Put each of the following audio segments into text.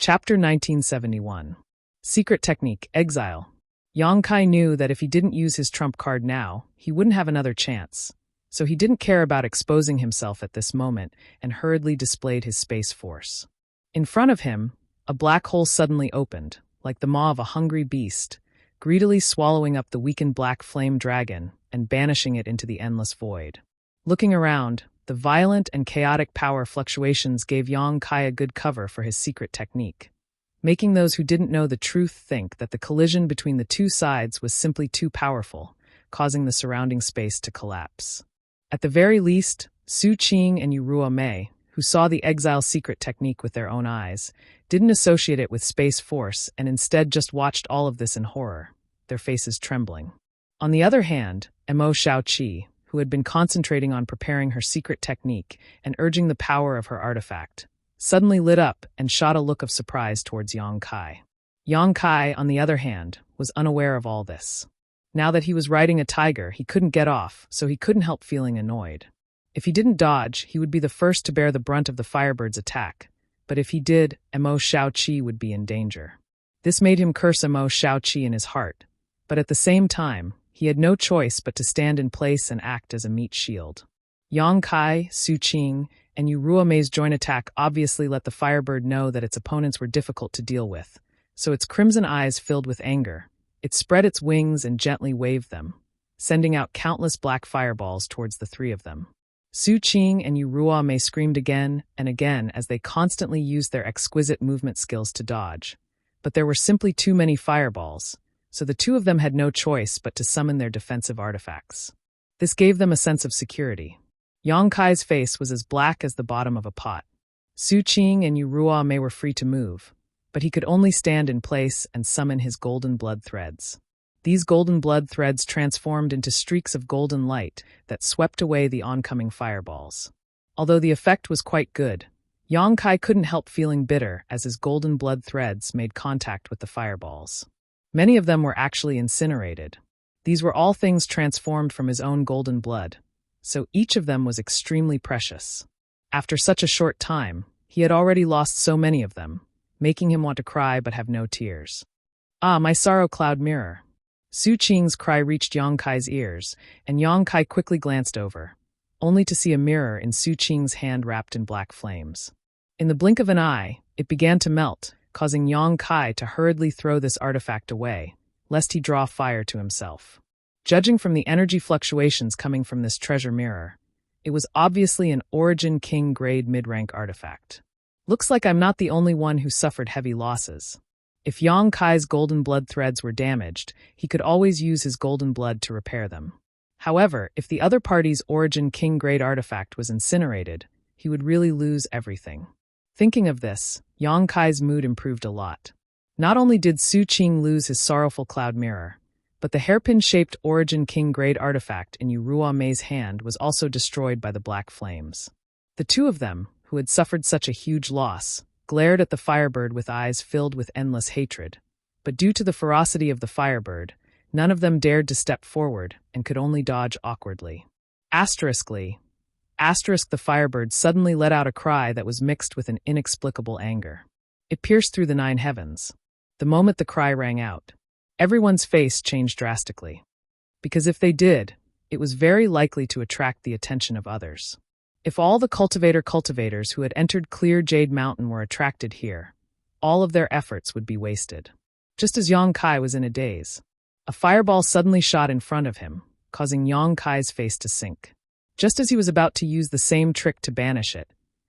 Chapter 1971. Secret Technique, Exile. Yang Kai knew that if he didn't use his trump card now, he wouldn't have another chance. So he didn't care about exposing himself at this moment and hurriedly displayed his space force. In front of him, a black hole suddenly opened, like the maw of a hungry beast, greedily swallowing up the weakened black flame dragon and banishing it into the endless void. Looking around, the violent and chaotic power fluctuations gave Yang Kai a good cover for his secret technique, making those who didn't know the truth think that the collision between the two sides was simply too powerful, causing the surrounding space to collapse. At the very least, Su Qing and Yurua Mei, who saw the exile secret technique with their own eyes, didn't associate it with space force and instead just watched all of this in horror, their faces trembling. On the other hand, Mo Shaoqi, who had been concentrating on preparing her secret technique and urging the power of her artifact, suddenly lit up and shot a look of surprise towards Yang Kai. Yang Kai, on the other hand, was unaware of all this. Now that he was riding a tiger, he couldn't get off, so he couldn't help feeling annoyed. If he didn't dodge, he would be the first to bear the brunt of the Firebird's attack, but if he did, Mo Shaoqi would be in danger. This made him curse Mo Shaoqi in his heart, but at the same time, he had no choice but to stand in place and act as a meat shield. Yang Kai, Su Qing, and Yurua Mei's joint attack obviously let the Firebird know that its opponents were difficult to deal with, so its crimson eyes filled with anger. It spread its wings and gently waved them, sending out countless black fireballs towards the three of them. Su Qing and Yurua Mei screamed again and again as they constantly used their exquisite movement skills to dodge, but there were simply too many fireballs, so the two of them had no choice but to summon their defensive artifacts. This gave them a sense of security. Yang Kai's face was as black as the bottom of a pot. Su Qing and Yurua Mei were free to move, but he could only stand in place and summon his golden blood threads. These golden blood threads transformed into streaks of golden light that swept away the oncoming fireballs. Although the effect was quite good, Yang Kai couldn't help feeling bitter as his golden blood threads made contact with the fireballs. Many of them were actually incinerated. These were all things transformed from his own golden blood, so each of them was extremely precious. After such a short time, he had already lost so many of them, making him want to cry but have no tears. Ah, my sorrow cloud mirror. Su Qing's cry reached Yang Kai's ears, and Yang Kai quickly glanced over, only to see a mirror in Su Qing's hand wrapped in black flames. In the blink of an eye, it began to melt, causing Yang Kai to hurriedly throw this artifact away, lest he draw fire to himself. Judging from the energy fluctuations coming from this treasure mirror, it was obviously an Origin King grade mid-rank artifact. Looks like I'm not the only one who suffered heavy losses. If Yang Kai's golden blood threads were damaged, he could always use his golden blood to repair them. However, if the other party's Origin King grade artifact was incinerated, he would really lose everything. Thinking of this, Yang Kai's mood improved a lot. Not only did Su Qing lose his sorrowful cloud mirror, but the hairpin-shaped Origin King grade artifact in Yurua Mei's hand was also destroyed by the black flames. The two of them, who had suffered such a huge loss, glared at the Firebird with eyes filled with endless hatred, but due to the ferocity of the Firebird, none of them dared to step forward and could only dodge awkwardly. The Firebird suddenly let out a cry that was mixed with an inexplicable anger. It pierced through the 9 heavens. The moment the cry rang out, everyone's face changed drastically. Because if they did, it was very likely to attract the attention of others. If all the cultivators who had entered Clear Jade Mountain were attracted here, all of their efforts would be wasted. Just as Yang Kai was in a daze, a fireball suddenly shot in front of him, causing Yang Kai's face to sink. Just as he was about to use the same trick to banish it,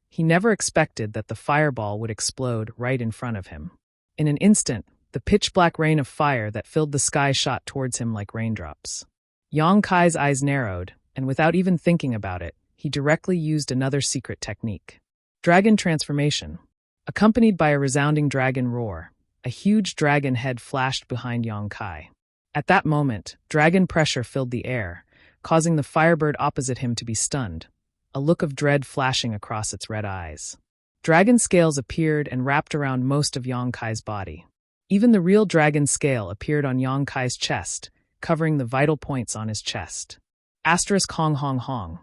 he never expected that the fireball would explode right in front of him. In an instant, the pitch-black rain of fire that filled the sky shot towards him like raindrops. Yang Kai's eyes narrowed, and without even thinking about it, he directly used another secret technique. Dragon transformation. Accompanied by a resounding dragon roar, a huge dragon head flashed behind Yang Kai. At that moment, dragon pressure filled the air, causing the Firebird opposite him to be stunned, a look of dread flashing across its red eyes. Dragon scales appeared and wrapped around most of Yang Kai's body. Even the real dragon scale appeared on Yang Kai's chest, covering the vital points on his chest. Hong hong hong.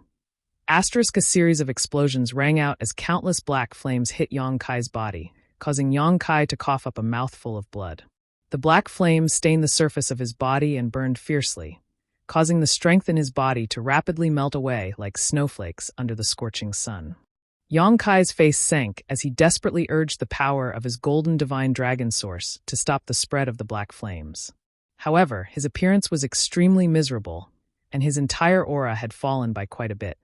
A series of explosions rang out as countless black flames hit Yang Kai's body, causing Yang Kai to cough up a mouthful of blood. The black flames stained the surface of his body and burned fiercely, causing the strength in his body to rapidly melt away like snowflakes under the scorching sun. Yang Kai's face sank as he desperately urged the power of his golden divine dragon source to stop the spread of the black flames. However, his appearance was extremely miserable, and his entire aura had fallen by quite a bit.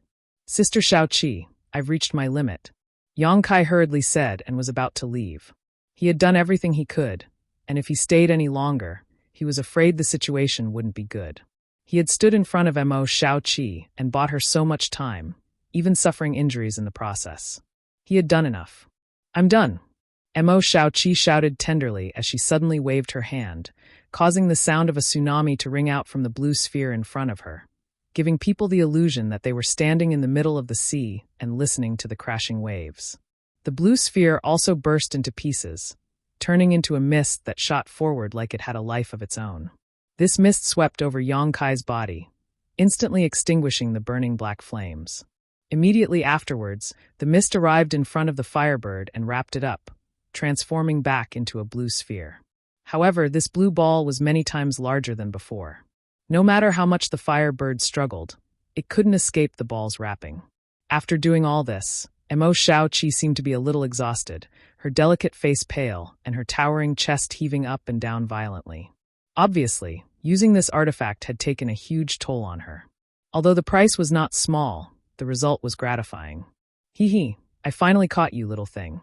"Sister Shaoqi, I've reached my limit," Yang Kai hurriedly said and was about to leave. He had done everything he could, and if he stayed any longer, he was afraid the situation wouldn't be good. He had stood in front of Mo Shaoqi and bought her so much time, even suffering injuries in the process. He had done enough. "I'm done," Mo Shaoqi shouted tenderly as she suddenly waved her hand, causing the sound of a tsunami to ring out from the blue sphere in front of her, giving people the illusion that they were standing in the middle of the sea and listening to the crashing waves. The blue sphere also burst into pieces, turning into a mist that shot forward like it had a life of its own. This mist swept over Yang Kai's body, instantly extinguishing the burning black flames. Immediately afterwards, the mist arrived in front of the Firebird and wrapped it up, transforming back into a blue sphere. However, this blue ball was many times larger than before. No matter how much the Firebird struggled, it couldn't escape the ball's wrapping. After doing all this, Mo Shaoqi seemed to be a little exhausted, her delicate face pale and her towering chest heaving up and down violently. Obviously, using this artifact had taken a huge toll on her. Although the price was not small, the result was gratifying. "Hee, I finally caught you, little thing.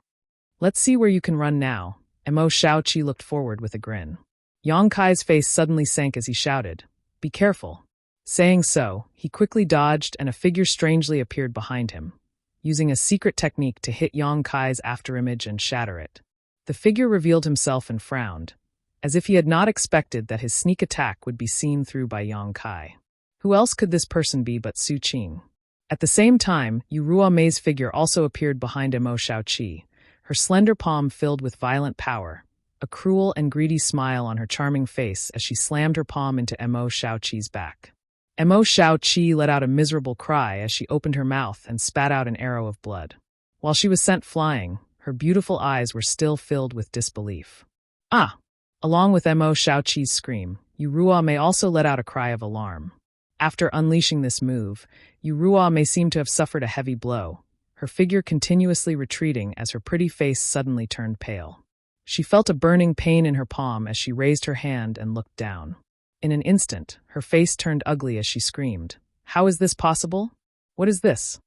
Let's see where you can run now." Mo Shaoqi looked forward with a grin. Yang Kai's face suddenly sank as he shouted, "Be careful." Saying so, he quickly dodged and a figure strangely appeared behind him, using a secret technique to hit Yang Kai's afterimage and shatter it. The figure revealed himself and frowned, as if he had not expected that his sneak attack would be seen through by Yang Kai. Who else could this person be but Su Qing? At the same time, Yu Ruomei's figure also appeared behind Mo Shaoqi, her slender palm filled with violent power, a cruel and greedy smile on her charming face as she slammed her palm into Mo Shaoqi's back. Mo Shaoqi let out a miserable cry as she opened her mouth and spat out an arrow of blood. While she was sent flying, her beautiful eyes were still filled with disbelief. "Ah!" Along with Mo Shaoqi's scream, Yu Ruomei also let out a cry of alarm. After unleashing this move, Yu Ruomei seemed to have suffered a heavy blow, her figure continuously retreating as her pretty face suddenly turned pale. She felt a burning pain in her palm as she raised her hand and looked down. In an instant, her face turned ugly as she screamed, "How is this possible? What is this?"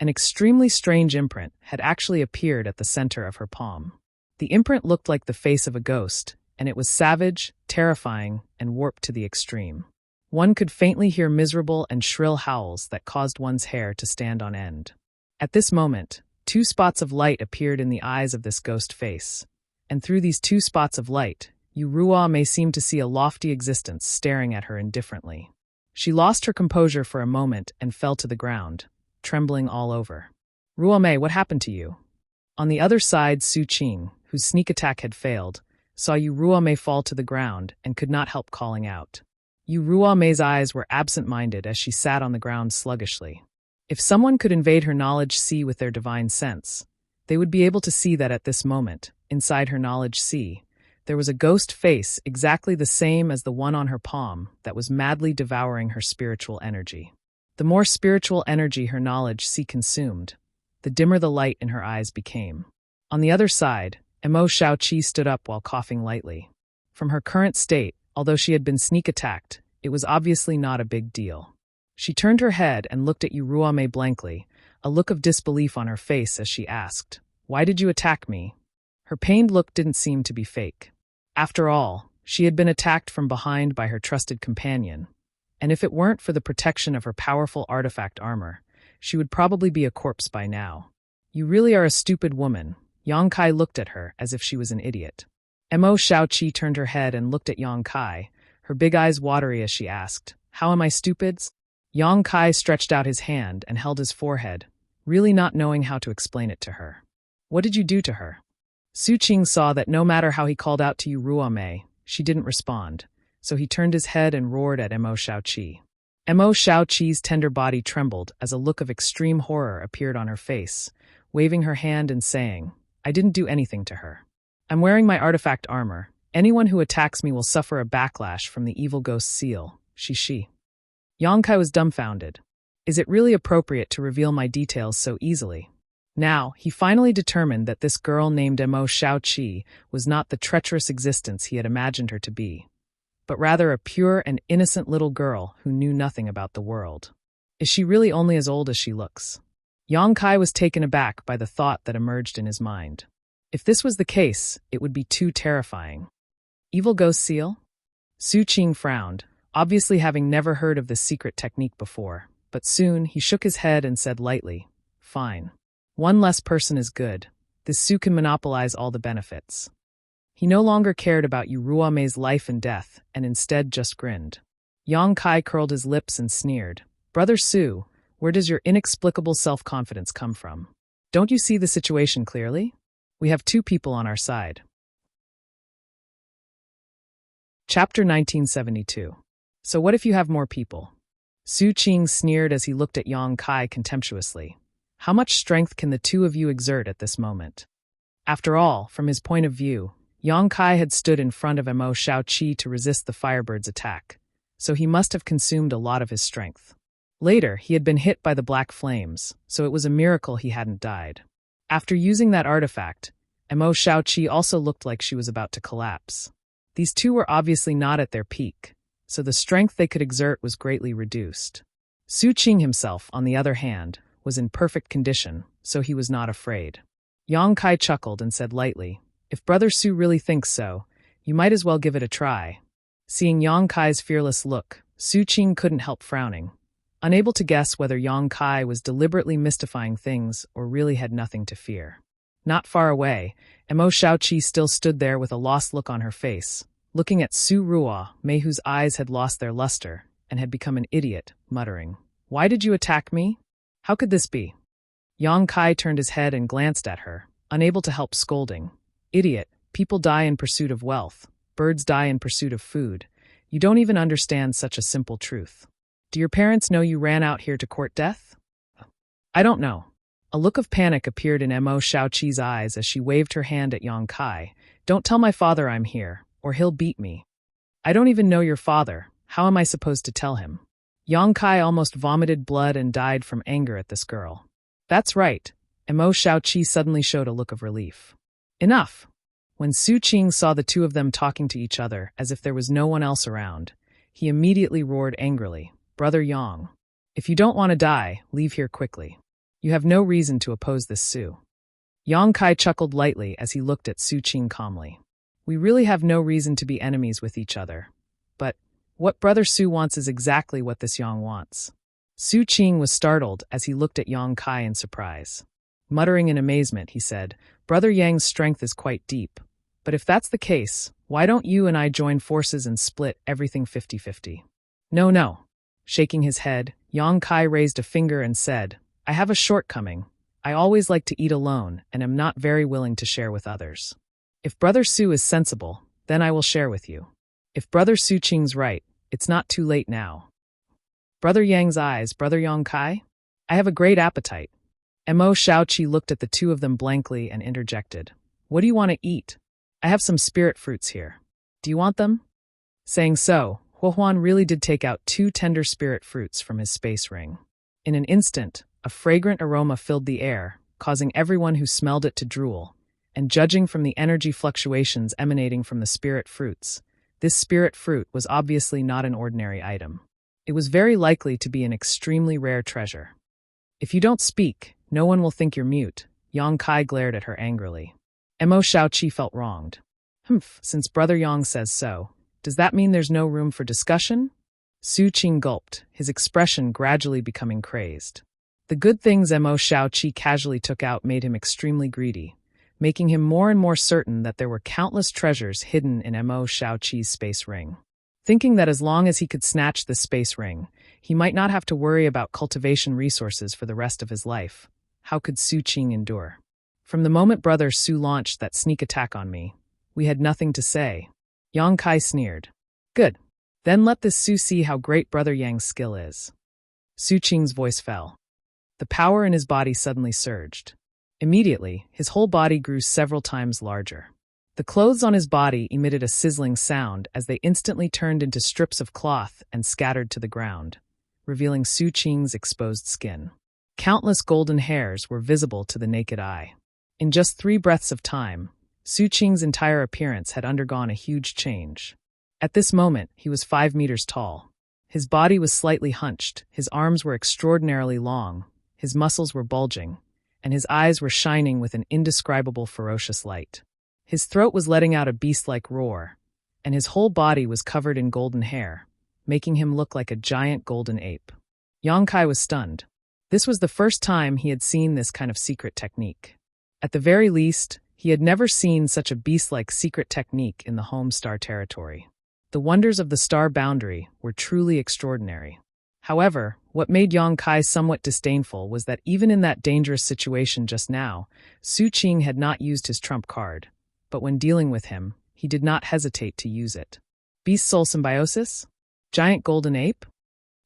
An extremely strange imprint had actually appeared at the center of her palm. The imprint looked like the face of a ghost, and it was savage, terrifying, and warped to the extreme. One could faintly hear miserable and shrill howls that caused one's hair to stand on end. At this moment, 2 spots of light appeared in the eyes of this ghost face, and through these 2 spots of light, Yu Ruomei seemed to see a lofty existence staring at her indifferently. She lost her composure for a moment and fell to the ground, trembling all over. "Ruomei, what happened to you?" On the other side, Su Qing, whose sneak attack had failed, saw Yu Ruomei fall to the ground and could not help calling out. Yu Ruomei's eyes were absent-minded as she sat on the ground sluggishly. If someone could invade her knowledge sea with their divine sense, they would be able to see that at this moment, inside her knowledge sea, there was a ghost face exactly the same as the one on her palm that was madly devouring her spiritual energy. The more spiritual energy her knowledge sea consumed, the dimmer the light in her eyes became. On the other side, Mo Shaoqi stood up while coughing lightly. From her current state, although she had been sneak attacked, it was obviously not a big deal. She turned her head and looked at Yu Ruomei blankly, a look of disbelief on her face as she asked, "Why did you attack me?" Her pained look didn't seem to be fake. After all, she had been attacked from behind by her trusted companion, and if it weren't for the protection of her powerful artifact armor, she would probably be a corpse by now. "You really are a stupid woman." Yang Kai looked at her as if she was an idiot. Mo Shaoqi turned her head and looked at Yang Kai, her big eyes watery as she asked, "How am I stupid?" Yang Kai stretched out his hand and held his forehead, really not knowing how to explain it to her. "What did you do to her?" Su Qing saw that no matter how he called out to Yu Ruomei, she didn't respond, so he turned his head and roared at Mo Shaoqi. Mo Shaoqi's tender body trembled as a look of extreme horror appeared on her face, waving her hand and saying, "I didn't do anything to her." I'm wearing my artifact armor. Anyone who attacks me will suffer a backlash from the evil ghost seal. She. Yongkai was dumbfounded. Is it really appropriate to reveal my details so easily? Now, he finally determined that this girl named Mo Xiaoqi was not the treacherous existence he had imagined her to be, but rather a pure and innocent little girl who knew nothing about the world. Is she really only as old as she looks? Yongkai was taken aback by the thought that emerged in his mind. If this was the case, it would be too terrifying. Evil ghost seal? Su Qing frowned, obviously having never heard of this secret technique before, but soon he shook his head and said lightly, "Fine. One less person is good. This Su can monopolize all the benefits." He no longer cared about Yu Ruamei's life and death, and instead just grinned. Yongkai curled his lips and sneered. "Brother Su, where does your inexplicable self-confidence come from? Don't you see the situation clearly? We have two people on our side." Chapter 1972. So what if you have more people? Su Qing sneered as he looked at Yongkai contemptuously. How much strength can the two of you exert at this moment? After all, from his point of view, Yongkai had stood in front of Mo Xiaoqi to resist the Firebird's attack, so he must have consumed a lot of his strength. Later, he had been hit by the black flames, so it was a miracle he hadn't died. After using that artifact, Mo Xiaoqi also looked like she was about to collapse. These two were obviously not at their peak, so the strength they could exert was greatly reduced. Su Qing himself, on the other hand, was in perfect condition, so he was not afraid. Yongkai chuckled and said lightly, "If Brother Su really thinks so, you might as well give it a try." Seeing Yongkai's fearless look, Su Qing couldn't help frowning, unable to guess whether Yongkai was deliberately mystifying things or really had nothing to fear. Not far away, Mo Xiaoqi still stood there with a lost look on her face, looking at Su Ruamei, whose eyes had lost their luster and had become an idiot, muttering, "Why did you attack me? How could this be?" Yongkai turned his head and glanced at her, unable to help scolding. "Idiot, people die in pursuit of wealth. Birds die in pursuit of food. You don't even understand such a simple truth. Do your parents know you ran out here to court death?" "I don't know." A look of panic appeared in Mo Xiaoqi's eyes as she waved her hand at Yongkai. "Don't tell my father I'm here, or he'll beat me." "I don't even know your father. How am I supposed to tell him?" Yongkai almost vomited blood and died from anger at this girl. "That's right." Mo Xiaoqi suddenly showed a look of relief. "Enough." When Su Qing saw the two of them talking to each other as if there was no one else around, he immediately roared angrily, "Brother Yang, if you don't want to die, leave here quickly. You have no reason to oppose this Su." Yongkai chuckled lightly as he looked at Su Qing calmly. "We really have no reason to be enemies with each other. But what Brother Su wants is exactly what this Yang wants." Su Qing was startled as he looked at Yongkai in surprise. Muttering in amazement, he said, "Brother Yang's strength is quite deep. But if that's the case, why don't you and I join forces and split everything 50-50? No. Shaking his head, Yongkai raised a finger and said, "I have a shortcoming. I always like to eat alone and am not very willing to share with others. If Brother Su is sensible, then I will share with you. If Brother Su Qing's right, it's not too late now." Brother Yang's eyes, "Brother Yongkai? I have a great appetite." Mo Xiaoqi looked at the two of them blankly and interjected, "What do you want to eat? I have some spirit fruits here. Do you want them?" Saying so, Huohuan really did take out 2 tender spirit fruits from his space ring. In an instant, a fragrant aroma filled the air, causing everyone who smelled it to drool, and judging from the energy fluctuations emanating from the spirit fruits, this spirit fruit was obviously not an ordinary item. It was very likely to be an extremely rare treasure. "If you don't speak, no one will think you're mute." Yongkai glared at her angrily. Mo Xiaoqi felt wronged. Since Brother Yang says so, does that mean there's no room for discussion?" Su Qing gulped, his expression gradually becoming crazed. The good things Mo Xiaoqi casually took out made him extremely greedy, making him more and more certain that there were countless treasures hidden in Mo Xiaoqi's space ring. Thinking that as long as he could snatch the space ring, he might not have to worry about cultivation resources for the rest of his life, how could Su Qing endure? "From the moment Brother Su launched that sneak attack on me, we had nothing to say." Yongkai sneered. "Good. Then let this Su see how great Brother Yang's skill is." Su Qing's voice fell. The power in his body suddenly surged. Immediately, his whole body grew several times larger. The clothes on his body emitted a sizzling sound as they instantly turned into strips of cloth and scattered to the ground, revealing Su Qing's exposed skin. Countless golden hairs were visible to the naked eye. In just 3 breaths of time, Su Qing's entire appearance had undergone a huge change. At this moment, he was 5 meters tall. His body was slightly hunched, his arms were extraordinarily long, his muscles were bulging, and his eyes were shining with an indescribable ferocious light. His throat was letting out a beast-like roar, and his whole body was covered in golden hair, making him look like a giant golden ape. Yang Kai was stunned. This was the first time he had seen this kind of secret technique. At the very least, he had never seen such a beast-like secret technique in the home star territory. The wonders of the star boundary were truly extraordinary. However, what made Yang Kai somewhat disdainful was that even in that dangerous situation just now, Su Qing had not used his trump card, but when dealing with him, he did not hesitate to use it. Beast-soul symbiosis? Giant golden ape?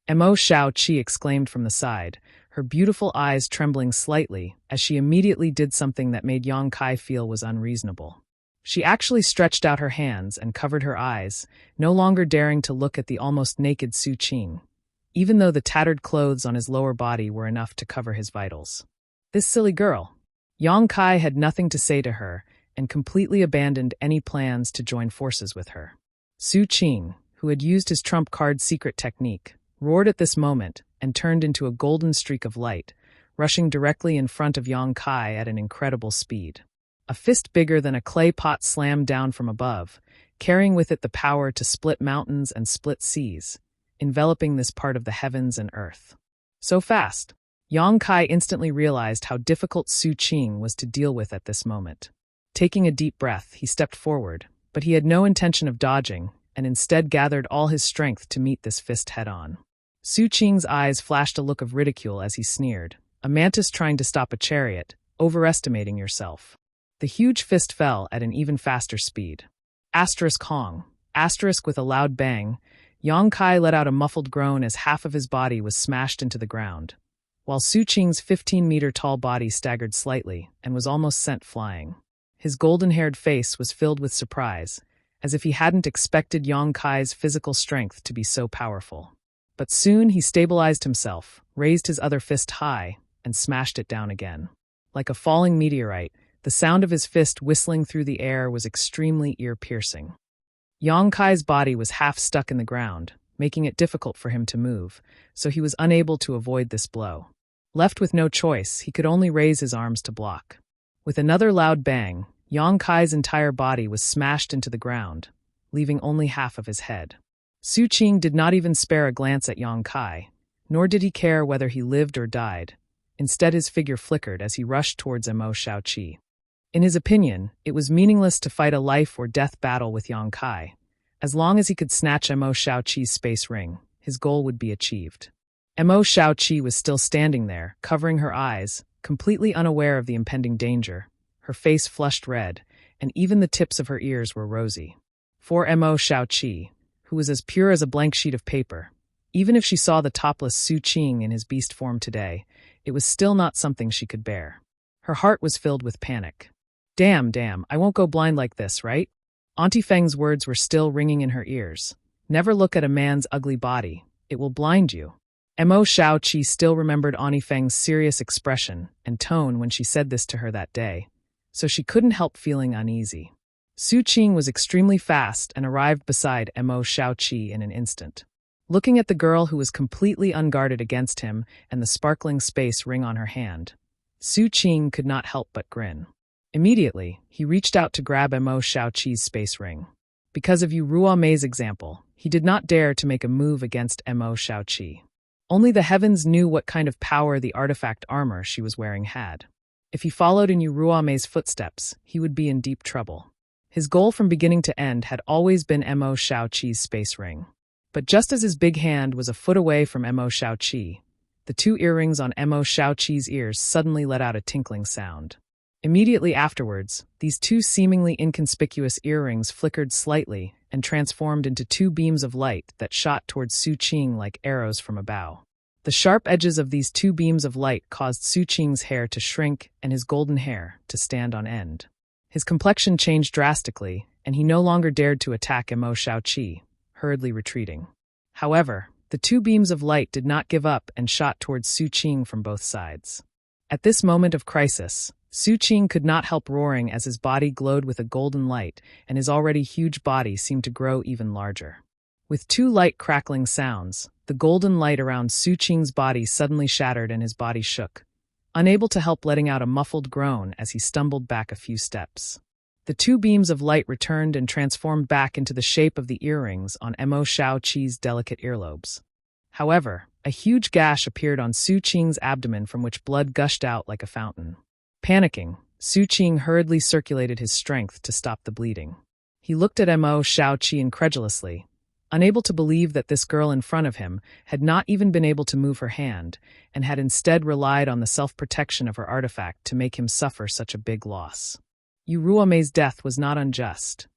Mo Shao-Chi exclaimed from the side, her beautiful eyes trembling slightly as she immediately did something that made Yang Kai feel was unreasonable. She actually stretched out her hands and covered her eyes, no longer daring to look at the almost naked Su Qing, even though the tattered clothes on his lower body were enough to cover his vitals. This silly girl. Yang Kai had nothing to say to her and completely abandoned any plans to join forces with her. Su Qing, who had used his trump card secret technique, roared at this moment and turned into a golden streak of light, rushing directly in front of Yang Kai at an incredible speed. A fist bigger than a clay pot slammed down from above, carrying with it the power to split mountains and split seas, enveloping this part of the heavens and earth. So fast, Yang Kai instantly realized how difficult Su Qing was to deal with at this moment. Taking a deep breath, he stepped forward, but he had no intention of dodging, and instead gathered all his strength to meet this fist head-on. Su Qing's eyes flashed a look of ridicule as he sneered, "A mantis trying to stop a chariot, overestimating yourself." The huge fist fell at an even faster speed. Asterisk Hong. Asterisk with a loud bang, Yang Kai let out a muffled groan as half of his body was smashed into the ground, while Su Qing's 15-meter-tall body staggered slightly and was almost sent flying. His golden-haired face was filled with surprise, as if he hadn't expected Yang Kai's physical strength to be so powerful. But soon he stabilized himself, raised his other fist high, and smashed it down again. Like a falling meteorite, the sound of his fist whistling through the air was extremely ear-piercing. Yang Kai's body was half stuck in the ground, making it difficult for him to move, so he was unable to avoid this blow. Left with no choice, he could only raise his arms to block. With another loud bang, Yang Kai's entire body was smashed into the ground, leaving only half of his head. Su Qing did not even spare a glance at Yang Kai, nor did he care whether he lived or died. Instead, his figure flickered as he rushed towards Mo Shao-Chi. In his opinion, it was meaningless to fight a life-or-death battle with Yang Kai. As long as he could snatch Mo Shao-Chi's space ring, his goal would be achieved. Mo Shao-Chi was still standing there, covering her eyes, completely unaware of the impending danger. Her face flushed red, and even the tips of her ears were rosy. For Mo Shao-Chi, who was as pure as a blank sheet of paper, even if she saw the topless Su Qing in his beast form today, it was still not something she could bear. Her heart was filled with panic. Damn, I won't go blind like this, right? Auntie Feng's words were still ringing in her ears. Never look at a man's ugly body. It will blind you. Mo Shao-Chi still remembered Auntie Feng's serious expression and tone when she said this to her that day, so she couldn't help feeling uneasy. Su Qing was extremely fast and arrived beside Mo Shao-Chi in an instant. Looking at the girl who was completely unguarded against him and the sparkling space ring on her hand, Su Qing could not help but grin. Immediately, he reached out to grab Mo Shao-Chi's space ring. Because of Yu Ruomei's example, he did not dare to make a move against Mo Shao-Chi. Only the heavens knew what kind of power the artifact armor she was wearing had. If he followed in Yu Ruomei's footsteps, he would be in deep trouble. His goal from beginning to end had always been Mo Shao-Chi's space ring. But just as his big hand was a foot away from Mo Shao-Chi, the 2 earrings on Mo Shao-Chi's ears suddenly let out a tinkling sound. Immediately afterwards, these 2 seemingly inconspicuous earrings flickered slightly and transformed into 2 beams of light that shot towards Su Qing like arrows from a bow. The sharp edges of these 2 beams of light caused Su Qing's hair to shrink and his golden hair to stand on end. His complexion changed drastically, and he no longer dared to attack Mo Shaoqi, hurriedly retreating. However, the two beams of light did not give up and shot towards Su Qing from both sides. At this moment of crisis, Su Qing could not help roaring as his body glowed with a golden light, and his already huge body seemed to grow even larger. With two light crackling sounds, the golden light around Su Qing's body suddenly shattered and his body shook, unable to help letting out a muffled groan as he stumbled back a few steps. The two beams of light returned and transformed back into the shape of the earrings on Mo Shaoqi's delicate earlobes. However, a huge gash appeared on Su Qing's abdomen from which blood gushed out like a fountain. Panicking, Su Qing hurriedly circulated his strength to stop the bleeding. He looked at Mo Shaoqi incredulously, unable to believe that this girl in front of him had not even been able to move her hand, and had instead relied on the self-protection of her artifact to make him suffer such a big loss. Yu Ruomei's death was not unjust.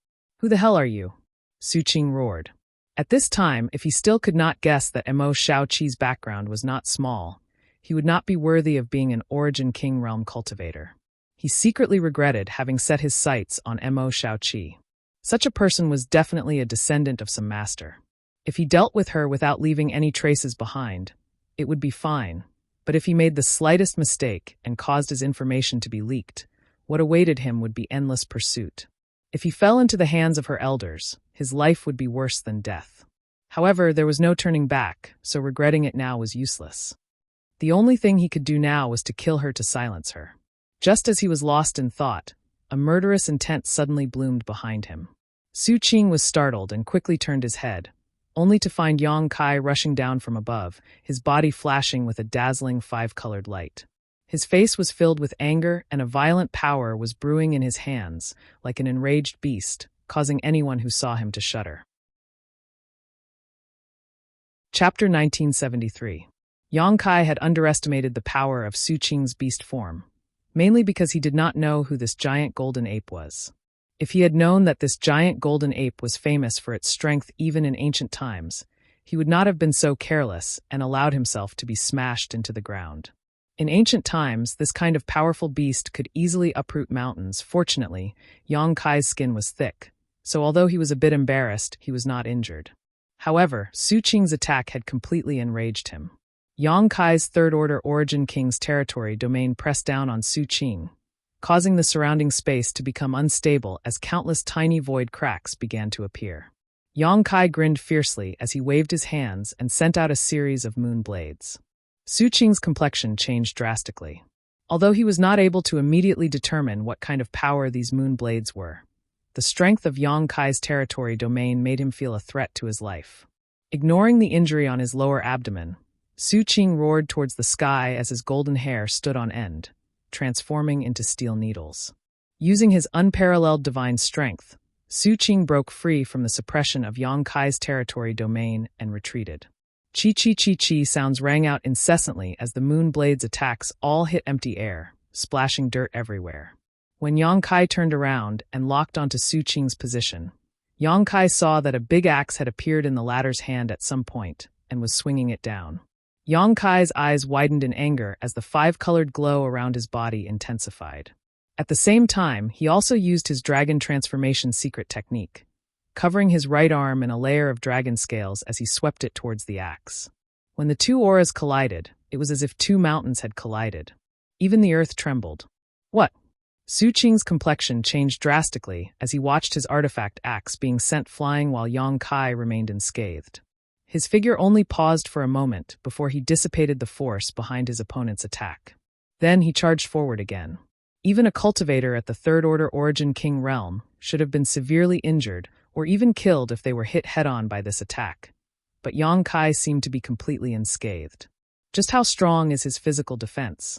Who the hell are you? Su Qing roared. At this time, if he still could not guess that Mo Shaoqi's background was not small, he would not be worthy of being an Origin King realm cultivator. He secretly regretted having set his sights on Mo Shaoqi. Such a person was definitely a descendant of some master. If he dealt with her without leaving any traces behind, it would be fine, but if he made the slightest mistake and caused his information to be leaked, what awaited him would be endless pursuit. If he fell into the hands of her elders, his life would be worse than death. However, there was no turning back, so regretting it now was useless. The only thing he could do now was to kill her to silence her. Just as he was lost in thought, a murderous intent suddenly bloomed behind him. Su Qing was startled and quickly turned his head, only to find Yang Kai rushing down from above, his body flashing with a dazzling five-colored light. His face was filled with anger, and a violent power was brewing in his hands, like an enraged beast, causing anyone who saw him to shudder. Chapter 1973. Yang Kai had underestimated the power of Su Qing's beast form, mainly because he did not know who this giant golden ape was. If he had known that this giant golden ape was famous for its strength even in ancient times, he would not have been so careless and allowed himself to be smashed into the ground. In ancient times, this kind of powerful beast could easily uproot mountains. Fortunately, Yang Kai's skin was thick, so although he was a bit embarrassed, he was not injured. However, Su Qing's attack had completely enraged him. Yang Kai's third-order Origin King's territory domain pressed down on Su Qing, causing the surrounding space to become unstable as countless tiny void cracks began to appear. Yang Kai grinned fiercely as he waved his hands and sent out a series of moon blades. Su Qing's complexion changed drastically. Although he was not able to immediately determine what kind of power these moon blades were, the strength of Yang Kai's territory domain made him feel a threat to his life. Ignoring the injury on his lower abdomen, Su Qing roared towards the sky as his golden hair stood on end, transforming into steel needles. Using his unparalleled divine strength, Su Qing broke free from the suppression of Yang Kai's territory domain and retreated. Chi-chi-chi-chi sounds rang out incessantly as the moon blade's attacks all hit empty air, splashing dirt everywhere. When Yang Kai turned around and locked onto Su Qing's position, Yang Kai saw that a big axe had appeared in the latter's hand at some point and was swinging it down. Yang Kai's eyes widened in anger as the five-colored glow around his body intensified. At the same time, he also used his dragon transformation secret technique, covering his right arm in a layer of dragon scales as he swept it towards the axe. When the two auras collided, it was as if two mountains had collided. Even the earth trembled. What? Su Qing's complexion changed drastically as he watched his artifact axe being sent flying while Yang Kai remained unscathed. His figure only paused for a moment before he dissipated the force behind his opponent's attack. Then he charged forward again. Even a cultivator at the third-order Origin King realm should have been severely injured or even killed if they were hit head-on by this attack. But Yang Kai seemed to be completely unscathed. Just how strong is his physical defense?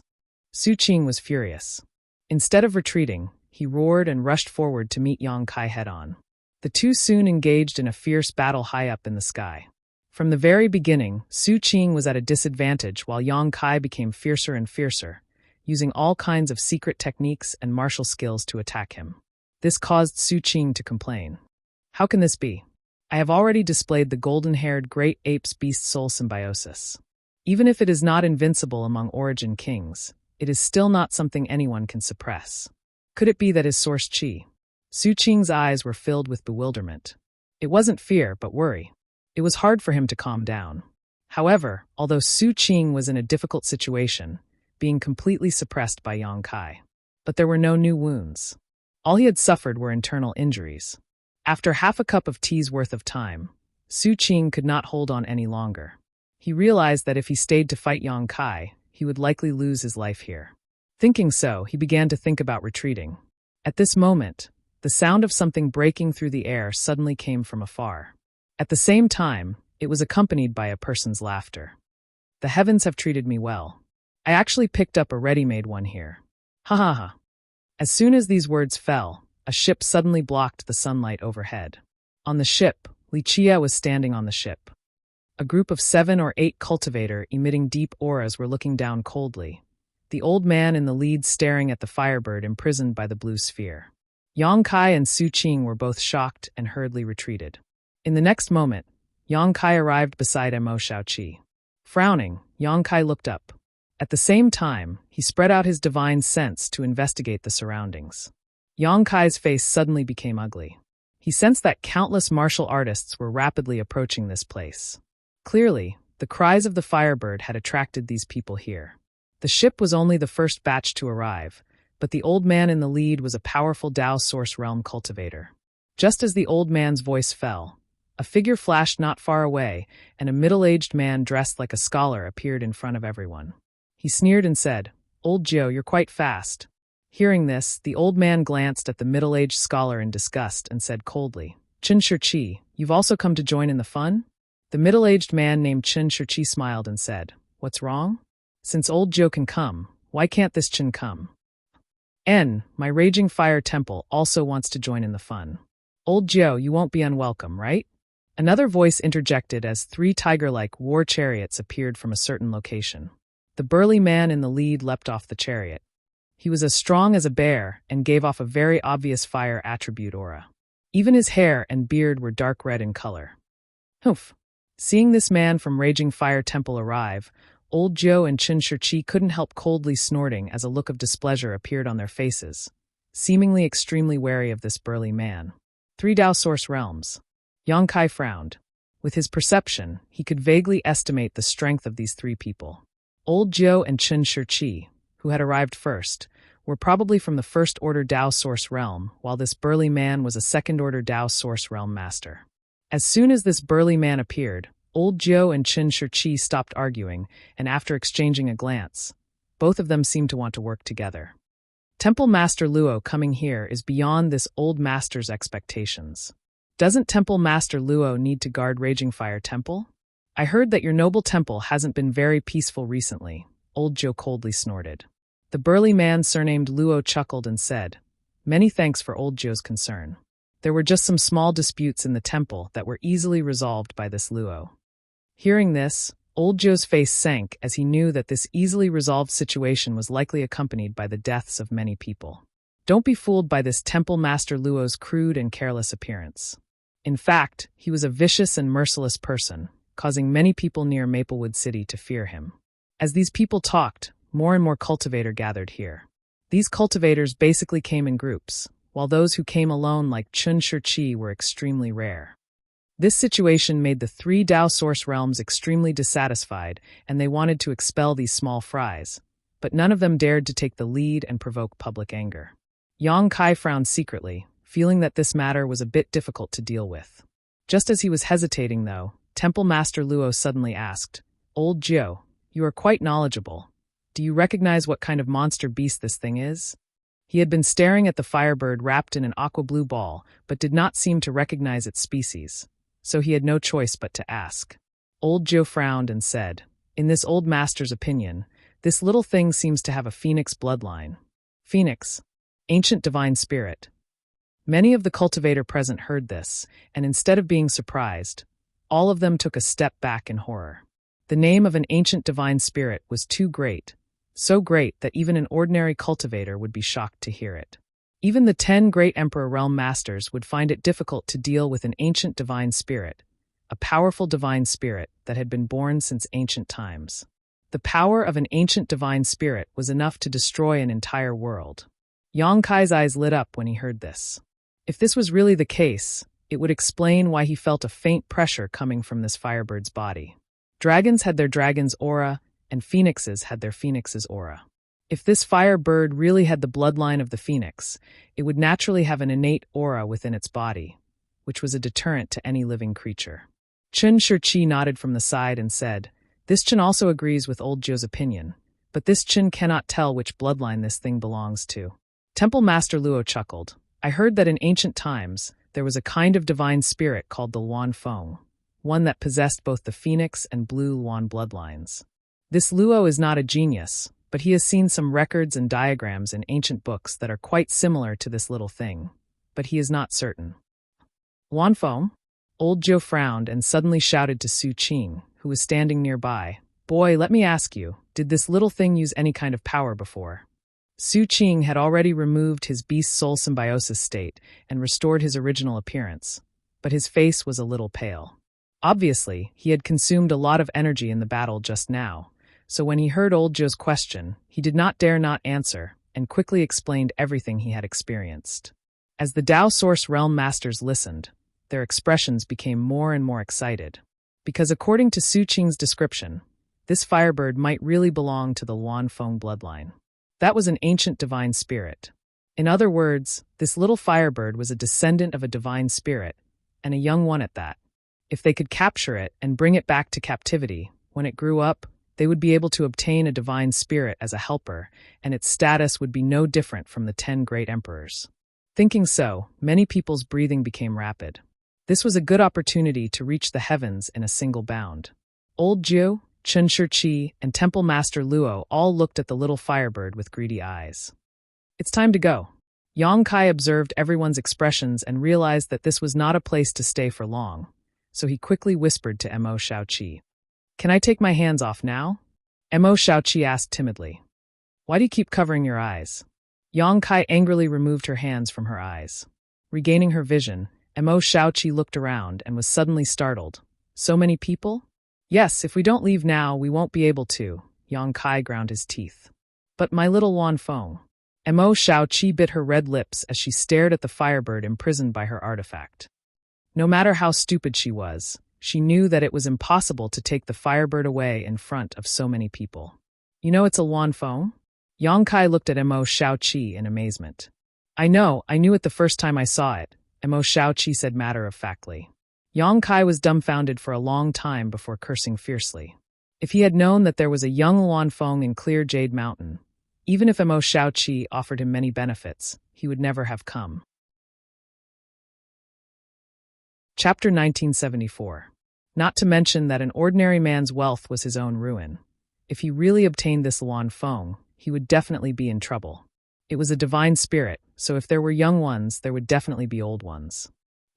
Su Qing was furious. Instead of retreating, he roared and rushed forward to meet Yang Kai head-on. The two soon engaged in a fierce battle high up in the sky. From the very beginning, Su Qing was at a disadvantage while Yang Kai became fiercer and fiercer, using all kinds of secret techniques and martial skills to attack him. This caused Su Qing to complain. How can this be? I have already displayed the golden-haired great ape's beast soul symbiosis. Even if it is not invincible among Origin Kings, it is still not something anyone can suppress. Could it be that his source Qi? Su Qing's eyes were filled with bewilderment. It wasn't fear, but worry. It was hard for him to calm down. However, although Su Qing was in a difficult situation, being completely suppressed by Yang Kai. But there were no new wounds. All he had suffered were internal injuries. After half a cup of tea's worth of time, Su Qing could not hold on any longer. He realized that if he stayed to fight Yang Kai, he would likely lose his life here. Thinking so, he began to think about retreating. At this moment, the sound of something breaking through the air suddenly came from afar. At the same time, it was accompanied by a person's laughter. The heavens have treated me well. I actually picked up a ready-made one here. Ha ha ha. As soon as these words fell, a ship suddenly blocked the sunlight overhead. On the ship, Li Chia was standing on the ship. A group of 7 or 8 cultivator emitting deep auras were looking down coldly. The old man in the lead staring at the firebird imprisoned by the blue sphere. Yang Kai and Su Qing were both shocked and hurriedly retreated. In the next moment, Yang Kai arrived beside Mo Shaoqi. Frowning, Yang Kai looked up. At the same time, he spread out his divine sense to investigate the surroundings. Yang Kai's face suddenly became ugly. He sensed that countless martial artists were rapidly approaching this place. Clearly, the cries of the firebird had attracted these people here. The ship was only the first batch to arrive, but the old man in the lead was a powerful Tao Source Realm cultivator. Just as the old man's voice fell, a figure flashed not far away, and a middle-aged man dressed like a scholar appeared in front of everyone. He sneered and said, "Old Joe, you're quite fast." Hearing this, the old man glanced at the middle-aged scholar in disgust and said coldly, "Chen Shiqi, you've also come to join in the fun?" The middle-aged man named Chen Shiqi smiled and said, "What's wrong? Since old Joe can come, why can't this Chen come? My Raging Fire Temple also wants to join in the fun. Old Joe, you won't be unwelcome, right?" Another voice interjected as 3 tiger-like war chariots appeared from a certain location. The burly man in the lead leapt off the chariot. He was as strong as a bear and gave off a very obvious fire attribute aura. Even his hair and beard were dark red in color. Humph! Seeing this man from Raging Fire Temple arrive, Old Joe and Chen Shiqi couldn't help coldly snorting as a look of displeasure appeared on their faces, seemingly extremely wary of this burly man. 3 Tao Source Realms. Yang Kai frowned. With his perception, he could vaguely estimate the strength of these 3 people. Old Joe and Chen Shiqi, who had arrived first, were probably from the first-order Tao Source Realm, while this burly man was a second-order Tao Source Realm master. As soon as this burly man appeared, Old Joe and Chen Shiqi stopped arguing, and after exchanging a glance, both of them seemed to want to work together. Temple Master Luo coming here is beyond this old master's expectations. Doesn't Temple Master Luo need to guard Raging Fire Temple? I heard that your noble temple hasn't been very peaceful recently, Old Joe coldly snorted. The burly man surnamed Luo chuckled and said, "Many thanks for Old Joe's concern. There were just some small disputes in the temple that were easily resolved by this Luo." Hearing this, Old Joe's face sank as he knew that this easily resolved situation was likely accompanied by the deaths of many people. Don't be fooled by this Temple Master Luo's crude and careless appearance. In fact, he was a vicious and merciless person, causing many people near Maplewood City to fear him. As these people talked, more and more cultivators gathered here. These cultivators basically came in groups, while those who came alone like Chen Shiqi were extremely rare. This situation made the 3 Tao Source Realms extremely dissatisfied, and they wanted to expel these small fries, but none of them dared to take the lead and provoke public anger. Yang Kai frowned secretly, feeling that this matter was a bit difficult to deal with. Just as he was hesitating, though, Temple Master Luo suddenly asked, "Old Joe, you are quite knowledgeable. Do you recognize what kind of monster beast this thing is?" He had been staring at the firebird wrapped in an aqua blue ball, but did not seem to recognize its species, so he had no choice but to ask. Old Joe frowned and said, "In this old master's opinion, this little thing seems to have a phoenix bloodline." Phoenix, ancient divine spirit. Many of the cultivator present heard this, and instead of being surprised, all of them took a step back in horror. The name of an ancient divine spirit was too great, so great that even an ordinary cultivator would be shocked to hear it. Even the 10 great Emperor Realm Masters would find it difficult to deal with an ancient divine spirit, a powerful divine spirit that had been born since ancient times. The power of an ancient divine spirit was enough to destroy an entire world. Yang Kai's eyes lit up when he heard this. If this was really the case, it would explain why he felt a faint pressure coming from this firebird's body. Dragons had their dragon's aura, and phoenixes had their phoenix's aura. If this firebird really had the bloodline of the phoenix, it would naturally have an innate aura within its body, which was a deterrent to any living creature. Chen Shirqi nodded from the side and said, "This Chen also agrees with old Zhou's opinion, but this Chen cannot tell which bloodline this thing belongs to." Temple Master Luo chuckled. "I heard that in ancient times, there was a kind of divine spirit called the Luan Feng, one that possessed both the phoenix and blue Luan bloodlines. This Luo is not a genius, but he has seen some records and diagrams in ancient books that are quite similar to this little thing, but he is not certain." "Luan Feng?" Old Zhou frowned and suddenly shouted to Su Qing, who was standing nearby, "Boy, let me ask you, did this little thing use any kind of power before?" Su Qing had already removed his beast soul symbiosis state and restored his original appearance, but his face was a little pale. Obviously, he had consumed a lot of energy in the battle just now, so when he heard old Zhou's question, he did not dare not answer and quickly explained everything he had experienced. As the Dao Source Realm Masters listened, their expressions became more and more excited, because according to Su Qing's description, this firebird might really belong to the Luan Feng bloodline. That was an ancient divine spirit. In other words, this little firebird was a descendant of a divine spirit, and a young one at that. If they could capture it and bring it back to captivity, when it grew up, they would be able to obtain a divine spirit as a helper, and its status would be no different from the 10 great emperors. Thinking so, many people's breathing became rapid. This was a good opportunity to reach the heavens in a single bound. Old Zhou, Chen Shirqi, and Temple Master Luo all looked at the little firebird with greedy eyes. "It's time to go." Yang Kai observed everyone's expressions and realized that this was not a place to stay for long, so he quickly whispered to Mo Shaoqi, "Can I take my hands off now?" Mo Shaoqi asked timidly, "Why do you keep covering your eyes?" Yang Kai angrily removed her hands from her eyes. Regaining her vision, Mo Shaoqi looked around and was suddenly startled. "So many people?" "Yes, if we don't leave now, we won't be able to," Yang Kai ground his teeth. "But my little Luan Feng." Mo Shaoqi bit her red lips as she stared at the firebird imprisoned by her artifact. No matter how stupid she was, she knew that it was impossible to take the firebird away in front of so many people. "You know it's a Luan Feng?" Yang Kai looked at Mo Shaoqi in amazement. I knew it the first time I saw it," Mo Shaoqi said matter-of-factly. Yang Kai was dumbfounded for a long time before cursing fiercely. If he had known that there was a young Luan Feng in Clear Jade Mountain, even if Mo Shaoqi offered him many benefits, he would never have come. Chapter 1974. Not to mention that an ordinary man's wealth was his own ruin. If he really obtained this Luan Feng, he would definitely be in trouble. It was a divine spirit, so if there were young ones, there would definitely be old ones.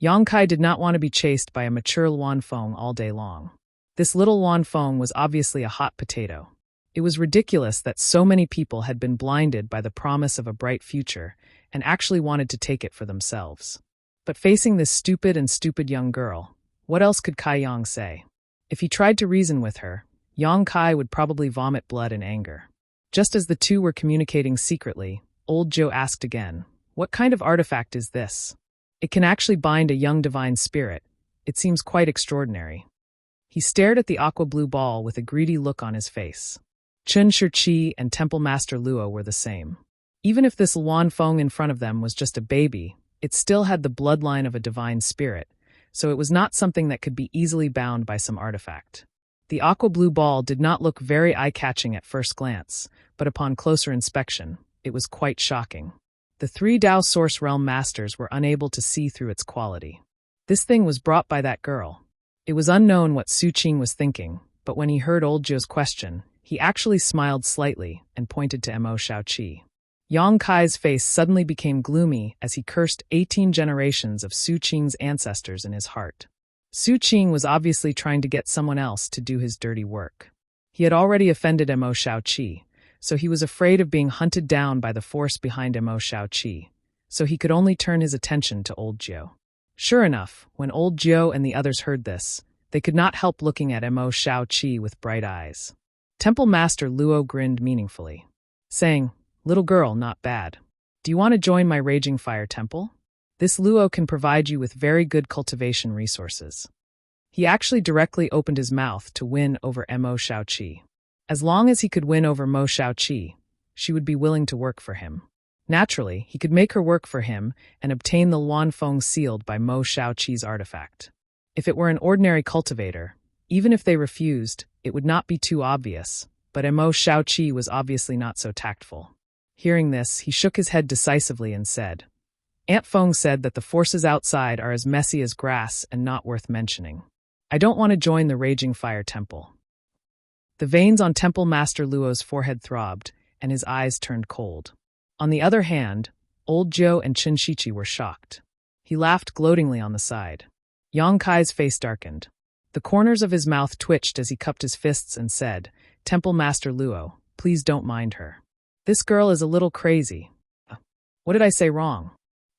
Yang Kai did not want to be chased by a mature Luan Feng all day long. This little Luan Feng was obviously a hot potato. It was ridiculous that so many people had been blinded by the promise of a bright future and actually wanted to take it for themselves. But facing this stupid young girl, what else could Kai Yang say? If he tried to reason with her, Yang Kai would probably vomit blood in anger. Just as the two were communicating secretly, old Zhou asked again, "What kind of artifact is this? It can actually bind a young divine spirit. It seems quite extraordinary." He stared at the aqua-blue ball with a greedy look on his face. Chen Shirqi and Temple Master Luo were the same. Even if this Luan Feng in front of them was just a baby, it still had the bloodline of a divine spirit, so it was not something that could be easily bound by some artifact. The aqua-blue ball did not look very eye-catching at first glance, but upon closer inspection, it was quite shocking. The 3 Dao Source Realm Masters were unable to see through its quality. This thing was brought by that girl. It was unknown what Su Qing was thinking, but when he heard old Zhou's question, he actually smiled slightly and pointed to Mo Shaoqi. Yang Kai's face suddenly became gloomy as he cursed 18 generations of Su Qing's ancestors in his heart. Su Qing was obviously trying to get someone else to do his dirty work. He had already offended Mo Shaoqi, so he was afraid of being hunted down by the force behind Mo Shaoqi, so he could only turn his attention to old Zhou. Sure enough, when old Zhou and the others heard this, they could not help looking at Mo Shaoqi with bright eyes. Temple Master Luo grinned meaningfully, saying, "Little girl, not bad. Do you want to join my Raging Fire Temple? This Luo can provide you with very good cultivation resources. He actually directly opened his mouth to win over Mo Shaoqi. As long as he could win over Mo Shaoqi, she would be willing to work for him. Naturally, he could make her work for him and obtain the Luanfeng sealed by Mo Shaoqi's artifact. If it were an ordinary cultivator, even if they refused, it would not be too obvious, but Mo Shaoqi was obviously not so tactful. Hearing this, he shook his head decisively and said, Aunt Feng said that the forces outside are as messy as grass and not worth mentioning. I don't want to join the Raging Fire Temple. The veins on Temple Master Luo's forehead throbbed, and his eyes turned cold. On the other hand, Old Zhou and Qin Shiqi were shocked. He laughed gloatingly on the side. Yang Kai's face darkened. The corners of his mouth twitched as he cupped his fists and said, Temple Master Luo, please don't mind her. This girl is a little crazy. What did I say wrong?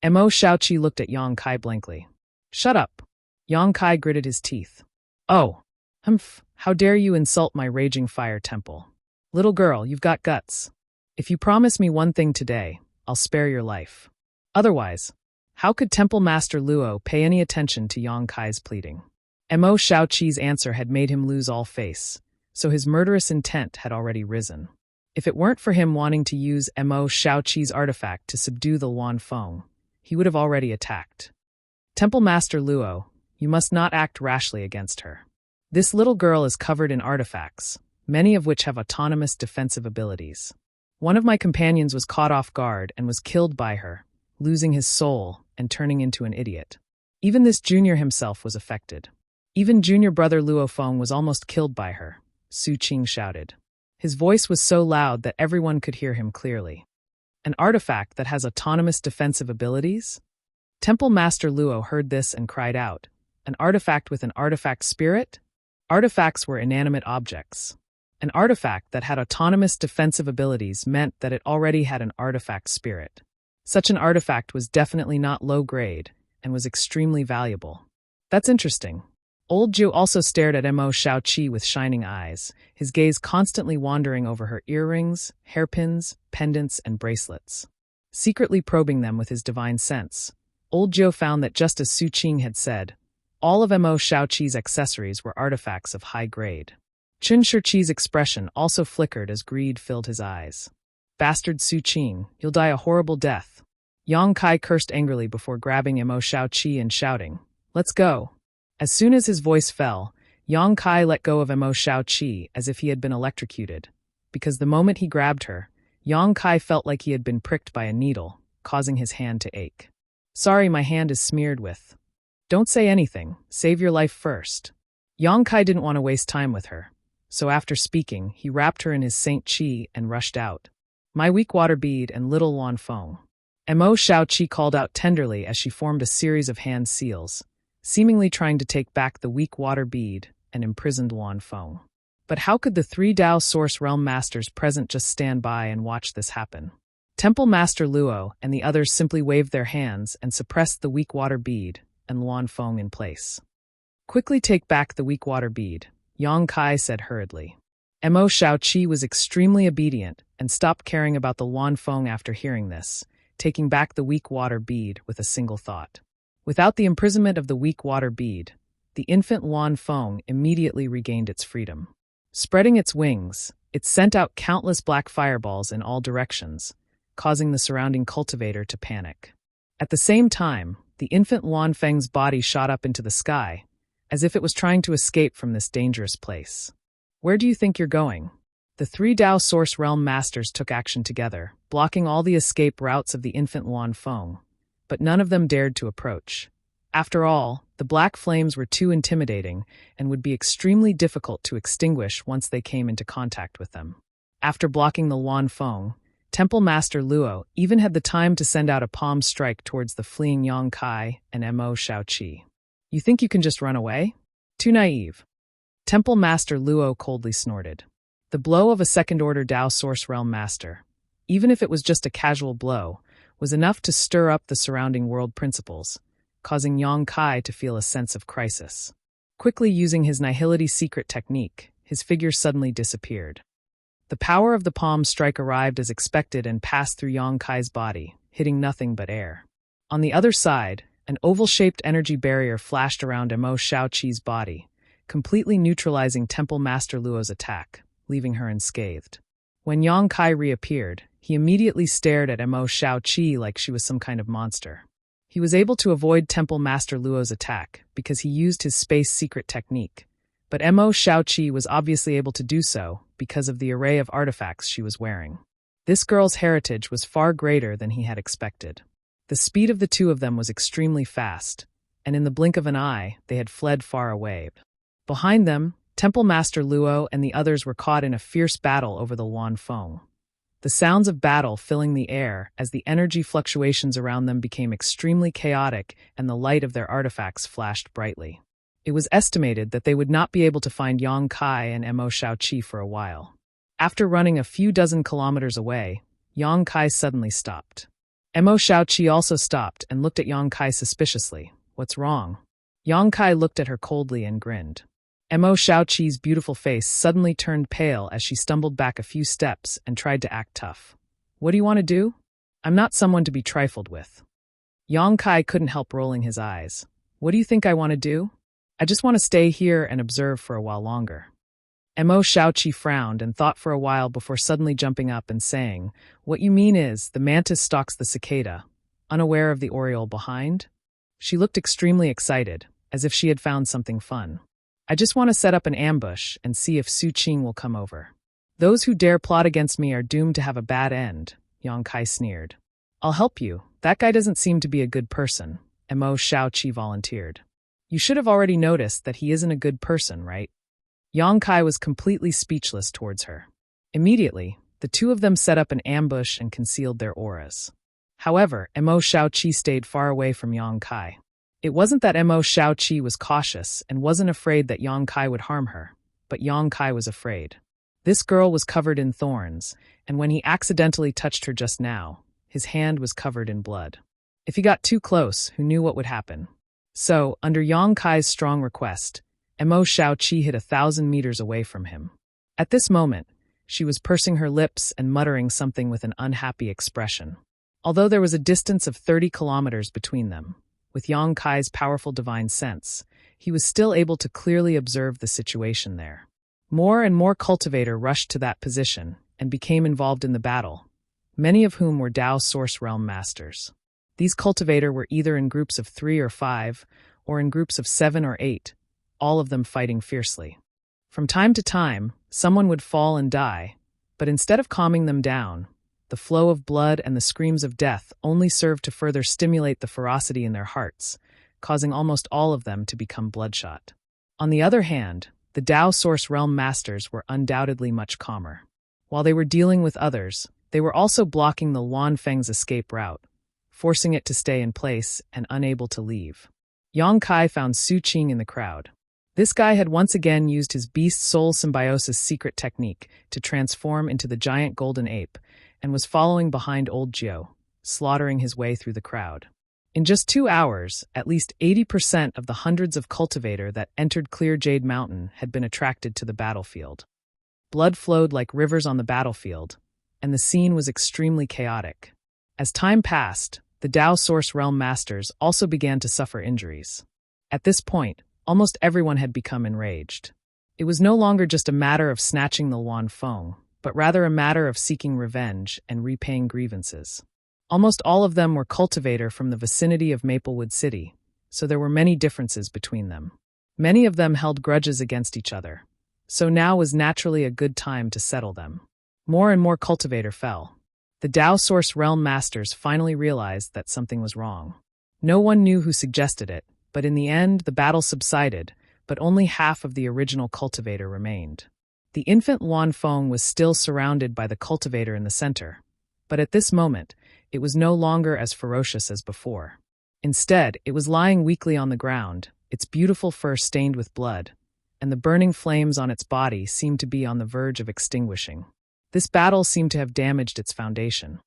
Mo Shaoqi looked at Yang Kai blankly. Shut up. Yang Kai gritted his teeth. Oh, humph, how dare you insult my Raging Fire Temple? Little girl, you've got guts. If you promise me one thing today, I'll spare your life. Otherwise, how could Temple Master Luo pay any attention to Yang Kai's pleading? Mo Shaoqi's answer had made him lose all face, so his murderous intent had already risen. If it weren't for him wanting to use Mo Shaoqi's artifact to subdue the Luanfeng, he would have already attacked. Temple Master Luo, you must not act rashly against her. This little girl is covered in artifacts, many of which have autonomous defensive abilities. One of my companions was caught off guard and was killed by her, losing his soul and turning into an idiot. Even this junior himself was affected. Even junior brother Luo Feng was almost killed by her, Su Qing shouted. His voice was so loud that everyone could hear him clearly. An artifact that has autonomous defensive abilities? Temple Master Luo heard this and cried out, an artifact with an artifact spirit? Artifacts were inanimate objects. An artifact that had autonomous defensive abilities meant that it already had an artifact spirit. Such an artifact was definitely not low grade and was extremely valuable. That's interesting. Old Zhu also stared at Mo Shaoqi with shining eyes, his gaze constantly wandering over her earrings, hairpins, pendants, and bracelets. Secretly probing them with his divine sense, Old Zhou found that just as Su Qing had said, all of Mo Shaoqi's accessories were artifacts of high grade. Qin Shiqi's expression also flickered as greed filled his eyes. Bastard Su Qing, you'll die a horrible death. Yang Kai cursed angrily before grabbing Mo Shaoqi and shouting, let's go. As soon as his voice fell, Yang Kai let go of Mo Shaoqi as if he had been electrocuted, because the moment he grabbed her, Yang Kai felt like he had been pricked by a needle, causing his hand to ache. Sorry, my hand is smeared with. Don't say anything, save your life first. Yang Kai didn't want to waste time with her, so after speaking, he wrapped her in his Saint Qi and rushed out. My weak water bead and little Luanfeng. Mo Shaoqi called out tenderly as she formed a series of hand seals, seemingly trying to take back the weak water bead and imprisoned Luanfeng. But how could the 3 Dao Source Realm Masters present just stand by and watch this happen? Temple Master Luo and the others simply waved their hands and suppressed the weak water bead and Luanfeng in place. Quickly take back the weak water bead, Yang Kai said hurriedly. Mo Shaoqi was extremely obedient and stopped caring about the Luanfeng after hearing this, taking back the weak water bead with a single thought. Without the imprisonment of the weak water bead, the infant Luanfeng immediately regained its freedom. Spreading its wings, it sent out countless black fireballs in all directions, causing the surrounding cultivator to panic. At the same time, the infant Luanfeng's body shot up into the sky, as if it was trying to escape from this dangerous place. Where do you think you're going? The 3 Dao Source Realm Masters took action together, blocking all the escape routes of the infant Luanfeng, but none of them dared to approach. After all, the black flames were too intimidating and would be extremely difficult to extinguish once they came into contact with them. After blocking the Luanfeng, Temple Master Luo even had the time to send out a palm strike towards the fleeing Yang Kai and Mo Shaoqi. You think you can just run away? Too naive. Temple Master Luo coldly snorted. The blow of a second-order Dao Source Realm Master, even if it was just a casual blow, was enough to stir up the surrounding world principles, causing Yang Kai to feel a sense of crisis. Quickly using his Nihility secret technique, his figure suddenly disappeared. The power of the palm strike arrived as expected and passed through Yang Kai's body, hitting nothing but air. On the other side, an oval-shaped energy barrier flashed around Emo Shaoqi's body, completely neutralizing Temple Master Luo's attack, leaving her unscathed. When Yang Kai reappeared, he immediately stared at Emo Shaoqi like she was some kind of monster. He was able to avoid Temple Master Luo's attack because he used his space secret technique, but Emo Shaoqi was obviously able to do so because of the array of artifacts she was wearing. This girl's heritage was far greater than he had expected. The speed of the two of them was extremely fast, and in the blink of an eye, they had fled far away. Behind them, Temple Master Luo and the others were caught in a fierce battle over the Luan Feng. The sounds of battle filling the air as the energy fluctuations around them became extremely chaotic and the light of their artifacts flashed brightly. It was estimated that they would not be able to find Yang Kai and Emo Shaoqi for a while. After running a few dozen kilometers away, Yang Kai suddenly stopped. Emo Shaoqi also stopped and looked at Yang Kai suspiciously. "What's wrong?" Yang Kai looked at her coldly and grinned. Emo Shaoqi's beautiful face suddenly turned pale as she stumbled back a few steps and tried to act tough. "What do you want to do? I'm not someone to be trifled with." Yang Kai couldn't help rolling his eyes. "What do you think I want to do? I just want to stay here and observe for a while longer." Emo Shaoqi frowned and thought for a while before suddenly jumping up and saying, "What you mean is, the mantis stalks the cicada, unaware of the oriole behind?" She looked extremely excited, as if she had found something fun. "I just want to set up an ambush and see if Su Qing will come over. Those who dare plot against me are doomed to have a bad end," Yang Kai sneered. "I'll help you. That guy doesn't seem to be a good person," Emo Shaoqi volunteered. "You should have already noticed that he isn't a good person, right?" Yang Kai was completely speechless towards her. Immediately, the two of them set up an ambush and concealed their auras. However, Emo Shaoqi stayed far away from Yang Kai. It wasn't that Emo Shaoqi was cautious and wasn't afraid that Yang Kai would harm her, but Yang Kai was afraid. This girl was covered in thorns, and when he accidentally touched her just now, his hand was covered in blood. If he got too close, who knew what would happen? So, under Yang Kai's strong request, Emo Shaoqi hid 1,000 meters away from him. At this moment, she was pursing her lips and muttering something with an unhappy expression. Although there was a distance of 30 kilometers between them, with Yang Kai's powerful divine sense, he was still able to clearly observe the situation there. More and more cultivator rushed to that position and became involved in the battle, many of whom were Dao Source Realm Masters. These cultivator were either in groups of 3 or 5, or in groups of 7 or 8, all of them fighting fiercely. From time to time, someone would fall and die, but instead of calming them down, the flow of blood and the screams of death only served to further stimulate the ferocity in their hearts, causing almost all of them to become bloodshot. On the other hand, the Dao Source Realm Masters were undoubtedly much calmer. While they were dealing with others, they were also blocking the Luan Feng's escape route, forcing it to stay in place and unable to leave. Yang Kai found Su Qing in the crowd. This guy had once again used his beast soul symbiosis secret technique to transform into the giant golden ape, and was following behind old Jiu, slaughtering his way through the crowd. In just 2 hours, at least 80% of the hundreds of cultivator that entered Clear Jade Mountain had been attracted to the battlefield. Blood flowed like rivers on the battlefield, and the scene was extremely chaotic. As time passed, the Dao Source Realm Masters also began to suffer injuries. At this point, almost everyone had become enraged. It was no longer just a matter of snatching the Luan Feng, but rather a matter of seeking revenge and repaying grievances. Almost all of them were cultivator from the vicinity of Maplewood City, so there were many differences between them. Many of them held grudges against each other, so now was naturally a good time to settle them. More and more cultivator fell. The Dao Source Realm Masters finally realized that something was wrong. No one knew who suggested it, but in the end the battle subsided, but only half of the original cultivator remained. The infant Luan Feng was still surrounded by the cultivator in the center, but at this moment, it was no longer as ferocious as before. Instead, it was lying weakly on the ground, its beautiful fur stained with blood, and the burning flames on its body seemed to be on the verge of extinguishing. This battle seemed to have damaged its foundation.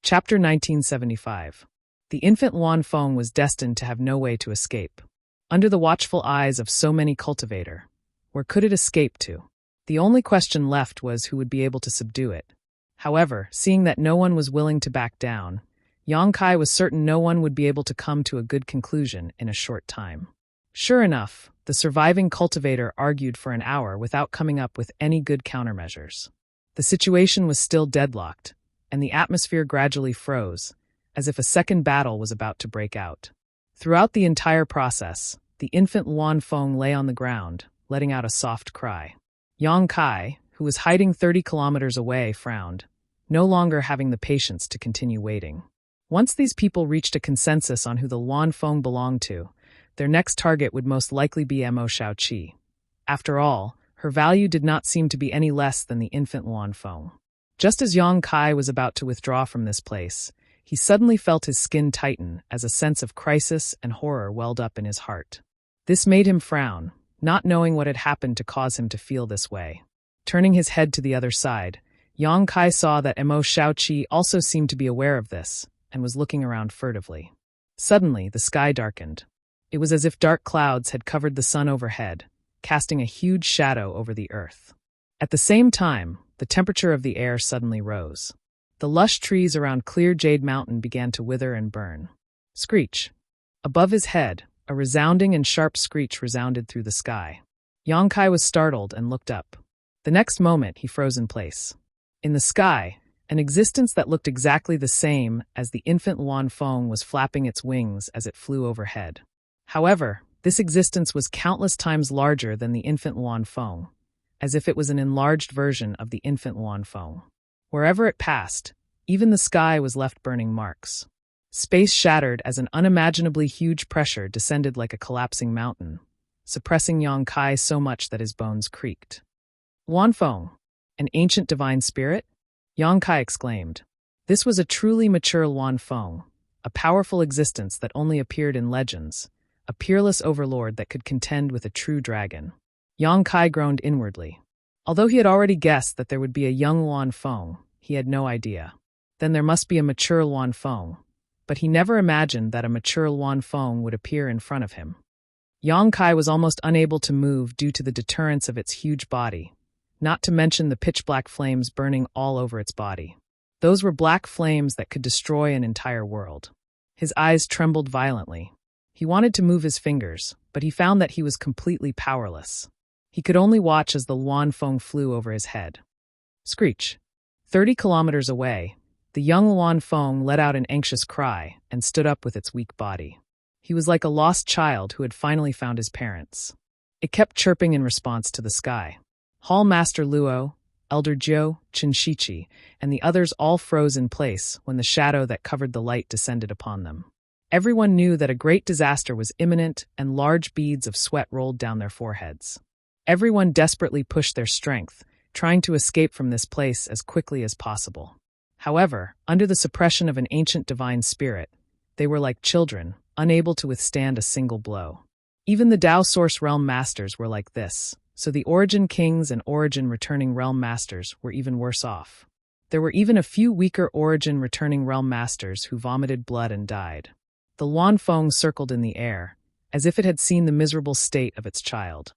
Chapter 1975. The infant Luan Feng was destined to have no way to escape. Under the watchful eyes of so many cultivator, where could it escape to? The only question left was who would be able to subdue it. However, seeing that no one was willing to back down, Yang Kai was certain no one would be able to come to a good conclusion in a short time. Sure enough, the surviving cultivator argued for an hour without coming up with any good countermeasures. The situation was still deadlocked, and the atmosphere gradually froze, as if a second battle was about to break out. Throughout the entire process, the infant Luan Feng lay on the ground, letting out a soft cry. Yang Kai, who was hiding 30 kilometers away, frowned, no longer having the patience to continue waiting. Once these people reached a consensus on who the Luan Feng belonged to, their next target would most likely be Mo Shaoqi. After all, her value did not seem to be any less than the infant Luan Feng. Just as Yang Kai was about to withdraw from this place, he suddenly felt his skin tighten as a sense of crisis and horror welled up in his heart. This made him frown, not knowing what had happened to cause him to feel this way. Turning his head to the other side, Yang Kai saw that Mo Shaoqi also seemed to be aware of this and was looking around furtively. Suddenly, the sky darkened. It was as if dark clouds had covered the sun overhead, casting a huge shadow over the earth. At the same time, the temperature of the air suddenly rose. The lush trees around Clear Jade Mountain began to wither and burn. Screech! Above his head, a resounding and sharp screech resounded through the sky. Yang Kai was startled and looked up. The next moment, he froze in place. In the sky, an existence that looked exactly the same as the infant Luan Feng was flapping its wings as it flew overhead. However, this existence was countless times larger than the infant Luan Feng, as if it was an enlarged version of the infant Luan Feng. Wherever it passed, even the sky was left burning marks. Space shattered as an unimaginably huge pressure descended like a collapsing mountain, suppressing Yang Kai so much that his bones creaked. Luan Feng, an ancient divine spirit? Yang Kai exclaimed. This was a truly mature Luan Feng, a powerful existence that only appeared in legends, a peerless overlord that could contend with a true dragon. Yang Kai groaned inwardly. Although he had already guessed that there would be a young Luan Feng, he had no idea. Then there must be a mature Luan Feng, but he never imagined that a mature Luan Feng would appear in front of him. Yang Kai was almost unable to move due to the deterrence of its huge body, not to mention the pitch-black flames burning all over its body. Those were black flames that could destroy an entire world. His eyes trembled violently. He wanted to move his fingers, but he found that he was completely powerless. He could only watch as the Luan Feng flew over his head. Screech! 30 kilometers away, the young Luan Feng let out an anxious cry and stood up with its weak body. He was like a lost child who had finally found his parents. It kept chirping in response to the sky. Hall Master Luo, Elder Jiu, Shichi, and the others all froze in place when the shadow that covered the light descended upon them. Everyone knew that a great disaster was imminent, and large beads of sweat rolled down their foreheads. Everyone desperately pushed their strength, trying to escape from this place as quickly as possible. However, under the suppression of an ancient divine spirit, they were like children, unable to withstand a single blow. Even the Dao Source Realm Masters were like this, so the Origin Kings and Origin Returning Realm Masters were even worse off. There were even a few weaker Origin Returning Realm Masters who vomited blood and died. The Luan Feng circled in the air, as if it had seen the miserable state of its child.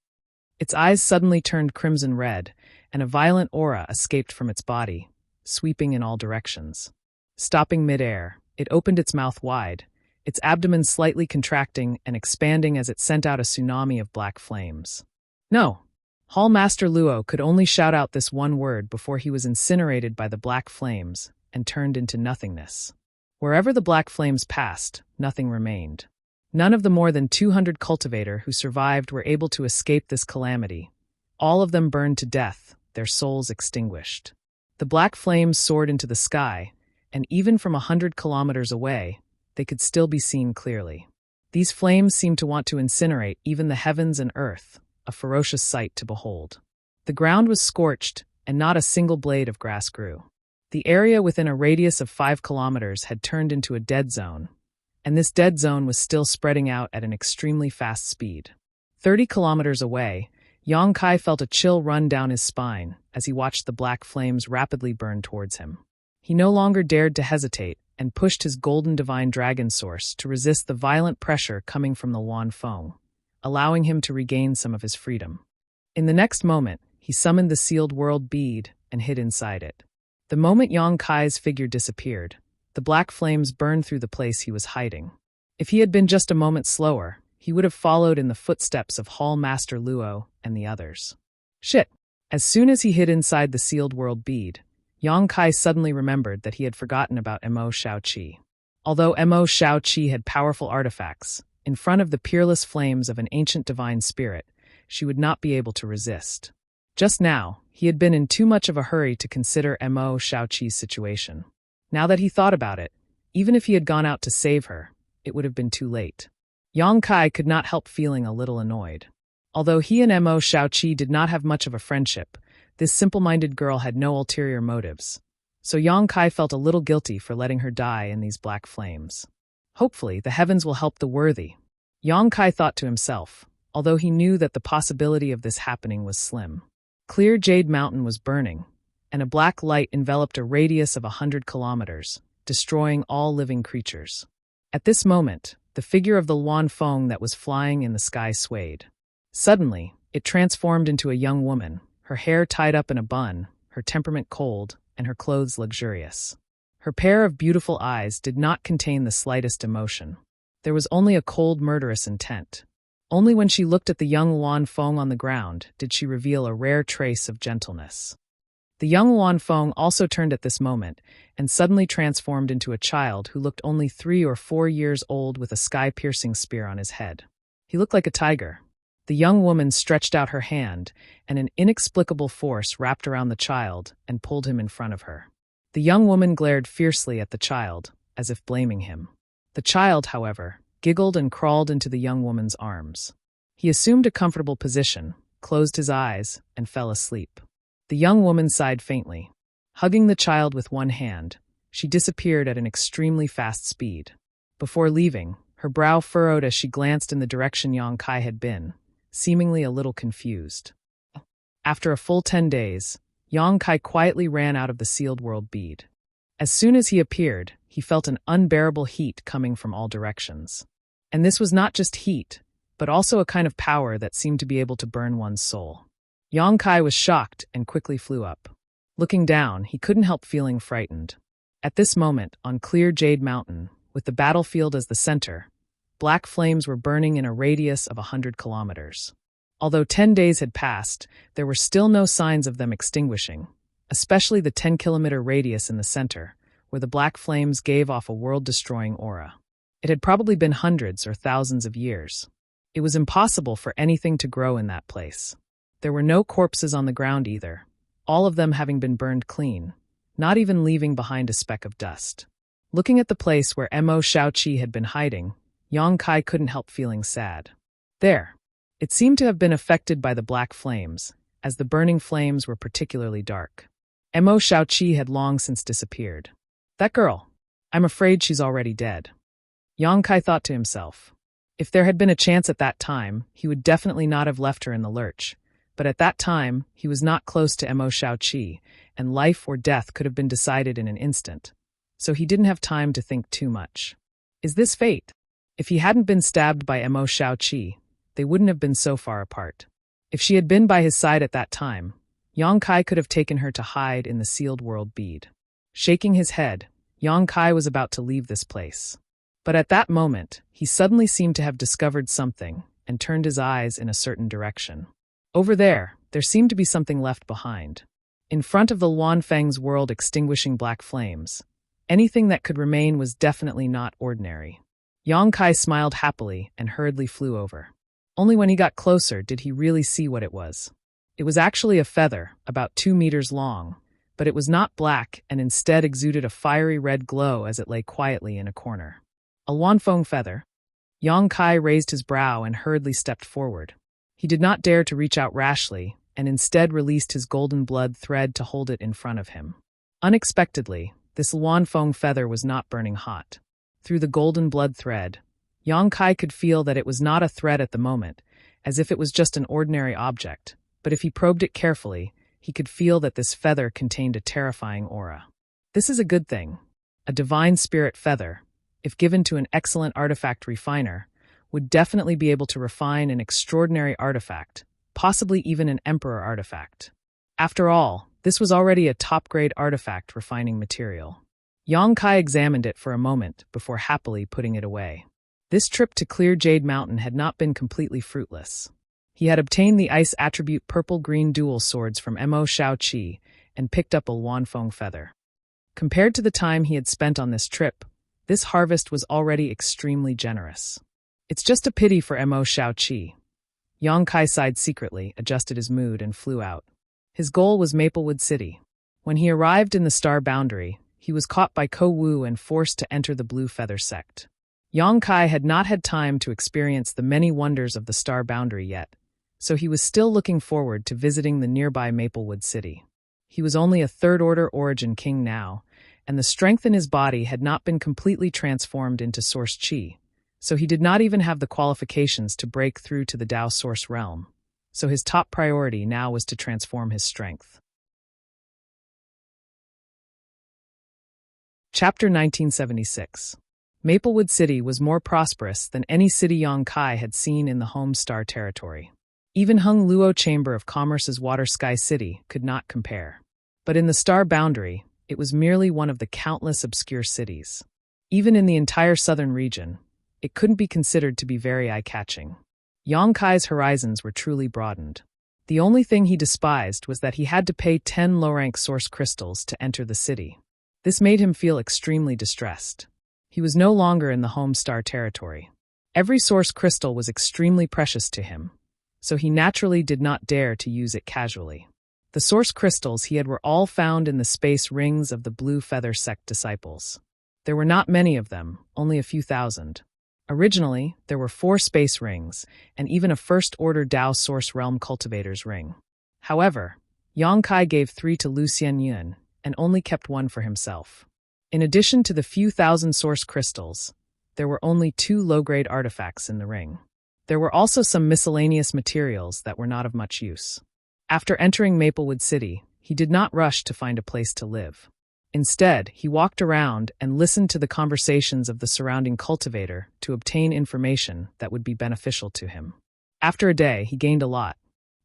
Its eyes suddenly turned crimson red, and a violent aura escaped from its body, sweeping in all directions. Stopping mid-air, it opened its mouth wide, its abdomen slightly contracting and expanding as it sent out a tsunami of black flames. No! Hall Master Luo could only shout out this one word before he was incinerated by the black flames and turned into nothingness. Wherever the black flames passed, nothing remained. None of the more than 200 cultivator who survived were able to escape this calamity. All of them burned to death, their souls extinguished. The black flames soared into the sky, and even from 100 kilometers away, they could still be seen clearly. These flames seemed to want to incinerate even the heavens and earth, a ferocious sight to behold. The ground was scorched, and not a single blade of grass grew. The area within a radius of 5 kilometers had turned into a dead zone, and this dead zone was still spreading out at an extremely fast speed. 30 kilometers away, Yang Kai felt a chill run down his spine as he watched the black flames rapidly burn towards him. He no longer dared to hesitate and pushed his golden divine dragon source to resist the violent pressure coming from the Luan Feng, allowing him to regain some of his freedom. In the next moment, he summoned the sealed world bead and hid inside it. The moment Yang Kai's figure disappeared, the black flames burned through the place he was hiding. If he had been just a moment slower, he would have followed in the footsteps of Hall Master Luo and the others. Shit! As soon as he hid inside the sealed world bead, Yang Kai suddenly remembered that he had forgotten about Mo Shaoqi. Although Mo Shaoqi had powerful artifacts, in front of the peerless flames of an ancient divine spirit, she would not be able to resist. Just now, he had been in too much of a hurry to consider Mo Shaoqi's situation. Now that he thought about it, even if he had gone out to save her, it would have been too late. Yang Kai could not help feeling a little annoyed. Although he and Mo Shaoqi did not have much of a friendship, this simple-minded girl had no ulterior motives. So Yang Kai felt a little guilty for letting her die in these black flames. Hopefully, the heavens will help the worthy. Yang Kai thought to himself, although he knew that the possibility of this happening was slim. Clear Jade Mountain was burning, and a black light enveloped a radius of 100 kilometers, destroying all living creatures. At this moment, the figure of the Luan Feng that was flying in the sky swayed. Suddenly, it transformed into a young woman, her hair tied up in a bun, her temperament cold, and her clothes luxurious. Her pair of beautiful eyes did not contain the slightest emotion. There was only a cold, murderous intent. Only when she looked at the young Luan Feng on the ground did she reveal a rare trace of gentleness. The young Luan Feng also turned at this moment and suddenly transformed into a child who looked only 3 or 4 years old with a sky-piercing spear on his head. He looked like a tiger. The young woman stretched out her hand, and an inexplicable force wrapped around the child and pulled him in front of her. The young woman glared fiercely at the child, as if blaming him. The child, however, giggled and crawled into the young woman's arms. He assumed a comfortable position, closed his eyes, and fell asleep. The young woman sighed faintly. Hugging the child with one hand, she disappeared at an extremely fast speed. Before leaving, her brow furrowed as she glanced in the direction Yang Kai had been, seemingly a little confused. After a full 10 days, Yang Kai quietly ran out of the sealed world bead. As soon as he appeared, he felt an unbearable heat coming from all directions. And this was not just heat, but also a kind of power that seemed to be able to burn one's soul. Yang Kai was shocked and quickly flew up. Looking down, he couldn't help feeling frightened. At this moment, on clear Jade Mountain, with the battlefield as the center, black flames were burning in a radius of 100 kilometers. Although 10 days had passed, there were still no signs of them extinguishing, especially the 10-kilometer radius in the center, where the black flames gave off a world-destroying aura. It had probably been hundreds or thousands of years. It was impossible for anything to grow in that place. There were no corpses on the ground either, all of them having been burned clean, not even leaving behind a speck of dust. Looking at the place where Mo Shaoqi had been hiding, Yang Kai couldn't help feeling sad. There. It seemed to have been affected by the black flames, as the burning flames were particularly dark. Mo Shaoqi had long since disappeared. That girl. I'm afraid she's already dead. Yang Kai thought to himself. If there had been a chance at that time, he would definitely not have left her in the lurch. But at that time, he was not close to Mo Shaoqi, and life or death could have been decided in an instant. So he didn't have time to think too much. Is this fate? If he hadn't been stabbed by Mo Shaoqi, they wouldn't have been so far apart. If she had been by his side at that time, Yang Kai could have taken her to hide in the sealed world bead. Shaking his head, Yang Kai was about to leave this place. But at that moment, he suddenly seemed to have discovered something and turned his eyes in a certain direction. Over there seemed to be something left behind. In front of the Luan Feng's world extinguishing black flames, anything that could remain was definitely not ordinary. Yang Kai smiled happily and hurriedly flew over. Only when he got closer did he really see what it was. It was actually a feather, about 2 meters long, but it was not black and instead exuded a fiery red glow as it lay quietly in a corner. A Luan Feng feather? Yang Kai raised his brow and hurriedly stepped forward. He did not dare to reach out rashly, and instead released his golden blood thread to hold it in front of him. Unexpectedly, this Luan Feng feather was not burning hot. Through the golden blood thread, Yang Kai could feel that it was not a thread at the moment, as if it was just an ordinary object, but if he probed it carefully, he could feel that this feather contained a terrifying aura. This is a good thing. A divine spirit feather, if given to an excellent artifact refiner, would definitely be able to refine an extraordinary artifact, possibly even an emperor artifact. After all, This was already a top-grade artifact refining material. Yang Kai examined it for a moment before happily putting it away. This trip to Clear Jade Mountain had not been completely fruitless. He had obtained the ice attribute purple-green dual swords from Mo Shao-Chi and picked up a Wanfeng feather. Compared to the time he had spent on this trip, this harvest was already extremely generous. It's just a pity for Mo Shao-Chi. Yang Kai sighed secretly, adjusted his mood, and flew out. His goal was Maplewood City. When he arrived in the Star Boundary, he was caught by Ko Wu and forced to enter the Blue Feather sect. Yang Kai had not had time to experience the many wonders of the Star Boundary yet, so he was still looking forward to visiting the nearby Maplewood City. He was only a third-order Origin King now, and the strength in his body had not been completely transformed into Source Chi, so he did not even have the qualifications to break through to the Dao Source realm. So his top priority now was to transform his strength. Chapter 1976. Maplewood City was more prosperous than any city Yang Kai had seen in the home star territory. Even Hung Luo Chamber of Commerce's Water Sky City could not compare. But in the Star Boundary, it was merely one of the countless obscure cities. Even in the entire southern region, it couldn't be considered to be very eye-catching. Yang Kai's horizons were truly broadened. The only thing he despised was that he had to pay 10 low-rank source crystals to enter the city. This made him feel extremely distressed. He was no longer in the home star territory. Every source crystal was extremely precious to him, so he naturally did not dare to use it casually. The source crystals he had were all found in the space rings of the Blue Feather sect disciples. There were not many of them, only a few thousand. Originally, there were 4 space rings, and even a first-order Dao Source Realm Cultivator's ring. However, Yang Kai gave 3 to Lu Xianyun, and only kept 1 for himself. In addition to the few thousand source crystals, there were only 2 low-grade artifacts in the ring. There were also some miscellaneous materials that were not of much use. After entering Maplewood City, he did not rush to find a place to live. Instead, he walked around and listened to the conversations of the surrounding cultivator to obtain information that would be beneficial to him. After a day, he gained a lot.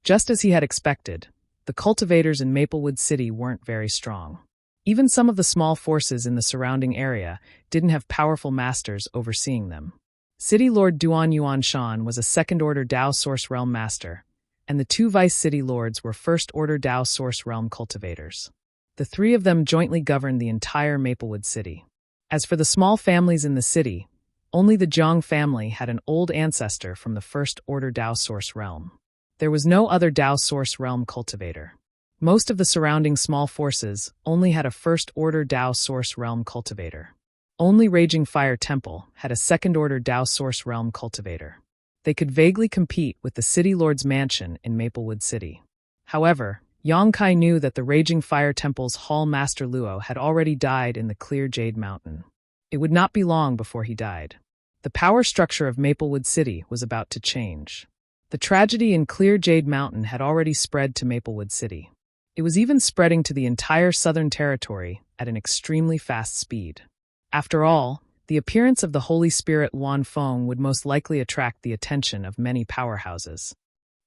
Just as he had expected, the cultivators in Maplewood City weren't very strong. Even some of the small forces in the surrounding area didn't have powerful masters overseeing them. City Lord Duan Yuanshan was a second-order Dao Source Realm Master, and the 2 Vice City Lords were first-order Dao Source Realm Cultivators. The 3 of them jointly governed the entire Maplewood City. As for the small families in the city, only the Jiang family had an old ancestor from the first-order Dao Source Realm. There was no other Dao Source Realm cultivator. Most of the surrounding small forces only had a first-order Dao Source Realm cultivator. Only Raging Fire Temple had a second-order Dao Source Realm cultivator. They could vaguely compete with the City Lord's mansion in Maplewood City. However, Yang Kai knew that the Raging Fire Temple's Hall Master Luo had already died in the Clear Jade Mountain. It would not be long before he died. The power structure of Maplewood City was about to change. The tragedy in Clear Jade Mountain had already spread to Maplewood City. It was even spreading to the entire southern territory at an extremely fast speed. After all, the appearance of the Holy Spirit Wanfeng would most likely attract the attention of many powerhouses.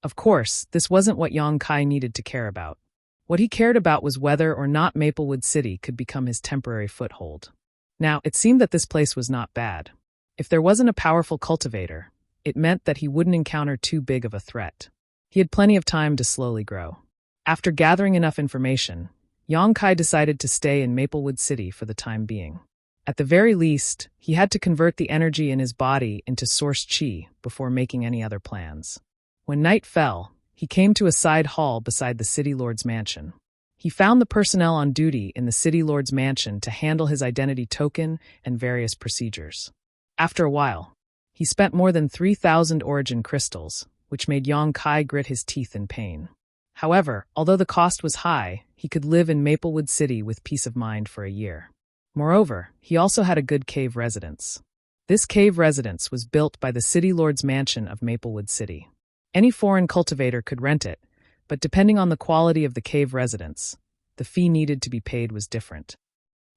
Of course, this wasn't what Yang Kai needed to care about. What he cared about was whether or not Maplewood City could become his temporary foothold. Now, it seemed that this place was not bad. If there wasn't a powerful cultivator, it meant that he wouldn't encounter too big of a threat. He had plenty of time to slowly grow. After gathering enough information, Yang Kai decided to stay in Maplewood City for the time being. At the very least, he had to convert the energy in his body into Source Chi before making any other plans. When night fell, he came to a side hall beside the City Lord's mansion. He found the personnel on duty in the City Lord's mansion to handle his identity token and various procedures. After a while, he spent more than 3,000 origin crystals, which made Yang Kai grit his teeth in pain. However, although the cost was high, he could live in Maplewood City with peace of mind for a year. Moreover, he also had a good cave residence. This cave residence was built by the City Lord's mansion of Maplewood City. Any foreign cultivator could rent it, but depending on the quality of the cave residence, the fee needed to be paid was different.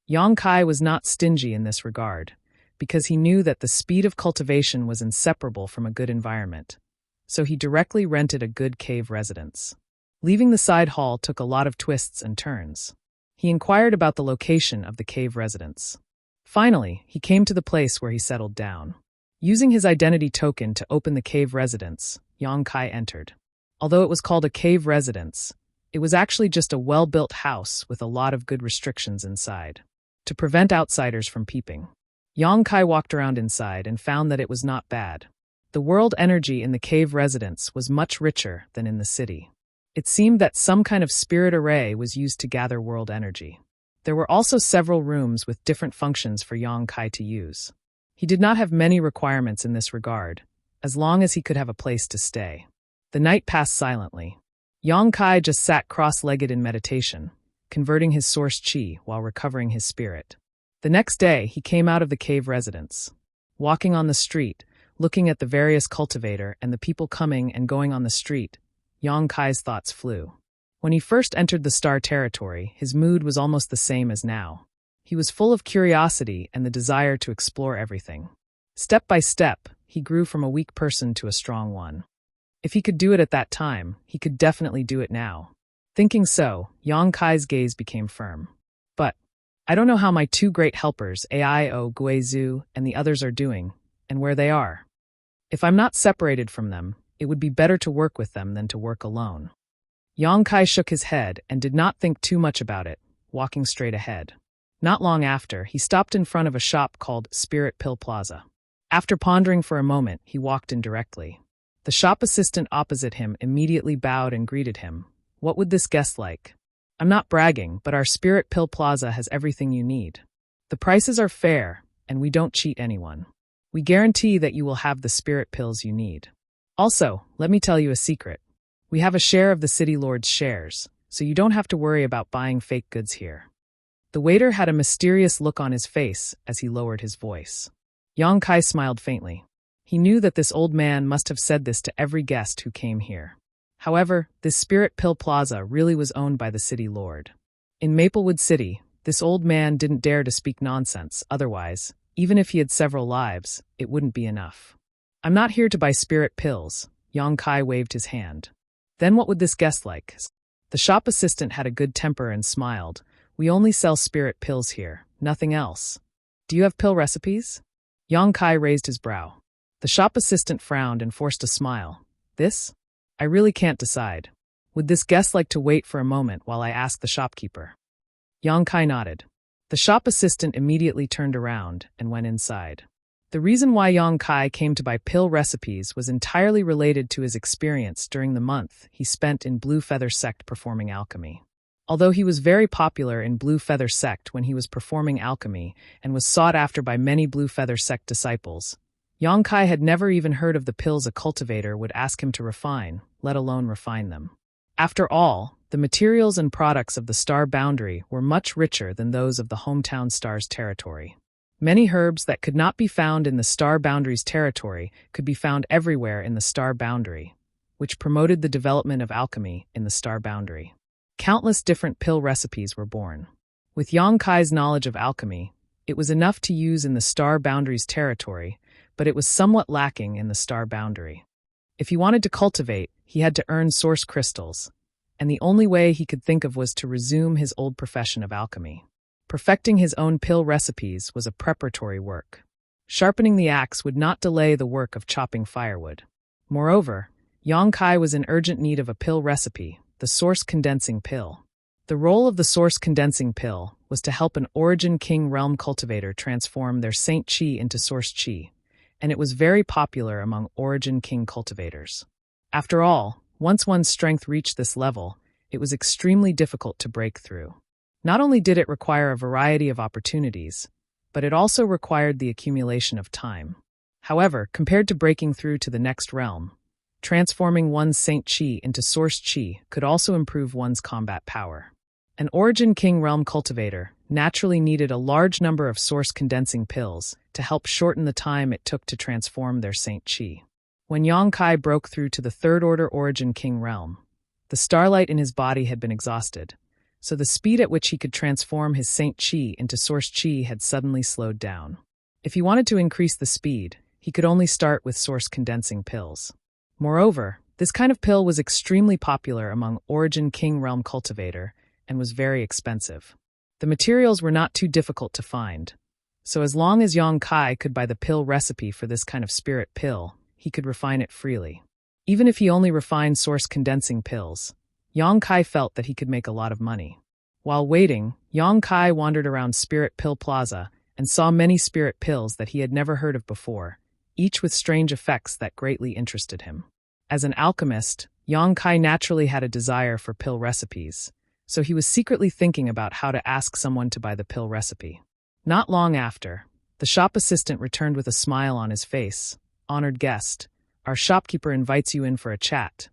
Yang Kai was not stingy in this regard, because he knew that the speed of cultivation was inseparable from a good environment, so he directly rented a good cave residence. Leaving the side hall took a lot of twists and turns. He inquired about the location of the cave residence. Finally, he came to the place where he settled down. Using his identity token to open the cave residence, Yang Kai entered. Although it was called a cave residence, it was actually just a well-built house with a lot of good restrictions inside, to prevent outsiders from peeping. Yang Kai walked around inside and found that it was not bad. The world energy in the cave residence was much richer than in the city. It seemed that some kind of spirit array was used to gather world energy. There were also several rooms with different functions for Yang Kai to use. He did not have many requirements in this regard, as long as he could have a place to stay. The night passed silently. Yang Kai just sat cross-legged in meditation, converting his source chi while recovering his spirit. The next day, he came out of the cave residence. Walking on the street, looking at the various cultivator and the people coming and going on the street, Yang Kai's thoughts flew. When he first entered the star territory, his mood was almost the same as now. He was full of curiosity and the desire to explore everything. Step by step, he grew from a weak person to a strong one. If he could do it at that time, he could definitely do it now. Thinking so, Yang Kai's gaze became firm. But I don't know how my two great helpers, Aio Guizhu and the others are doing, and where they are. If I'm not separated from them, it would be better to work with them than to work alone. Yang Kai shook his head and did not think too much about it, walking straight ahead. Not long after, he stopped in front of a shop called Spirit Pill Plaza. After pondering for a moment, he walked in directly. The shop assistant opposite him immediately bowed and greeted him. What would this guest like? I'm not bragging, but our Spirit Pill Plaza has everything you need. The prices are fair, and we don't cheat anyone. We guarantee that you will have the spirit pills you need. Also, let me tell you a secret. We have a share of the City Lord's shares, so you don't have to worry about buying fake goods here. The waiter had a mysterious look on his face as he lowered his voice. Yang Kai smiled faintly. He knew that this old man must have said this to every guest who came here. However, this Spirit Pill Plaza really was owned by the City Lord. In Maplewood City, this old man didn't dare to speak nonsense, otherwise, even if he had several lives, it wouldn't be enough. I'm not here to buy spirit pills, Yang Kai waved his hand. Then what would this guest like? The shop assistant had a good temper and smiled. We only sell spirit pills here, nothing else. Do you have pill recipes? Yang Kai raised his brow. The shop assistant frowned and forced a smile. This? I really can't decide. Would this guest like to wait for a moment while I ask the shopkeeper? Yang Kai nodded. The shop assistant immediately turned around and went inside. The reason why Yang Kai came to buy pill recipes was entirely related to his experience during the month he spent in Blue Feather Sect performing alchemy. Although he was very popular in Blue Feather Sect when he was performing alchemy and was sought after by many Blue Feather Sect disciples, Yang Kai had never even heard of the pills a cultivator would ask him to refine, let alone refine them. After all, the materials and products of the Star Boundary were much richer than those of the hometown Star's territory. Many herbs that could not be found in the Star Boundary's territory could be found everywhere in the Star Boundary, which promoted the development of alchemy in the Star Boundary. Countless different pill recipes were born. With Yang Kai's knowledge of alchemy, it was enough to use in the Star Boundary's territory, but it was somewhat lacking in the Star Boundary. If he wanted to cultivate, he had to earn source crystals, and the only way he could think of was to resume his old profession of alchemy. Perfecting his own pill recipes was a preparatory work. Sharpening the axe would not delay the work of chopping firewood. Moreover, Yang Kai was in urgent need of a pill recipe, the source condensing pill. The role of the source condensing pill was to help an Origin King realm cultivator transform their Saint Chi into source chi, and it was very popular among Origin King cultivators. After all, once one's strength reached this level, it was extremely difficult to break through. Not only did it require a variety of opportunities, but it also required the accumulation of time. However, compared to breaking through to the next realm, transforming one's Saint Chi into Source Chi could also improve one's combat power. An Origin King realm cultivator naturally needed a large number of source condensing pills to help shorten the time it took to transform their Saint Chi. When Yang Kai broke through to the Third Order Origin King realm, the starlight in his body had been exhausted, so the speed at which he could transform his Saint Chi into Source Chi had suddenly slowed down. If he wanted to increase the speed, he could only start with source condensing pills. Moreover, This kind of pill was extremely popular among Origin King realm cultivator and was very expensive. The materials were not too difficult to find, so as long as Yang Kai could buy the pill recipe for this kind of spirit pill, he could refine it freely. Even if he only refined source condensing pills, Yang Kai felt that he could make a lot of money. While waiting, Yang Kai wandered around Spirit Pill Plaza and saw many spirit pills that he had never heard of before, each with strange effects that greatly interested him. As an alchemist, Yang Kai naturally had a desire for pill recipes, so he was secretly thinking about how to ask someone to buy the pill recipe. Not long after, the shop assistant returned with a smile on his face. "Honored guest, our shopkeeper invites you in for a chat."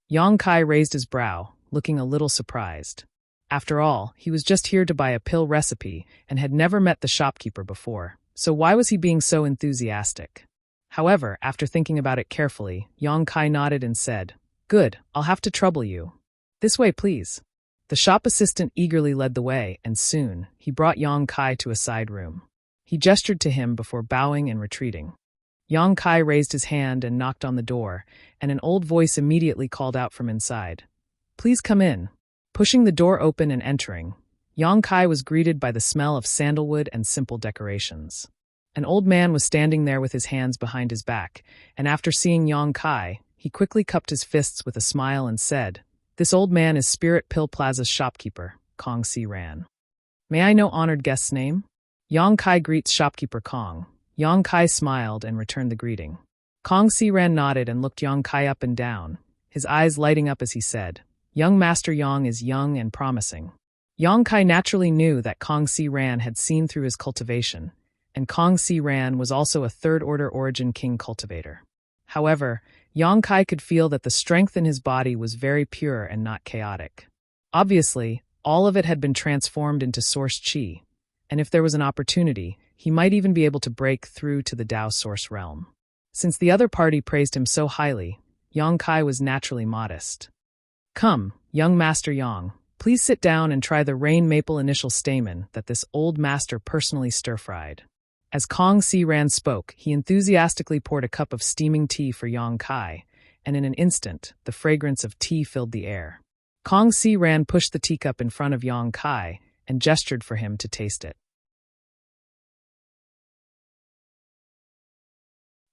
Yang Kai raised his brow, looking a little surprised. After all, he was just here to buy a pill recipe and had never met the shopkeeper before, so why was he being so enthusiastic? However, after thinking about it carefully, Yang Kai nodded and said, "Good, I'll have to trouble you. This way, please." The shop assistant eagerly led the way, and soon, he brought Yang Kai to a side room. He gestured to him before bowing and retreating. Yang Kai raised his hand and knocked on the door, and an old voice immediately called out from inside, "Please come in." Pushing the door open and entering, Yang Kai was greeted by the smell of sandalwood and simple decorations. An old man was standing there with his hands behind his back, and after seeing Yang Kai, he quickly cupped his fists with a smile and said, "This old man is Spirit Pill Plaza's shopkeeper, Kong Si Ran. May I know honored guest's name?" Yang Kai greets shopkeeper Kong. Yang Kai smiled and returned the greeting. Kong Si Ran nodded and looked Yang Kai up and down, his eyes lighting up as he said, "Young Master Yang is young and promising." Yang Kai naturally knew that Kong Si Ran had seen through his cultivation, and Kong Si Ran was also a third-order Origin King cultivator. However, Yang Kai could feel that the strength in his body was very pure and not chaotic. Obviously, all of it had been transformed into source qi, and if there was an opportunity, he might even be able to break through to the Tao source realm. Since the other party praised him so highly, Yang Kai was naturally modest. "Come, young Master Yang, please sit down and try the rain maple initial stamen that this old master personally stir-fried." As Kong Si Ran spoke, he enthusiastically poured a cup of steaming tea for Yang Kai, and in an instant, the fragrance of tea filled the air. Kong Si Ran pushed the teacup in front of Yang Kai and gestured for him to taste it.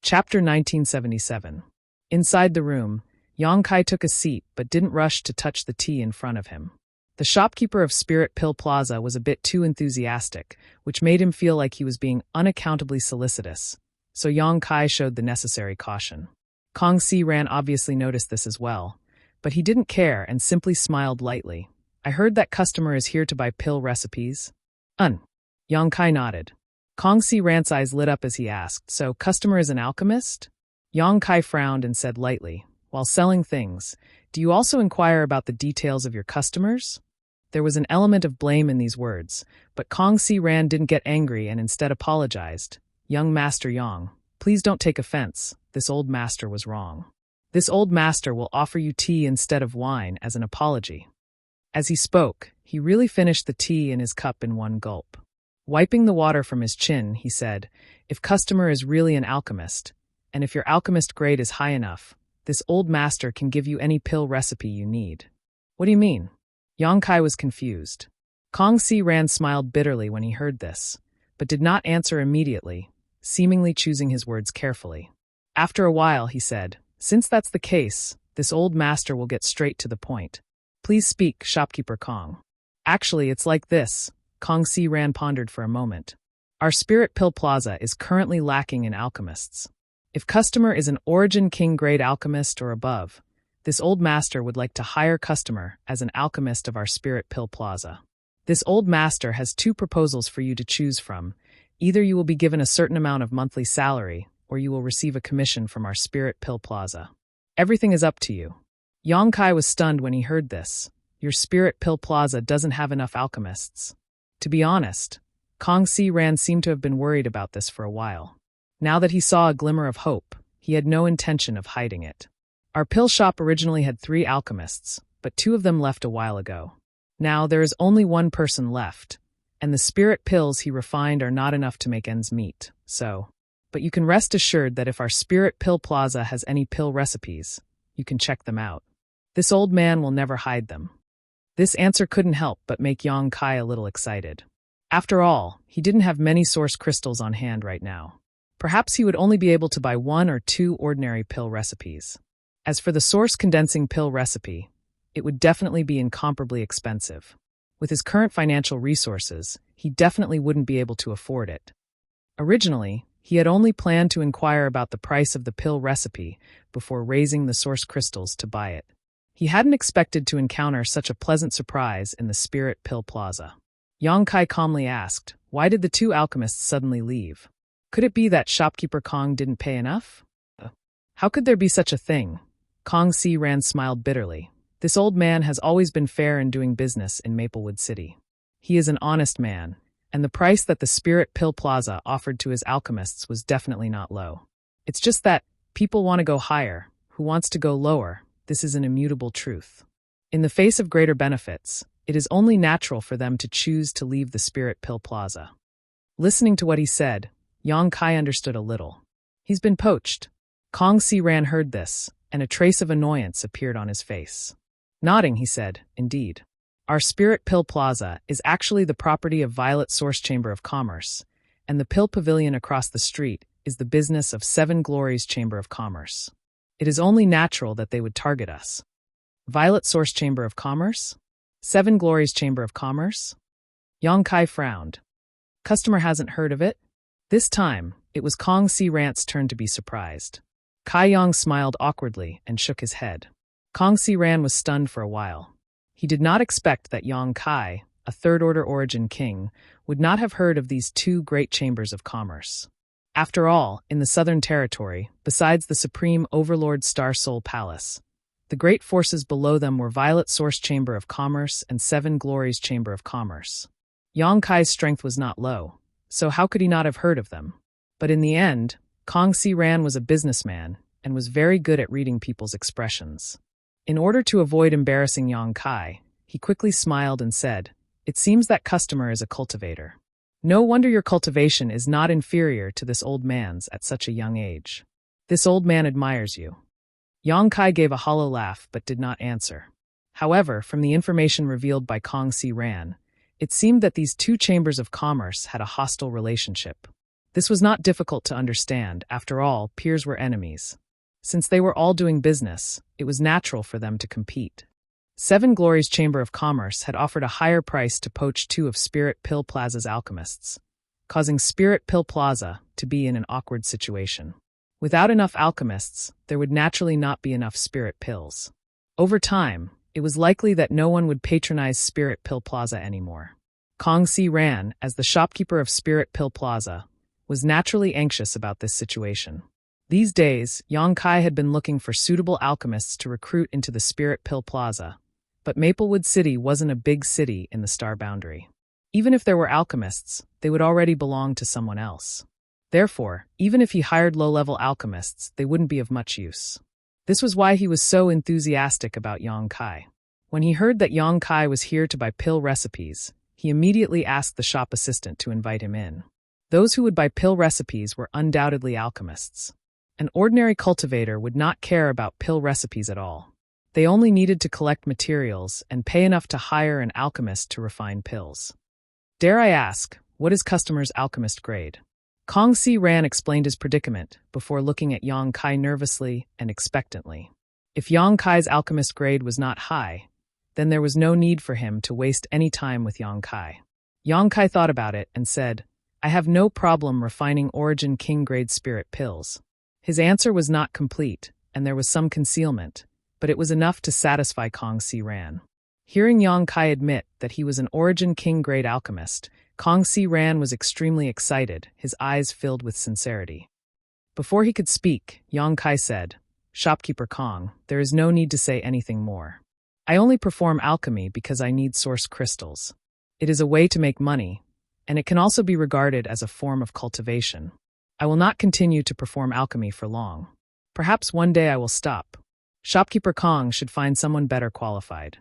Chapter 1977. Inside the room, Yang Kai took a seat but didn't rush to touch the tea in front of him. The shopkeeper of Spirit Pill Plaza was a bit too enthusiastic, which made him feel like he was being unaccountably solicitous, so Yang Kai showed the necessary caution. Kong Si Ran obviously noticed this as well, but he didn't care and simply smiled lightly. "I heard that customer is here to buy pill recipes." Yang Kai nodded. Kong Si Ran's eyes lit up as he asked, "So, customer is an alchemist?" Yang Kai frowned and said lightly, "While selling things, do you also inquire about the details of your customers?" There was an element of blame in these words, but Kong Si Ran didn't get angry and instead apologized. "Young Master Yang, please don't take offense. This old master was wrong. This old master will offer you tea instead of wine as an apology." As he spoke, he really finished the tea in his cup in one gulp. Wiping the water from his chin, he said, "If customer is really an alchemist, and if your alchemist grade is high enough, this old master can give you any pill recipe you need." "What do you mean?" Yang Kai was confused. Kong Si Ran smiled bitterly when he heard this, but did not answer immediately, seemingly choosing his words carefully. After a while, he said, "Since that's the case, this old master will get straight to the point. Please speak, shopkeeper Kong." "Actually, it's like this," Kong Si Ran pondered for a moment. "Our Spirit Pill Plaza is currently lacking in alchemists. If customer is an Origin King grade alchemist or above, this old master would like to hire customer as an alchemist of our Spirit Pill Plaza. This old master has two proposals for you to choose from. Either you will be given a certain amount of monthly salary, or you will receive a commission from our Spirit Pill Plaza. Everything is up to you." Yang Kai was stunned when he heard this. Your Spirit Pill Plaza doesn't have enough alchemists. To be honest, Kong Si Ran seemed to have been worried about this for a while. Now that he saw a glimmer of hope, he had no intention of hiding it. "Our pill shop originally had 3 alchemists, but 2 of them left a while ago. Now there is only 1 person left, and the spirit pills he refined are not enough to make ends meet, so. But you can rest assured that if our Spirit Pill Plaza has any pill recipes, You can check them out. This old man will never hide them. This answer couldn't help but make Yang Kai a little excited. After all, he didn't have many source crystals on hand right now. Perhaps he would only be able to buy 1 or 2 ordinary pill recipes. As for the source condensing pill recipe, it would definitely be incomparably expensive. With his current financial resources, he definitely wouldn't be able to afford it. Originally, he had only planned to inquire about the price of the pill recipe before raising the source crystals to buy it. He hadn't expected to encounter such a pleasant surprise in the Spirit Pill Plaza. Yang Kai calmly asked, why did the 2 alchemists suddenly leave? Could it be that shopkeeper Kong didn't pay enough? How could there be such a thing? Kong Si Ran smiled bitterly. This old man has always been fair in doing business in Maplewood City. He is an honest man, and the price that the Spirit Pill Plaza offered to his alchemists was definitely not low. It's just that people want to go higher. Who wants to go lower? This is an immutable truth. In the face of greater benefits, it is only natural for them to choose to leave the Spirit Pill Plaza. Listening to what he said, Yang Kai understood a little. He's been poached. Kong Si Ran heard this, and a trace of annoyance appeared on his face. Nodding, he said, indeed. Our Spirit Pill Plaza is actually the property of Violet Source Chamber of Commerce, and the Pill Pavilion across the street is the business of 7 Glories Chamber of Commerce. It is only natural that they would target us. Violet Source Chamber of Commerce? 7 Glories Chamber of Commerce? Yang Kai frowned. Customer hasn't heard of it? This time, it was Kong Si Ran's turn to be surprised. Kai Yang smiled awkwardly and shook his head. Kong Si Ran was stunned for a while. He did not expect that Yang Kai, a third-order origin king, would not have heard of these 2 great chambers of commerce. After all, in the Southern Territory, besides the Supreme Overlord Star Soul Palace, the great forces below them were Violet Source Chamber of Commerce and 7 Glories Chamber of Commerce. Yang Kai's strength was not low, so how could he not have heard of them? But in the end, Kong Si Ran was a businessman and was very good at reading people's expressions. In order to avoid embarrassing Yang Kai, he quickly smiled and said, "It seems that customer is a cultivator. No wonder your cultivation is not inferior to this old man's at such a young age. This old man admires you." Yang Kai gave a hollow laugh but did not answer. However, from the information revealed by Kong Si Ran, it seemed that these 2 chambers of commerce had a hostile relationship. This was not difficult to understand. After all, peers were enemies. Since they were all doing business, it was natural for them to compete. 7 Glories Chamber of Commerce had offered a higher price to poach 2 of Spirit Pill Plaza's alchemists, causing Spirit Pill Plaza to be in an awkward situation. Without enough alchemists, there would naturally not be enough Spirit Pills. Over time, it was likely that no one would patronize Spirit Pill Plaza anymore. Kong Si Ran, as the shopkeeper of Spirit Pill Plaza, was naturally anxious about this situation. These days, Yang Kai had been looking for suitable alchemists to recruit into the Spirit Pill Plaza, but Maplewood City wasn't a big city in the Star Boundary. Even if there were alchemists, they would already belong to someone else. Therefore, even if he hired low-level alchemists, they wouldn't be of much use. This was why he was so enthusiastic about Yang Kai. When he heard that Yang Kai was here to buy pill recipes, he immediately asked the shop assistant to invite him in. Those who would buy pill recipes were undoubtedly alchemists. An ordinary cultivator would not care about pill recipes at all. They only needed to collect materials and pay enough to hire an alchemist to refine pills. Dare I ask, what is customer's alchemist grade? Kong Si Ran explained his predicament before looking at Yang Kai nervously and expectantly. If Yang Kai's alchemist grade was not high, then there was no need for him to waste any time with Yang Kai. Yang Kai thought about it and said, "I have no problem refining Origin King grade spirit pills." His answer was not complete, and there was some concealment, but it was enough to satisfy Kong Si Ran. Hearing Yang Kai admit that he was an Origin King grade alchemist, Kong Si Ran was extremely excited, his eyes filled with sincerity. Before he could speak, Yang Kai said, "Shopkeeper Kong, there is no need to say anything more. I only perform alchemy because I need source crystals. It is a way to make money, and it can also be regarded as a form of cultivation. I will not continue to perform alchemy for long. Perhaps one day I will stop. Shopkeeper Kong should find someone better qualified."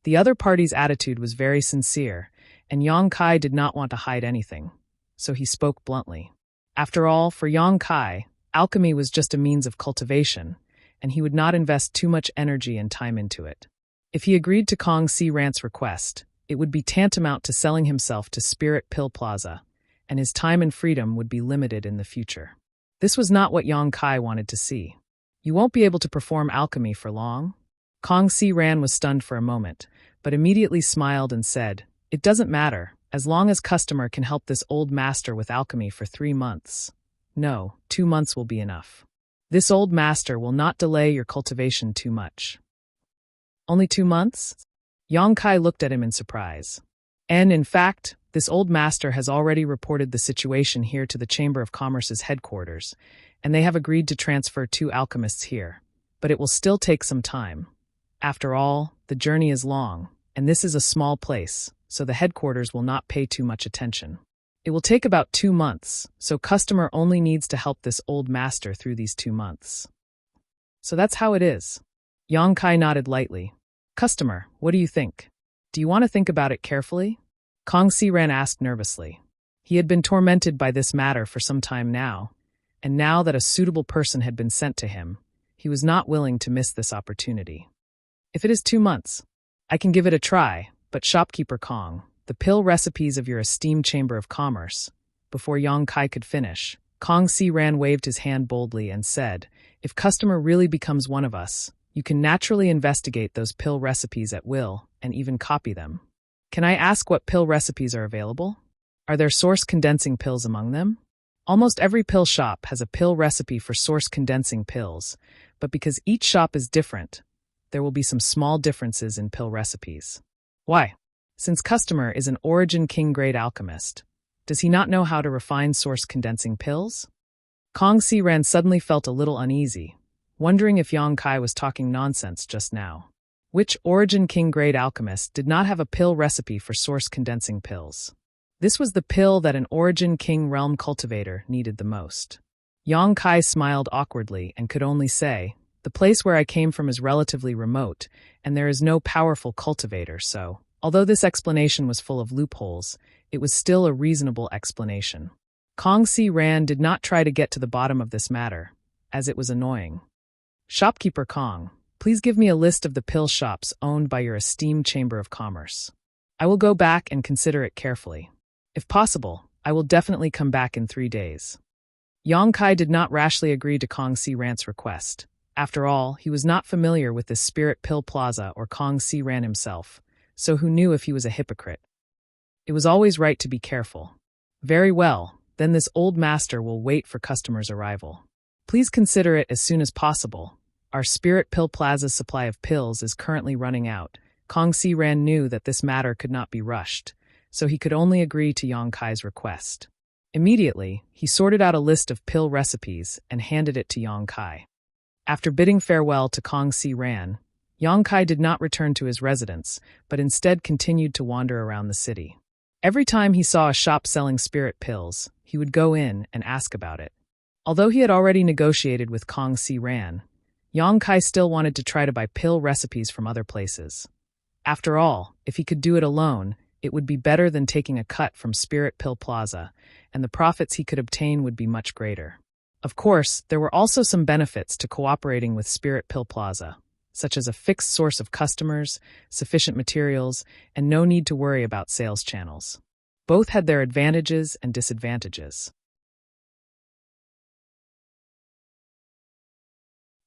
The other party's attitude was very sincere, and Yang Kai did not want to hide anything, so he spoke bluntly. After all, for Yang Kai, alchemy was just a means of cultivation, and he would not invest too much energy and time into it. If he agreed to Kong Si Rant's request, it would be tantamount to selling himself to Spirit Pill Plaza, and his time and freedom would be limited in the future. This was not what Yang Kai wanted to see. You won't be able to perform alchemy for long? Kong Si Ran was stunned for a moment, but immediately smiled and said, "It doesn't matter, as long as customer can help this old master with alchemy for 3 months. No, 2 months will be enough. This old master will not delay your cultivation too much." "Only 2 months?" Yang Kai looked at him in surprise. "And, in fact, this old master has already reported the situation here to the Chamber of Commerce's headquarters, and they have agreed to transfer 2 alchemists here. But it will still take some time. After all, the journey is long, and this is a small place, so the headquarters will not pay too much attention. It will take about 2 months, so customer only needs to help this old master through these 2 months." "So that's how it is." Yang Kai nodded lightly. "Customer, what do you think? Do you want to think about it carefully?" Kong Si Ran asked nervously. He had been tormented by this matter for some time now, and now that a suitable person had been sent to him, he was not willing to miss this opportunity. "If it is 2 months, I can give it a try, but shopkeeper Kong, the pill recipes of your esteemed Chamber of Commerce." Before Yang Kai could finish, Kong Si Ran waved his hand boldly and said, "If customer really becomes one of us, you can naturally investigate those pill recipes at will and even copy them. Can I ask what pill recipes are available? Are there source condensing pills among them?" Almost every pill shop has a pill recipe for source condensing pills, but because each shop is different, there will be some small differences in pill recipes. "Why? Since customer is an Origin King grade alchemist, does he not know how to refine source condensing pills?" Kong Si Ran suddenly felt a little uneasy, wondering if Yang Kai was talking nonsense just now. Which Origin King grade alchemist did not have a pill recipe for source condensing pills? This was the pill that an Origin King realm cultivator needed the most. Yang Kai smiled awkwardly and could only say, "The place where I came from is relatively remote, and there is no powerful cultivator, so..." Although this explanation was full of loopholes, it was still a reasonable explanation. Kong Si Ran did not try to get to the bottom of this matter, as it was annoying. "Shopkeeper Kong, please give me a list of the pill shops owned by your esteemed Chamber of Commerce. I will go back and consider it carefully. If possible, I will definitely come back in 3 days." Yang Kai did not rashly agree to Kong Si Ran's request. After all, he was not familiar with this Spirit Pill Plaza or Kong Si Ran himself, so who knew if he was a hypocrite? It was always right to be careful. "Very well, then this old master will wait for customers' arrival. Please consider it as soon as possible. Our Spirit Pill Plaza's supply of pills is currently running out." Kong Si Ran knew that this matter could not be rushed, so he could only agree to Yang Kai's request. Immediately, he sorted out a list of pill recipes and handed it to Yang Kai. After bidding farewell to Kong Si Ran, Yang Kai did not return to his residence, but instead continued to wander around the city. Every time he saw a shop selling spirit pills, he would go in and ask about it. Although he had already negotiated with Kong Si Ran, Yang Kai still wanted to try to buy pill recipes from other places. After all, if he could do it alone, it would be better than taking a cut from Spirit Pill Plaza, and the profits he could obtain would be much greater. Of course, there were also some benefits to cooperating with Spirit Pill Plaza, such as a fixed source of customers, sufficient materials, and no need to worry about sales channels. Both had their advantages and disadvantages.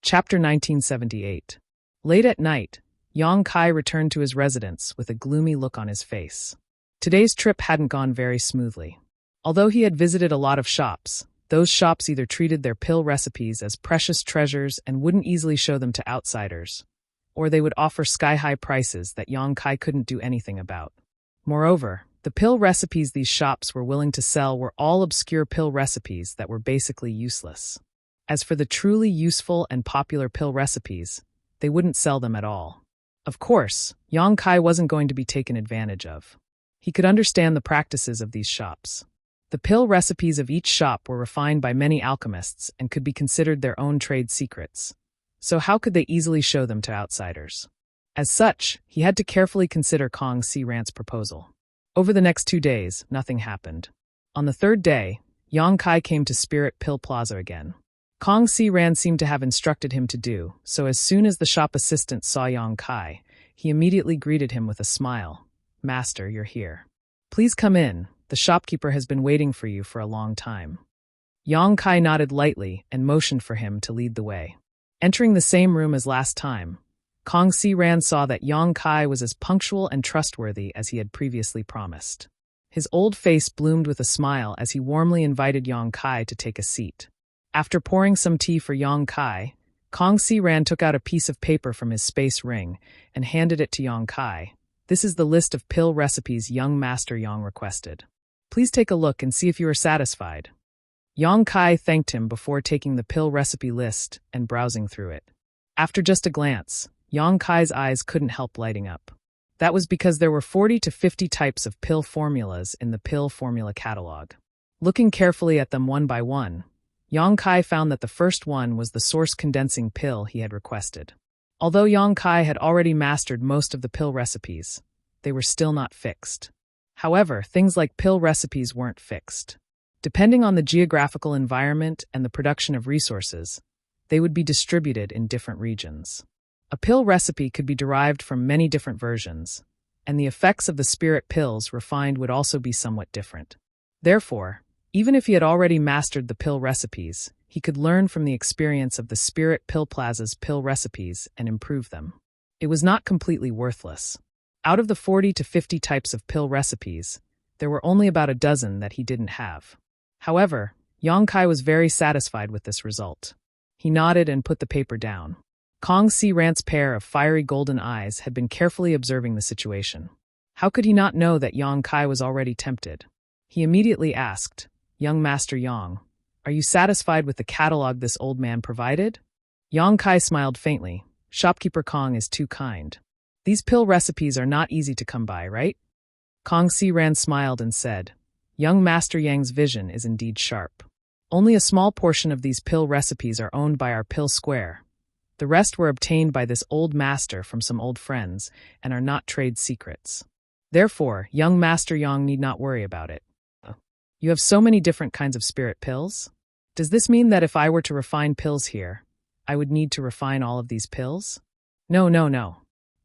Chapter 1978. Late at night, Yang Kai returned to his residence with a gloomy look on his face. Today's trip hadn't gone very smoothly. Although he had visited a lot of shops, those shops either treated their pill recipes as precious treasures and wouldn't easily show them to outsiders, or they would offer sky-high prices that Yang Kai couldn't do anything about. Moreover, the pill recipes these shops were willing to sell were all obscure pill recipes that were basically useless. As for the truly useful and popular pill recipes, they wouldn't sell them at all. Of course, Yang Kai wasn't going to be taken advantage of. He could understand the practices of these shops. The pill recipes of each shop were refined by many alchemists and could be considered their own trade secrets. So how could they easily show them to outsiders? As such, he had to carefully consider Kong Si Ran's proposal. Over the next 2 days, nothing happened. On the 3rd day, Yang Kai came to Spirit Pill Plaza again. Kong Si Ran seemed to have instructed him to do, so as soon as the shop assistant saw Yang Kai, he immediately greeted him with a smile. "Master, you're here. Please come in. The shopkeeper has been waiting for you for a long time." Yang Kai nodded lightly and motioned for him to lead the way. Entering the same room as last time, Kong Si Ran saw that Yang Kai was as punctual and trustworthy as he had previously promised. His old face bloomed with a smile as he warmly invited Yang Kai to take a seat. After pouring some tea for Yang Kai, Kong Si Ran took out a piece of paper from his space ring and handed it to Yang Kai. "This is the list of pill recipes young Master Yang requested. Please take a look and see if you are satisfied." Yang Kai thanked him before taking the pill recipe list and browsing through it. After just a glance, Yang Kai's eyes couldn't help lighting up. That was because there were 40 to 50 types of pill formulas in the pill formula catalog. Looking carefully at them one by one, Yang Kai found that the first one was the source condensing pill he had requested. Although Yang Kai had already mastered most of the pill recipes, they were still not fixed. However, things like pill recipes weren't fixed. Depending on the geographical environment and the production of resources, they would be distributed in different regions. A pill recipe could be derived from many different versions, and the effects of the spirit pills refined would also be somewhat different. Therefore, even if he had already mastered the pill recipes, he could learn from the experience of the Spirit Pill Plaza's pill recipes and improve them. It was not completely worthless. Out of the 40 to 50 types of pill recipes, there were only about a dozen that he didn't have. However, Yang Kai was very satisfied with this result. He nodded and put the paper down. Kong Si Ran's pair of fiery golden eyes had been carefully observing the situation. How could he not know that Yang Kai was already tempted? He immediately asked, "Young Master Yang, are you satisfied with the catalog this old man provided?" Yang Kai smiled faintly. "Shopkeeper Kong is too kind. These pill recipes are not easy to come by, right?" Kong Si Ran smiled and said, "Young Master Yang's vision is indeed sharp. Only a small portion of these pill recipes are owned by our pill square. The rest were obtained by this old master from some old friends and are not trade secrets. Therefore, young Master Yang need not worry about it." "You have so many different kinds of spirit pills? Does this mean that if I were to refine pills here, I would need to refine all of these pills?" No.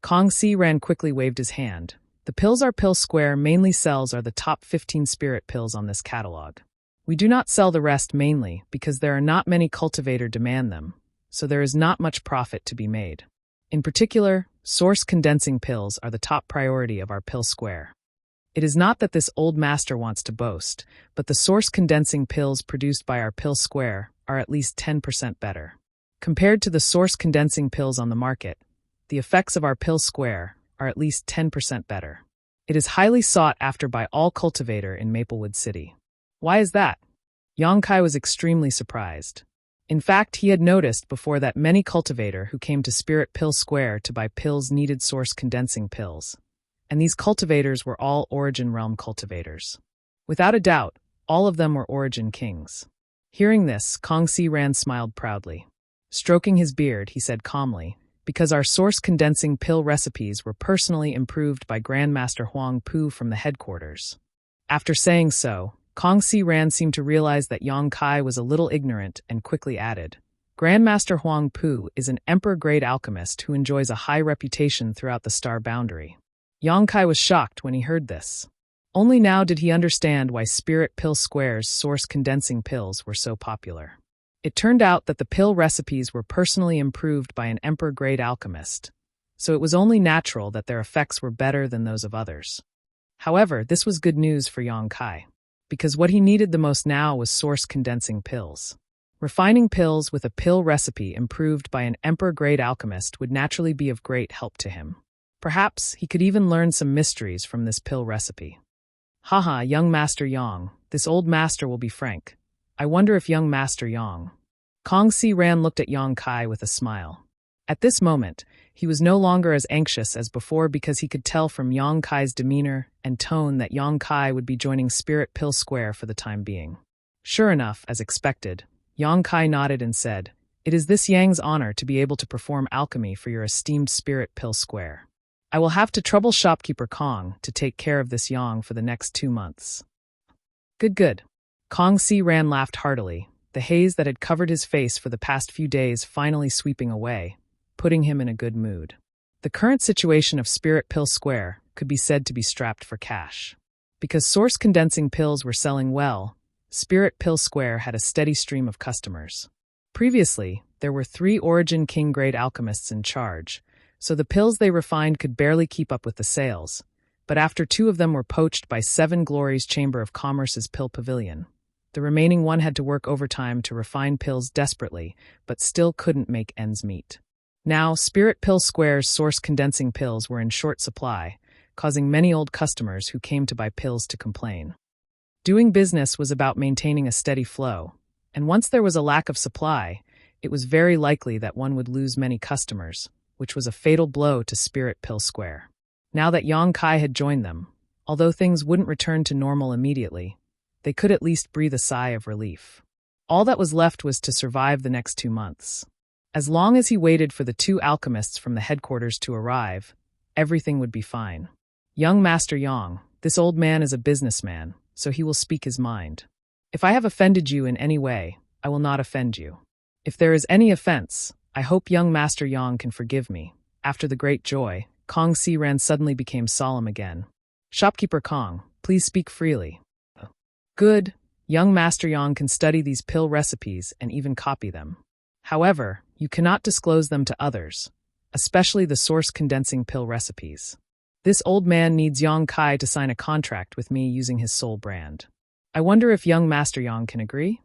Kong Si Ran quickly waved his hand. "The pills our pill square mainly sells are the top 15 spirit pills on this catalog. We do not sell the rest mainly because there are not many cultivator demand them, so there is not much profit to be made. In particular, source condensing pills are the top priority of our pill square. It is not that this old master wants to boast, but the source condensing pills produced by our pill square are at least 10% better. Compared to the source condensing pills on the market, the effects of our pill square are at least 10% better. It is highly sought after by all cultivator in Maplewood City." "Why is that?" Yang Kai was extremely surprised. In fact, he had noticed before that many cultivator who came to Spirit Pill Square to buy pills needed source condensing pills, and these cultivators were all Origin Realm cultivators. Without a doubt, all of them were Origin Kings. Hearing this, Kong Si Ran smiled proudly. Stroking his beard, he said calmly, "Because our source condensing pill recipes were personally improved by Grandmaster Huang Pu from the headquarters." After saying so, Kong Si Ran seemed to realize that Yang Kai was a little ignorant and quickly added, "Grandmaster Huang Pu is an emperor-grade alchemist who enjoys a high reputation throughout the star boundary." Yang Kai was shocked when he heard this. Only now did he understand why Spirit Pill Square's source condensing pills were so popular. It turned out that the pill recipes were personally improved by an emperor-grade alchemist, so it was only natural that their effects were better than those of others. However, this was good news for Yang Kai, because what he needed the most now was source condensing pills. Refining pills with a pill recipe improved by an emperor-grade alchemist would naturally be of great help to him. Perhaps he could even learn some mysteries from this pill recipe. "Haha, young Master Yang, this old master will be frank. I wonder if young Master Yang..." Kong Si Ran looked at Yang Kai with a smile. At this moment, he was no longer as anxious as before because he could tell from Yang Kai's demeanor and tone that Yang Kai would be joining Spirit Pill Square for the time being. Sure enough, as expected, Yang Kai nodded and said, "It is this Yang's honor to be able to perform alchemy for your esteemed Spirit Pill Square. I will have to trouble shopkeeper Kong to take care of this Yang for the next 2 months." Good. Kong Si Ran laughed heartily, the haze that had covered his face for the past few days finally sweeping away, putting him in a good mood. The current situation of Spirit Pill Square could be said to be strapped for cash. Because source condensing pills were selling well, Spirit Pill Square had a steady stream of customers. Previously, there were 3 Origin King-grade alchemists in charge, so the pills they refined could barely keep up with the sales. But after 2 of them were poached by 7 Glory's Chamber of Commerce's Pill Pavilion, the remaining 1 had to work overtime to refine pills desperately, but still couldn't make ends meet. Now, Spirit Pill Square's source condensing pills were in short supply, causing many old customers who came to buy pills to complain. Doing business was about maintaining a steady flow, and once there was a lack of supply, it was very likely that one would lose many customers, which was a fatal blow to Spirit Pill Square. Now that Yang Kai had joined them, although things wouldn't return to normal immediately, they could at least breathe a sigh of relief. All that was left was to survive the next 2 months. As long as he waited for the 2 alchemists from the headquarters to arrive, everything would be fine. Young Master Yang, this old man is a businessman, so he will speak his mind. If I have offended you in any way, I will not offend you. If there is any offense, I hope young Master Yang can forgive me. After the great joy, Kong Si Ran suddenly became solemn again. Shopkeeper Kong, please speak freely. Good, young Master Yang can study these pill recipes and even copy them. However, you cannot disclose them to others, especially the source condensing pill recipes. This old man needs Yang Kai to sign a contract with me using his soul brand. I wonder if young Master Yang can agree?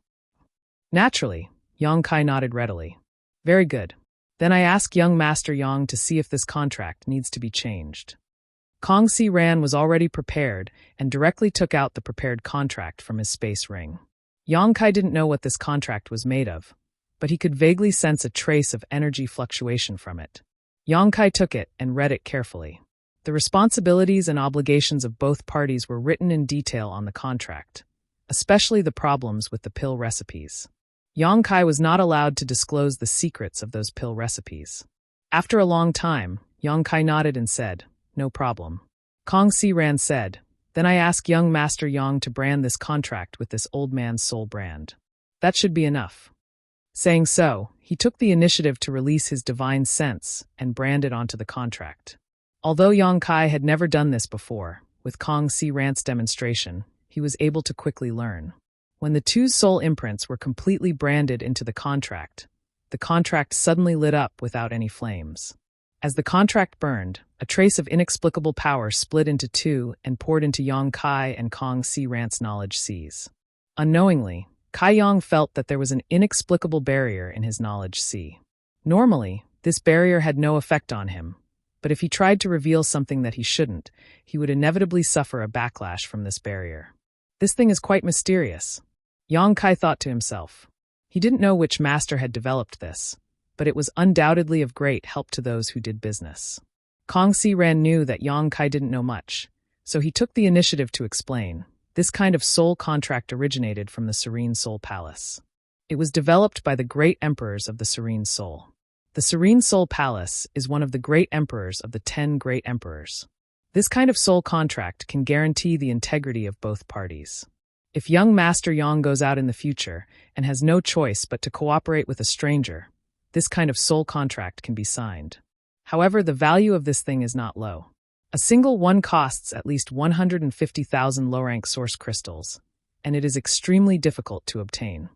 Naturally, Yang Kai nodded readily. Very good. Then I ask young Master Yang to see if this contract needs to be changed. Kong Si Ran was already prepared and directly took out the prepared contract from his space ring. Yang Kai didn't know what this contract was made of, but he could vaguely sense a trace of energy fluctuation from it. Yang Kai took it and read it carefully. The responsibilities and obligations of both parties were written in detail on the contract, especially the problems with the pill recipes. Yang Kai was not allowed to disclose the secrets of those pill recipes. After a long time, Yang Kai nodded and said, "No problem." Kong Si Ran said, "Then I ask young Master Yang to brand this contract with this old man's soul brand. That should be enough." Saying so, he took the initiative to release his divine sense and brand it onto the contract. Although Yang Kai had never done this before, with Kong Si Ran's demonstration, he was able to quickly learn. When the 2 soul imprints were completely branded into the contract suddenly lit up without any flames. As the contract burned, a trace of inexplicable power split into 2 and poured into Yang Kai and Kong Si Ran's knowledge seas. Unknowingly, Kai Yang felt that there was an inexplicable barrier in his knowledge sea. Normally, this barrier had no effect on him, but if he tried to reveal something that he shouldn't, he would inevitably suffer a backlash from this barrier. This thing is quite mysterious, Yang Kai thought to himself. He didn't know which master had developed this, but it was undoubtedly of great help to those who did business. Kong Si Ran knew that Yang Kai didn't know much, so he took the initiative to explain. This kind of soul contract originated from the Serene Soul Palace. It was developed by the great emperors of the Serene Soul. The Serene Soul Palace is one of the great emperors of the 10 great emperors. This kind of soul contract can guarantee the integrity of both parties. If young Master Yang goes out in the future and has no choice but to cooperate with a stranger, this kind of soul contract can be signed. However, the value of this thing is not low. A single one costs at least 150,000 low-rank source crystals, and it is extremely difficult to obtain.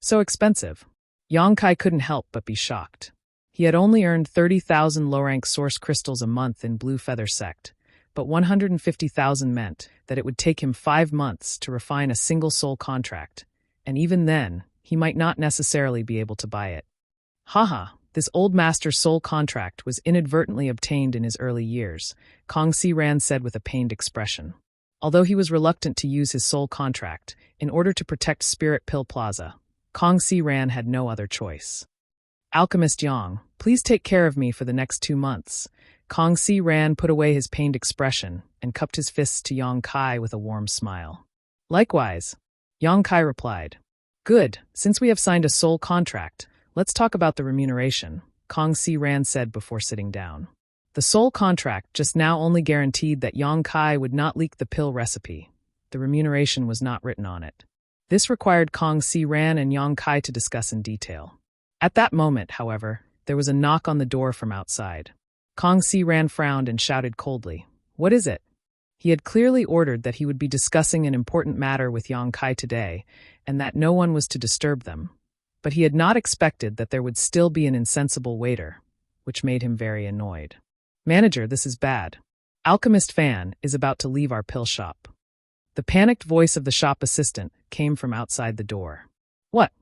So expensive. Yang Kai couldn't help but be shocked. He had only earned 30,000 low-rank source crystals a month in Blue Feather Sect, but 150,000 meant that it would take him 5 months to refine a single soul contract, and even then, he might not necessarily be able to buy it. Haha, this old master's soul contract was inadvertently obtained in his early years, Kong Si Ran said with a pained expression. Although he was reluctant to use his soul contract in order to protect Spirit Pill Plaza, Kong Si Ran had no other choice. Alchemist Yang, please take care of me for the next 2 months. Kong Si Ran put away his pained expression and cupped his fists to Yang Kai with a warm smile. Likewise, Yang Kai replied. Good, since we have signed a soul contract, let's talk about the remuneration, Kong Si Ran said before sitting down. The soul contract just now only guaranteed that Yang Kai would not leak the pill recipe. The remuneration was not written on it. This required Kong Si Ran and Yang Kai to discuss in detail. At that moment, however, there was a knock on the door from outside. Kong Si Ran frowned and shouted coldly, "What is it?" He had clearly ordered that he would be discussing an important matter with Yang Kai today, and that no one was to disturb them. But he had not expected that there would still be an insensible waiter, which made him very annoyed. "Manager, this is bad. Alchemist Fan is about to leave our pill shop." The panicked voice of the shop assistant came from outside the door. "What?"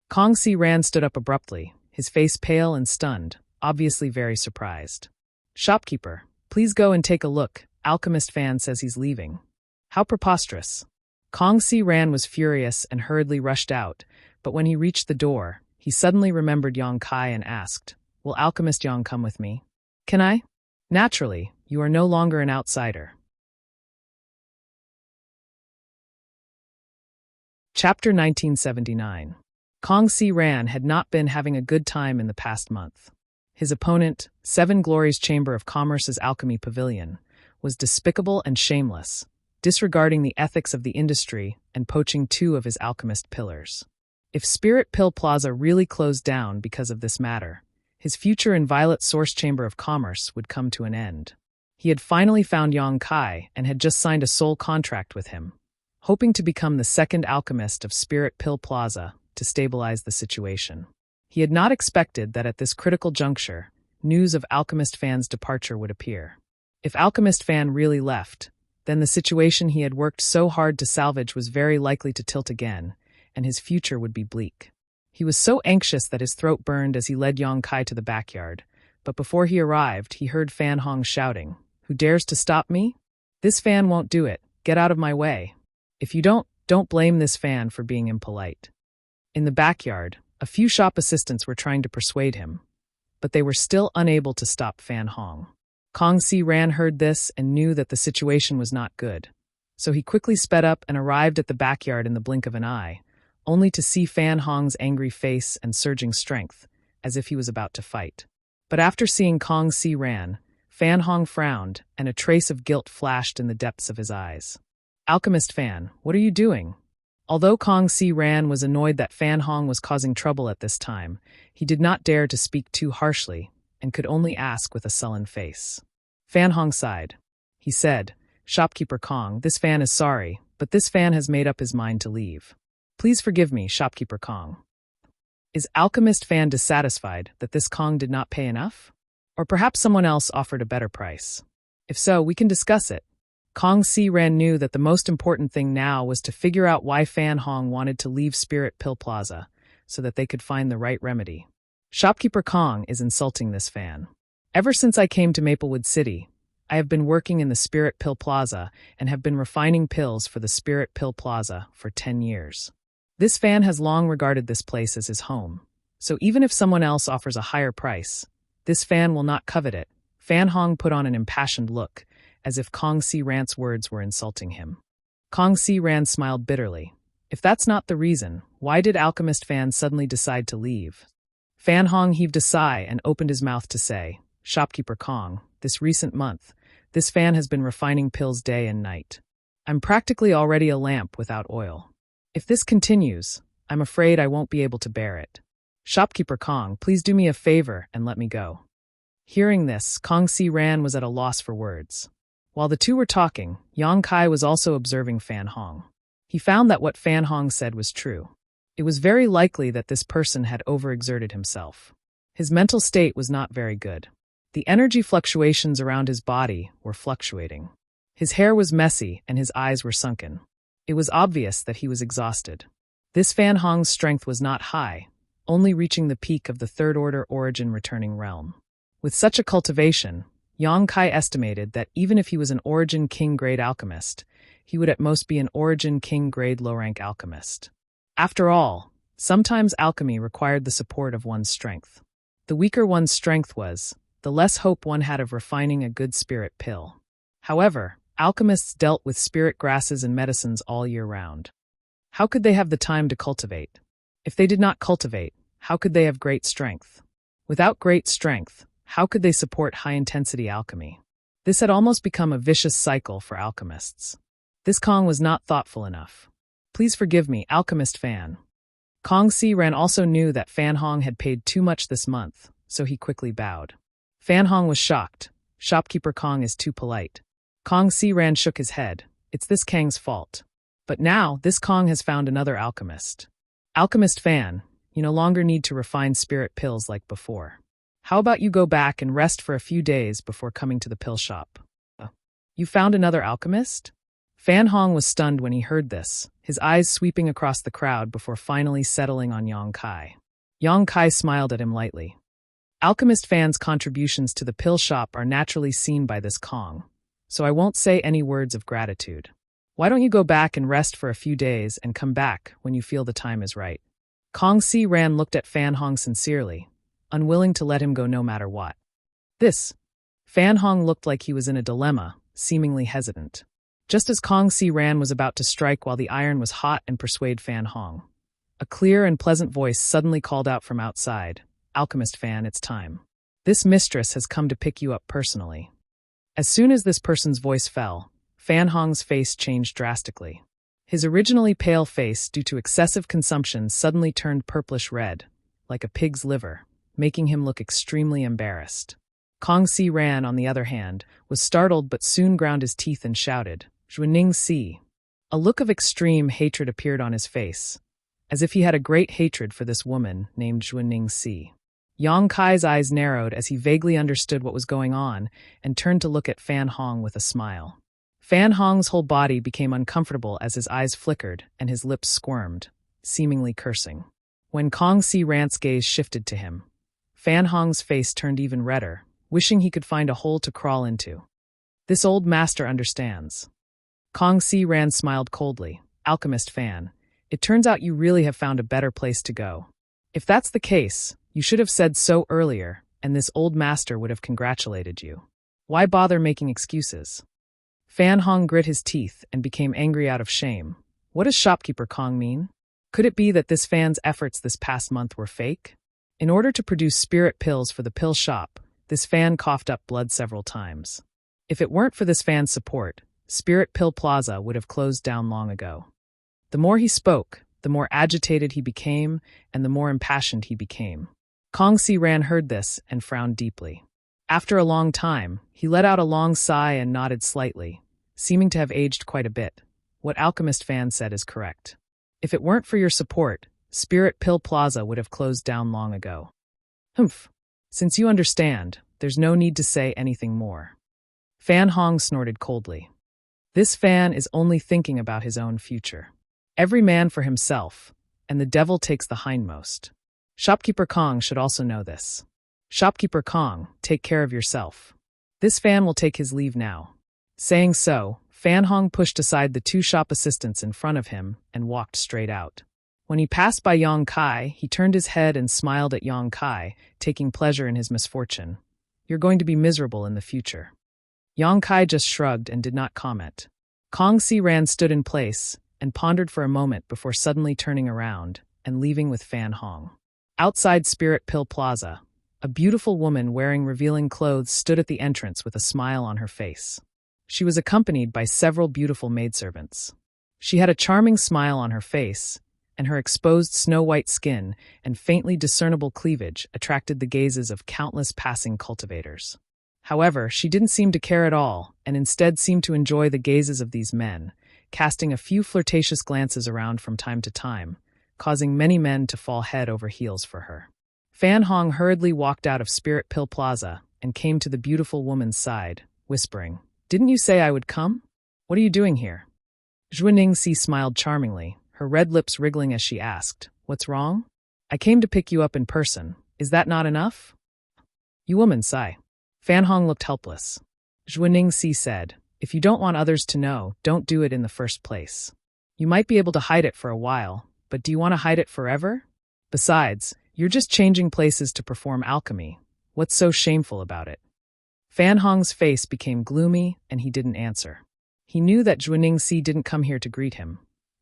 Kong Si Ran stood up abruptly, his face pale and stunned, obviously very surprised. "Shopkeeper, please go and take a look. Alchemist Fan says he's leaving." How preposterous. Kong Si Ran was furious and hurriedly rushed out, but when he reached the door, he suddenly remembered Yang Kai and asked, "Will Alchemist Yang come with me?" "Can I?" "Naturally, you are no longer an outsider." Chapter 1979. Kong Si Ran had not been having a good time in the past month. His opponent, Seven Glories Chamber of Commerce's Alchemy Pavilion, was despicable and shameless, disregarding the ethics of the industry and poaching 2 of his alchemist pillars. If Spirit Pill Plaza really closed down because of this matter, his future in Violet Source Chamber of Commerce would come to an end. He had finally found Yang Kai and had just signed a sole contract with him, hoping to become the second alchemist of Spirit Pill Plaza to stabilize the situation. He had not expected that at this critical juncture, news of Alchemist Fan's departure would appear. If Alchemist Fan really left, then the situation he had worked so hard to salvage was very likely to tilt again, and his future would be bleak. He was so anxious that his throat burned as he led Yang Kai to the backyard, but before he arrived, he heard Fan Hong shouting, "Who dares to stop me? This Fan won't do it. Get out of my way. If you don't blame this Fan for being impolite." In the backyard, a few shop assistants were trying to persuade him, but they were still unable to stop Fan Hong. Kong Si Ran heard this and knew that the situation was not good, so he quickly sped up and arrived at the backyard in the blink of an eye, only to see Fan Hong's angry face and surging strength, as if he was about to fight. But after seeing Kong Si Ran, Fan Hong frowned, and a trace of guilt flashed in the depths of his eyes. "Alchemist Fan, what are you doing?" Although Kong Si Ran was annoyed that Fan Hong was causing trouble at this time, he did not dare to speak too harshly and could only ask with a sullen face. Fan Hong sighed. He said, "Shopkeeper Kong, this Fan is sorry, but this Fan has made up his mind to leave. Please forgive me, Shopkeeper Kong." Is Alchemist Fan dissatisfied that this Kong did not pay enough? Or perhaps someone else offered a better price? If so, we can discuss it. Kong Si Ran knew that the most important thing now was to figure out why Fan Hong wanted to leave Spirit Pill Plaza, so that they could find the right remedy. Shopkeeper Kong is insulting this Fan. Ever since I came to Maplewood City, I have been working in the Spirit Pill Plaza and have been refining pills for the Spirit Pill Plaza for 10 years. This Fan has long regarded this place as his home, so even if someone else offers a higher price, this Fan will not covet it. Fan Hong put on an impassioned look, as if Kong Si Ran's words were insulting him. Kong Si Ran smiled bitterly. If that's not the reason, why did Alchemist Fan suddenly decide to leave? Fan Hong heaved a sigh and opened his mouth to say, "Shopkeeper Kong, this recent month, this Fan has been refining pills day and night. I'm practically already a lamp without oil. If this continues, I'm afraid I won't be able to bear it. Shopkeeper Kong, please do me a favor and let me go." Hearing this, Kong Si Ran was at a loss for words. While the two were talking, Yang Kai was also observing Fan Hong. He found that what Fan Hong said was true. It was very likely that this person had overexerted himself. His mental state was not very good. The energy fluctuations around his body were fluctuating. His hair was messy and his eyes were sunken. It was obvious that he was exhausted. This Fan Hong's strength was not high, only reaching the peak of the third-order origin returning realm. With such a cultivation, Yang Kai estimated that even if he was an Origin King-grade alchemist, he would at most be an Origin King-grade low-rank alchemist. After all, sometimes alchemy required the support of one's strength. The weaker one's strength was, the less hope one had of refining a good spirit pill. However, alchemists dealt with spirit grasses and medicines all year round. How could they have the time to cultivate? If they did not cultivate, how could they have great strength? Without great strength, how could they support high-intensity alchemy? This had almost become a vicious cycle for alchemists. This Kong was not thoughtful enough. Please forgive me, Alchemist Fan. Kong Si Ran also knew that Fan Hong had paid too much this month, so he quickly bowed. Fan Hong was shocked. Shopkeeper Kong is too polite. Kong Si Ran shook his head. It's this Kang's fault. But now, this Kong has found another alchemist. Alchemist Fan, you no longer need to refine spirit pills like before. How about you go back and rest for a few days before coming to the pill shop? You found another alchemist? Fan Hong was stunned when he heard this, his eyes sweeping across the crowd before finally settling on Yang Kai. Yang Kai smiled at him lightly. Alchemist Fan's contributions to the pill shop are naturally seen by this Kong, so I won't say any words of gratitude. Why don't you go back and rest for a few days and come back when you feel the time is right? Kong Si Ran looked at Fan Hong sincerely, unwilling to let him go no matter what. Fan Hong looked like he was in a dilemma, seemingly hesitant. Just as Kong Si Ran was about to strike while the iron was hot and persuade Fan Hong, a clear and pleasant voice suddenly called out from outside, Alchemist Fan, it's time. This mistress has come to pick you up personally. As soon as this person's voice fell, Fan Hong's face changed drastically. His originally pale face, due to excessive consumption, suddenly turned purplish red, like a pig's liver, making him look extremely embarrassed. Kong Si Ran, on the other hand, was startled but soon ground his teeth and shouted, Zhuaning Si. A look of extreme hatred appeared on his face, as if he had a great hatred for this woman named Zhuaning Si. Yang Kai's eyes narrowed as he vaguely understood what was going on and turned to look at Fan Hong with a smile. Fan Hong's whole body became uncomfortable as his eyes flickered and his lips squirmed, seemingly cursing. When Kong Si Ran's gaze shifted to him, Fan Hong's face turned even redder, wishing he could find a hole to crawl into. This old master understands. Kong Si Ran smiled coldly. Alchemist Fan, it turns out you really have found a better place to go. If that's the case, you should have said so earlier, and this old master would have congratulated you. Why bother making excuses? Fan Hong grit his teeth and became angry out of shame. What does Shopkeeper Kong mean? Could it be that this Fan's efforts this past month were fake? In order to produce spirit pills for the pill shop, this Fan coughed up blood several times. If it weren't for this Fan's support, Spirit Pill Plaza would have closed down long ago. The more he spoke, the more agitated he became, and the more impassioned he became. Kong Si Ran heard this and frowned deeply. After a long time, he let out a long sigh and nodded slightly, seeming to have aged quite a bit. What Alchemist Fan said is correct. If it weren't for your support, Spirit Pill Plaza would have closed down long ago. Humph. Since you understand, there's no need to say anything more. Fan Hong snorted coldly. This Fan is only thinking about his own future. Every man for himself, and the devil takes the hindmost. Shopkeeper Kong should also know this. Shopkeeper Kong, take care of yourself. This Fan will take his leave now. Saying so, Fan Hong pushed aside the two shop assistants in front of him and walked straight out. When he passed by Yang Kai, he turned his head and smiled at Yang Kai, taking pleasure in his misfortune. You're going to be miserable in the future. Yang Kai just shrugged and did not comment. Kong Si Ran stood in place and pondered for a moment before suddenly turning around and leaving with Fan Hong. Outside Spirit Pill Plaza, a beautiful woman wearing revealing clothes stood at the entrance with a smile on her face. She was accompanied by several beautiful maidservants. She had a charming smile on her face, and her exposed snow-white skin and faintly discernible cleavage attracted the gazes of countless passing cultivators. However, she didn't seem to care at all, and instead seemed to enjoy the gazes of these men, casting a few flirtatious glances around from time to time, causing many men to fall head over heels for her. Fan Hong hurriedly walked out of Spirit Pill Plaza and came to the beautiful woman's side, whispering, "Didn't you say I would come? What are you doing here?" Zhuaning Si smiled charmingly, her red lips wriggling as she asked, "What's wrong?" "I came to pick you up in person. Is that not enough?" "You woman, sigh." Fan Hong looked helpless. Zhuaning Si said, "If you don't want others to know, don't do it in the first place. You might be able to hide it for a while, but do you want to hide it forever? Besides, you're just changing places to perform alchemy. What's so shameful about it?" Fan Hong's face became gloomy, and he didn't answer. He knew that Zhuaning Si didn't come here to greet him,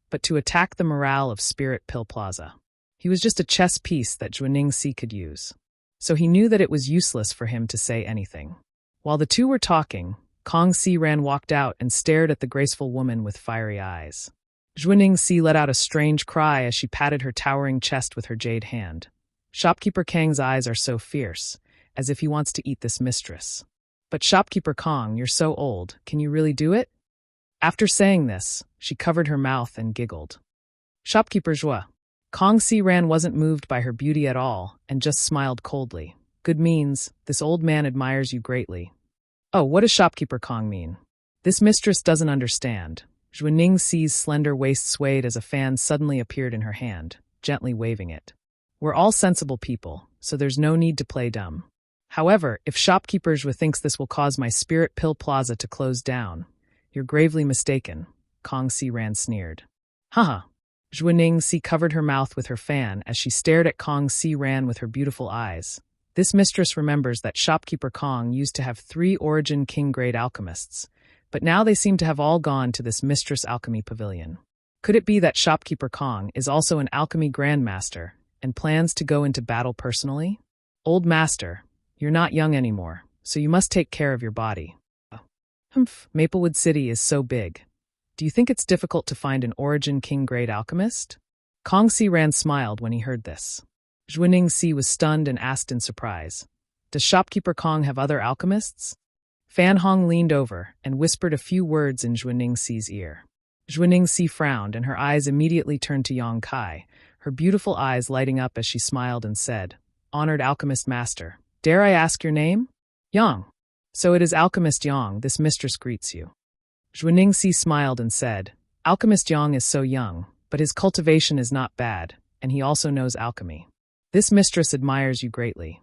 but to attack the morale of Spirit Pill Plaza. He was just a chess piece that Zhuaning Si could use. So he knew that it was useless for him to say anything. While the two were talking, Kong Si Ran walked out and stared at the graceful woman with fiery eyes. Zhuiningxi let out a strange cry as she patted her towering chest with her jade hand. Shopkeeper Kang's eyes are so fierce, as if he wants to eat this mistress. But Shopkeeper Kong, you're so old, can you really do it? After saying this, she covered her mouth and giggled. Shopkeeper Zhua. Kong Si Ran wasn't moved by her beauty at all and just smiled coldly. Good means, this old man admires you greatly. Oh, what does Shopkeeper Kong mean? This mistress doesn't understand. Zhuiningxi's slender waist swayed as a fan suddenly appeared in her hand, gently waving it. We're all sensible people, so there's no need to play dumb. However, if Shopkeeper Zhua thinks this will cause my Spirit Pill Plaza to close down, you're gravely mistaken, Kong Si Ran sneered. Haha. Zhuiningxi covered her mouth with her fan as she stared at Kong Si Ran with her beautiful eyes. This mistress remembers that Shopkeeper Kong used to have 3 Origin King-grade alchemists, but now they seem to have all gone to this Mistress Alchemy Pavilion. Could it be that Shopkeeper Kong is also an alchemy grandmaster and plans to go into battle personally? Old master, you're not young anymore, so you must take care of your body. Humph, Maplewood City is so big. Do you think it's difficult to find an Origin King-grade alchemist? Kong Si Ran smiled when he heard this. Zhuiningxi was stunned and asked in surprise, does Shopkeeper Kong have other alchemists? Fan Hong leaned over and whispered a few words in Zhuiningxi's ear. Zhuiningxi frowned and her eyes immediately turned to Yang Kai, her beautiful eyes lighting up as she smiled and said, Honored Alchemist Master, dare I ask your name? Yang. So it is Alchemist Yang, this mistress greets you. Zhuiningxi smiled and said, Alchemist Yang is so young, but his cultivation is not bad, and he also knows alchemy. This mistress admires you greatly.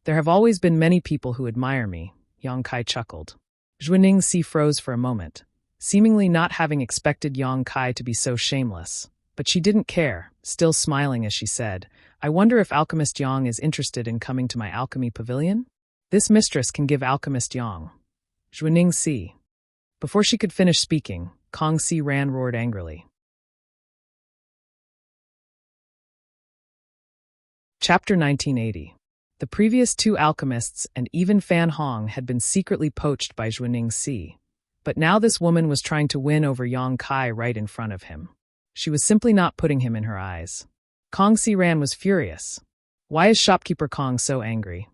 There have always been many people who admire me, Yang Kai chuckled. Zhuiningxi froze for a moment, seemingly not having expected Yang Kai to be so shameless. But she didn't care, still smiling as she said, I wonder if Alchemist Yang is interested in coming to my alchemy pavilion? This mistress can give Alchemist Yang. Zhuiningxi. Before she could finish speaking, Kong Si Ran roared angrily. Chapter 1980. The previous 2 alchemists and even Fan Hong had been secretly poached by Zhuiningxi, but now this woman was trying to win over Yang Kai right in front of him. She was simply not putting him in her eyes. Kong Si Ran was furious. Why is Shopkeeper Kong so angry?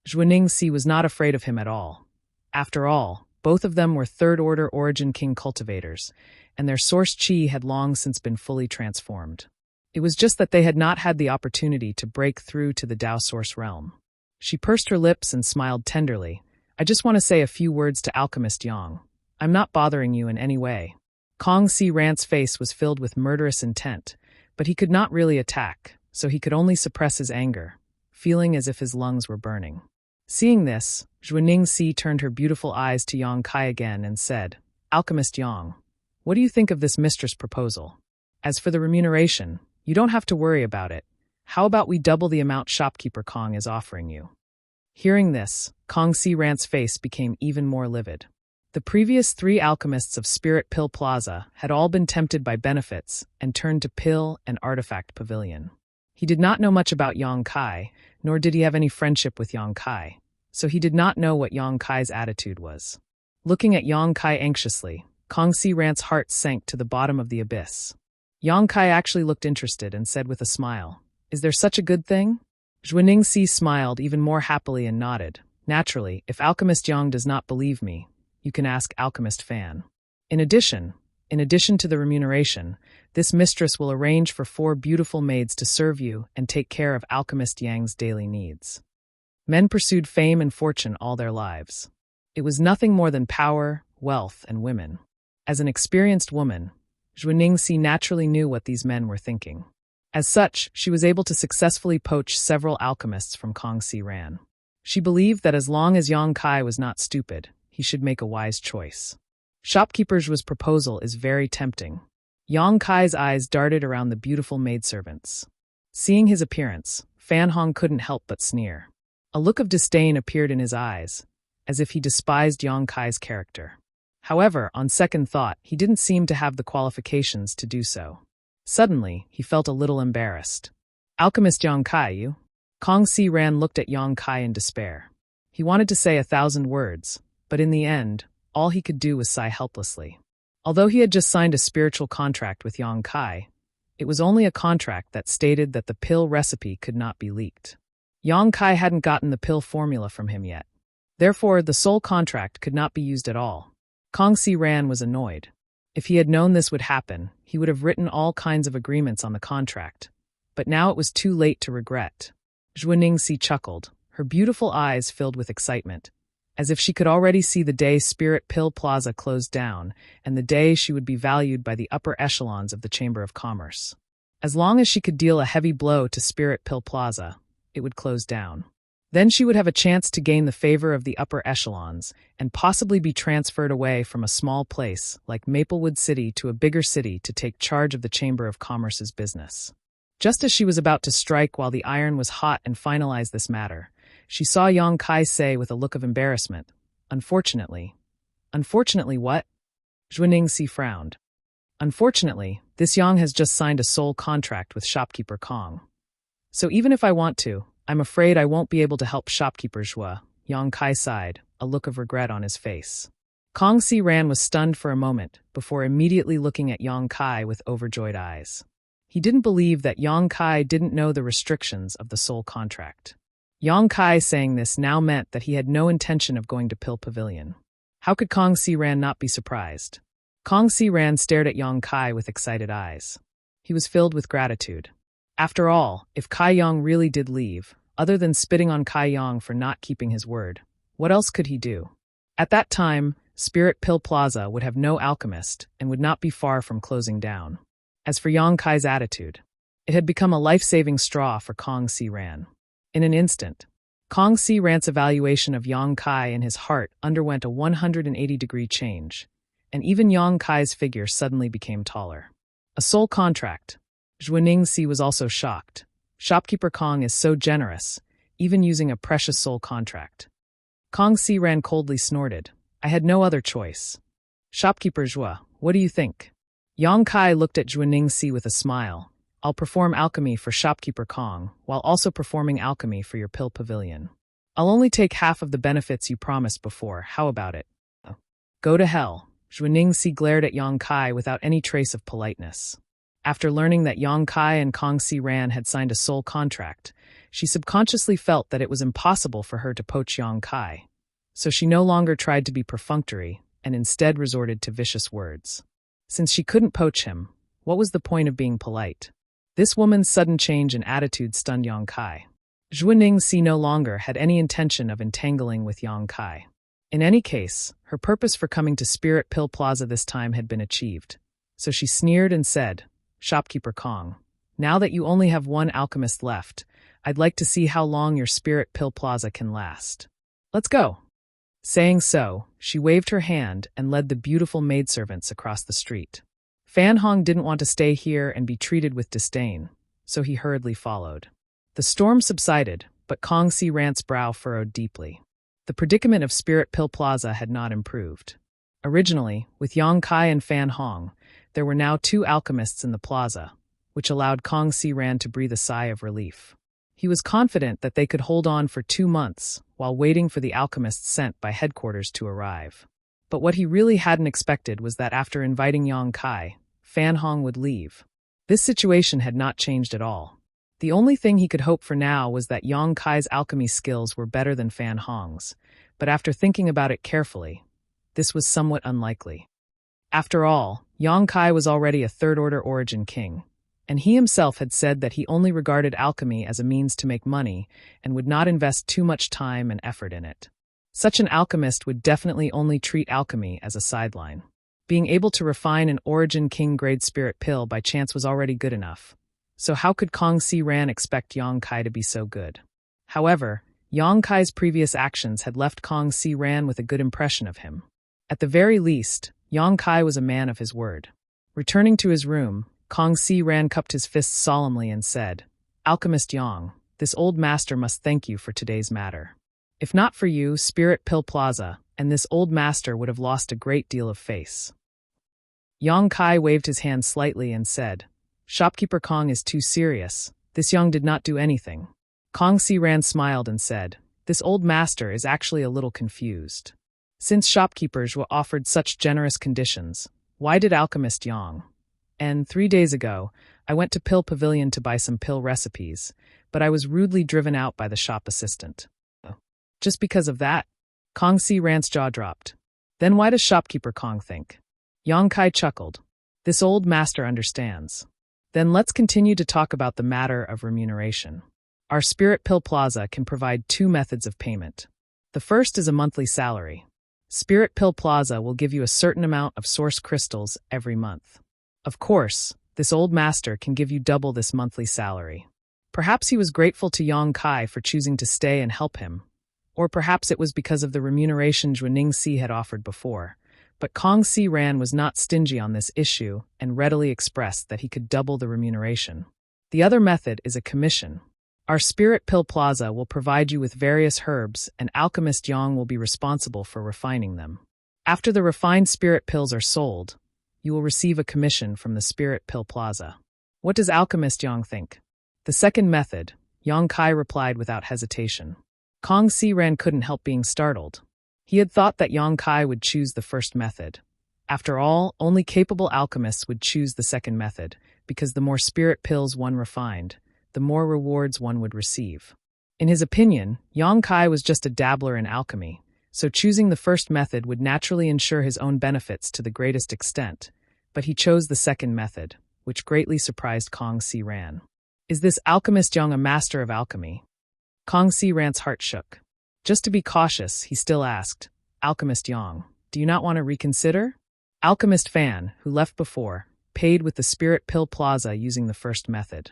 Zhuiningxi was not afraid of him at all. After all, both of them were 3rd-order Origin King cultivators, and their source chi had long since been fully transformed. It was just that they had not had the opportunity to break through to the Dao Source realm. She pursed her lips and smiled tenderly. I just want to say a few words to Alchemist Yang. I'm not bothering you in any way. Kong Si Ran's face was filled with murderous intent, but he could not really attack, so he could only suppress his anger, feeling as if his lungs were burning. Seeing this, Zhuiningxi turned her beautiful eyes to Yang Kai again and said, Alchemist Yang, what do you think of this mistress proposal? As for the remuneration, you don't have to worry about it. How about we double the amount Shopkeeper Kong is offering you? Hearing this, Kong Si Ran's face became even more livid. The previous 3 alchemists of Spirit Pill Plaza had all been tempted by benefits and turned to Pill and Artifact Pavilion. He did not know much about Yang Kai, nor did he have any friendship with Yang Kai, so he did not know what Yang Kai's attitude was. Looking at Yang Kai anxiously, Kong Si Ran's heart sank to the bottom of the abyss. Yang Kai actually looked interested and said with a smile, Is there such a good thing? Zhuiningxi smiled even more happily and nodded. Naturally, if Alchemist Yang does not believe me, you can ask Alchemist Fan. In addition to the remuneration, this mistress will arrange for 4 beautiful maids to serve you and take care of Alchemist Yang's daily needs. Men pursued fame and fortune all their lives. It was nothing more than power, wealth, and women. As an experienced woman, Zhuiningxi naturally knew what these men were thinking. As such, she was able to successfully poach several alchemists from Kong Si Ran. She believed that as long as Yang Kai was not stupid, he should make a wise choice. Shopkeeper Zhu's proposal is very tempting. Yang Kai's eyes darted around the beautiful maidservants. Seeing his appearance, Fan Hong couldn't help but sneer. A look of disdain appeared in his eyes, as if he despised Yang Kai's character. However, on second thought, he didn't seem to have the qualifications to do so. Suddenly, he felt a little embarrassed. Alchemist Yang Kai, you? Kong Si Ran looked at Yang Kai in despair. He wanted to say 1,000 words, but in the end, all he could do was sigh helplessly. Although he had just signed a spiritual contract with Yang Kai, it was only a contract that stated that the pill recipe could not be leaked. Yang Kai hadn't gotten the pill formula from him yet. Therefore, the soul contract could not be used at all. Kang Si-ran was annoyed. If he had known this would happen, he would have written all kinds of agreements on the contract. But now it was too late to regret. Zhuo Ningxi chuckled, her beautiful eyes filled with excitement, as if she could already see the day Spirit Pill Plaza closed down and the day she would be valued by the upper echelons of the Chamber of Commerce. As long as she could deal a heavy blow to Spirit Pill Plaza, it would close down. Then she would have a chance to gain the favor of the upper echelons and possibly be transferred away from a small place like Maplewood City to a bigger city to take charge of the Chamber of Commerce's business. Just as she was about to strike while the iron was hot and finalize this matter, she saw Yang Kai say with a look of embarrassment, "Unfortunately." "Unfortunately what?" Zhuo Ningxi frowned. "Unfortunately, this Yang has just signed a soul contract with shopkeeper Kong. So even if I want to, I'm afraid I won't be able to help shopkeeper Zhuo." Yang Kai sighed, a look of regret on his face. Kang Si-ran was stunned for a moment before immediately looking at Yang Kai with overjoyed eyes. He didn't believe that Yang Kai didn't know the restrictions of the soul contract. Yang Kai saying this now meant that he had no intention of going to Pill Pavilion. How could Kang Si-ran not be surprised? Kang Si-ran stared at Yang Kai with excited eyes. He was filled with gratitude. After all, if Kai Yang really did leave, other than spitting on Kai Yang for not keeping his word, what else could he do? At that time, Spirit Pill Plaza would have no alchemist and would not be far from closing down. As for Yang Kai's attitude, it had become a life-saving straw for Kang Si-ran. In an instant, Kang Si-ran's evaluation of Yang Kai in his heart underwent a 180-degree change, and even Yang Kai's figure suddenly became taller. A soul contract. Zhuo Ningxi was also shocked. Shopkeeper Kong is so generous, even using a precious soul contract. Kang Si-ran coldly snorted. "I had no other choice." "Shopkeeper Zhuo, what do you think?" Yang Kai looked at Zhuo Ningxi with a smile. "I'll perform alchemy for shopkeeper Kong, while also performing alchemy for your Pill Pavilion. I'll only take half of the benefits you promised before. How about it?" "Go to hell." Zhuo Ningxi glared at Yang Kai without any trace of politeness. After learning that Yang Kai and Kang Si-ran had signed a soul contract, she subconsciously felt that it was impossible for her to poach Yang Kai. So she no longer tried to be perfunctory and instead resorted to vicious words. Since she couldn't poach him, what was the point of being polite? This woman's sudden change in attitude stunned Yang Kai. Zhuo Ningxi no longer had any intention of entangling with Yang Kai. In any case, her purpose for coming to Spirit Pill Plaza this time had been achieved. So she sneered and said, "Shopkeeper Kong, now that you only have one alchemist left, I'd like to see how long your Spirit Pill Plaza can last. Let's go." Saying so, she waved her hand and led the beautiful maidservants across the street. Fan Hong didn't want to stay here and be treated with disdain, so he hurriedly followed. The storm subsided, but Kang Si-ran's brow furrowed deeply. The predicament of Spirit Pill Plaza had not improved. Originally, with Yang Kai and Fan Hong, there were now 2 alchemists in the plaza, which allowed Kang Si-ran to breathe a sigh of relief. He was confident that they could hold on for 2 months while waiting for the alchemists sent by headquarters to arrive. But what he really hadn't expected was that after inviting Yang Kai, Fan Hong would leave. This situation had not changed at all. The only thing he could hope for now was that Yang Kai's alchemy skills were better than Fan Hong's, but after thinking about it carefully, this was somewhat unlikely. After all, Yang Kai was already a third-order origin king, and he himself had said that he only regarded alchemy as a means to make money and would not invest too much time and effort in it. Such an alchemist would definitely only treat alchemy as a sideline. Being able to refine an origin king-grade spirit pill by chance was already good enough. So how could Kang Si-ran expect Yang Kai to be so good? However, Yang Kai's previous actions had left Kang Si-ran with a good impression of him. At the very least, Yang Kai was a man of his word. Returning to his room, Kang Si-ran cupped his fists solemnly and said, "Alchemist Yang, this old master must thank you for today's matter. If not for you, Spirit Pill Plaza, and this old master would have lost a great deal of face." Yang Kai waved his hand slightly and said, "Shopkeeper Kong is too serious. This Yang did not do anything." Kang Si-ran smiled and said, "This old master is actually a little confused. Since shopkeepers were offered such generous conditions, Why did Alchemist Yang? And 3 days ago, I went to Pill Pavilion to buy some pill recipes, but I was rudely driven out by the shop assistant. Just because of that? Kong Si Ran's jaw dropped. Then why does shopkeeper Kong think? Yang Kai chuckled. This old master understands. Then let's continue to talk about the matter of remuneration. Our Spirit Pill Plaza can provide 2 methods of payment. The first is a monthly salary. Spirit Pill Plaza will give you a certain amount of source crystals every month. Of course, this old master can give you double this monthly salary. Perhaps he was grateful to Yang Kai for choosing to stay and help him, or perhaps it was because of the remuneration Zhuaning Si had offered before. But Kong Si Ran was not stingy on this issue and readily expressed that he could double the remuneration. The other method is a commission. Our Spirit Pill Plaza will provide you with various herbs, and Alchemist Yang will be responsible for refining them. After the refined spirit pills are sold, you will receive a commission from the Spirit Pill Plaza. What does Alchemist Yang think? The second method, Yang Kai replied without hesitation. Kong Si Ran couldn't help being startled. He had thought that Yang Kai would choose the first method. After all, only capable alchemists would choose the second method, because the more spirit pills one refined, the more rewards one would receive. In his opinion, Yang Kai was just a dabbler in alchemy, so choosing the first method would naturally ensure his own benefits to the greatest extent, but he chose the second method, which greatly surprised Kong Si Ran. Is this Alchemist Yang a master of alchemy? Kong Si Ran's heart shook. Just to be cautious, he still asked, Alchemist Yang, do you not want to reconsider? Alchemist Fan, who left before, paid with the Spirit Pill Plaza using the first method.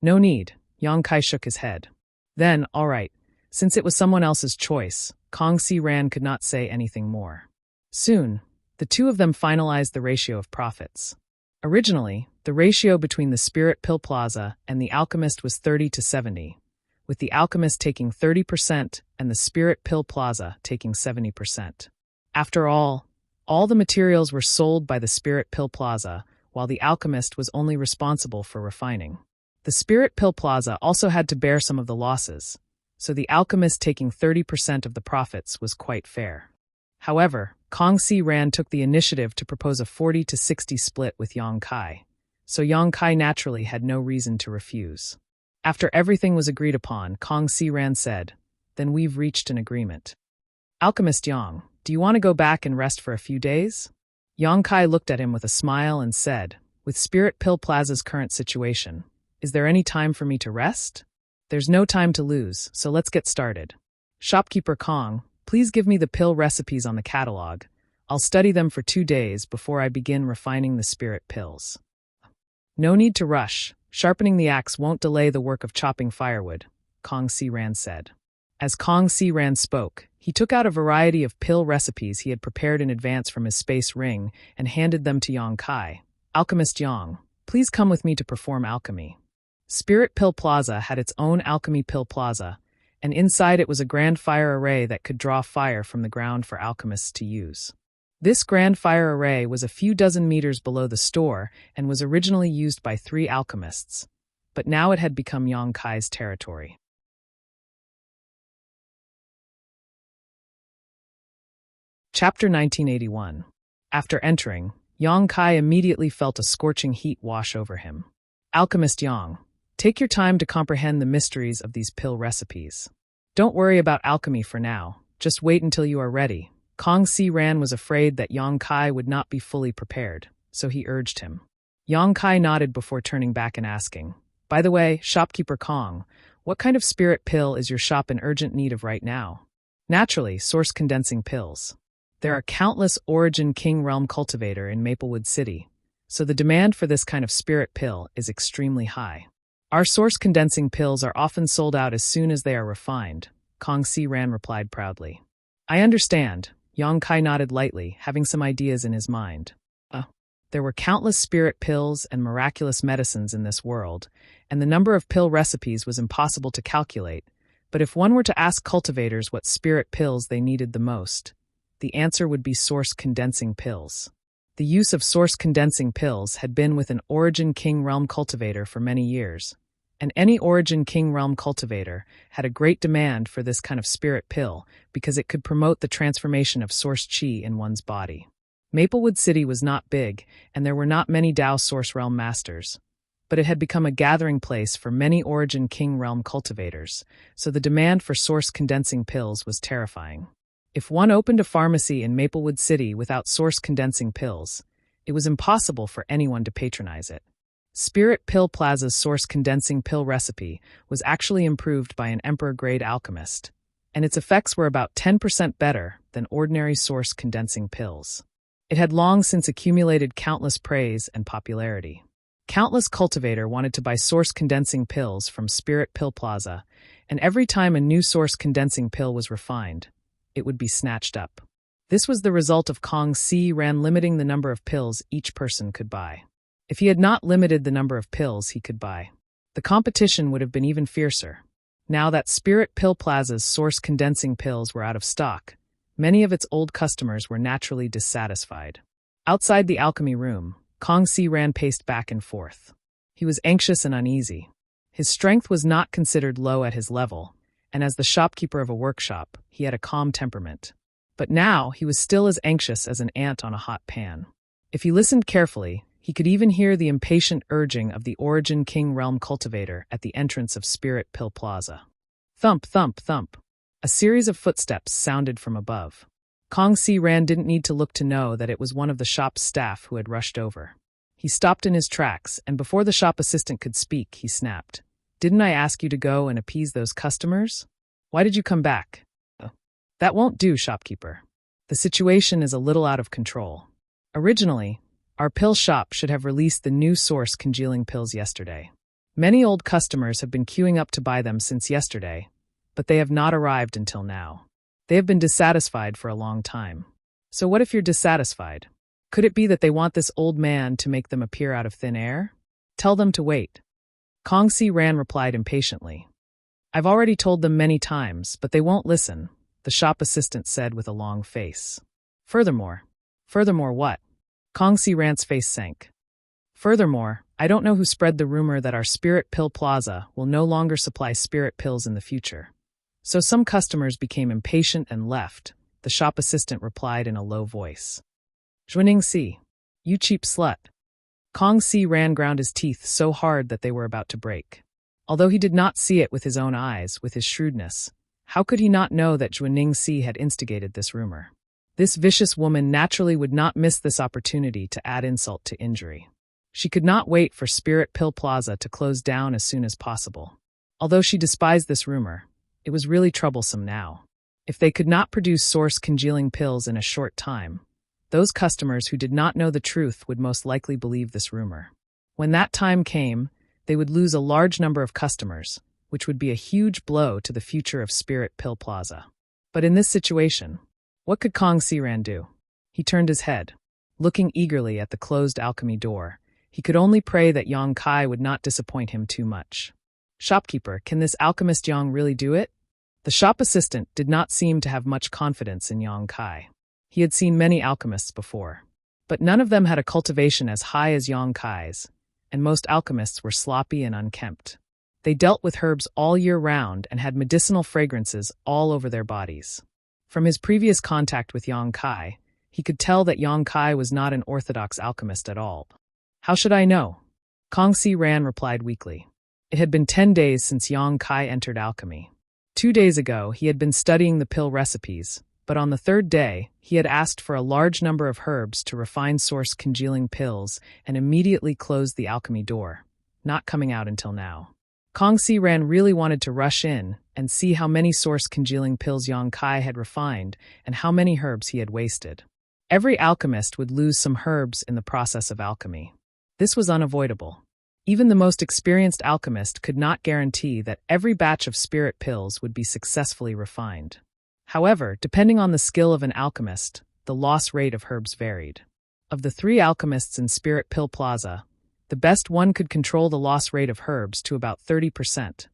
No need, Yang Kai shook his head. Then, all right, since it was someone else's choice, Kong Si Ran could not say anything more. Soon, the two of them finalized the ratio of profits. Originally, the ratio between the Spirit Pill Plaza and the alchemist was 30-70. With the alchemist taking 30% and the Spirit Pill Plaza taking 70%. After all the materials were sold by the Spirit Pill Plaza, while the alchemist was only responsible for refining. The Spirit Pill Plaza also had to bear some of the losses, so the alchemist taking 30% of the profits was quite fair. However, Kong Si Ran took the initiative to propose a 40-60 split with Yang Kai, so Yang Kai naturally had no reason to refuse. After everything was agreed upon, Kong Si Ran said, Then we've reached an agreement. Alchemist Yang, do you want to go back and rest for a few days? Yang Kai looked at him with a smile and said, With Spirit Pill Plaza's current situation, is there any time for me to rest? There's no time to lose, so let's get started. Shopkeeper Kong, please give me the pill recipes on the catalog. I'll study them for 2 days before I begin refining the spirit pills. No need to rush. Sharpening the axe won't delay the work of chopping firewood, Kong Si Ran said. As Kong Si Ran spoke, he took out a variety of pill recipes he had prepared in advance from his space ring and handed them to Yang Kai. Alchemist Yang, please come with me to perform alchemy. Spirit Pill Plaza had its own alchemy pill plaza, and inside it was a grand fire array that could draw fire from the ground for alchemists to use. This grand fire array was a few dozen meters below the store and was originally used by 3 alchemists, but now it had become Yang Kai's territory. Chapter 1981. After entering, Yang Kai immediately felt a scorching heat wash over him. Alchemist Yang, take your time to comprehend the mysteries of these pill recipes. Don't worry about alchemy for now, just wait until you are ready. Kong Si Ran was afraid that Yang Kai would not be fully prepared, so he urged him. Yang Kai nodded before turning back and asking, By the way, shopkeeper Kong, what kind of spirit pill is your shop in urgent need of right now? Naturally, source condensing pills. There are countless Origin King Realm Cultivator in Maplewood City, so the demand for this kind of spirit pill is extremely high. Our source condensing pills are often sold out as soon as they are refined, Kong Si Ran replied proudly. I understand. Yang Kai nodded lightly, having some ideas in his mind. There were countless spirit pills and miraculous medicines in this world, and the number of pill recipes was impossible to calculate, but if one were to ask cultivators what spirit pills they needed the most, the answer would be source condensing pills. The use of source condensing pills had been with an Origin King Realm cultivator for many years, and any Origin King Realm cultivator had a great demand for this kind of spirit pill because it could promote the transformation of source chi in one's body. Maplewood City was not big, and there were not many Dao Source Realm masters. But it had become a gathering place for many Origin King Realm cultivators, so the demand for Source condensing pills was terrifying. If one opened a pharmacy in Maplewood City without Source condensing pills, it was impossible for anyone to patronize it. Spirit Pill Plaza's Source condensing pill recipe was actually improved by an Emperor-grade alchemist, and its effects were about 10% better than ordinary Source condensing pills. It had long since accumulated countless praise and popularity. Countless cultivator wanted to buy Source condensing pills from Spirit Pill Plaza, and every time a new Source condensing pill was refined, it would be snatched up. This was the result of Kong Si Ran limiting the number of pills each person could buy. If he had not limited the number of pills he could buy, the competition would have been even fiercer. Now that Spirit Pill Plaza's Source condensing pills were out of stock, many of its old customers were naturally dissatisfied. Outside the alchemy room, Kong Si Ran paced back and forth. He was anxious and uneasy. His strength was not considered low at his level, and as the shopkeeper of a workshop, he had a calm temperament. But now he was still as anxious as an ant on a hot pan. If he listened carefully, he could even hear the impatient urging of the Origin King Realm cultivator at the entrance of Spirit Pill Plaza. Thump, thump, thump. A series of footsteps sounded from above. Kong Si Ran didn't need to look to know that it was one of the shop's staff who had rushed over. He stopped in his tracks, and before the shop assistant could speak, he snapped. "Didn't I ask you to go and appease those customers? Why did you come back?" "That won't do, shopkeeper. The situation is a little out of control. Originally, our pill shop should have released the new Source congealing pills yesterday. Many old customers have been queuing up to buy them since yesterday, but they have not arrived until now. They have been dissatisfied for a long time. So what if you're dissatisfied? Could it be that they want this old man to make them appear out of thin air? Tell them to wait." Kong Si Ran replied impatiently. "I've already told them many times, but they won't listen," the shop assistant said with a long face. Furthermore what?" Kong Si Ran's face sank. "Furthermore, I don't know who spread the rumor that our Spirit Pill Plaza will no longer supply spirit pills in the future. So some customers became impatient and left," the shop assistant replied in a low voice. "Zhuaning Si, you cheap slut." Kong Si Ran ground his teeth so hard that they were about to break. Although he did not see it with his own eyes, with his shrewdness, how could he not know that Zhuaning Si had instigated this rumor? This vicious woman naturally would not miss this opportunity to add insult to injury. She could not wait for Spirit Pill Plaza to close down as soon as possible. Although she despised this rumor, it was really troublesome now. If they could not produce Source congealing pills in a short time, those customers who did not know the truth would most likely believe this rumor. When that time came, they would lose a large number of customers, which would be a huge blow to the future of Spirit Pill Plaza. But in this situation, what could Kong Si Ran do? He turned his head. Looking eagerly at the closed alchemy door, he could only pray that Yang Kai would not disappoint him too much. "Shopkeeper, can this alchemist Yang really do it?" The shop assistant did not seem to have much confidence in Yang Kai. He had seen many alchemists before, but none of them had a cultivation as high as Yang Kai's, and most alchemists were sloppy and unkempt. They dealt with herbs all year round and had medicinal fragrances all over their bodies. From his previous contact with Yang Kai, he could tell that Yang Kai was not an orthodox alchemist at all. "How should I know?" Kong Si Ran replied weakly. It had been 10 days since Yang Kai entered alchemy. 2 days ago, he had been studying the pill recipes, but on the third day, he had asked for a large number of herbs to refine Source congealing pills and immediately closed the alchemy door, not coming out until now. Kong Si Ran really wanted to rush in and see how many Source congealing pills Yang Kai had refined and how many herbs he had wasted. Every alchemist would lose some herbs in the process of alchemy. This was unavoidable. Even the most experienced alchemist could not guarantee that every batch of spirit pills would be successfully refined. However, depending on the skill of an alchemist, the loss rate of herbs varied. Of the 3 alchemists in Spirit Pill Plaza, the best one could control the loss rate of herbs to about 30%,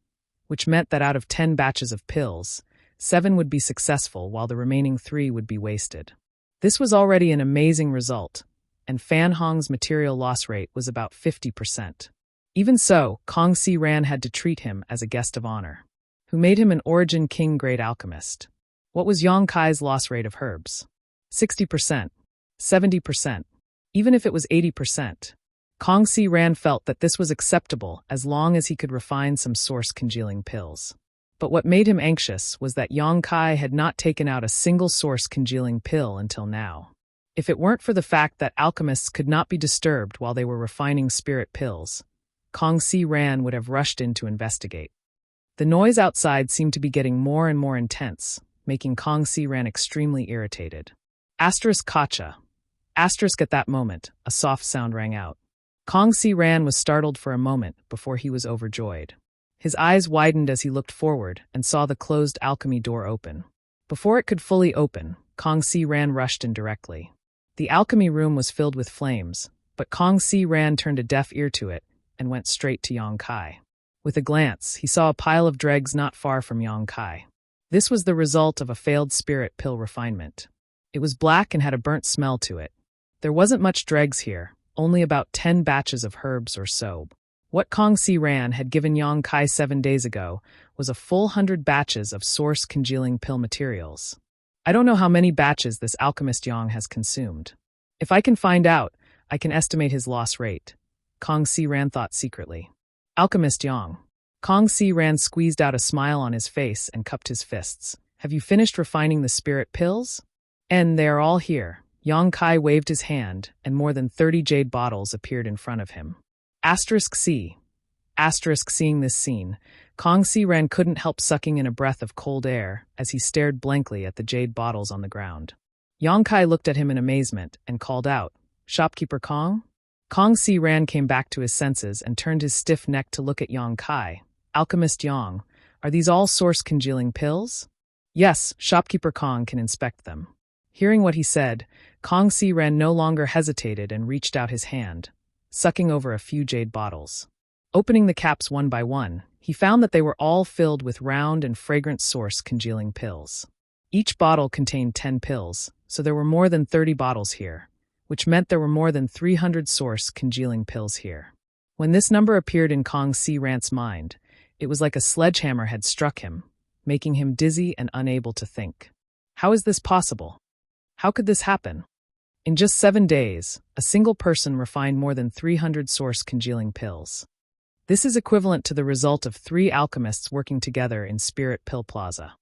which meant that out of 10 batches of pills, 7 would be successful while the remaining 3 would be wasted. This was already an amazing result, and Fan Hong's material loss rate was about 50%. Even so, Kong Si Ran had to treat him as a guest of honor, who made him an Origin King grade alchemist. What was Yang Kai's loss rate of herbs? 60%. 70%. Even if it was 80%. Kong Si Ran felt that this was acceptable as long as he could refine some source-congealing pills. But what made him anxious was that Yang Kai had not taken out a single source-congealing pill until now. If it weren't for the fact that alchemists could not be disturbed while they were refining spirit pills, Kong Si Ran would have rushed in to investigate. The noise outside seemed to be getting more and more intense, making Kong Si Ran extremely irritated. Asterisk Kacha. Asterisk at that moment, a soft sound rang out. Kong Si Ran was startled for a moment before he was overjoyed. His eyes widened as he looked forward and saw the closed alchemy door open. Before it could fully open, Kong Si Ran rushed in directly. The alchemy room was filled with flames, but Kong Si Ran turned a deaf ear to it and went straight to Yang Kai. With a glance, he saw a pile of dregs not far from Yang Kai. This was the result of a failed spirit pill refinement. It was black and had a burnt smell to it. There wasn't much dregs here, only about 10 batches of herbs or so. What Kong Si Ran had given Yang Kai 7 days ago was a full 100 batches of source-congealing pill materials. I don't know how many batches this alchemist Yang has consumed. If I can find out, I can estimate his loss rate, Kong Si Ran thought secretly. Alchemist Yang. Kong Si Ran squeezed out a smile on his face and cupped his fists. Have you finished refining the spirit pills? And they are all here. Yang Kai waved his hand, and more than 30 jade bottles appeared in front of him. Asterisk C. Asterisk seeing this scene, Kong Si Ran couldn't help sucking in a breath of cold air as he stared blankly at the jade bottles on the ground. Yang Kai looked at him in amazement and called out, "Shopkeeper Kong?" Kong Si Ran came back to his senses and turned his stiff neck to look at Yang Kai. Alchemist Yang, are these all source-congealing pills? Yes, Shopkeeper Kong can inspect them. Hearing what he said, Kong Si Ran no longer hesitated and reached out his hand, sucking over a few jade bottles. Opening the caps one by one, he found that they were all filled with round and fragrant source-congealing pills. Each bottle contained 10 pills, so there were more than 30 bottles here, which meant there were more than 300 source-congealing pills here. When this number appeared in Kong Si Ran's mind, it was like a sledgehammer had struck him, making him dizzy and unable to think. How is this possible? How could this happen? In just 7 days, a single person refined more than 300 source-congealing pills. This is equivalent to the result of 3 alchemists working together in Spirit Pill Plaza.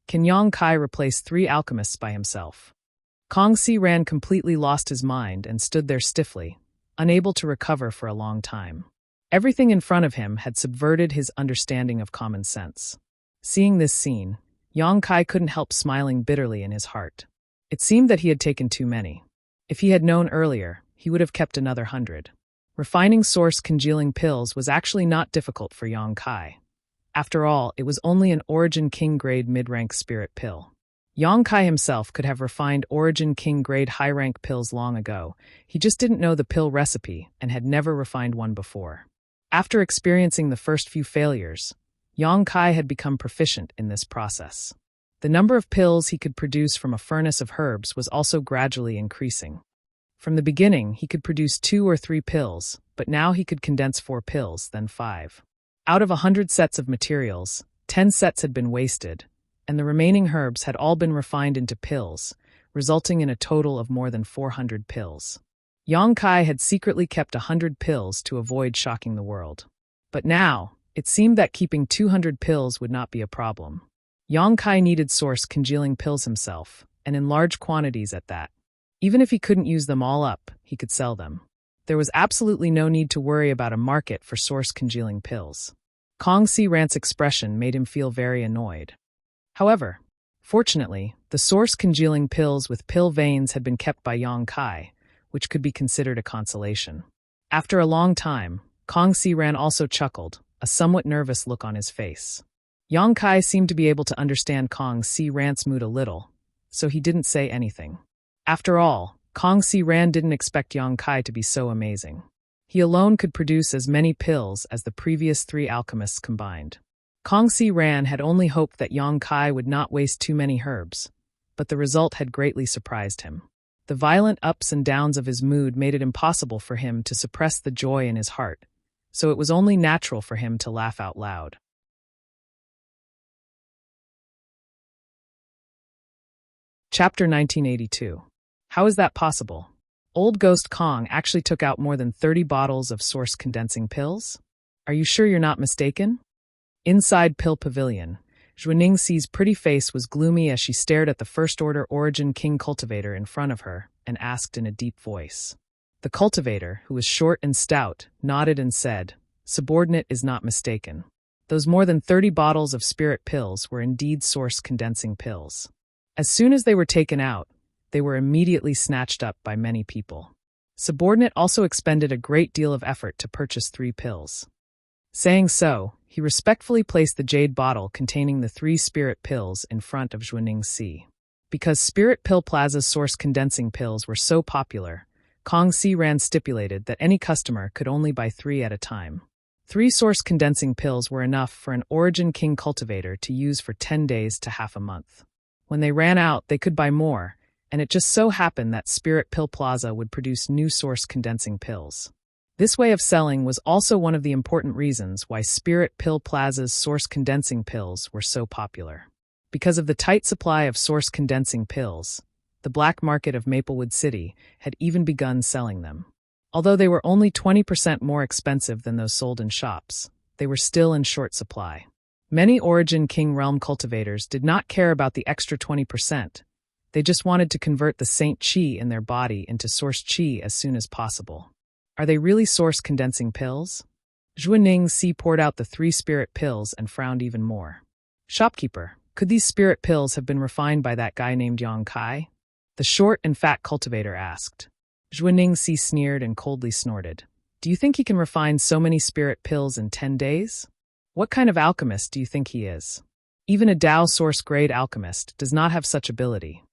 Can Yang Kai replace 3 alchemists by himself? Kong Si Ran completely lost his mind and stood there stiffly, unable to recover for a long time. Everything in front of him had subverted his understanding of common sense. Seeing this scene, Yang Kai couldn't help smiling bitterly in his heart. It seemed that he had taken too many. If he had known earlier, he would have kept another 100. Refining source-congealing pills was actually not difficult for Yang Kai. After all, it was only an Origin King grade mid-rank spirit pill. Yang Kai himself could have refined Origin King grade high-rank pills long ago. He just didn't know the pill recipe and had never refined one before. After experiencing the first few failures, Yang Kai had become proficient in this process. The number of pills he could produce from a furnace of herbs was also gradually increasing. From the beginning, he could produce 2 or 3 pills, but now he could condense 4 pills, then 5. Out of 100 sets of materials, 10 sets had been wasted, and the remaining herbs had all been refined into pills, resulting in a total of more than 400 pills. Yang Kai had secretly kept 100 pills to avoid shocking the world. But now, it seemed that keeping 200 pills would not be a problem. Yang Kai needed source-congealing pills himself, and in large quantities at that. Even if he couldn't use them all up, he could sell them. There was absolutely no need to worry about a market for source-congealing pills. Kong Si Ran's expression made him feel very annoyed. However, fortunately, the source-congealing pills with pill veins had been kept by Yang Kai, which could be considered a consolation. After a long time, Kong Si Ran also chuckled, a somewhat nervous look on his face. Yang Kai seemed to be able to understand Kong Si Ran's mood a little, so he didn't say anything. After all, Kong Si Ran didn't expect Yang Kai to be so amazing. He alone could produce as many pills as the previous 3 alchemists combined. Kong Si Ran had only hoped that Yang Kai would not waste too many herbs, but the result had greatly surprised him. The violent ups and downs of his mood made it impossible for him to suppress the joy in his heart, so it was only natural for him to laugh out loud. Chapter 1982. How is that possible? Old Ghost Kong actually took out more than 30 bottles of source condensing pills? Are you sure you're not mistaken? Inside Pill Pavilion, Zhuaningxi's pretty face was gloomy as she stared at the First-Order Origin King cultivator in front of her and asked in a deep voice. The cultivator, who was short and stout, nodded and said, "Subordinate is not mistaken. Those more than 30 bottles of spirit pills were indeed source condensing pills. As soon as they were taken out, they were immediately snatched up by many people. Subordinate also expended a great deal of effort to purchase 3 pills." Saying so, he respectfully placed the jade bottle containing the 3 spirit pills in front of Zhuaningxi. Because Spirit Pill Plaza's source condensing pills were so popular, Kong Si Ran stipulated that any customer could only buy 3 at a time. 3 source condensing pills were enough for an Origin King cultivator to use for 10 days to half a month. When they ran out, they could buy more, and it just so happened that Spirit Pill Plaza would produce new source condensing pills. This way of selling was also one of the important reasons why Spirit Pill Plaza's source condensing pills were so popular. Because of the tight supply of source condensing pills, the black market of Maplewood City had even begun selling them. Although they were only 20% more expensive than those sold in shops, they were still in short supply. Many Origin King Realm cultivators did not care about the extra 20%. They just wanted to convert the Saint Qi in their body into source Qi as soon as possible. Are they really source condensing pills? Zhuaningxi poured out the 3 spirit pills and frowned even more. Shopkeeper, could these spirit pills have been refined by that guy named Yang Kai? The short and fat cultivator asked. Zhuaningxi sneered and coldly snorted. Do you think he can refine so many spirit pills in 10 days? What kind of alchemist do you think he is? Even a Dao source-grade alchemist does not have such ability.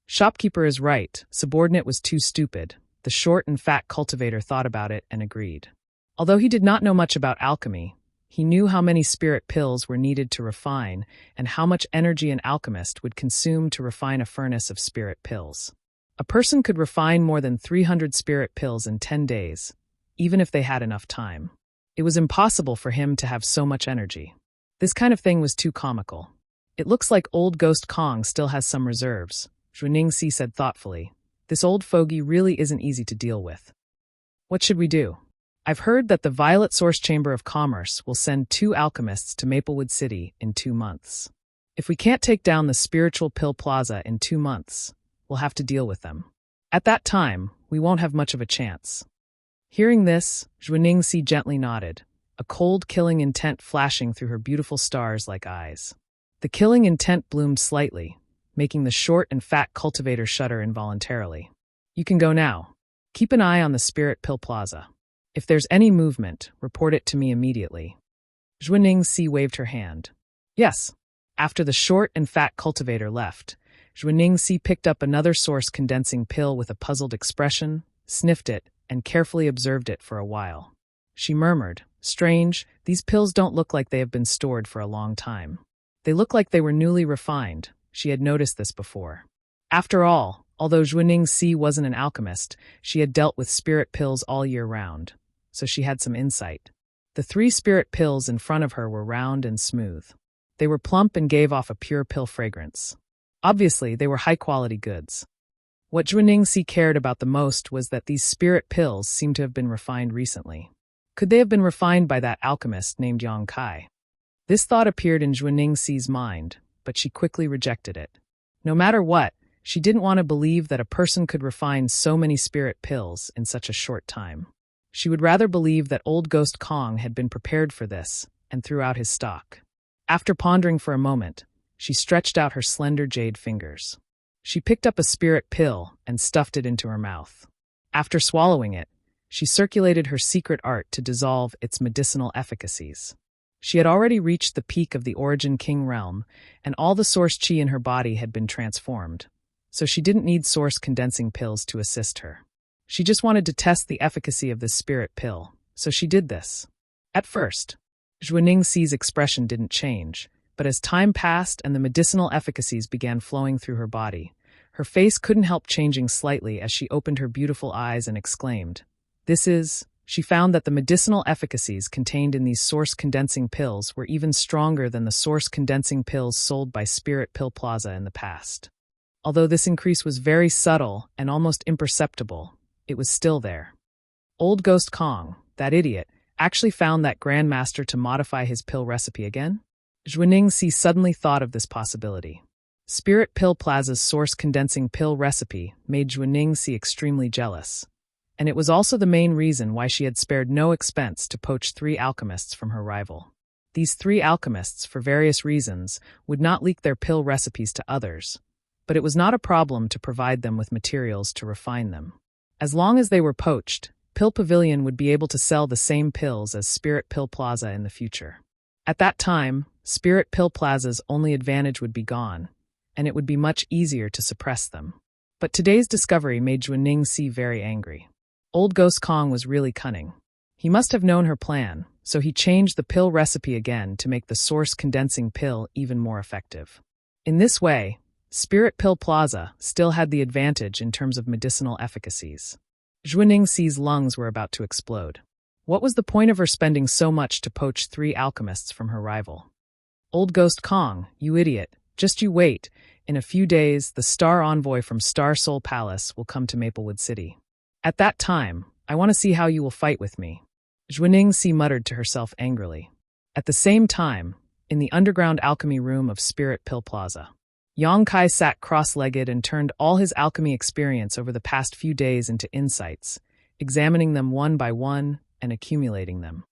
Shopkeeper is right, subordinate was too stupid. The short and fat cultivator thought about it and agreed. Although he did not know much about alchemy, he knew how many spirit pills were needed to refine and how much energy an alchemist would consume to refine a furnace of spirit pills. A person could refine more than 300 spirit pills in 10 days, even if they had enough time. It was impossible for him to have so much energy. This kind of thing was too comical. It looks like old Ghost Kong still has some reserves, Zhuaningxi said thoughtfully. This old fogey really isn't easy to deal with. What should we do? I've heard that the Violet Source Chamber of Commerce will send 2 alchemists to Maplewood City in 2 months. If we can't take down the Spiritual Pill Plaza in 2 months, we'll have to deal with them. At that time, we won't have much of a chance. Hearing this, Zhuaningxi gently nodded, a cold killing intent flashing through her beautiful stars-like eyes. The killing intent bloomed slightly, making the short and fat cultivator shudder involuntarily. You can go now. Keep an eye on the Spirit Pill Plaza. If there's any movement, report it to me immediately. Zhuaningxi waved her hand. Yes. After the short and fat cultivator left, Zhuaningxi picked up another source condensing pill with a puzzled expression, sniffed it, and carefully observed it for a while. She murmured, "Strange, these pills don't look like they have been stored for a long time. They look like they were newly refined." She had noticed this before. After all, although Zhuaningxi wasn't an alchemist, she had dealt with spirit pills all year round, so she had some insight. The 3 spirit pills in front of her were round and smooth. They were plump and gave off a pure pill fragrance. Obviously, they were high-quality goods. What Zhuaningxi cared about the most was that these spirit pills seemed to have been refined recently. Could they have been refined by that alchemist named Yang Kai? This thought appeared in Zhuaningxi's mind, but she quickly rejected it. No matter what, she didn't want to believe that a person could refine so many spirit pills in such a short time. She would rather believe that old Ghost Kong had been prepared for this and threw out his stock. After pondering for a moment, she stretched out her slender jade fingers. She picked up a spirit pill and stuffed it into her mouth. After swallowing it, she circulated her secret art to dissolve its medicinal efficacies. She had already reached the peak of the Origin King realm, and all the source Qi in her body had been transformed, so she didn't need source condensing pills to assist her. She just wanted to test the efficacy of this spirit pill, so she did this. At first, Zhuaningxi's expression didn't change, but as time passed and the medicinal efficacies began flowing through her body, her face couldn't help changing slightly as she opened her beautiful eyes and exclaimed, She found that the medicinal efficacies contained in these source condensing pills were even stronger than the source condensing pills sold by Spirit Pill Plaza in the past. Although this increase was very subtle and almost imperceptible, it was still there. Old Ghost Kong, that idiot, actually found that Grandmaster to modify his pill recipe again? Zhuaningxi suddenly thought of this possibility. Spirit Pill Plaza's source condensing pill recipe made Zhuaningxi extremely jealous, and it was also the main reason why she had spared no expense to poach 3 alchemists from her rival. These 3 alchemists, for various reasons, would not leak their pill recipes to others, but it was not a problem to provide them with materials to refine them. As long as they were poached, Pill Pavilion would be able to sell the same pills as Spirit Pill Plaza in the future. At that time, Spirit Pill Plaza's only advantage would be gone, and it would be much easier to suppress them. But today's discovery made Zhuaningxi very angry. Old Ghost Kong was really cunning. He must have known her plan, so he changed the pill recipe again to make the source condensing pill even more effective. In this way, Spirit Pill Plaza still had the advantage in terms of medicinal efficacies. Zhuaningxi's lungs were about to explode. What was the point of her spending so much to poach 3 alchemists from her rival? Old Ghost Kong, you idiot, just you wait. In a few days, the Star Envoy from Star Soul Palace will come to Maplewood City. At that time, I want to see how you will fight with me. Zhuaningxi muttered to herself angrily. At the same time, in the underground alchemy room of Spirit Pill Plaza, Yang Kai sat cross-legged and turned all his alchemy experience over the past few days into insights, examining them one by one and accumulating them.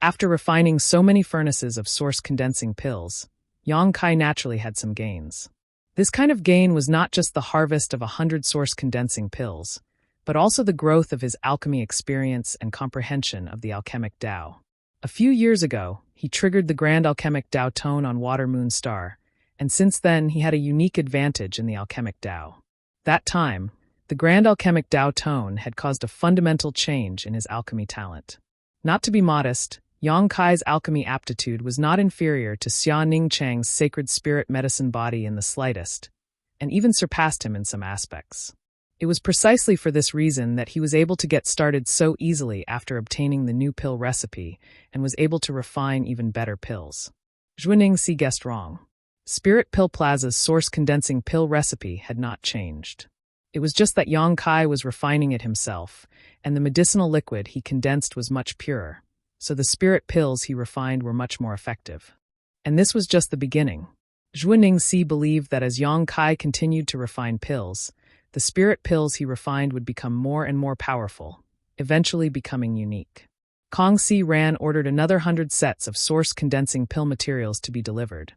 After refining so many furnaces of source condensing pills, Yang Kai naturally had some gains. This kind of gain was not just the harvest of 100 source condensing pills, but also the growth of his alchemy experience and comprehension of the alchemic Tao. A few years ago, he triggered the Grand Alchemic Tao Tone on Water Moon Star, and since then he had a unique advantage in the alchemic Tao. That time, the Grand Alchemic Tao Tone had caused a fundamental change in his alchemy talent. Not to be modest, Yang Kai's alchemy aptitude was not inferior to Xia Ningchang's sacred spirit medicine body in the slightest, and even surpassed him in some aspects. It was precisely for this reason that he was able to get started so easily after obtaining the new pill recipe and was able to refine even better pills. Zhuaningxi guessed wrong. Spirit Pill Plaza's source condensing pill recipe had not changed. It was just that Yang Kai was refining it himself, and the medicinal liquid he condensed was much purer, so the spirit pills he refined were much more effective. And this was just the beginning. Zhuaningxi believed that as Yang Kai continued to refine pills, the spirit pills he refined would become more and more powerful, eventually becoming unique. Kong Si Ran ordered another 100 sets of source condensing pill materials to be delivered,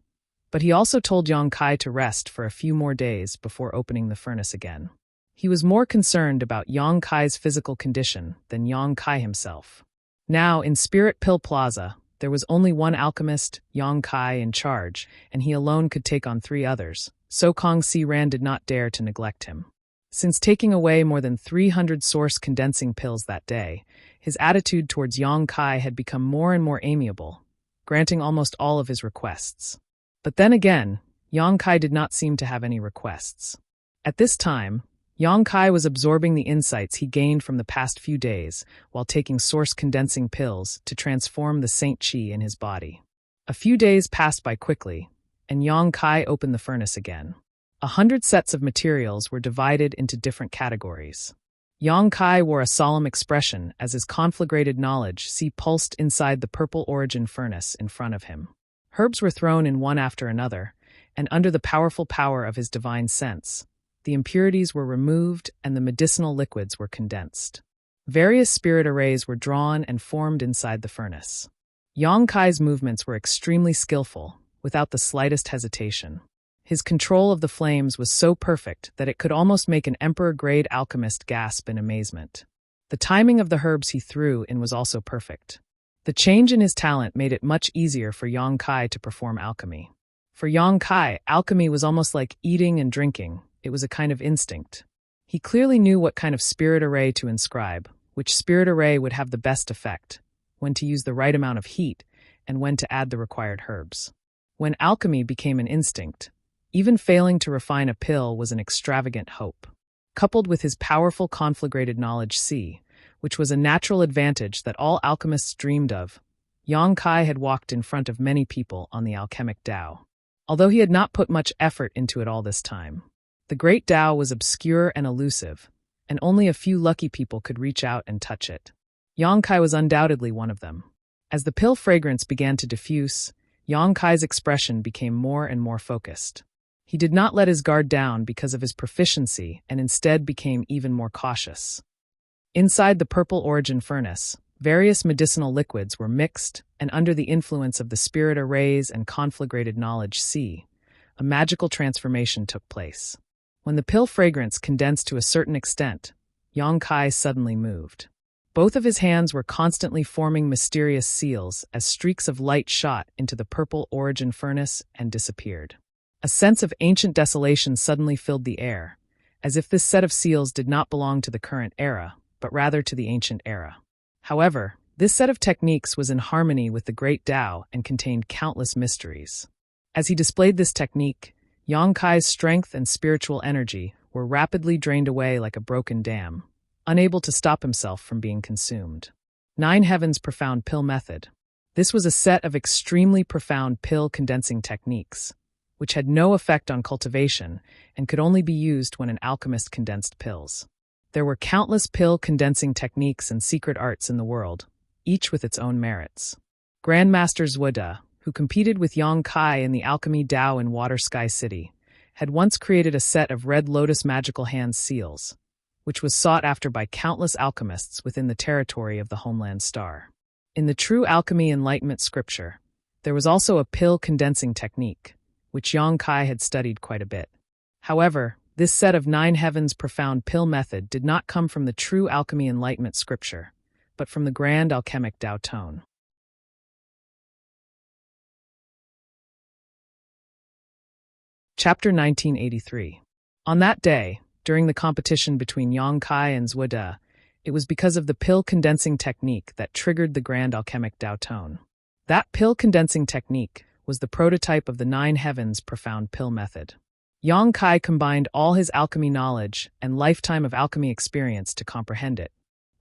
but he also told Yang Kai to rest for a few more days before opening the furnace again. He was more concerned about Yang Kai's physical condition than Yang Kai himself. Now, in Spirit Pill Plaza, there was only one alchemist, Yang Kai, in charge, and he alone could take on 3 others, so Kong Si Ran did not dare to neglect him. Since taking away more than 300 source condensing pills that day, his attitude towards Yang Kai had become more and more amiable, granting almost all of his requests. But then again, Yang Kai did not seem to have any requests. At this time, Yang Kai was absorbing the insights he gained from the past few days while taking source condensing pills to transform the Saint Qi in his body. A few days passed by quickly, and Yang Kai opened the furnace again. 100 sets of materials were divided into different categories. Yang Kai wore a solemn expression as his conflagrated knowledge pulsed inside the purple origin furnace in front of him. Herbs were thrown in one after another, and under the powerful power of his divine sense, the impurities were removed and the medicinal liquids were condensed. Various spirit arrays were drawn and formed inside the furnace. Yang Kai's movements were extremely skillful, without the slightest hesitation. His control of the flames was so perfect that it could almost make an emperor-grade alchemist gasp in amazement. The timing of the herbs he threw in was also perfect. The change in his talent made it much easier for Yang Kai to perform alchemy. For Yang Kai, alchemy was almost like eating and drinking. It was a kind of instinct. He clearly knew what kind of spirit array to inscribe, which spirit array would have the best effect, when to use the right amount of heat, and when to add the required herbs. When alchemy became an instinct, even failing to refine a pill was an extravagant hope. Coupled with his powerful conflagrated knowledge which was a natural advantage that all alchemists dreamed of, Yang Kai had walked in front of many people on the alchemic Tao. Although he had not put much effort into it all this time, The great Tao was obscure and elusive, and only a few lucky people could reach out and touch it. Yang Kai was undoubtedly one of them. As the pill fragrance began to diffuse, Yang Kai's expression became more and more focused. He did not let his guard down because of his proficiency and instead became even more cautious. Inside the purple origin furnace, various medicinal liquids were mixed, and under the influence of the spirit arrays and conflagrated knowledge C, a magical transformation took place. When the pill fragrance condensed to a certain extent, Yang Kai suddenly moved. Both of his hands were constantly forming mysterious seals as streaks of light shot into the purple origin furnace and disappeared. A sense of ancient desolation suddenly filled the air, as if this set of seals did not belong to the current era, but rather to the ancient era. However, this set of techniques was in harmony with the great Tao and contained countless mysteries. As he displayed this technique, Yang Kai's strength and spiritual energy were rapidly drained away like a broken dam, unable to stop himself from being consumed. 9 Heavens Profound Pill Method. This was a set of extremely profound pill condensing techniques, which had no effect on cultivation and could only be used when an alchemist condensed pills. There were countless pill condensing techniques and secret arts in the world, each with its own merits. Grandmaster Zhuode, who competed with Yang Kai in the Alchemy Dao in Water Sky City, had once created a set of red lotus magical hand seals, which was sought after by countless alchemists within the territory of the Homeland Star. In the True Alchemy Enlightenment scripture, there was also a pill condensing technique, which Yang Kai had studied quite a bit. However, this set of 9 Heavens Profound Pill Method did not come from the True Alchemy Enlightenment scripture, but from the Grand Alchemic Dao Tone. Chapter 1983. On that day, during the competition between Yang Kai and Zhuode, it was because of the pill condensing technique that triggered the Grand Alchemic Dao Tone. That pill condensing technique was the prototype of the 9 Heavens Profound Pill Method. Yang Kai combined all his alchemy knowledge and lifetime of alchemy experience to comprehend it.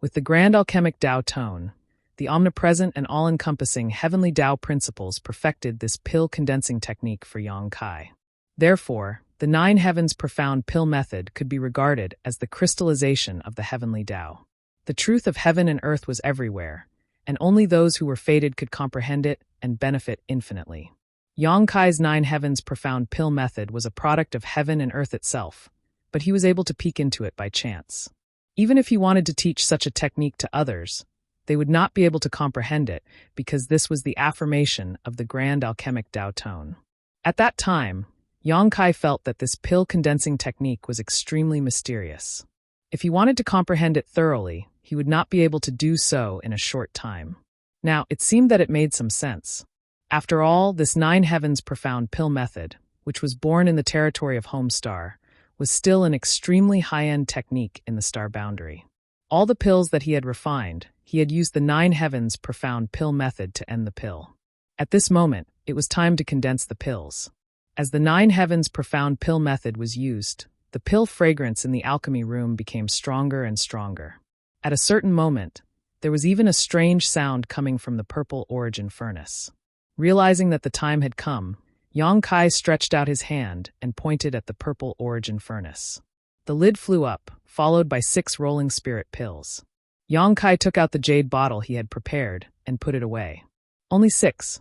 With the Grand Alchemic Dao Tone, the omnipresent and all-encompassing heavenly Dao principles perfected this pill condensing technique for Yang Kai. Therefore, the 9 Heavens Profound Pill Method could be regarded as the crystallization of the heavenly Dao. The truth of heaven and earth was everywhere, and only those who were fated could comprehend it and benefit infinitely. Yang Kai's 9 Heavens Profound Pill Method was a product of heaven and earth itself, but he was able to peek into it by chance. Even if he wanted to teach such a technique to others, they would not be able to comprehend it because this was the affirmation of the Grand Alchemic Dao Tone. At that time, Yang Kai felt that this pill condensing technique was extremely mysterious. If he wanted to comprehend it thoroughly, he would not be able to do so in a short time. Now, it seemed that it made some sense. After all, this 9 Heavens Profound Pill Method, which was born in the territory of Homestar, was still an extremely high-end technique in the star boundary. All the pills that he had refined, he had used the 9 Heavens Profound Pill Method to end the pill. At this moment, it was time to condense the pills. As the 9 Heavens Profound Pill Method was used, the pill fragrance in the alchemy room became stronger and stronger. At a certain moment, there was even a strange sound coming from the purple origin furnace. Realizing that the time had come, Yang Kai stretched out his hand and pointed at the purple origin furnace. The lid flew up, followed by 6 rolling spirit pills. Yang Kai took out the jade bottle he had prepared and put it away. Only 6.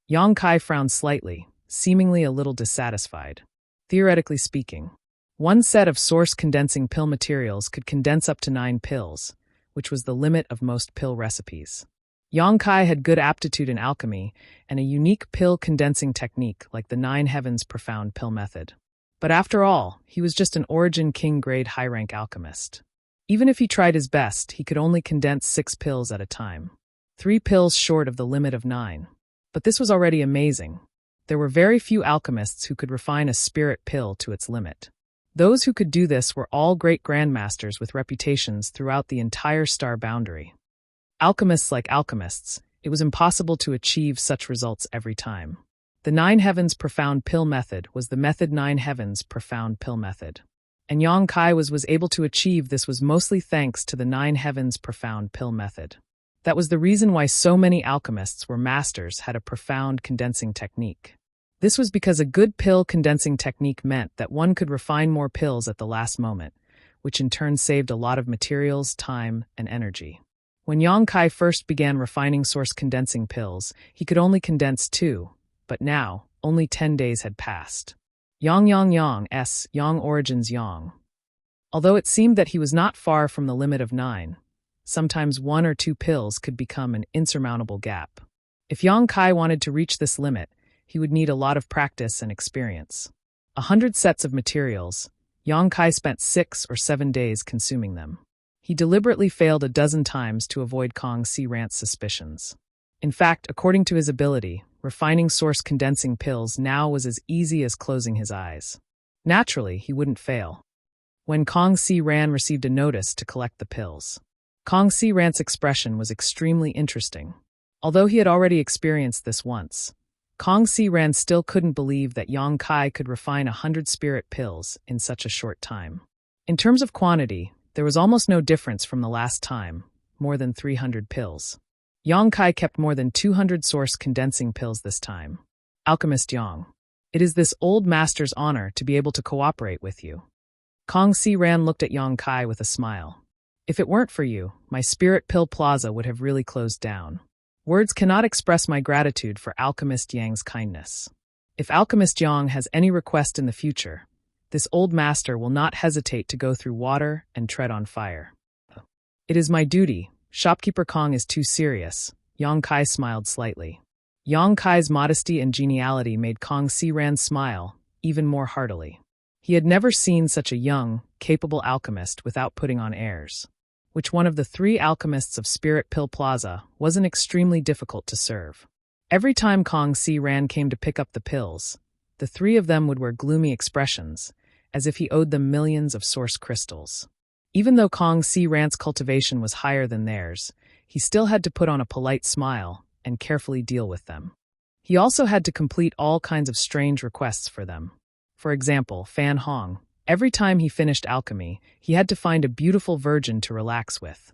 Yang Kai frowned slightly, seemingly a little dissatisfied. Theoretically speaking, one set of source condensing pill materials could condense up to 9 pills, which was the limit of most pill recipes. Yang Kai had good aptitude in alchemy and a unique pill condensing technique like the 9 Heavens Profound Pill Method. But after all, he was just an Origin King grade high-rank alchemist. Even if he tried his best, he could only condense 6 pills at a time. 3 pills short of the limit of 9. But this was already amazing. There were very few alchemists who could refine a spirit pill to its limit. Those who could do this were all great grandmasters with reputations throughout the entire star boundary. Alchemists like alchemists, it was impossible to achieve such results every time. The 9 Heavens Profound Pill Method was the method 9 Heavens Profound Pill Method. And Yang Kai was able to achieve this was mostly thanks to the 9 Heavens Profound Pill Method. That was the reason why so many alchemists were masters had a profound condensing technique. This was because a good pill condensing technique meant that one could refine more pills at the last moment, which in turn saved a lot of materials, time, and energy. When Yang Kai first began refining source condensing pills, he could only condense 2, but now, only 10 days had passed. Yang origins Yang. Although it seemed that he was not far from the limit of 9, sometimes 1 or 2 pills could become an insurmountable gap. If Yang Kai wanted to reach this limit, he would need a lot of practice and experience. 100 sets of materials, Yang Kai spent 6 or 7 days consuming them. He deliberately failed a dozen times to avoid Kong Si Rant's suspicions. In fact, according to his ability, refining source condensing pills now was as easy as closing his eyes. Naturally, he wouldn't fail. When Kong Si Ran received a notice to collect the pills, Kong Si Rant's expression was extremely interesting. Although he had already experienced this once, Kong Si Ran still couldn't believe that Yang Kai could refine 100 spirit pills in such a short time. In terms of quantity, there was almost no difference from the last time, more than 300 pills. Yang Kai kept more than 200 source condensing pills this time. Alchemist Yang. It is this old master's honor to be able to cooperate with you. Kong Si Ran looked at Yang Kai with a smile. If it weren't for you, my spirit pill plaza would have really closed down. Words cannot express my gratitude for Alchemist Yang's kindness. If Alchemist Yang has any request in the future, this old master will not hesitate to go through water and tread on fire. It is my duty. Shopkeeper Kong is too serious. Yang Kai smiled slightly. Yang Kai's modesty and geniality made Kong Si Ran smile even more heartily. He had never seen such a young, capable alchemist without putting on airs. Which one of the 3 alchemists of Spirit Pill Plaza wasn't extremely difficult to serve. Every time Kong Si Ran came to pick up the pills, the 3 of them would wear gloomy expressions, as if he owed them millions of source crystals. Even though Kong Si Ran's cultivation was higher than theirs, he still had to put on a polite smile and carefully deal with them. He also had to complete all kinds of strange requests for them. For example, Fan Hong. Every time he finished alchemy, he had to find a beautiful virgin to relax with.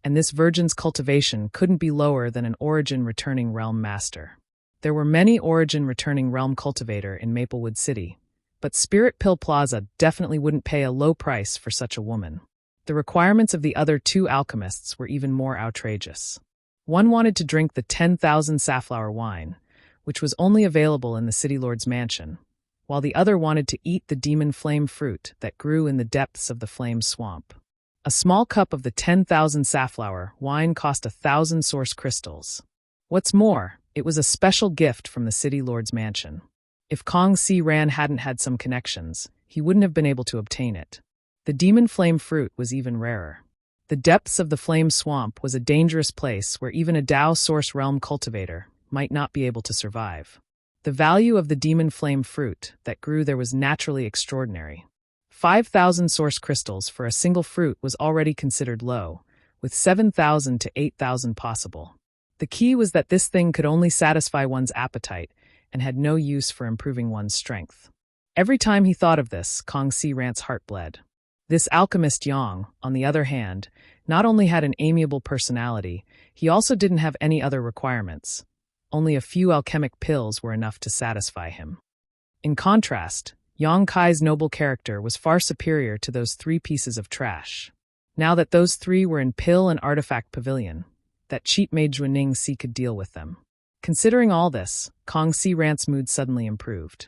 And this virgin's cultivation couldn't be lower than an Origin Returning Realm master. There were many Origin Returning Realm cultivator in Maplewood City, but Spirit Pill Plaza definitely wouldn't pay a low price for such a woman. The requirements of the other 2 alchemists were even more outrageous. One wanted to drink the 10,000 safflower wine, which was only available in the City Lord's mansion, while the other wanted to eat the demon flame fruit that grew in the depths of the flame swamp. A small cup of the 10,000 safflower wine cost 1,000 source crystals. What's more, it was a special gift from the City Lord's mansion. If Kong Si Ran hadn't had some connections, he wouldn't have been able to obtain it. The demon flame fruit was even rarer. The depths of the flame swamp was a dangerous place where even a Dao Source Realm cultivator might not be able to survive. The value of the demon flame fruit that grew there was naturally extraordinary. 5,000 source crystals for a single fruit was already considered low, with 7,000 to 8,000 possible. The key was that this thing could only satisfy one's appetite and had no use for improving one's strength. Every time he thought of this, Kong Si Rant's heart bled. This alchemist Yang, on the other hand, not only had an amiable personality, he also didn't have any other requirements. Only a few alchemic pills were enough to satisfy him. In contrast, Yang Kai's noble character was far superior to those 3 pieces of trash. Now that those 3 were in Pill and Artifact Pavilion, that cheap maid Zhuaning Si could deal with them. Considering all this, Kong Si Rant's mood suddenly improved.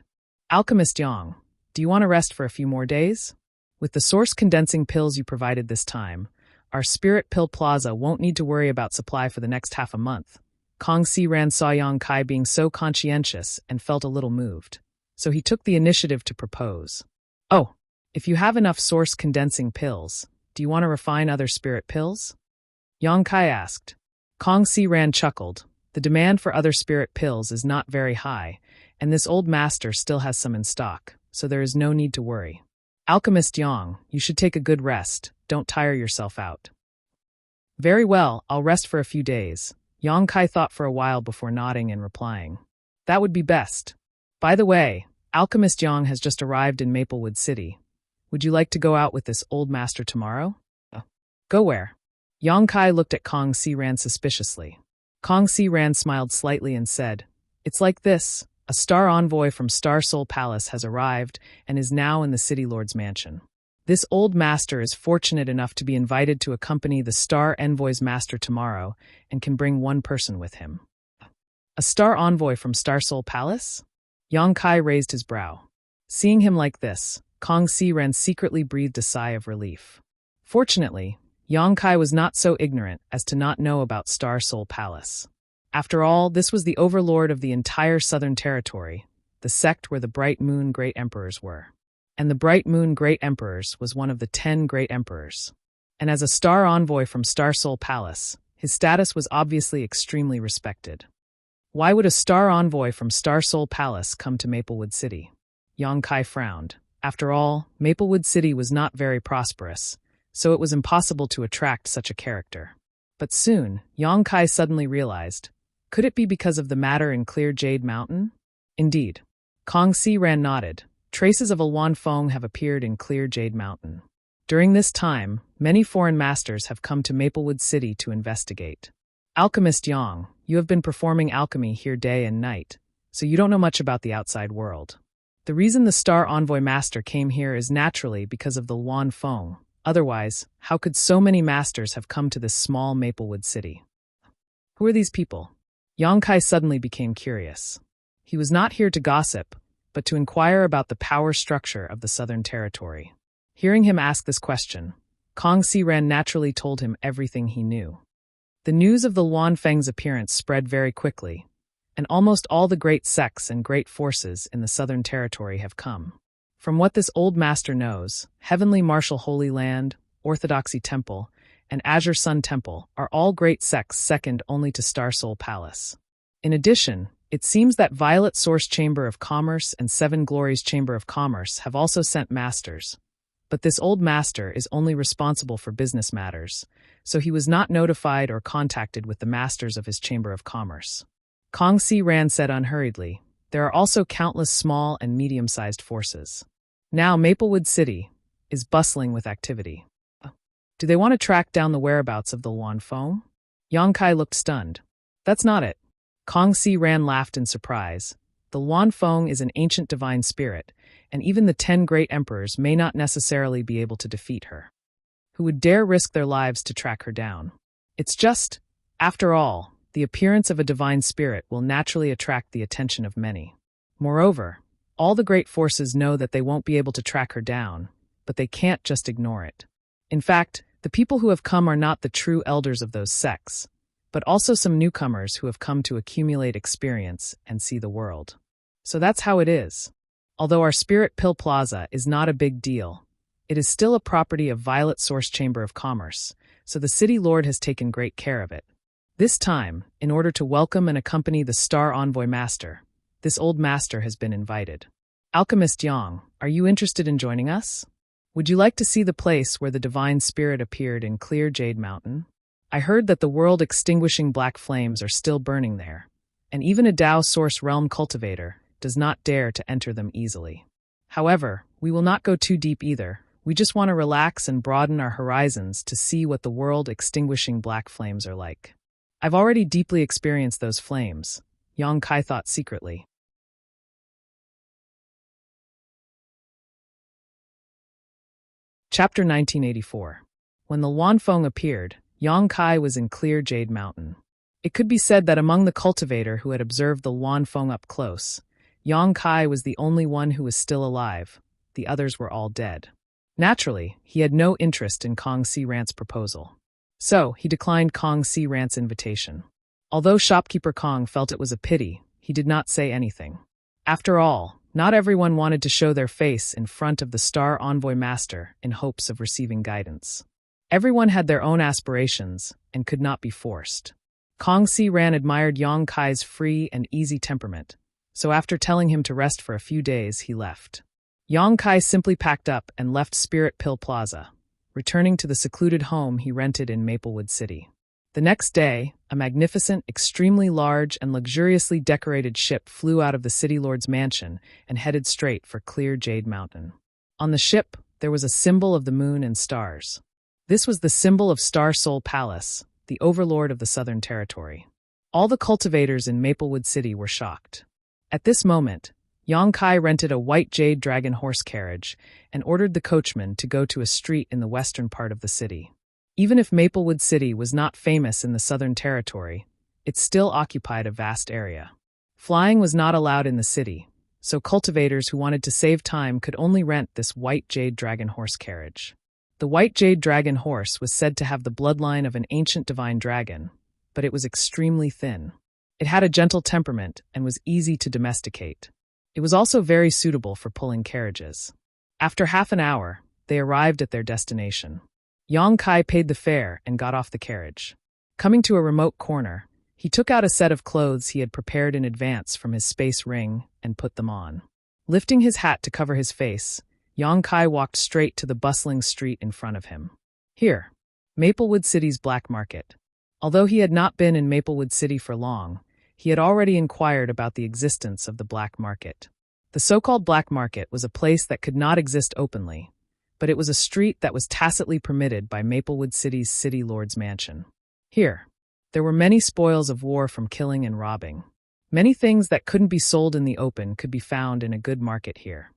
Alchemist Yang, do you want to rest for a few more days? With the source condensing pills you provided this time, our Spirit Pill Plaza won't need to worry about supply for the next half a month. Kong Si Ran saw Yang Kai being so conscientious and felt a little moved, so he took the initiative to propose. Oh, if you have enough source condensing pills, do you want to refine other spirit pills? Yang Kai asked. Kong Si Ran chuckled. The demand for other spirit pills is not very high, and this old master still has some in stock, so there is no need to worry. Alchemist Yang, you should take a good rest. Don't tire yourself out. Very well, I'll rest for a few days. Yang Kai thought for a while before nodding and replying. That would be best. By the way, Alchemist Yang has just arrived in Maplewood City. Would you like to go out with this old master tomorrow? Go where? Yang Kai looked at Kong Si Ran suspiciously. Kong Si Ran smiled slightly and said, It's like this. A star envoy from Star Soul Palace has arrived and is now in the City Lord's mansion. This old master is fortunate enough to be invited to accompany the Star Envoy's master tomorrow and can bring one person with him. A star envoy from Star Soul Palace? Yang Kai raised his brow. Seeing him like this, Kong Si Ren secretly breathed a sigh of relief. Fortunately, Yang Kai was not so ignorant as to not know about Star Soul Palace. After all, this was the overlord of the entire Southern Territory, the sect where the Bright Moon Great Emperors were. And the Bright Moon Great Emperors was one of the 10 Great Emperors. And as a star envoy from Star Soul Palace, his status was obviously extremely respected. Why would a star envoy from Star Soul Palace come to Maplewood City? Yang Kai frowned. After all, Maplewood City was not very prosperous, so it was impossible to attract such a character. But soon, Yang Kai suddenly realized, could it be because of the matter in Clear Jade Mountain? Indeed. Kong Si Ran nodded. Traces of a Luan Feng have appeared in Clear Jade Mountain. During this time, many foreign masters have come to Maplewood City to investigate. Alchemist Yang, you have been performing alchemy here day and night, so you don't know much about the outside world. The reason the Star Envoy Master came here is naturally because of the Luan Feng. Otherwise, how could so many masters have come to this small Maplewood City? Who are these people? Yang Kai suddenly became curious. He was not here to gossip, but to inquire about the power structure of the Southern Territory. Hearing him ask this question, Kong Si Ran naturally told him everything he knew. The news of the Luan Feng's appearance spread very quickly, and almost all the great sects and great forces in the Southern Territory have come. From what this old master knows, Heavenly Martial Holy Land, Orthodoxy Temple, and Azure Sun Temple are all great sects second only to Star Soul Palace. In addition, it seems that Violet Source Chamber of Commerce and Seven Glories Chamber of Commerce have also sent masters. But this old master is only responsible for business matters, so he was not notified or contacted with the masters of his Chamber of Commerce. Kong Si Ran said unhurriedly, there are also countless small and medium-sized forces. Now Maplewood City is bustling with activity. Do they want to track down the whereabouts of the Luan Feng? Yang Kai looked stunned. That's not it. Kong Si Ran laughed in surprise. The Luan Feng is an ancient divine spirit, and even the 10 great emperors may not necessarily be able to defeat her. Who would dare risk their lives to track her down? It's just, after all, the appearance of a divine spirit will naturally attract the attention of many. Moreover, all the great forces know that they won't be able to track her down, but they can't just ignore it. In fact, the people who have come are not the true elders of those sects, but also some newcomers who have come to accumulate experience and see the world. So that's how it is. Although our Spirit Pill Plaza is not a big deal, it is still a property of Violet Source Chamber of Commerce, so the City Lord has taken great care of it. This time, in order to welcome and accompany the Star Envoy Master, this old master has been invited. Alchemist Yang, are you interested in joining us? Would you like to see the place where the divine spirit appeared in Clear Jade Mountain? I heard that the world-extinguishing black flames are still burning there, and even a Tao Source Realm cultivator does not dare to enter them easily. However, we will not go too deep either. We just want to relax and broaden our horizons to see what the world-extinguishing black flames are like. I've already deeply experienced those flames, Yang Kai thought secretly. Chapter 1984. When the Luan Feng appeared, Yang Kai was in Clear Jade Mountain. It could be said that among the cultivator who had observed the Luan Feng up close, Yang Kai was the only one who was still alive. The others were all dead. Naturally, he had no interest in Kong Si Ran's proposal. So, he declined Kong Si Ran's invitation. Although shopkeeper Kong felt it was a pity, he did not say anything. After all, not everyone wanted to show their face in front of the Star Envoy Master in hopes of receiving guidance. Everyone had their own aspirations and could not be forced. Kong Si Ran admired Yang Kai's free and easy temperament, so after telling him to rest for a few days, he left. Yang Kai simply packed up and left Spirit Pill Plaza, returning to the secluded home he rented in Maplewood City. The next day, a magnificent, extremely large, and luxuriously decorated ship flew out of the City Lord's mansion and headed straight for Clear Jade Mountain. On the ship, there was a symbol of the moon and stars. This was the symbol of Star Soul Palace, the overlord of the Southern Territory. All the cultivators in Maplewood City were shocked. At this moment, Yang Kai rented a white jade dragon horse carriage and ordered the coachman to go to a street in the western part of the city. Even if Maplewood City was not famous in the Southern Territory, it still occupied a vast area. Flying was not allowed in the city, so cultivators who wanted to save time could only rent this white jade dragon horse carriage. The white jade dragon horse was said to have the bloodline of an ancient divine dragon, but it was extremely thin. It had a gentle temperament and was easy to domesticate. It was also very suitable for pulling carriages. After half an hour, they arrived at their destination. Yang Kai paid the fare and got off the carriage. Coming to a remote corner, he took out a set of clothes he had prepared in advance from his space ring and put them on. Lifting his hat to cover his face, Yang Kai walked straight to the bustling street in front of him. Here, Maplewood City's black market. Although he had not been in Maplewood City for long, he had already inquired about the existence of the black market. The so-called black market was a place that could not exist openly, but it was a street that was tacitly permitted by Maplewood City's city lord's mansion. Here, there were many spoils of war from killing and robbing. Many things that couldn't be sold in the open could be found in a good market here.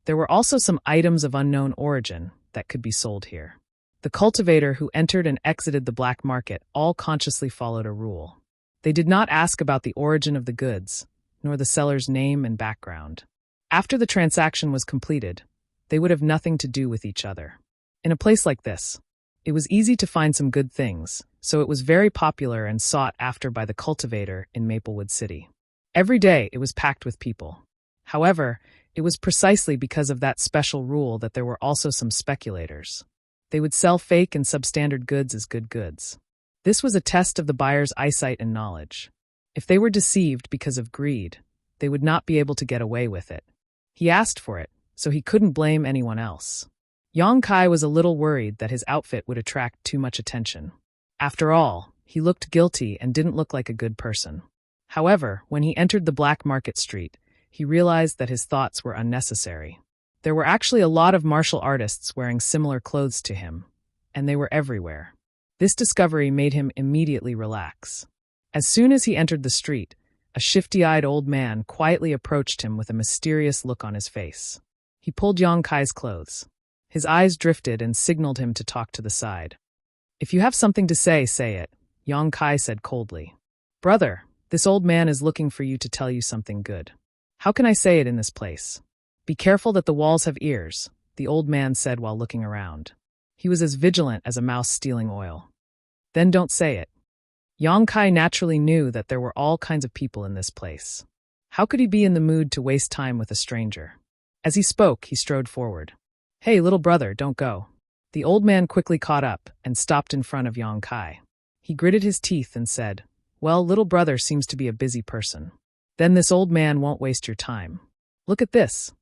There were also some items of unknown origin that could be sold here. The cultivator who entered and exited the black market all consciously followed a rule. They did not ask about the origin of the goods, nor the seller's name and background. After the transaction was completed, they would have nothing to do with each other. In a place like this, it was easy to find some good things, so it was very popular and sought after by the cultivator in Maplewood City. Every day it was packed with people. However, it was precisely because of that special rule that there were also some speculators. They would sell fake and substandard goods as good goods. This was a test of the buyer's eyesight and knowledge. If they were deceived because of greed, they would not be able to get away with it. He asked for it, so he couldn't blame anyone else. Yang Kai was a little worried that his outfit would attract too much attention. After all, he looked guilty and didn't look like a good person. However, when he entered the black market street, he realized that his thoughts were unnecessary. There were actually a lot of martial artists wearing similar clothes to him, and they were everywhere. This discovery made him immediately relax. As soon as he entered the street, a shifty-eyed old man quietly approached him with a mysterious look on his face. He pulled Yang Kai's clothes. His eyes drifted and signaled him to talk to the side. "If you have something to say, say it," Yang Kai said coldly. "Brother, this old man is looking for you to tell you something good." "How can I say it in this place?" "Be careful that the walls have ears," the old man said while looking around. He was as vigilant as a mouse stealing oil. "Then don't say it." Yang Kai naturally knew that there were all kinds of people in this place. How could he be in the mood to waste time with a stranger? As he spoke, he strode forward. "Hey, little brother, don't go." The old man quickly caught up and stopped in front of Yang Kai. He gritted his teeth and said, "Well, little brother seems to be a busy person. Then this old man won't waste your time. Look at this."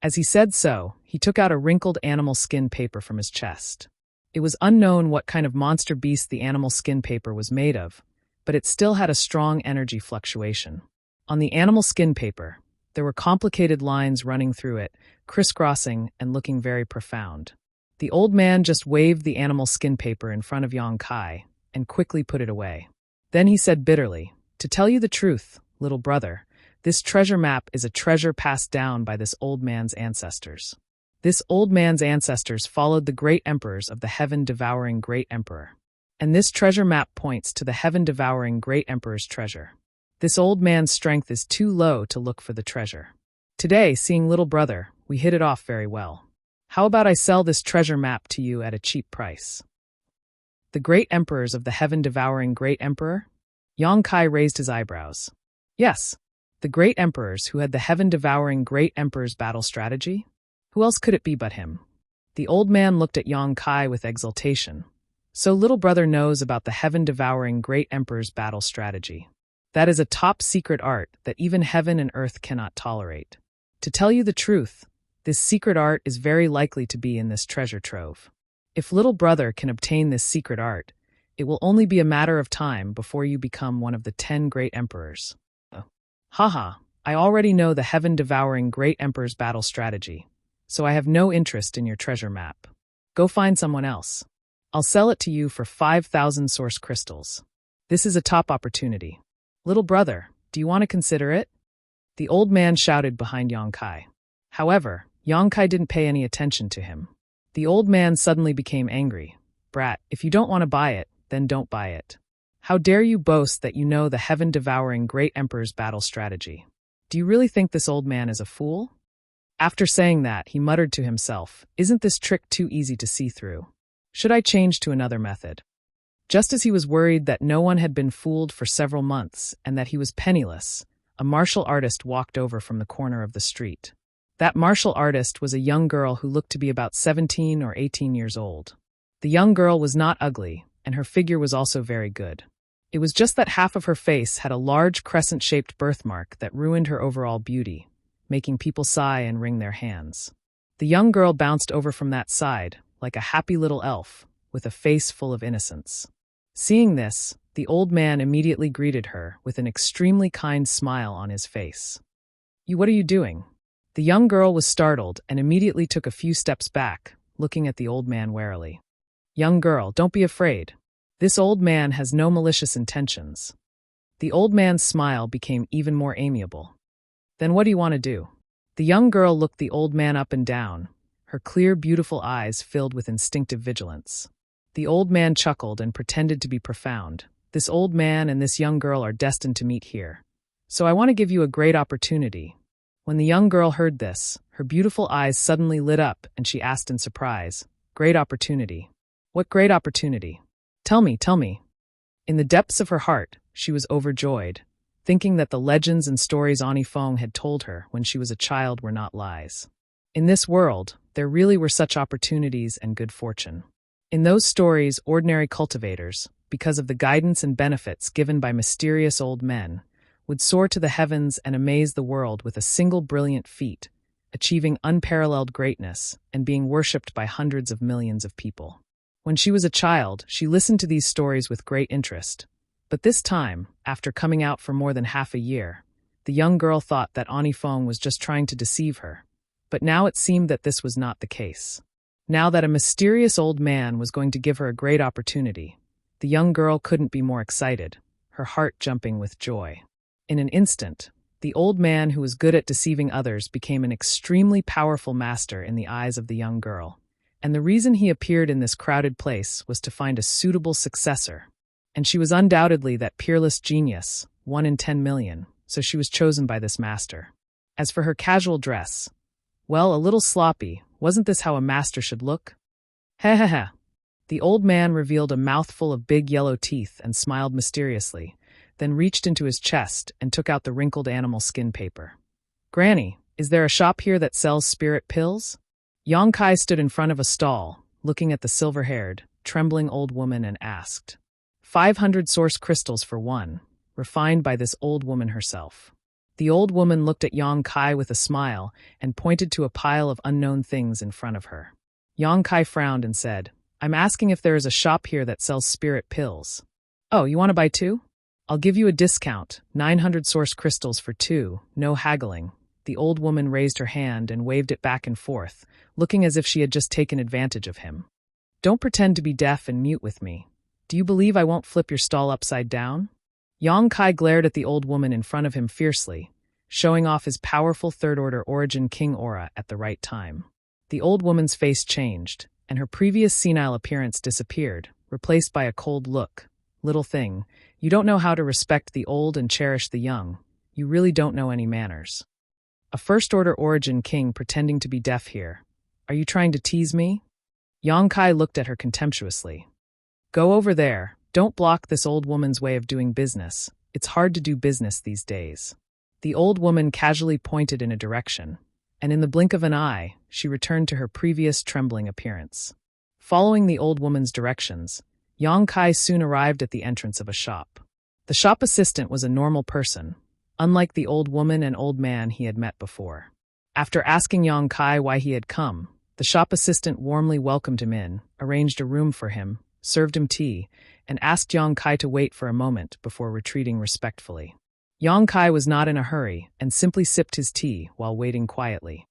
As he said so, he took out a wrinkled animal skin paper from his chest. It was unknown what kind of monster beast the animal skin paper was made of, but it still had a strong energy fluctuation. On the animal skin paper, there were complicated lines running through it, crisscrossing and looking very profound. The old man just waved the animal skin paper in front of Yang Kai and quickly put it away. Then he said bitterly, "To tell you the truth, little brother, this treasure map is a treasure passed down by this old man's ancestors. This old man's ancestors followed the great emperors of the heaven-devouring great emperor. And this treasure map points to the heaven-devouring great emperor's treasure. This old man's strength is too low to look for the treasure. Today, seeing little brother, we hit it off very well. How about I sell this treasure map to you at a cheap price?" "The great emperors of the heaven-devouring great emperor?" Yang Kai raised his eyebrows. "Yes, the great emperors who had the heaven-devouring great emperor's battle strategy? Who else could it be but him?" The old man looked at Yang Kai with exultation. "So little brother knows about the heaven-devouring great emperor's battle strategy. That is a top-secret art that even heaven and earth cannot tolerate. To tell you the truth, this secret art is very likely to be in this treasure trove. If little brother can obtain this secret art, it will only be a matter of time before you become one of the 10 great emperors." Haha, I already know the heaven-devouring great emperor's battle strategy, so I have no interest in your treasure map. Go find someone else. I'll sell it to you for 5,000 source crystals. This is a top opportunity. Little brother, do you want to consider it?" The old man shouted behind Yang Kai. However, Yang Kai didn't pay any attention to him. The old man suddenly became angry. Brat, if you don't want to buy it, then don't buy it. How dare you boast that you know the heaven-devouring great emperor's battle strategy? Do you really think this old man is a fool? After saying that, he muttered to himself, isn't this trick too easy to see through? Should I change to another method? Just as he was worried that no one had been fooled for several months and that he was penniless, a martial artist walked over from the corner of the street. That martial artist was a young girl who looked to be about 17 or 18 years old. The young girl was not ugly, and her figure was also very good. It was just that half of her face had a large crescent-shaped birthmark that ruined her overall beauty, making people sigh and wring their hands. The young girl bounced over from that side, like a happy little elf, with a face full of innocence. Seeing this, the old man immediately greeted her with an extremely kind smile on his face. What are you doing? The young girl was startled and immediately took a few steps back, looking at the old man warily. Young girl, don't be afraid. This old man has no malicious intentions. The old man's smile became even more amiable. Then what do you want to do? The young girl looked the old man up and down, her clear, beautiful eyes filled with instinctive vigilance. The old man chuckled and pretended to be profound. This old man and this young girl are destined to meet here. So I want to give you a great opportunity. When the young girl heard this, her beautiful eyes suddenly lit up and she asked in surprise, great opportunity? What great opportunity? Tell me, tell me. In the depths of her heart, she was overjoyed, thinking that the legends and stories Ani Fong had told her when she was a child were not lies. In this world, there really were such opportunities and good fortune. In those stories, ordinary cultivators, because of the guidance and benefits given by mysterious old men, would soar to the heavens and amaze the world with a single brilliant feat, achieving unparalleled greatness and being worshipped by hundreds of millions of people. When she was a child, she listened to these stories with great interest. But this time, after coming out for more than half a year, the young girl thought that Ani Fong was just trying to deceive her. But now it seemed that this was not the case. Now that a mysterious old man was going to give her a great opportunity, the young girl couldn't be more excited, her heart jumping with joy. In an instant, the old man who was good at deceiving others became an extremely powerful master in the eyes of the young girl. And the reason he appeared in this crowded place was to find a suitable successor. And she was undoubtedly that peerless genius, 1 in 10 million, so she was chosen by this master. As for her casual dress, well, a little sloppy, wasn't this how a master should look? Ha ha ha. The old man revealed a mouthful of big yellow teeth and smiled mysteriously, then reached into his chest and took out the wrinkled animal skin paper. Granny, is there a shop here that sells spirit pills? Yang Kai stood in front of a stall, looking at the silver-haired, trembling old woman and asked. 500 source crystals for one, refined by this old woman herself. The old woman looked at Yang Kai with a smile and pointed to a pile of unknown things in front of her. Yang Kai frowned and said, I'm asking if there is a shop here that sells spirit pills. Oh, you want to buy 2? I'll give you a discount, 900 source crystals for 2, no haggling. The old woman raised her hand and waved it back and forth, looking as if she had just taken advantage of him. Don't pretend to be deaf and mute with me. Do you believe I won't flip your stall upside down? Yang Kai glared at the old woman in front of him fiercely, showing off his powerful third-order origin king aura at the right time. The old woman's face changed, and her previous senile appearance disappeared, replaced by a cold look. Little thing, you don't know how to respect the old and cherish the young. You really don't know any manners. A first-order origin king pretending to be deaf here. Are you trying to tease me? Yang Kai looked at her contemptuously. Go over there. Don't block this old woman's way of doing business. It's hard to do business these days. The old woman casually pointed in a direction, and in the blink of an eye, she returned to her previous trembling appearance. Following the old woman's directions, Yang Kai soon arrived at the entrance of a shop. The shop assistant was a normal person, unlike the old woman and old man he had met before. After asking Yang Kai why he had come, the shop assistant warmly welcomed him in, arranged a room for him, served him tea, and asked Yang Kai to wait for a moment before retreating respectfully. Yang Kai was not in a hurry and simply sipped his tea while waiting quietly.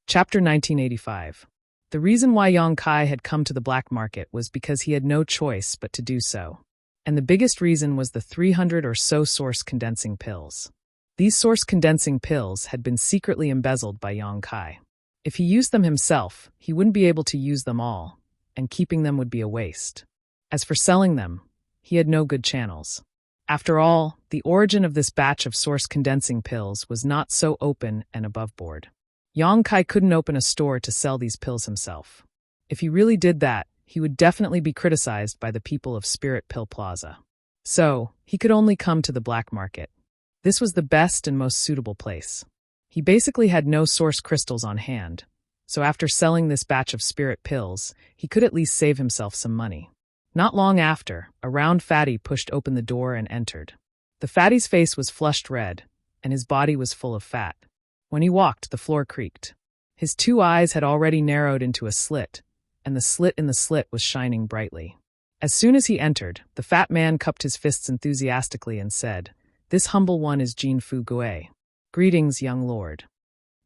Chapter 1985. The reason why Yang Kai had come to the black market was because he had no choice but to do so. And the biggest reason was the 300 or so source condensing pills. These source condensing pills had been secretly embezzled by Yang Kai. If he used them himself, he wouldn't be able to use them all, and keeping them would be a waste. As for selling them, he had no good channels. After all, the origin of this batch of source condensing pills was not so open and above board. Yang Kai couldn't open a store to sell these pills himself. If he really did that, he would definitely be criticized by the people of Spirit Pill Plaza. So, he could only come to the black market. This was the best and most suitable place. He basically had no source crystals on hand, so after selling this batch of spirit pills, he could at least save himself some money. Not long after, a round fatty pushed open the door and entered. The fatty's face was flushed red, and his body was full of fat. When he walked, the floor creaked. His 2 eyes had already narrowed into a slit, and the slit in the slit was shining brightly. As soon as he entered, the fat man cupped his fists enthusiastically and said, "This humble one is Jin Fu Gue. Greetings, young lord."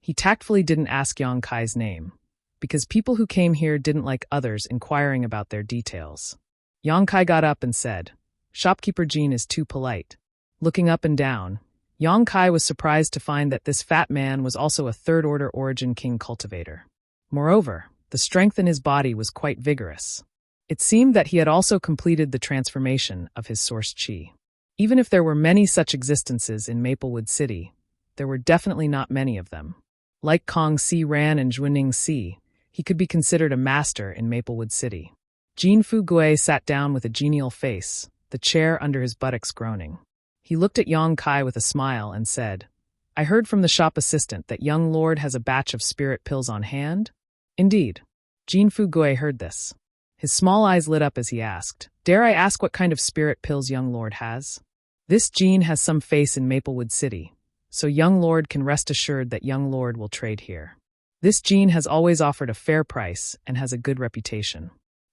He tactfully didn't ask Yang Kai's name, because people who came here didn't like others inquiring about their details. Yang Kai got up and said, "Shopkeeper Jin is too polite." Looking up and down, Yang Kai was surprised to find that this fat man was also a third-order Origin King cultivator. Moreover, the strength in his body was quite vigorous. It seemed that he had also completed the transformation of his source chi. Even if there were many such existences in Maplewood City, there were definitely not many of them. Like Kong Si Ran and Zhuaning Si, he could be considered a master in Maplewood City. Jin Fu Gue sat down with a genial face, the chair under his buttocks groaning. He looked at Yang Kai with a smile and said, "I heard from the shop assistant that young lord has a batch of spirit pills on hand?" "Indeed." Jin Fu Gue heard this. His small eyes lit up as he asked, "Dare I ask what kind of spirit pills young lord has?" "This Jin has some face in Maplewood City, so young lord can rest assured that young lord will trade here. This Jin has always offered a fair price and has a good reputation.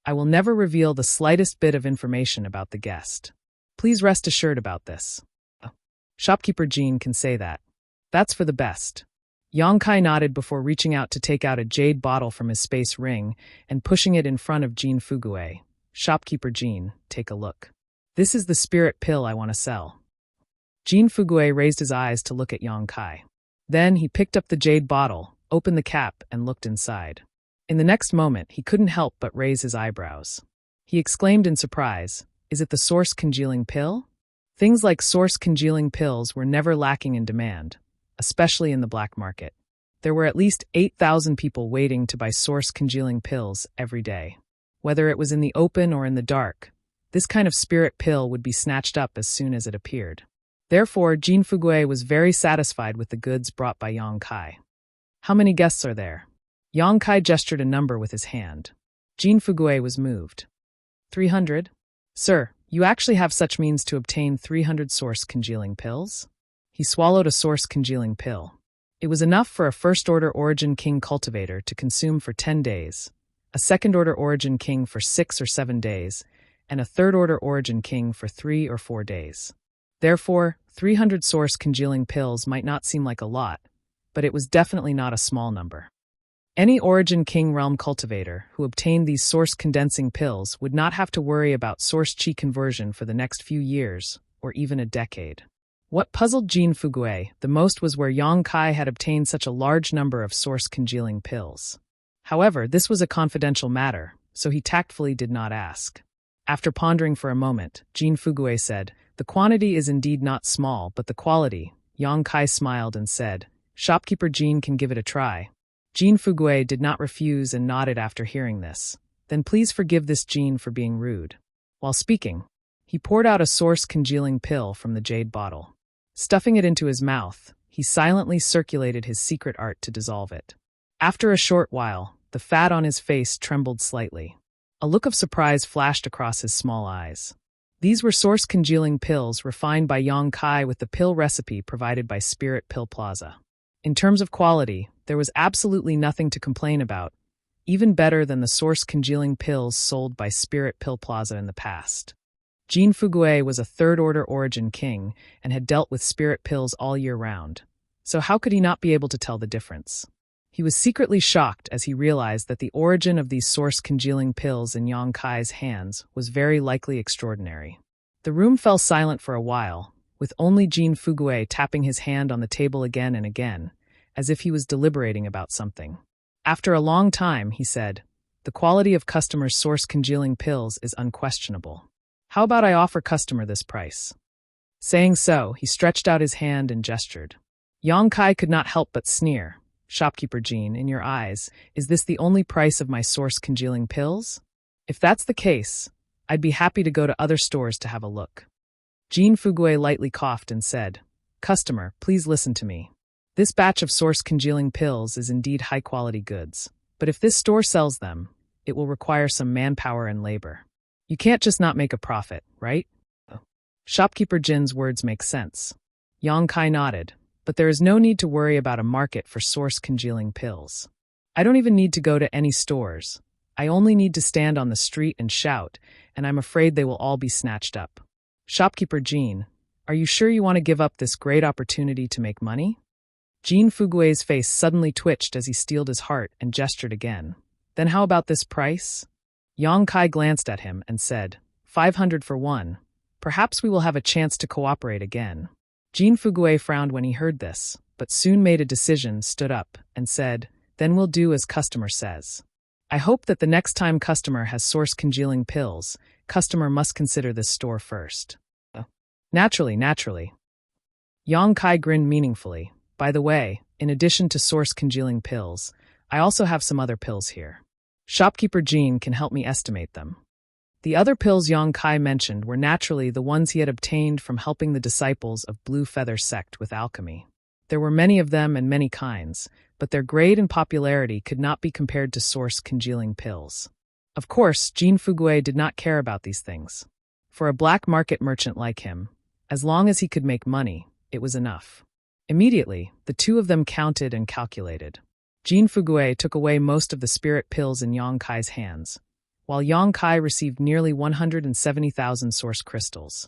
I will never reveal the slightest bit of information about the guest. Please rest assured about this." Shopkeeper Jin can say that. "That's for the best." Yang Kai nodded before reaching out to take out a jade bottle from his space ring and pushing it in front of Jin Fu Gue. "Shopkeeper Jin, take a look. This is the spirit pill I want to sell." Jin Fu Gue raised his eyes to look at Yang Kai. Then he picked up the jade bottle, opened the cap, and looked inside. In the next moment, he couldn't help but raise his eyebrows. He exclaimed in surprise, "Is it the source congealing pill?" Things like source congealing pills were never lacking in demand, especially in the black market. There were at least 8,000 people waiting to buy source congealing pills every day. Whether it was in the open or in the dark, this kind of spirit pill would be snatched up as soon as it appeared. Therefore, Jin Fu Gue was very satisfied with the goods brought by Yang Kai. "How many guests are there?" Yang Kai gestured a number with his hand. Jin Fu Gue was moved. 300? "Sir, you actually have such means to obtain 300 source congealing pills?" He swallowed a source congealing pill. It was enough for a first-order Origin King cultivator to consume for 10 days, a second-order Origin King for 6 or 7 days, and a third-order Origin King for 3 or 4 days. Therefore, 300 source congealing pills might not seem like a lot, but it was definitely not a small number. Any Origin King realm cultivator who obtained these source condensing pills would not have to worry about source chi conversion for the next few years, or even a decade. What puzzled Jin Fu Gue the most was where Yang Kai had obtained such a large number of source congealing pills. However, this was a confidential matter, so he tactfully did not ask. After pondering for a moment, Jin Fu Gue said, "The quantity is indeed not small, but the quality." Yang Kai smiled and said, "Shopkeeper Jin can give it a try." Jin Fu Gue did not refuse and nodded after hearing this. "Then please forgive this Jin for being rude." While speaking, he poured out a source congealing pill from the jade bottle. Stuffing it into his mouth, he silently circulated his secret art to dissolve it. After a short while, the fat on his face trembled slightly. A look of surprise flashed across his small eyes. These were source congealing pills refined by Yang Kai with the pill recipe provided by Spirit Pill Plaza. In terms of quality, there was absolutely nothing to complain about, even better than the source congealing pills sold by Spirit Pill Plaza in the past. Jin Fu Gue was a third-order Origin King and had dealt with spirit pills all year round, so how could he not be able to tell the difference? He was secretly shocked as he realized that the origin of these source congealing pills in Yang Kai's hands was very likely extraordinary. The room fell silent for a while, with only Jean Fugue tapping his hand on the table again and again, as if he was deliberating about something. After a long time, he said, "The quality of customer's source congealing pills is unquestionable. How about I offer customer this price?" Saying so, he stretched out his hand and gestured. Yang Kai could not help but sneer. "Shopkeeper Jean, in your eyes, is this the only price of my source congealing pills? If that's the case, I'd be happy to go to other stores to have a look." Jean Fugue lightly coughed and said, "Customer, please listen to me. This batch of source congealing pills is indeed high-quality goods, but if this store sells them, it will require some manpower and labor. You can't just not make a profit, right?" Shopkeeper Jin's words make sense. Yang Kai nodded, "But there is no need to worry about a market for source congealing pills. I don't even need to go to any stores. I only need to stand on the street and shout, and I'm afraid they will all be snatched up. Shopkeeper Jean, are you sure you want to give up this great opportunity to make money?" Jean Fugue's face suddenly twitched as he steeled his heart and gestured again. "Then how about this price?" Yang Kai glanced at him and said, 500 for one. Perhaps we will have a chance to cooperate again." Jean Fugue frowned when he heard this, but soon made a decision, stood up, and said, "Then we'll do as customer says. I hope that the next time customer has source congealing pills, customer must consider this store first." Naturally. Yang Kai grinned meaningfully. "By the way, in addition to source congealing pills, I also have some other pills here. Shopkeeper Jean can help me estimate them." The other pills Yang Kai mentioned were naturally the ones he had obtained from helping the disciples of Blue Feather sect with alchemy. There were many of them and many kinds, but their grade and popularity could not be compared to source congealing pills. Of course, Jean Fugue did not care about these things. For a black market merchant like him, as long as he could make money, it was enough. Immediately, the two of them counted and calculated. Jean Fugue took away most of the spirit pills in Yang Kai's hands, while Yang Kai received nearly 170,000 source crystals.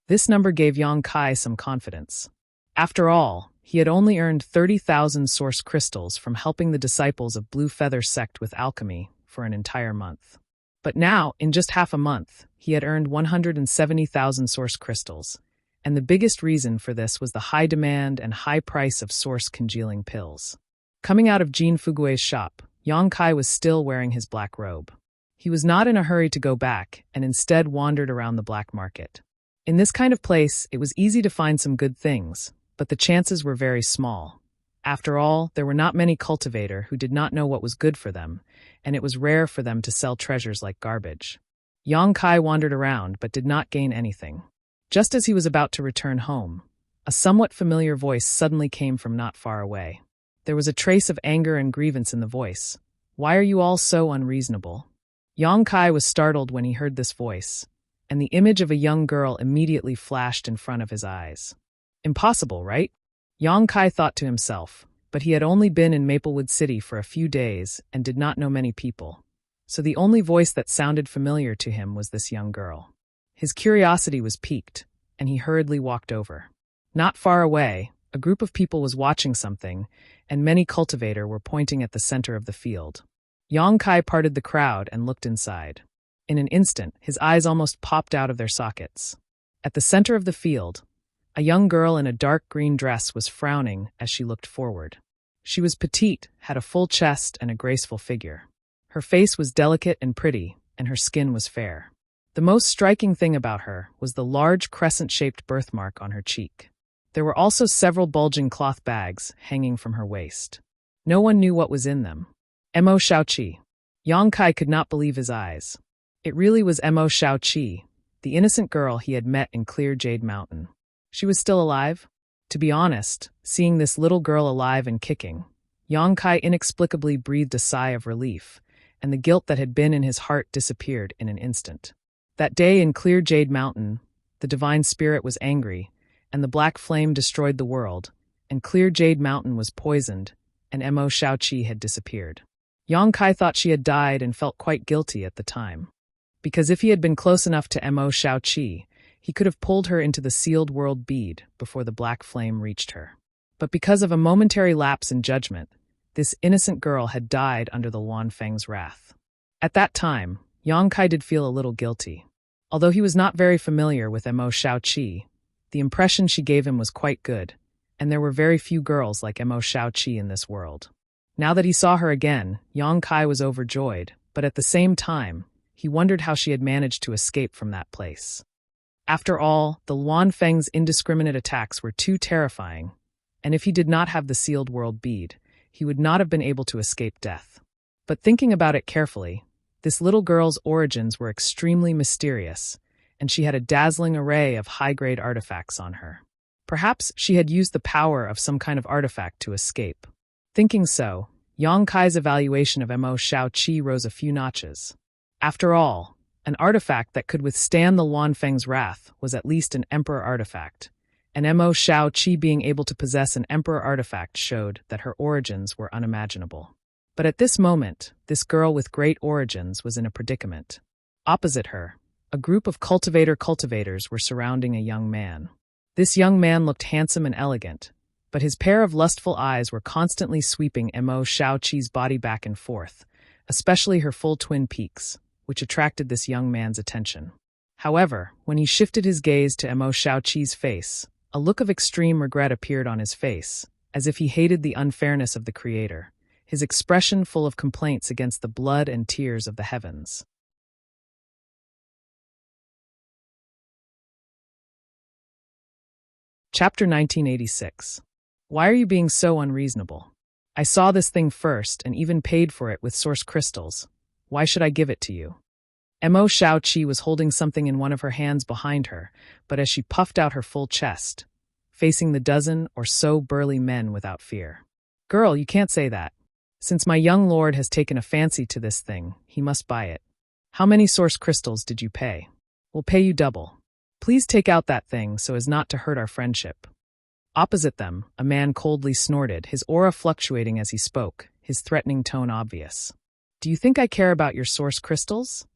This number gave Yang Kai some confidence. After all, he had only earned 30,000 source crystals from helping the disciples of Blue Feather sect with alchemy for an entire month. But now, in just half a month, he had earned 170,000 source crystals, and the biggest reason for this was the high demand and high price of source congealing pills. Coming out of Jean Fugue's shop, Yang Kai was still wearing his black robe. He was not in a hurry to go back, and instead wandered around the black market. In this kind of place, it was easy to find some good things, but the chances were very small. After all, there were not many cultivators who did not know what was good for them, and it was rare for them to sell treasures like garbage. Yang Kai wandered around but did not gain anything. Just as he was about to return home, a somewhat familiar voice suddenly came from not far away. There was a trace of anger and grievance in the voice. "Why are you all so unreasonable?" Yang Kai was startled when he heard this voice, and the image of a young girl immediately flashed in front of his eyes. Impossible, right? Yang Kai thought to himself, but he had only been in Maplewood City for a few days and did not know many people, so the only voice that sounded familiar to him was this young girl. His curiosity was piqued, and he hurriedly walked over. Not far away, a group of people was watching something, and many cultivators were pointing at the center of the field. Yang Kai parted the crowd and looked inside. In an instant, his eyes almost popped out of their sockets. At the center of the field, a young girl in a dark green dress was frowning as she looked forward. She was petite, had a full chest and a graceful figure. Her face was delicate and pretty, and her skin was fair. The most striking thing about her was the large crescent-shaped birthmark on her cheek. There were also several bulging cloth bags hanging from her waist. No one knew what was in them. Mo Shaoqi. Yang Kai could not believe his eyes. It really was Mo Shaoqi, the innocent girl he had met in Clear Jade Mountain. She was still alive? To be honest, seeing this little girl alive and kicking, Yang Kai inexplicably breathed a sigh of relief, and the guilt that had been in his heart disappeared in an instant. That day in Clear Jade Mountain, the divine spirit was angry, and the black flame destroyed the world, and Clear Jade Mountain was poisoned, and Mo Shaoqi had disappeared. Yang Kai thought she had died and felt quite guilty at the time. Because if he had been close enough to Mo Shaoqi, he could have pulled her into the sealed world bead before the black flame reached her. But because of a momentary lapse in judgment, this innocent girl had died under the Luan Feng's wrath. At that time, Yang Kai did feel a little guilty. Although he was not very familiar with Mo Xiaoqi, the impression she gave him was quite good, and there were very few girls like Mo Xiaoqi in this world. Now that he saw her again, Yang Kai was overjoyed, but at the same time, he wondered how she had managed to escape from that place. After all, the Luan Feng's indiscriminate attacks were too terrifying, and if he did not have the sealed world bead, he would not have been able to escape death. But thinking about it carefully, this little girl's origins were extremely mysterious, and she had a dazzling array of high-grade artifacts on her. Perhaps she had used the power of some kind of artifact to escape. Thinking so, Yang Kai's evaluation of Mo Xiaoqi rose a few notches. After all, an artifact that could withstand the Luan Feng's wrath was at least an emperor artifact, and Mo Xiaoqi being able to possess an emperor artifact showed that her origins were unimaginable. But at this moment, this girl with great origins was in a predicament. Opposite her, a group of cultivators were surrounding a young man. This young man looked handsome and elegant, but his pair of lustful eyes were constantly sweeping Mo Xiaoqi's body back and forth, especially her full twin peaks, which attracted this young man's attention. However, when he shifted his gaze to Mo Xiaoqi's face, a look of extreme regret appeared on his face, as if he hated the unfairness of the Creator, his expression full of complaints against the blood and tears of the heavens. Chapter 1986. Why are you being so unreasonable? I saw this thing first and even paid for it with source crystals. Why should I give it to you? Mo Xiaoqi was holding something in one of her hands behind her, but as she puffed out her full chest, facing the dozen or so burly men without fear. Girl, you can't say that. Since my young lord has taken a fancy to this thing, he must buy it. How many source crystals did you pay? We'll pay you double. Please take out that thing so as not to hurt our friendship. Opposite them, a man coldly snorted, his aura fluctuating as he spoke, his threatening tone obvious. Do you think I care about your source crystals?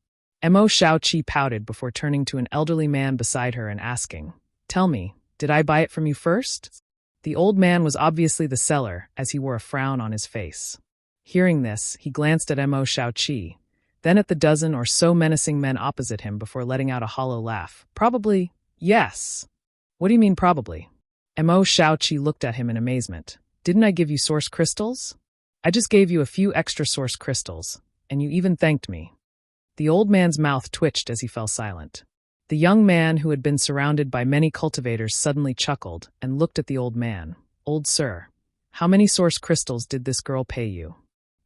Mo Xiaoqi pouted before turning to an elderly man beside her and asking, Tell me, did I buy it from you first? The old man was obviously the seller, as he wore a frown on his face. Hearing this, he glanced at Mo Xiaoqi, then at the dozen or so menacing men opposite him before letting out a hollow laugh. Probably, yes. What do you mean probably? Mo Xiaoqi looked at him in amazement. Didn't I give you source crystals? I just gave you a few extra source crystals, and you even thanked me. The old man's mouth twitched as he fell silent. The young man, who had been surrounded by many cultivators, suddenly chuckled and looked at the old man. Old sir, how many source crystals did this girl pay you?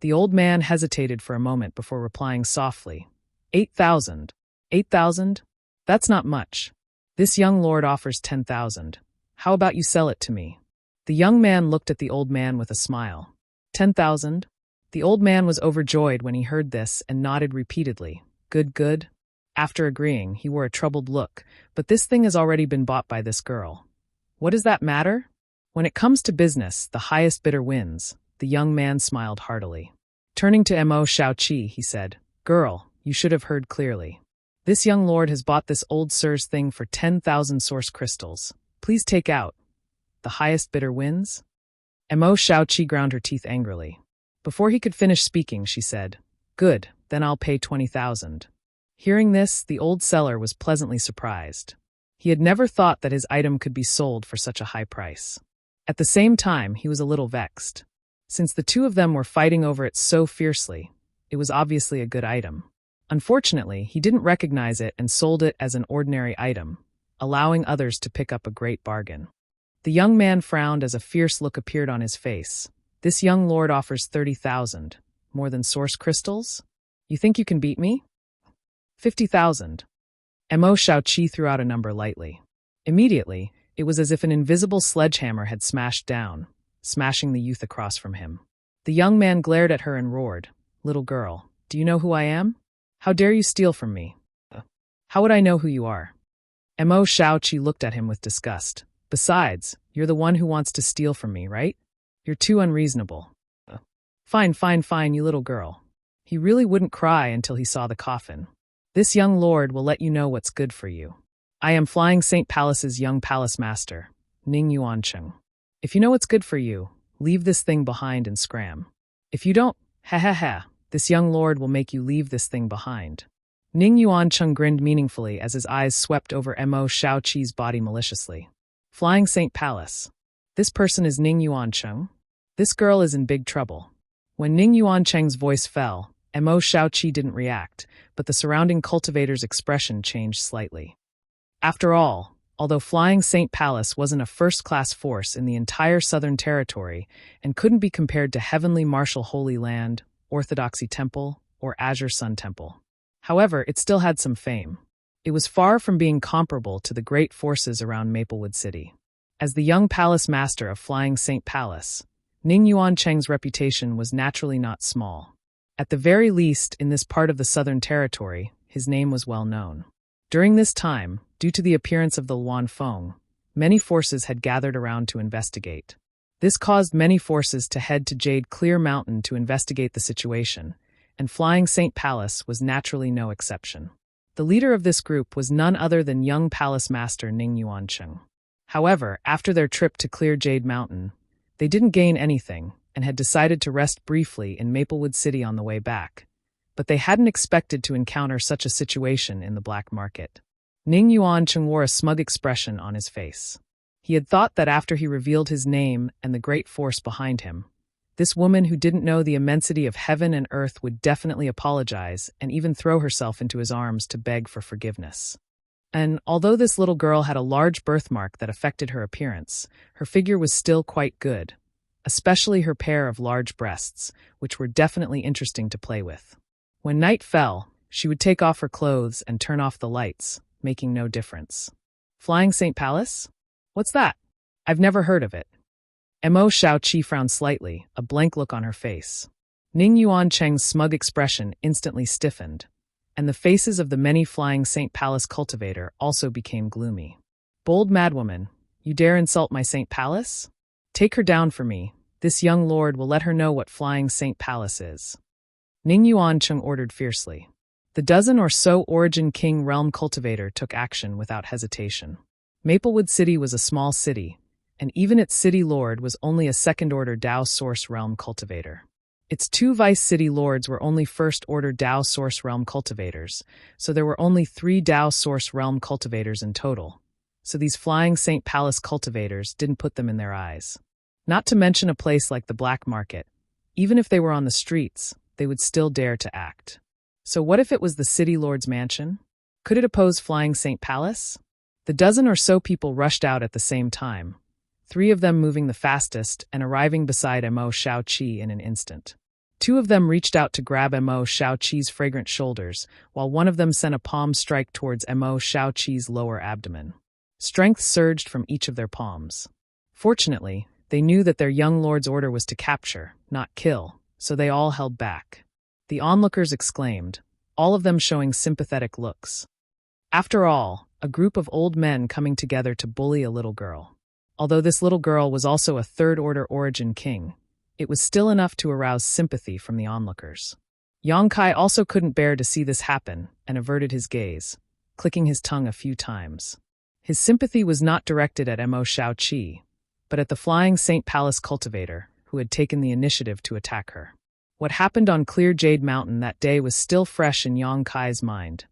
The old man hesitated for a moment before replying softly. 8,000. 8,000? That's not much. This young lord offers 10,000. How about you sell it to me? The young man looked at the old man with a smile. 10,000? The old man was overjoyed when he heard this and nodded repeatedly. Good, good. After agreeing, he wore a troubled look, but this thing has already been bought by this girl. What does that matter? When it comes to business, the highest bidder wins. The young man smiled heartily. Turning to Mo Xiaoqi, he said, Girl, you should have heard clearly. This young lord has bought this old sir's thing for 10,000 source crystals. Please take out. The highest bidder wins? Mo Xiaoqi ground her teeth angrily. Before he could finish speaking, she said, Good, then I'll pay 20,000. Hearing this, the old seller was pleasantly surprised. He had never thought that his item could be sold for such a high price. At the same time, he was a little vexed. Since the two of them were fighting over it so fiercely, it was obviously a good item. Unfortunately, he didn't recognize it and sold it as an ordinary item, allowing others to pick up a great bargain. The young man frowned as a fierce look appeared on his face. This young lord offers 30,000. More than source crystals? You think you can beat me? 50,000. Mo Xiaoqi threw out a number lightly. Immediately, it was as if an invisible sledgehammer had smashed down, smashing the youth across from him. The young man glared at her and roared, Little girl, do you know who I am? How dare you steal from me? How would I know who you are? Mo Xiaoqi looked at him with disgust. Besides, you're the one who wants to steal from me, right? You're too unreasonable. Fine, fine, fine, you little girl. He really wouldn't cry until he saw the coffin. This young lord will let you know what's good for you. I am Flying St. Palace's young palace master, Ning Yuancheng. If you know what's good for you, leave this thing behind and scram. If you don't, this young lord will make you leave this thing behind. Ning Yuancheng grinned meaningfully as his eyes swept over Mo Shaoqi's body maliciously. Flying Saint Palace. This person is Ning Yuancheng? This girl is in big trouble. When Ning Yuancheng's voice fell, Mo Shaoqi didn't react, but the surrounding cultivator's expression changed slightly. After all, although Flying Saint Palace wasn't a first-class force in the entire Southern Territory and couldn't be compared to Heavenly Martial Holy Land, Orthodoxy Temple, or Azure Sun Temple. However, it still had some fame. It was far from being comparable to the great forces around Maplewood City. As the young palace master of Flying Saint Palace, Ning Yuancheng's reputation was naturally not small. At the very least, in this part of the Southern Territory, his name was well known. During this time, due to the appearance of the Luan Feng, many forces had gathered around to investigate. This caused many forces to head to Jade Clear Mountain to investigate the situation, and Flying Saint Palace was naturally no exception. The leader of this group was none other than young palace master Ning Yuancheng. However, after their trip to Clear Jade Mountain, they didn't gain anything and had decided to rest briefly in Maplewood City on the way back. But they hadn't expected to encounter such a situation in the black market. Ning Yuancheng wore a smug expression on his face. He had thought that after he revealed his name and the great force behind him, this woman who didn't know the immensity of heaven and earth would definitely apologize and even throw herself into his arms to beg for forgiveness. And although this little girl had a large birthmark that affected her appearance, her figure was still quite good, especially her pair of large breasts, which were definitely interesting to play with. When night fell, she would take off her clothes and turn off the lights, making no difference. Flying Saint Palace? What's that? I've never heard of it. Mo Shaoqi frowned slightly, a blank look on her face. Ning Yuancheng's smug expression instantly stiffened, and the faces of the many Flying Saint Palace cultivator also became gloomy. Bold madwoman, you dare insult my Saint Palace? Take her down for me. This young lord will let her know what Flying Saint Palace is. Ning Yuancheng ordered fiercely. The dozen or so Origin King realm cultivator took action without hesitation. Maplewood City was a small city, and even its city lord was only a second-order Dao Source realm cultivator. Its two vice city lords were only first-order Dao Source realm cultivators, so there were only 3 Dao Source realm cultivators in total, so these Flying Saint Palace cultivators didn't put them in their eyes. Not to mention a place like the black market. Even if they were on the streets, they would still dare to act. So what if it was the city lord's mansion? Could it oppose Flying Saint Palace? The dozen or so people rushed out at the same time, 3 of them moving the fastest and arriving beside Mo Shaoqi in an instant. 2 of them reached out to grab Mo Shaoqi's fragrant shoulders, while one of them sent a palm strike towards Mo Shaoqi's lower abdomen. Strength surged from each of their palms. Fortunately, they knew that their young lord's order was to capture, not kill, so they all held back. The onlookers exclaimed, all of them showing sympathetic looks. After all, a group of old men coming together to bully a little girl. Although this little girl was also a third-order Origin King, it was still enough to arouse sympathy from the onlookers. Yongkai also couldn't bear to see this happen and averted his gaze, clicking his tongue a few times. His sympathy was not directed at Mo Shaoqi, but at the Flying Saint Palace cultivator, who had taken the initiative to attack her. What happened on Clear Jade Mountain that day was still fresh in Yongkai's mind.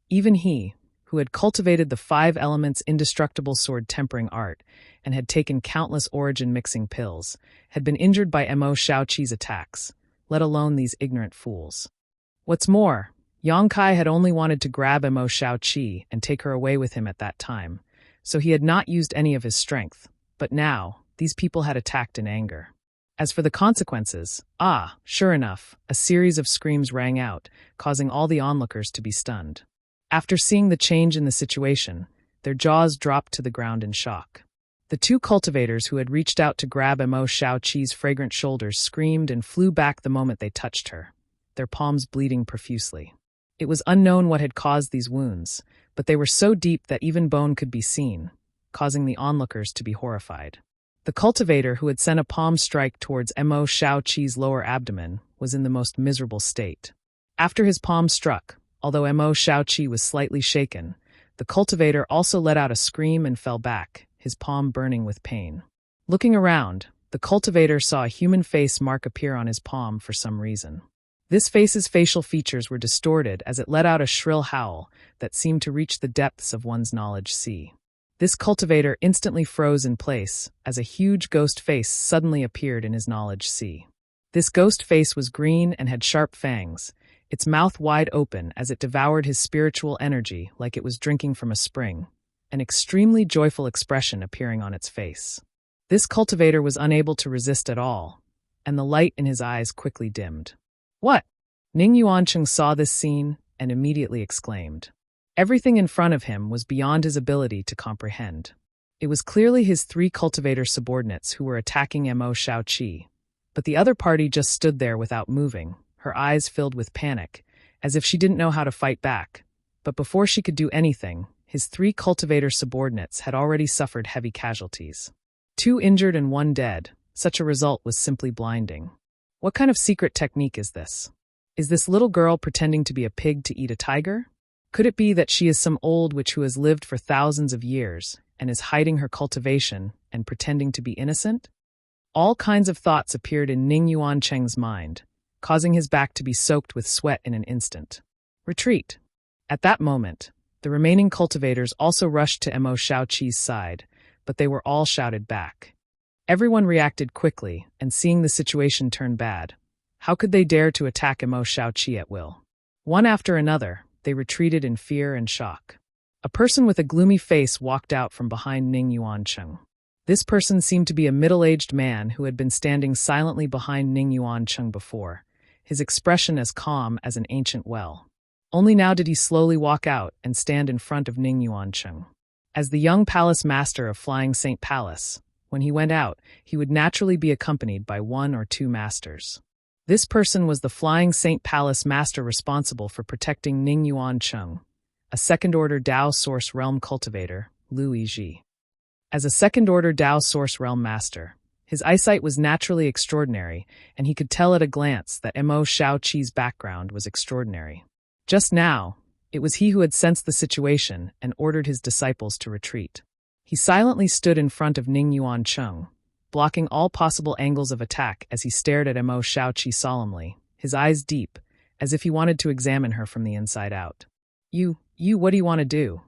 Even he, who had cultivated the 5 elements indestructible sword tempering art and had taken countless origin mixing pills, had been injured by Mo Shaoqi's attacks, let alone these ignorant fools. What's more, Yongkai had only wanted to grab Mo Shaoqi and take her away with him at that time, so he had not used any of his strength, but now, these people had attacked in anger. As for the consequences, sure enough, a series of screams rang out, causing all the onlookers to be stunned. After seeing the change in the situation, their jaws dropped to the ground in shock. The 2 cultivators who had reached out to grab Mo Shaoqi's fragrant shoulders screamed and flew back the moment they touched her, their palms bleeding profusely. It was unknown what had caused these wounds, but they were so deep that even bone could be seen, causing the onlookers to be horrified. The cultivator who had sent a palm strike towards Mo Shaoqi's lower abdomen was in the most miserable state. After his palm struck, although Mo Shaoqi was slightly shaken, the cultivator also let out a scream and fell back, his palm burning with pain. Looking around, the cultivator saw a human face mark appear on his palm for some reason. This face's facial features were distorted as it let out a shrill howl that seemed to reach the depths of one's knowledge sea. This cultivator instantly froze in place as a huge ghost face suddenly appeared in his knowledge sea. This ghost face was green and had sharp fangs, its mouth wide open as it devoured his spiritual energy like it was drinking from a spring, an extremely joyful expression appearing on its face. This cultivator was unable to resist at all, and the light in his eyes quickly dimmed. "What?" Ning Yuancheng saw this scene and immediately exclaimed. Everything in front of him was beyond his ability to comprehend. It was clearly his 3 cultivator subordinates who were attacking Mo Shaoqi, but the other party just stood there without moving, her eyes filled with panic, as if she didn't know how to fight back. But before she could do anything, his 3 cultivator subordinates had already suffered heavy casualties. 2 injured and 1 dead. Such a result was simply blinding. What kind of secret technique is this? Is this little girl pretending to be a pig to eat a tiger? Could it be that she is some old witch who has lived for thousands of years and is hiding her cultivation and pretending to be innocent? All kinds of thoughts appeared in Ning Yuancheng's mind, causing his back to be soaked with sweat in an instant. Retreat. At that moment, the remaining cultivators also rushed to Mo Shaoqi's side, but they were all shouted back. Everyone reacted quickly, and seeing the situation turn bad, how could they dare to attack Mo Shaoqi at will? One after another, they retreated in fear and shock. A person with a gloomy face walked out from behind Ning Yuancheng. This person seemed to be a middle-aged man who had been standing silently behind Ning Yuancheng before, his expression as calm as an ancient well. Only now did he slowly walk out and stand in front of Ning Yuancheng. As the young palace master of Flying Saint Palace, when he went out, he would naturally be accompanied by 1 or 2 masters. This person was the Flying Saint Palace master responsible for protecting Ning Yuancheng, a second-order Dao Source Realm cultivator, Lu Yizhi. As a second-order Dao Source Realm master, his eyesight was naturally extraordinary, and he could tell at a glance that Mo Shaoqi's background was extraordinary. Just now, it was he who had sensed the situation and ordered his disciples to retreat. He silently stood in front of Ning Yuancheng, blocking all possible angles of attack as he stared at Mo Shaoqi solemnly, his eyes deep, as if he wanted to examine her from the inside out. You, what do you want to do?"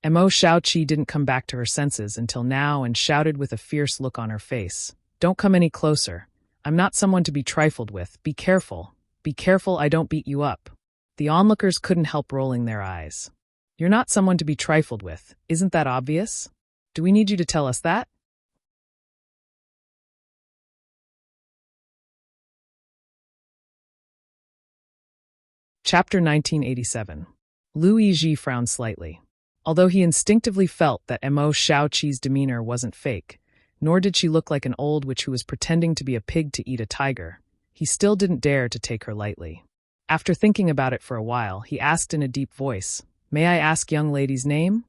Mo Shaoqi didn't come back to her senses until now and shouted with a fierce look on her face. "Don't come any closer. I'm not someone to be trifled with. Be careful. Be careful I don't beat you up." The onlookers couldn't help rolling their eyes. "You're not someone to be trifled with. Isn't that obvious? Do we need you to tell us that?" Chapter 1987. Lu Yizhi frowned slightly. Although he instinctively felt that Mo Shaoqi's demeanor wasn't fake, nor did she look like an old witch who was pretending to be a pig to eat a tiger, he still didn't dare to take her lightly. After thinking about it for a while, he asked in a deep voice, "May I ask young lady's name?"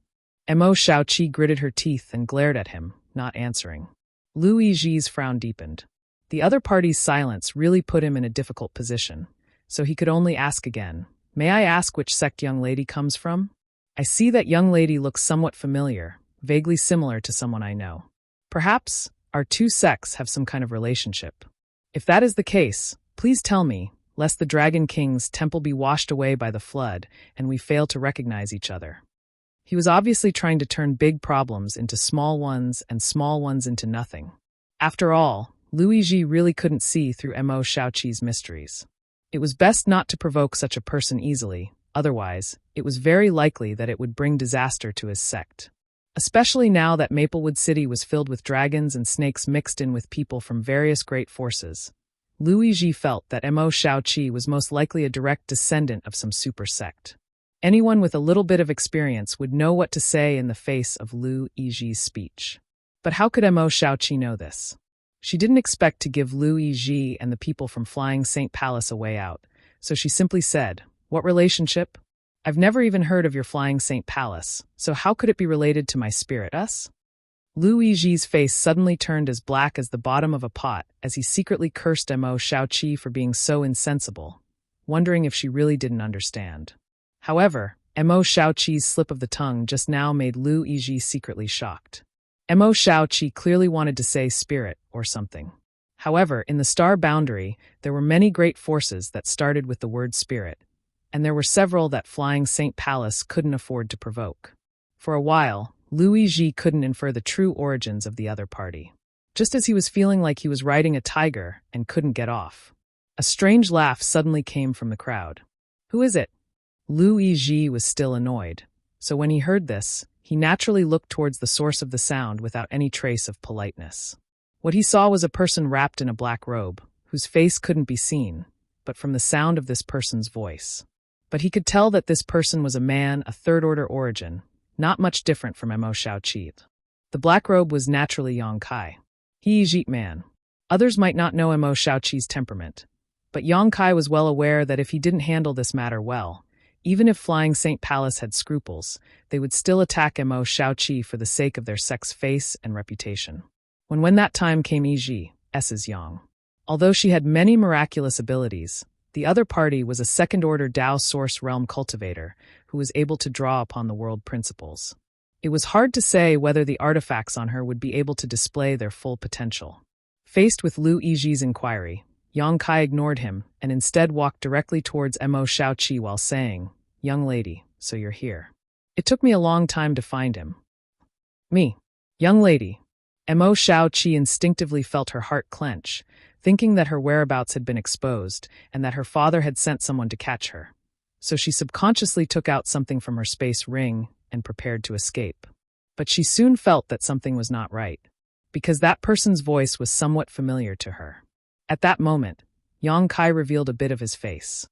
Mo Shaoqi gritted her teeth and glared at him, not answering. Lu Yizhi's frown deepened. The other party's silence really put him in a difficult position, so he could only ask again, "May I ask which sect young lady comes from? I see that young lady looks somewhat familiar, vaguely similar to someone I know. Perhaps our 2 sects have some kind of relationship. If that is the case, please tell me, lest the Dragon King's temple be washed away by the flood and we fail to recognize each other." He was obviously trying to turn big problems into small ones and small ones into nothing. After all, Lu Yizhi really couldn't see through Mo Shaoqi's mysteries. It was best not to provoke such a person easily, otherwise, it was very likely that it would bring disaster to his sect. Especially now that Maplewood City was filled with dragons and snakes mixed in with people from various great forces. Lu Yizhi felt that Mo Shaoqi was most likely a direct descendant of some super sect. Anyone with a little bit of experience would know what to say in the face of Lu Yizhi's speech. But how could Mo Shaoqi know this? She didn't expect to give Lu Yizhi and the people from Flying Saint Palace a way out, so she simply said, "What relationship? I've never even heard of your Flying Saint Palace, so how could it be related to my spirit us?" Lu Yizhi's face suddenly turned as black as the bottom of a pot as he secretly cursed Mo Shaoqi for being so insensible, wondering if she really didn't understand. However, Mo Shaoqi's slip of the tongue just now made Lu Yizhi secretly shocked. Mo Shaoqi clearly wanted to say spirit or something. However, in the star boundary, there were many great forces that started with the word spirit, and there were several that flying St. Palace couldn't afford to provoke. For a while, Luigi couldn't infer the true origins of the other party. Just as he was feeling like he was riding a tiger and couldn't get off, a strange laugh suddenly came from the crowd. "Who is it?" Luigi was still annoyed, so when he heard this, he naturally looked towards the source of the sound without any trace of politeness. What he saw was a person wrapped in a black robe, whose face couldn't be seen, but from the sound of this person's voice. But he could tell that this person was a man of third-order origin, not much different from Mo Xiaoqi. The black robe was naturally Yang Kai. He is Jeet Man. Others might not know Mo Xiaoqi's temperament, but Yang Kai was well aware that if he didn't handle this matter well, even if Flying St. Palace had scruples, they would still attack Mo Xiaoqi for the sake of their sex face and reputation. When that time came, Yi S's Yang. Although she had many miraculous abilities, the other party was a second-order Tao source realm cultivator who was able to draw upon the world principles. It was hard to say whether the artifacts on her would be able to display their full potential. Faced with Lu Yiji's inquiry, Yang Kai ignored him and instead walked directly towards Mo Xiaoqi while saying, "Young lady, so you're here. It took me a long time to find him." "Me? Young lady." Mo Xiaoqi instinctively felt her heart clench, thinking that her whereabouts had been exposed and that her father had sent someone to catch her. So she subconsciously took out something from her space ring and prepared to escape. But she soon felt that something was not right, because that person's voice was somewhat familiar to her. At that moment, Yang Kai revealed a bit of his face.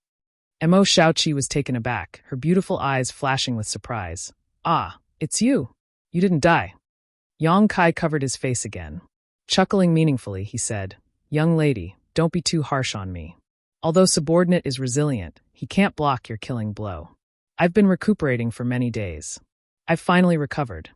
Mo Xiaoqi was taken aback, her beautiful eyes flashing with surprise. "Ah, it's you. You didn't die." Yang Kai covered his face again. Chuckling meaningfully, he said, "Young lady, don't be too harsh on me. Although subordinate is resilient, he can't block your killing blow. I've been recuperating for many days. I've finally recovered."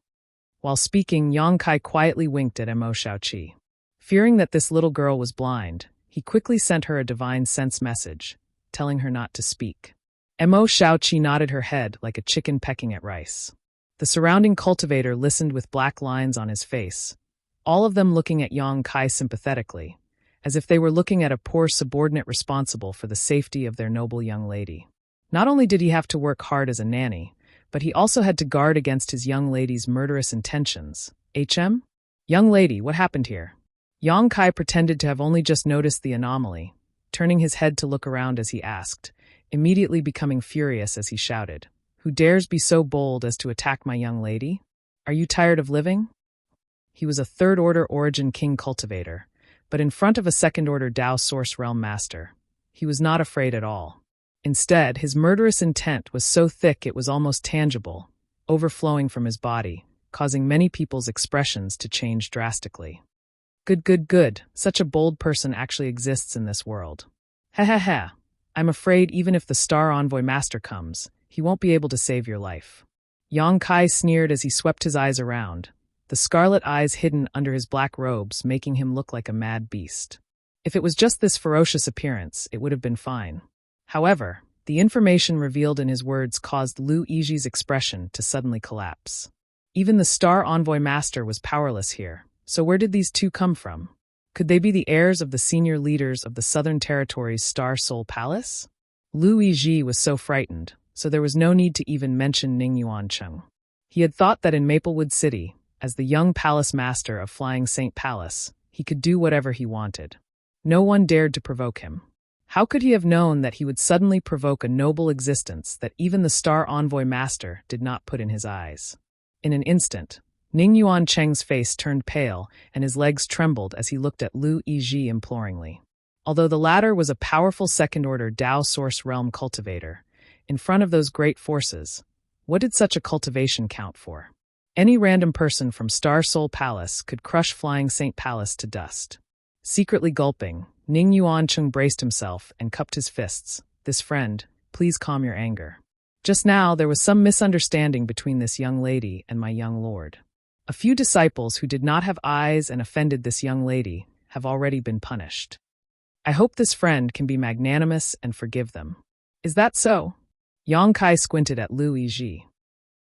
While speaking, Yang Kai quietly winked at Mo Xiaoqi. Fearing that this little girl was blind, he quickly sent her a divine sense message, telling her not to speak. Mo Xiaoqi nodded her head like a chicken pecking at rice. The surrounding cultivator listened with black lines on his face, all of them looking at Yang Kai sympathetically, as if they were looking at a poor subordinate responsible for the safety of their noble young lady. Not only did he have to work hard as a nanny, but he also had to guard against his young lady's murderous intentions. "HM? Young lady, what happened here?" Yang Kai pretended to have only just noticed the anomaly, turning his head to look around as he asked, immediately becoming furious as he shouted, "Who dares be so bold as to attack my young lady? Are you tired of living?" He was a third-order origin king cultivator, but in front of a second-order Tao source realm master, he was not afraid at all. Instead, his murderous intent was so thick it was almost tangible, overflowing from his body, causing many people's expressions to change drastically. Good. Such a bold person actually exists in this world. Ha. I'm afraid even if the Star Envoy Master comes, he won't be able to save your life." Yang Kai sneered as he swept his eyes around, the scarlet eyes hidden under his black robes making him look like a mad beast. If it was just this ferocious appearance, it would have been fine. However, the information revealed in his words caused Lu Yiji's expression to suddenly collapse. Even the Star Envoy Master was powerless here, so where did these two come from? Could they be the heirs of the senior leaders of the Southern Territory's Star Soul Palace? Lu Yiji was so frightened, so there was no need to even mention Ning Yuancheng. He had thought that in Maplewood City, as the young palace master of Flying St. Palace, he could do whatever he wanted. No one dared to provoke him. How could he have known that he would suddenly provoke a noble existence that even the Star Envoy Master did not put in his eyes? In an instant, Ning Yuancheng's face turned pale and his legs trembled as he looked at Lu Yiji imploringly. Although the latter was a powerful second-order Tao source realm cultivator, in front of those great forces, what did such a cultivation count for? Any random person from Star Soul Palace could crush Flying St. Palace to dust. Secretly gulping, Ning Yuancheng braced himself and cupped his fists. "This friend, please calm your anger. Just now there was some misunderstanding between this young lady and my young lord. A few disciples who did not have eyes and offended this young lady have already been punished. I hope this friend can be magnanimous and forgive them." "Is that so?" Yang Kai squinted at Lu Yiji.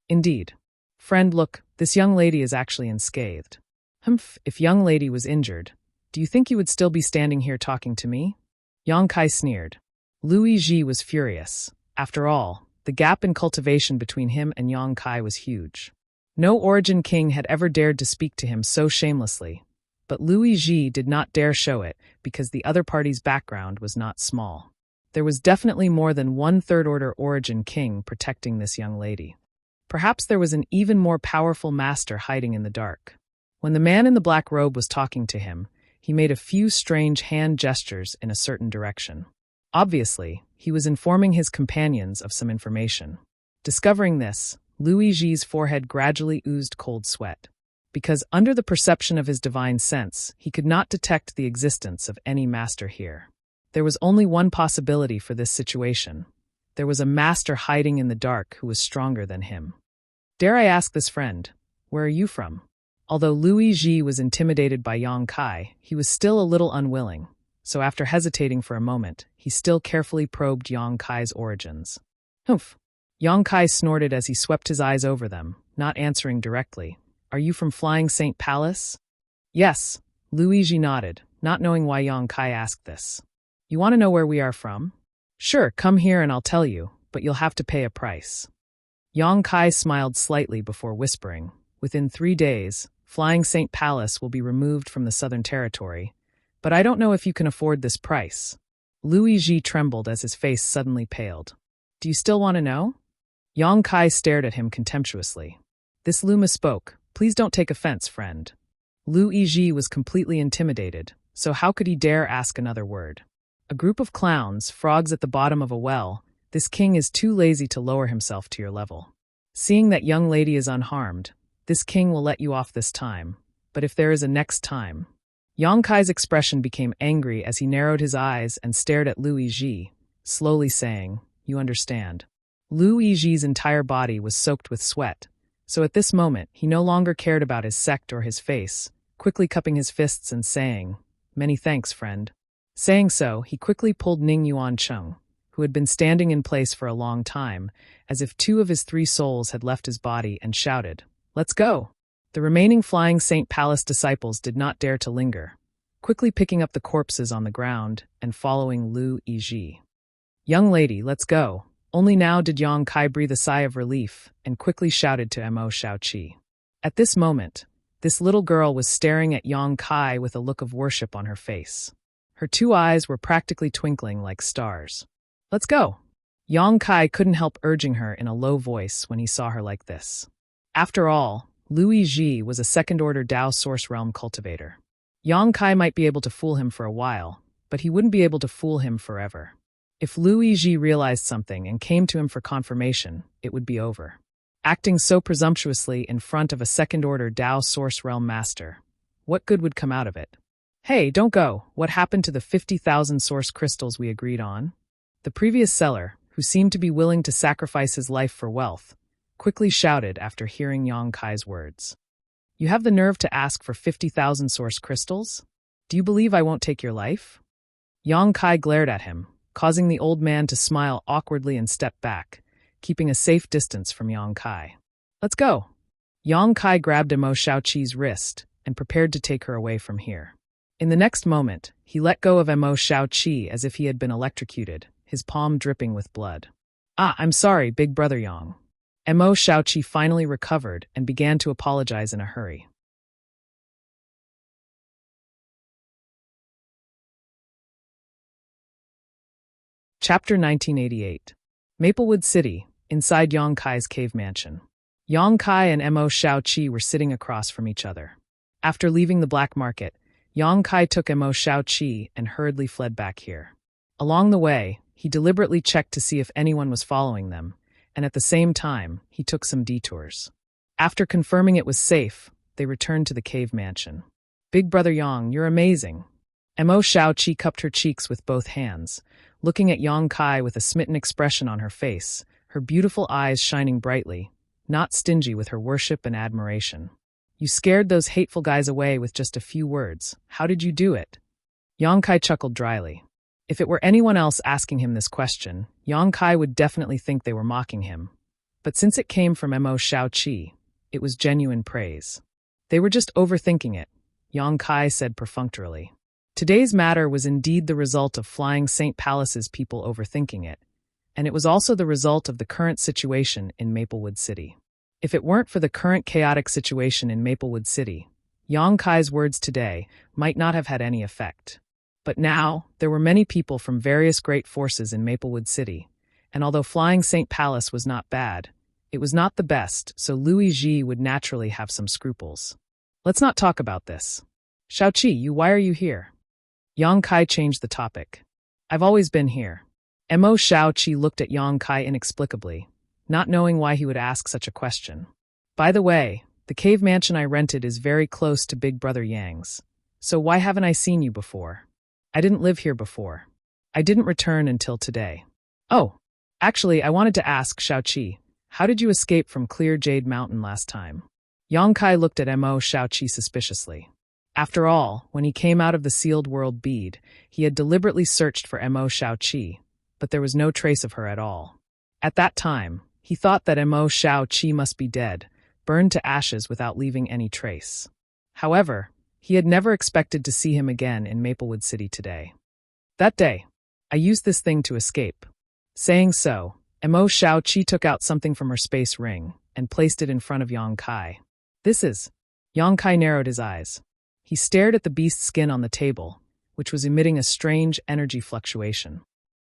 "Indeed. Friend, look, this young lady is actually unscathed." If young lady was injured, Do you think you would still be standing here talking to me? Yang Kai sneered. Lui Ji was furious. After all, the gap in cultivation between him and Yang Kai was huge. No Origin King had ever dared to speak to him so shamelessly, but Lui Ji did not dare show it because the other party's background was not small. There was definitely more than one third-order Origin King protecting this young lady. Perhaps there was an even more powerful master hiding in the dark. When the man in the black robe was talking to him, he made a few strange hand gestures in a certain direction. Obviously, he was informing his companions of some information. Discovering this, Lui Ji's forehead gradually oozed cold sweat. Because under the perception of his divine sense, he could not detect the existence of any master here. There was only one possibility for this situation. There was a master hiding in the dark who was stronger than him. Dare I ask this friend, where are you from? Although Lui Ji was intimidated by Yang Kai, he was still a little unwilling, so after hesitating for a moment, he still carefully probed Yang Kai's origins. Humph! Yang Kai snorted as he swept his eyes over them, not answering directly. Are you from Flying Saint Palace? Yes, Lui Ji nodded, not knowing why Yang Kai asked this. You want to know where we are from? Sure, come here and I'll tell you, but you'll have to pay a price. Yang Kai smiled slightly before whispering, within 3 days, Flying Saint Palace will be removed from the Southern Territory, but I don't know if you can afford this price. Lui Ji trembled as his face suddenly paled. Do you still want to know? Yang Kai stared at him contemptuously. This Luma spoke. Please don't take offense, friend. Lui Ji was completely intimidated, so how could he dare ask another word? A group of clowns, frogs at the bottom of a well, this king is too lazy to lower himself to your level. Seeing that young lady is unharmed, this king will let you off this time, but if there is a next time... Yang Kai's expression became angry as he narrowed his eyes and stared at Lui Ji, slowly saying, You understand. Lui Ji's entire body was soaked with sweat, so at this moment he no longer cared about his sect or his face, quickly cupping his fists and saying, Many thanks, friend. Saying so, he quickly pulled Ning Yuan Cheng, who had been standing in place for a long time, as if 2 of his 3 souls had left his body, and shouted, Let's go! The remaining Flying Saint Palace disciples did not dare to linger, quickly picking up the corpses on the ground and following Lui Ji. Young lady, let's go. Only now did Yang Kai breathe a sigh of relief and quickly shouted to Mo Shaoqi. At this moment, this little girl was staring at Yang Kai with a look of worship on her face. Her 2 eyes were practically twinkling like stars. Let's go. Yang Kai couldn't help urging her in a low voice when he saw her like this. After all, Lui Ji was a second-order Dao Source Realm cultivator. Yang Kai might be able to fool him for a while, but he wouldn't be able to fool him forever. If Lui Ji realized something and came to him for confirmation, it would be over. Acting so presumptuously in front of a second-order Dao Source Realm master, what good would come out of it? Hey, don't go. What happened to the 50,000 source crystals we agreed on? The previous seller, who seemed to be willing to sacrifice his life for wealth, quickly shouted after hearing Yang Kai's words. You have the nerve to ask for 50,000 source crystals? Do you believe I won't take your life? Yang Kai glared at him, causing the old man to smile awkwardly and step back, keeping a safe distance from Yang Kai. Let's go. Yang Kai grabbed Mo Shaoqi's wrist and prepared to take her away from here. In the next moment, he let go of Mo Shaoqi as if he had been electrocuted, his palm dripping with blood. I'm sorry, big brother Yang. Mo Shaoqi finally recovered and began to apologize in a hurry. Chapter 1988. Maplewood City, inside Yang Kai's cave mansion. Yang Kai and Mo Shaoqi were sitting across from each other. After leaving the black market, Yang Kai took Mo Shaoqi and hurriedly fled back here. Along the way, he deliberately checked to see if anyone was following them, and at the same time, he took some detours. After confirming it was safe, they returned to the cave mansion. Big brother Yang, you're amazing. Mo Shaoqi cupped her cheeks with both hands, looking at Yang Kai with a smitten expression on her face, her beautiful eyes shining brightly, not stingy with her worship and admiration. You scared those hateful guys away with just a few words. How did you do it? Yang Kai chuckled dryly. If it were anyone else asking him this question, Yang Kai would definitely think they were mocking him. But since it came from Mo Shaoqi, it was genuine praise. They were just overthinking it, Yang Kai said perfunctorily. Today's matter was indeed the result of Flying St. Palace's people overthinking it, and it was also the result of the current situation in Maplewood City. If it weren't for the current chaotic situation in Maplewood City, Yang Kai's words today might not have had any effect. But now, there were many people from various great forces in Maplewood City, and although Flying St. Palace was not bad, it was not the best, so Louis Ji would naturally have some scruples. Let's not talk about this. Xiaoqi, why are you here? Yang Kai changed the topic. I've always been here. Mo Xiaoqi looked at Yang Kai inexplicably, not knowing why he would ask such a question. By the way, the cave mansion I rented is very close to Big Brother Yang's, so why haven't I seen you before? I didn't live here before. I didn't return until today. Oh, actually, I wanted to ask Xiaoqi, how did you escape from Clear Jade Mountain last time? Yang Kai looked at Mo Xiaoqi suspiciously. After all, when he came out of the sealed world bead, he had deliberately searched for Mo Xiaoqi, but there was no trace of her at all. At that time, he thought that Mo Xiaoqi must be dead, burned to ashes without leaving any trace. However, he had never expected to see him again in Maplewood City today. That day, I used this thing to escape. Saying so, Mo Xiaoqi took out something from her space ring and placed it in front of Yang Kai. This is... Yang Kai narrowed his eyes. He stared at the beast's skin on the table, which was emitting a strange energy fluctuation.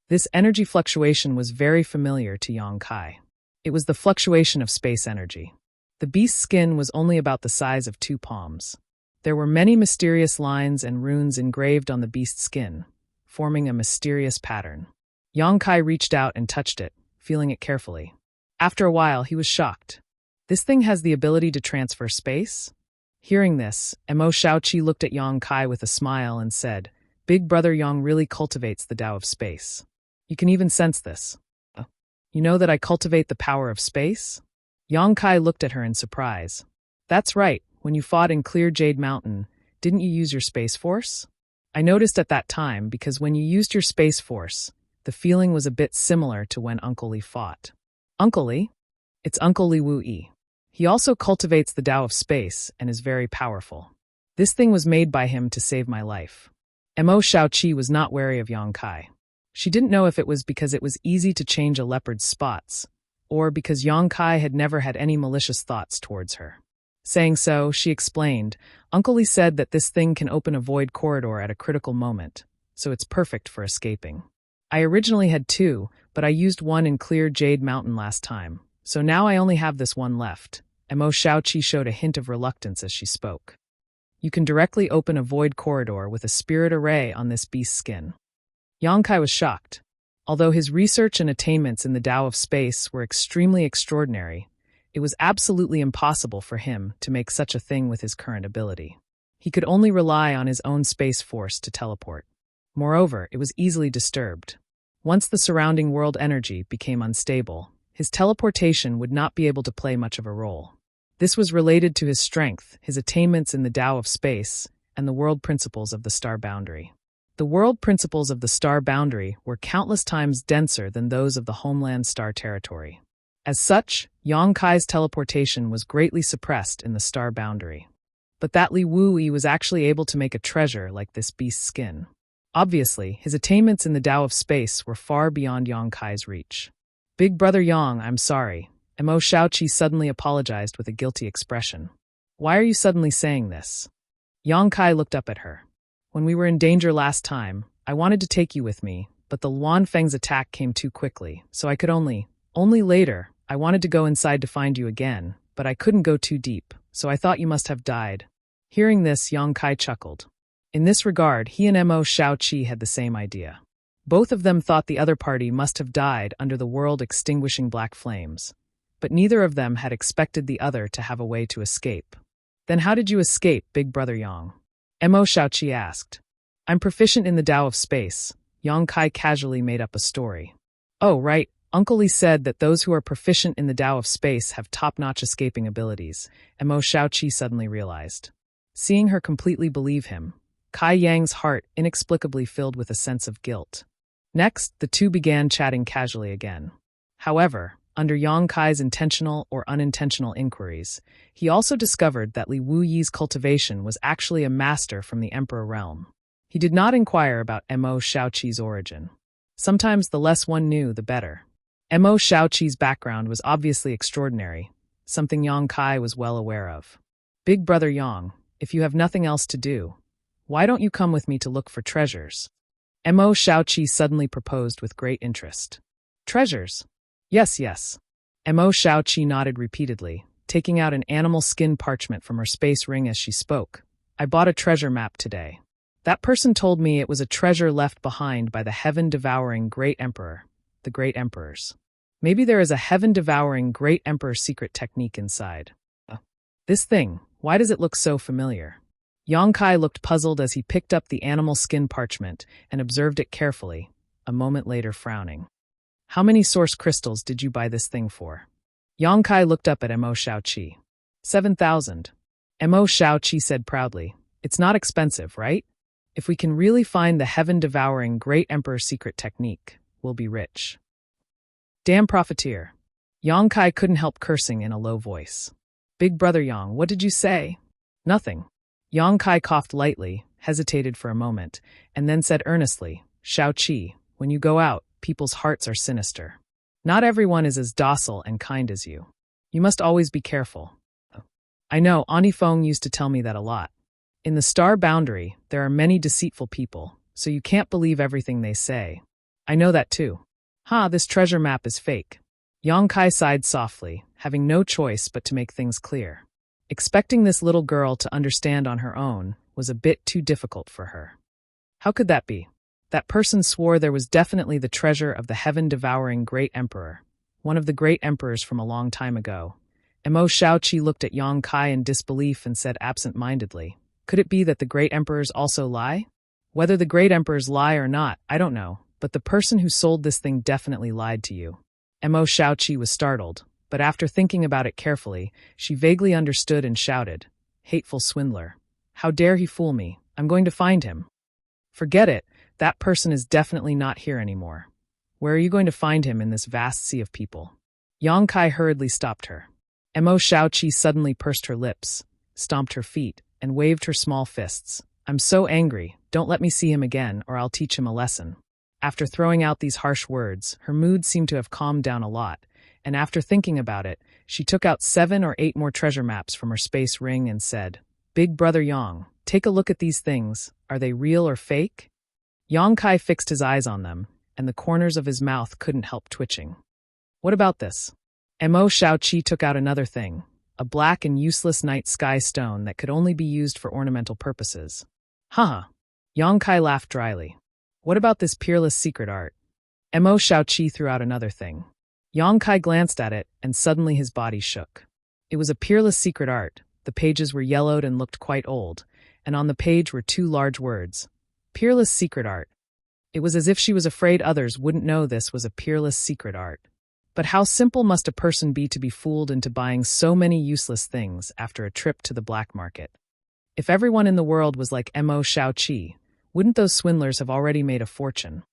This energy fluctuation was very familiar to Yang Kai. It was the fluctuation of space energy. The beast's skin was only about the size of 2 palms. There were many mysterious lines and runes engraved on the beast's skin, forming a mysterious pattern. Yang Kai reached out and touched it, feeling it carefully. After a while, he was shocked. This thing has the ability to transfer space? Hearing this, Mo Xiaoqi looked at Yang Kai with a smile and said, Big Brother Yang really cultivates the Tao of space. You can even sense this. You know that I cultivate the power of space? Yang Kai looked at her in surprise. That's right, when you fought in Clear Jade Mountain, didn't you use your space force? I noticed at that time because when you used your space force, the feeling was a bit similar to when Uncle Li fought. Uncle Li? It's Uncle Li Wu-Yi. He also cultivates the Tao of space and is very powerful. This thing was made by him to save my life. Mo Xiaoqi was not wary of Yang Kai. She didn't know if it was because it was easy to change a leopard's spots, or because Yang Kai had never had any malicious thoughts towards her. Saying so, she explained, Uncle Li said that this thing can open a void corridor at a critical moment, so it's perfect for escaping. I originally had 2, but I used one in Clear Jade Mountain last time, so now I only have this one left. Mo Xiaoqi showed a hint of reluctance as she spoke. You can directly open a void corridor with a spirit array on this beast's skin. Yang Kai was shocked. Although his research and attainments in the Tao of space were extremely extraordinary, it was absolutely impossible for him to make such a thing with his current ability. He could only rely on his own space force to teleport. Moreover, it was easily disturbed. Once the surrounding world energy became unstable, his teleportation would not be able to play much of a role. This was related to his strength, his attainments in the Tao of space, and the world principles of the star boundary. The world principles of the star boundary were countless times denser than those of the homeland star territory. As such, Yang Kai's teleportation was greatly suppressed in the star boundary. But that Li Wu-Yi was actually able to make a treasure like this beast's skin. Obviously, his attainments in the Tao of space were far beyond Yang Kai's reach. Big Brother Yang, I'm sorry. Mo Xiaoqi suddenly apologized with a guilty expression. Why are you suddenly saying this? Yang Kai looked up at her. When we were in danger last time, I wanted to take you with me, but the Luan Feng's attack came too quickly, so I could only later, I wanted to go inside to find you again, but I couldn't go too deep, so I thought you must have died. Hearing this, Yang Kai chuckled. In this regard, he and Mo Xiaoqi had the same idea. Both of them thought the other party must have died under the world-extinguishing black flames, but neither of them had expected the other to have a way to escape. Then how did you escape, Big Brother Yang? Mo Xiaoqi asked. I'm proficient in the Tao of space. Yang Kai casually made up a story. Oh, right. Uncle Li said that those who are proficient in the Tao of space have top-notch escaping abilities, Mo Xiaoqi suddenly realized. Seeing her completely believe him, Kai Yang's heart inexplicably filled with a sense of guilt. Next, the two began chatting casually again. However, under Yang Kai's intentional or unintentional inquiries, he also discovered that Li Wu-Yi's cultivation was actually a master from the Emperor realm. He did not inquire about Mo Shaoqi's origin. Sometimes the less one knew, the better. Mo Shaoqi's background was obviously extraordinary, something Yang Kai was well aware of. Big brother Yang, if you have nothing else to do, why don't you come with me to look for treasures? Mo Shaoqi suddenly proposed with great interest. Treasures? Yes, yes. Mo Shaoqi nodded repeatedly, taking out an animal skin parchment from her space ring as she spoke. I bought a treasure map today. That person told me it was a treasure left behind by the heaven-devouring Great Emperor, the Great Emperors. Maybe there is a heaven-devouring Great Emperor secret technique inside. This thing, why does it look so familiar? Yang Kai looked puzzled as he picked up the animal skin parchment and observed it carefully, a moment later frowning. How many source crystals did you buy this thing for? Yang Kai looked up at Mo Shaoqi. 7,000. Mo Shaoqi said proudly, it's not expensive, right? If we can really find the heaven-devouring Great Emperor secret technique, we'll be rich. Damn profiteer. Yang Kai couldn't help cursing in a low voice. Big brother Yang, what did you say? Nothing. Yang Kai coughed lightly, hesitated for a moment, and then said earnestly, Shaoqi, when you go out, people's hearts are sinister. Not everyone is as docile and kind as you. You must always be careful. I know, Auntie Feng used to tell me that a lot. In the star boundary, there are many deceitful people, so you can't believe everything they say. I know that too. This treasure map is fake. Yang Kai sighed softly, having no choice but to make things clear. Expecting this little girl to understand on her own was a bit too difficult for her. How could that be? That person swore there was definitely the treasure of the heaven-devouring Great Emperor, one of the great emperors from a long time ago. Mo Shaoqi looked at Yang Kai in disbelief and said absent-mindedly, could it be that the great emperors also lie? Whether the great emperors lie or not, I don't know, but the person who sold this thing definitely lied to you. Mo Shaoqi was startled, but after thinking about it carefully, she vaguely understood and shouted, hateful swindler. How dare he fool me? I'm going to find him. Forget it, that person is definitely not here anymore. Where are you going to find him in this vast sea of people? Yang Kai hurriedly stopped her. Mo Shaoqi suddenly pursed her lips, stomped her feet, and waved her small fists. I'm so angry, don't let me see him again or I'll teach him a lesson. After throwing out these harsh words, her mood seemed to have calmed down a lot, and after thinking about it, she took out 7 or 8 more treasure maps from her space ring and said, Big brother Yang, take a look at these things, are they real or fake? Yang Kai fixed his eyes on them, and the corners of his mouth couldn't help twitching. What about this? Mo Shaoqi took out another thing, a black and useless night sky stone that could only be used for ornamental purposes. Haha. Yang Kai laughed dryly. What about this peerless secret art? Mo Shaoqi threw out another thing. Yang Kai glanced at it, and suddenly his body shook. It was a peerless secret art. The pages were yellowed and looked quite old, and on the page were 2 large words. Peerless secret art. It was as if she was afraid others wouldn't know this was a peerless secret art. But how simple must a person be to be fooled into buying so many useless things after a trip to the black market? If everyone in the world was like Mo Shaoqi, wouldn't those swindlers have already made a fortune?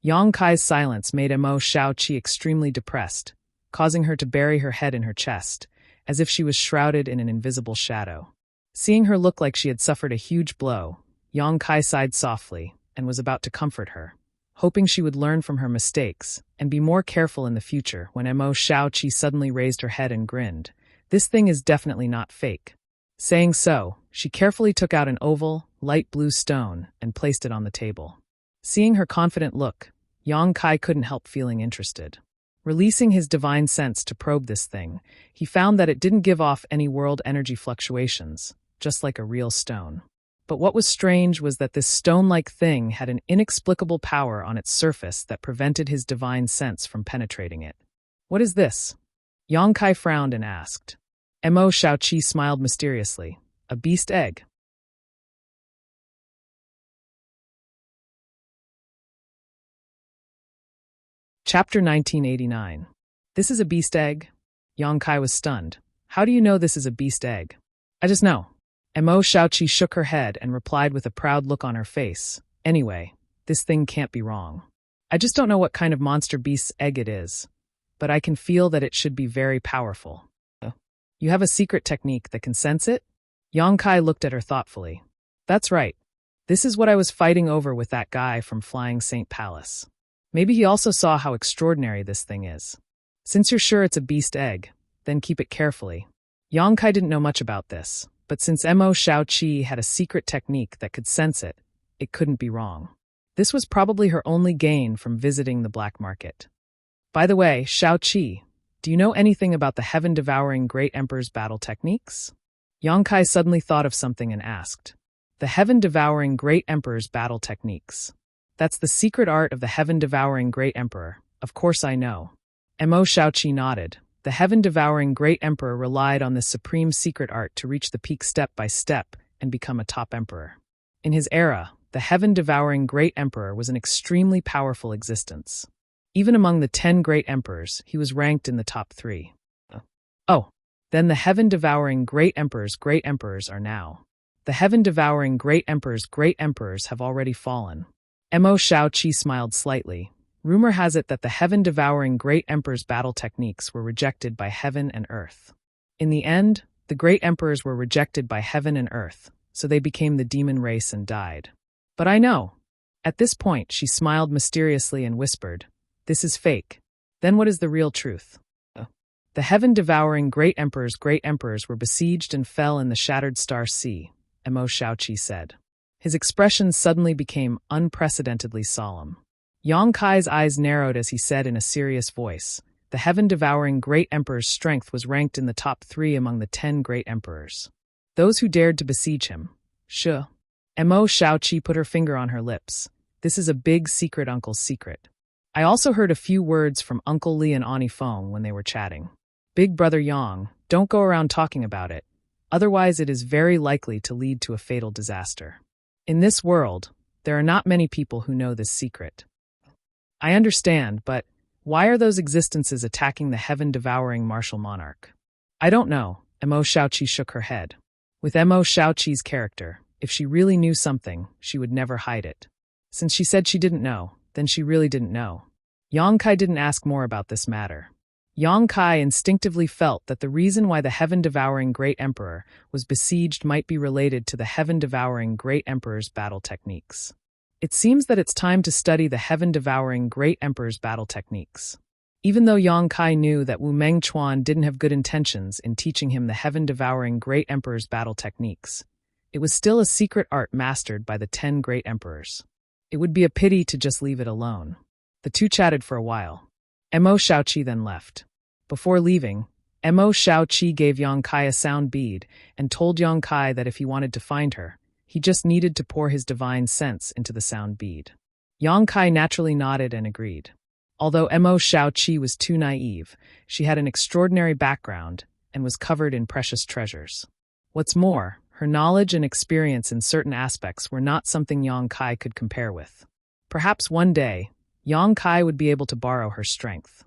Yang Kai's silence made Mo Shaoqi extremely depressed, causing her to bury her head in her chest, as if she was shrouded in an invisible shadow. Seeing her look like she had suffered a huge blow, Yang Kai sighed softly and was about to comfort her, hoping she would learn from her mistakes and be more careful in the future when Mo Shaoqi suddenly raised her head and grinned. This thing is definitely not fake. Saying so, she carefully took out an oval, light blue stone and placed it on the table. Seeing her confident look, Yang Kai couldn't help feeling interested. Releasing his divine sense to probe this thing, he found that it didn't give off any world energy fluctuations, just like a real stone. But what was strange was that this stone-like thing had an inexplicable power on its surface that prevented his divine sense from penetrating it. What is this? Yang Kai frowned and asked. Mo Shaoqi smiled mysteriously. A beast egg. Chapter 1989. This is a beast egg? Yang Kai was stunned. How do you know this is a beast egg? I just know. Mo Shaoqi shook her head and replied with a proud look on her face. Anyway, this thing can't be wrong. I just don't know what kind of monster beast's egg it is, but I can feel that it should be very powerful. You have a secret technique that can sense it? Yang Kai looked at her thoughtfully. That's right. This is what I was fighting over with that guy from Flying Saint Palace. Maybe he also saw how extraordinary this thing is. Since you're sure it's a beast egg, then keep it carefully. Yang Kai didn't know much about this, but since Mo Xiaoqi had a secret technique that could sense it, it couldn't be wrong. This was probably her only gain from visiting the black market. By the way, Xiaoqi, do you know anything about the heaven-devouring Great Emperor's battle techniques? Yang Kai suddenly thought of something and asked. The heaven-devouring Great Emperor's battle techniques. That's the secret art of the heaven-devouring Great Emperor. Of course I know. Mo Xiaoqi nodded. The heaven-devouring Great Emperor relied on this supreme secret art to reach the peak step by step and become a top emperor. In his era, the heaven-devouring Great Emperor was an extremely powerful existence. Even among the 10 great emperors, he was ranked in the top 3. Oh, then the heaven-devouring Great Emperors are now. The heaven-devouring Great Emperors have already fallen. Mo Xiaoqi smiled slightly. Rumor has it that the heaven-devouring Great Emperor's battle techniques were rejected by heaven and earth. In the end, the Great Emperors were rejected by heaven and earth, so they became the demon race and died. But I know. At this point, she smiled mysteriously and whispered, "This is fake. Then what is the real truth?" The heaven-devouring Great Emperors were besieged and fell in the Shattered Star Sea, Mo Xiaoqi said. His expression suddenly became unprecedentedly solemn. Yang Kai's eyes narrowed as he said in a serious voice, the heaven-devouring Great Emperor's strength was ranked in the top 3 among the 10 great emperors. Those who dared to besiege him. Mo Xiaoqi put her finger on her lips. This is a big secret uncle's secret. I also heard a few words from Uncle Li and Ani Feng when they were chatting. Big brother Yang, don't go around talking about it. Otherwise it is very likely to lead to a fatal disaster. In this world, there are not many people who know this secret. I understand, but why are those existences attacking the heaven-devouring martial monarch? I don't know, Mo Xiaoqi shook her head. With Mo Xiaoqi's character, if she really knew something, she would never hide it. Since she said she didn't know, then she really didn't know. Yang Kai didn't ask more about this matter. Yang Kai instinctively felt that the reason why the heaven-devouring Great Emperor was besieged might be related to the heaven-devouring Great Emperor's battle techniques. It seems that it's time to study the heaven-devouring Great Emperor's battle techniques. Even though Yang Kai knew that Wu Mengchuan didn't have good intentions in teaching him the heaven-devouring Great Emperor's battle techniques, it was still a secret art mastered by the 10 great emperors. It would be a pity to just leave it alone. The two chatted for a while. Mo Xiaoqi then left. Before leaving, Mo Xiaoqi gave Yang Kai a sound bead and told Yang Kai that if he wanted to find her, he just needed to pour his divine sense into the sound bead. Yang Kai naturally nodded and agreed. Although Mo Xiaoqi was too naive, she had an extraordinary background and was covered in precious treasures. What's more, her knowledge and experience in certain aspects were not something Yang Kai could compare with. Perhaps one day, Yang Kai would be able to borrow her strength.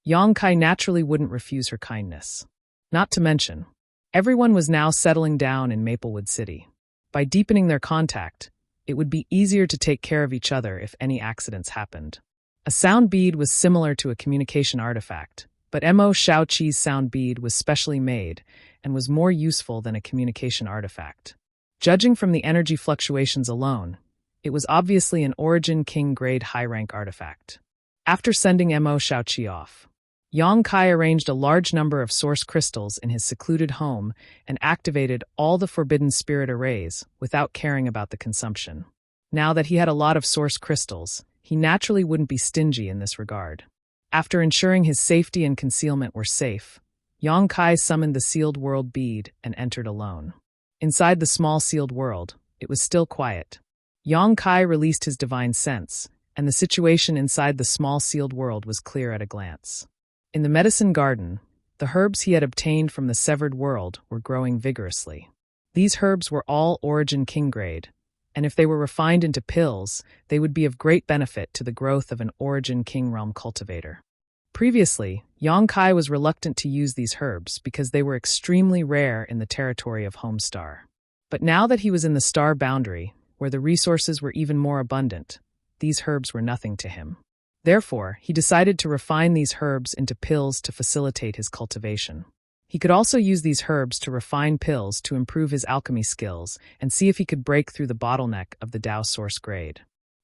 Yang Kai naturally wouldn't refuse her kindness. Not to mention, everyone was now settling down in Maplewood City. By deepening their contact, it would be easier to take care of each other if any accidents happened. A sound bead was similar to a communication artifact, but Mo Xiaoqi's sound bead was specially made and was more useful than a communication artifact. Judging from the energy fluctuations alone, it was obviously an Origin King grade high-rank artifact. After sending Mo Xiaoqi off, Yang Kai arranged a large number of source crystals in his secluded home and activated all the forbidden spirit arrays without caring about the consumption. Now that he had a lot of source crystals, he naturally wouldn't be stingy in this regard. After ensuring his safety and concealment were safe, Yang Kai summoned the sealed world bead and entered alone. Inside the small sealed world, it was still quiet. Yang Kai released his divine sense, and the situation inside the small sealed world was clear at a glance. In the medicine garden, the herbs he had obtained from the severed world were growing vigorously. These herbs were all Origin King grade, and if they were refined into pills, they would be of great benefit to the growth of an Origin King realm cultivator. Previously, Yang Kai was reluctant to use these herbs because they were extremely rare in the territory of Homestar. But now that he was in the star boundary, where the resources were even more abundant, these herbs were nothing to him. Therefore, he decided to refine these herbs into pills to facilitate his cultivation. He could also use these herbs to refine pills to improve his alchemy skills and see if he could break through the bottleneck of the Tao Source grade.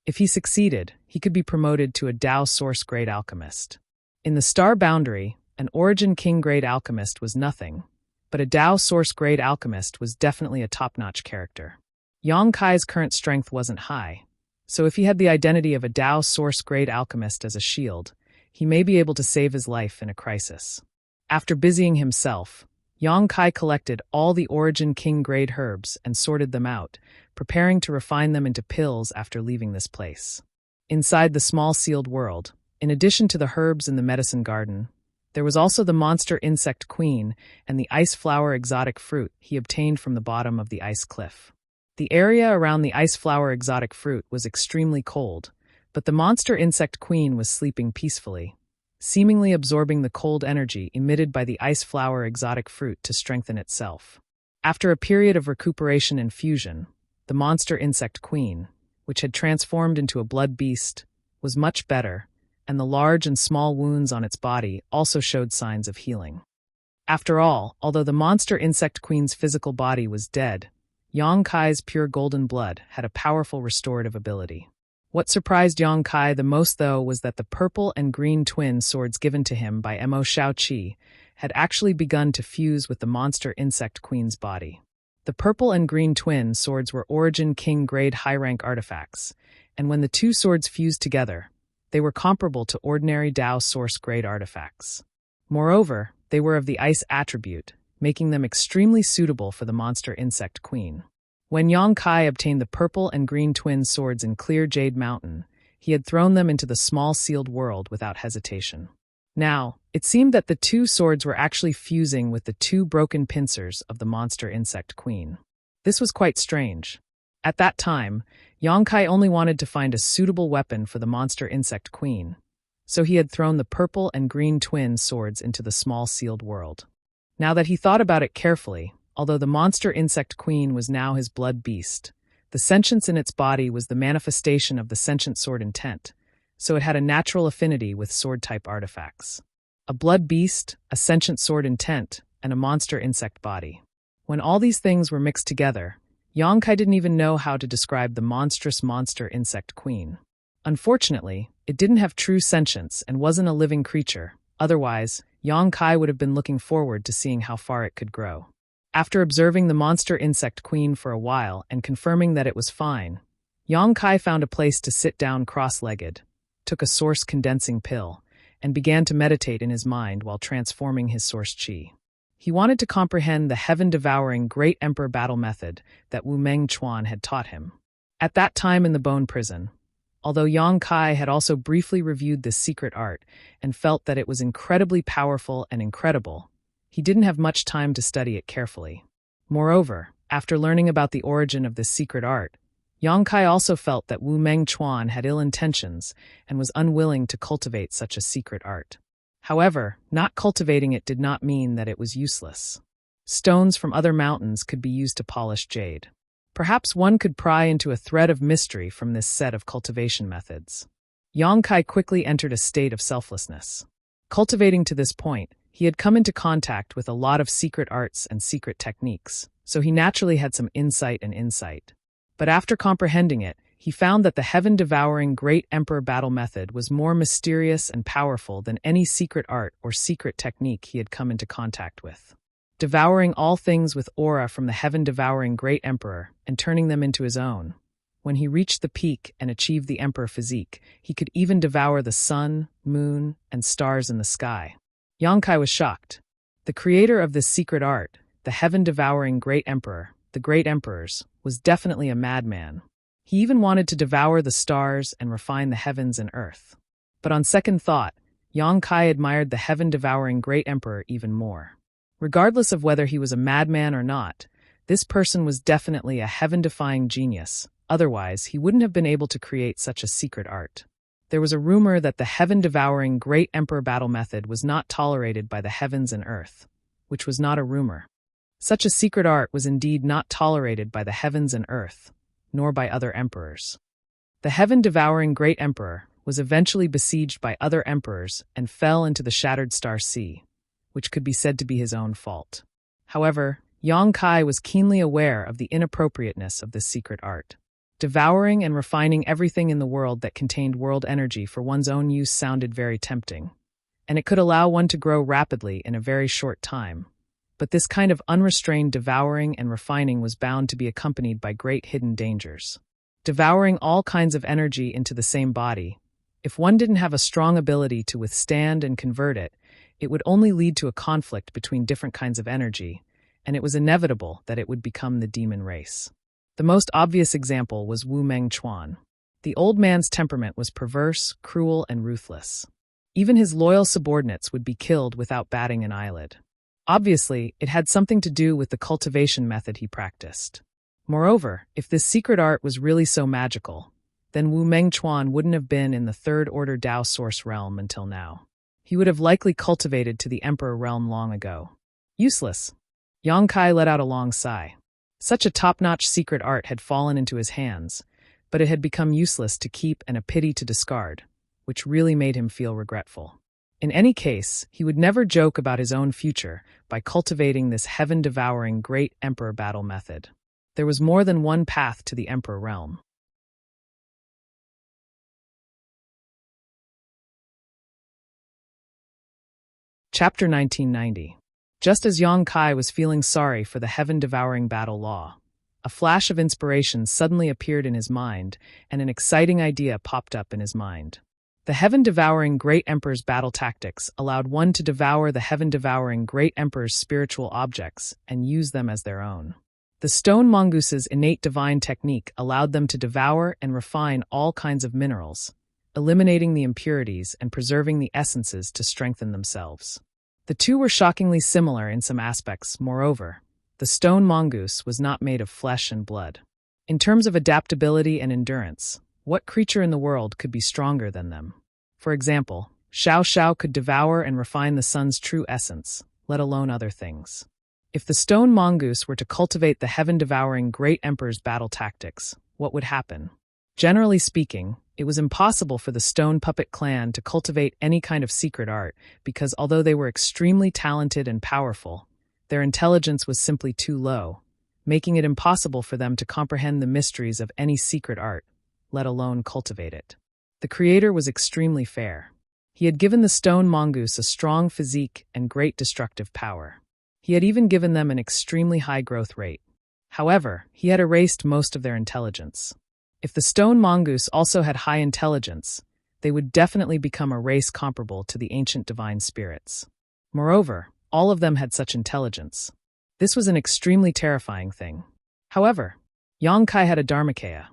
If he succeeded, he could be promoted to a Tao Source grade alchemist. In the star boundary, an Origin King grade alchemist was nothing, but a Tao Source grade alchemist was definitely a top-notch character. Yang Kai's current strength wasn't high, so if he had the identity of a Tao Source grade alchemist as a shield, he may be able to save his life in a crisis. After busying himself, Yang Kai collected all the Origin King grade herbs and sorted them out, preparing to refine them into pills after leaving this place. Inside the small sealed world, in addition to the herbs in the medicine garden, there was also the monster insect queen and the ice flower exotic fruit he obtained from the bottom of the ice cliff. The area around the ice flower exotic fruit was extremely cold, but the monster insect queen was sleeping peacefully, seemingly absorbing the cold energy emitted by the ice flower exotic fruit to strengthen itself. After a period of recuperation and fusion, the monster insect queen, which had transformed into a blood beast, was much better, and the large and small wounds on its body also showed signs of healing. After all, although the monster insect queen's physical body was dead, Yang Kai's pure golden blood had a powerful restorative ability. What surprised Yang Kai the most, though, was that the purple and green twin swords given to him by Mo Shaoqi had actually begun to fuse with the monster insect queen's body. The purple and green twin swords were Origin King grade high-rank artifacts, and when the two swords fused together, they were comparable to ordinary Tao Source grade artifacts. Moreover, they were of the ice attribute, making them extremely suitable for the monster insect queen. When Yang Kai obtained the purple and green twin swords in Clear Jade Mountain, he had thrown them into the small sealed world without hesitation. Now, it seemed that the two swords were actually fusing with the two broken pincers of the monster insect queen. This was quite strange. At that time, Yang Kai only wanted to find a suitable weapon for the monster insect queen, so he had thrown the purple and green twin swords into the small sealed world. Now that he thought about it carefully, although the monster insect queen was now his blood beast, the sentience in its body was the manifestation of the sentient sword intent, so it had a natural affinity with sword-type artifacts. A blood beast, a sentient sword intent, and a monster insect body. When all these things were mixed together, Yang Kai didn't even know how to describe the monstrous monster insect queen. Unfortunately, it didn't have true sentience and wasn't a living creature, otherwise, Yang Kai would have been looking forward to seeing how far it could grow. After observing the monster insect queen for a while and confirming that it was fine, Yang Kai found a place to sit down cross-legged, took a source condensing pill, and began to meditate in his mind while transforming his source chi. He wanted to comprehend the heaven-devouring Great Emperor battle method that Wu Meng Chuan had taught him. At that time in the bone prison, although Yang Kai had also briefly reviewed this secret art and felt that it was incredibly powerful and incredible, he didn't have much time to study it carefully. Moreover, after learning about the origin of this secret art, Yang Kai also felt that Wu Meng Chuan had ill intentions and was unwilling to cultivate such a secret art. However, not cultivating it did not mean that it was useless. Stones from other mountains could be used to polish jade. Perhaps one could pry into a thread of mystery from this set of cultivation methods. Yang Kai quickly entered a state of selflessness. Cultivating to this point, he had come into contact with a lot of secret arts and secret techniques, so he naturally had some insight. But after comprehending it, he found that the heaven-devouring Great Emperor battle method was more mysterious and powerful than any secret art or secret technique he had come into contact with. Devouring all things with aura from the heaven-devouring Great Emperor and turning them into his own. When he reached the peak and achieved the Emperor physique, he could even devour the sun, moon, and stars in the sky. Yang Kai was shocked. The creator of this secret art, the heaven-devouring Great Emperor, the Great Emperors, was definitely a madman. He even wanted to devour the stars and refine the heavens and earth. But on second thought, Yang Kai admired the heaven-devouring Great Emperor even more. Regardless of whether he was a madman or not, this person was definitely a heaven-defying genius. Otherwise, he wouldn't have been able to create such a secret art. There was a rumor that the heaven-devouring Great Emperor battle method was not tolerated by the heavens and earth, which was not a rumor. Such a secret art was indeed not tolerated by the heavens and earth, nor by other emperors. The heaven-devouring Great Emperor was eventually besieged by other emperors and fell into the Shattered Star Sea, which could be said to be his own fault. However, Yang Kai was keenly aware of the inappropriateness of this secret art. Devouring and refining everything in the world that contained world energy for one's own use sounded very tempting, and it could allow one to grow rapidly in a very short time. But this kind of unrestrained devouring and refining was bound to be accompanied by great hidden dangers. Devouring all kinds of energy into the same body, if one didn't have a strong ability to withstand and convert it, it would only lead to a conflict between different kinds of energy, and it was inevitable that it would become the demon race. The most obvious example was Wu Mengchuan. The old man's temperament was perverse, cruel, and ruthless. Even his loyal subordinates would be killed without batting an eyelid. Obviously, it had something to do with the cultivation method he practiced. Moreover, if this secret art was really so magical, then Wu Mengchuan wouldn't have been in the third-order Dao source realm until now. He would have likely cultivated to the Emperor realm long ago. Useless. Yang Kai let out a long sigh. Such a top-notch secret art had fallen into his hands, but it had become useless to keep and a pity to discard, which really made him feel regretful. In any case, he would never joke about his own future by cultivating this heaven-devouring great emperor battle method. There was more than one path to the emperor realm. Chapter 1990. Just as Yang Kai was feeling sorry for the heaven-devouring battle law, a flash of inspiration suddenly appeared in his mind, and an exciting idea popped up in his mind. The heaven-devouring Great Emperor's battle tactics allowed one to devour the heaven-devouring Great Emperor's spiritual objects and use them as their own. The stone mongoose's innate divine technique allowed them to devour and refine all kinds of minerals, eliminating the impurities and preserving the essences to strengthen themselves. The two were shockingly similar in some aspects. Moreover, the stone mongoose was not made of flesh and blood. In terms of adaptability and endurance, what creature in the world could be stronger than them? For example, Xiao Xiao could devour and refine the sun's true essence, let alone other things. If the stone mongoose were to cultivate the heaven-devouring Great Emperor's battle tactics, what would happen? Generally speaking, it was impossible for the Stone Puppet clan to cultivate any kind of secret art because although they were extremely talented and powerful, their intelligence was simply too low, making it impossible for them to comprehend the mysteries of any secret art, let alone cultivate it. The creator was extremely fair. He had given the stone mongoose a strong physique and great destructive power. He had even given them an extremely high growth rate. However, he had erased most of their intelligence. If the stone mongoose also had high intelligence, they would definitely become a race comparable to the ancient divine spirits. Moreover, all of them had such intelligence. This was an extremely terrifying thing. However, Yang Kai had a Dharmakaya.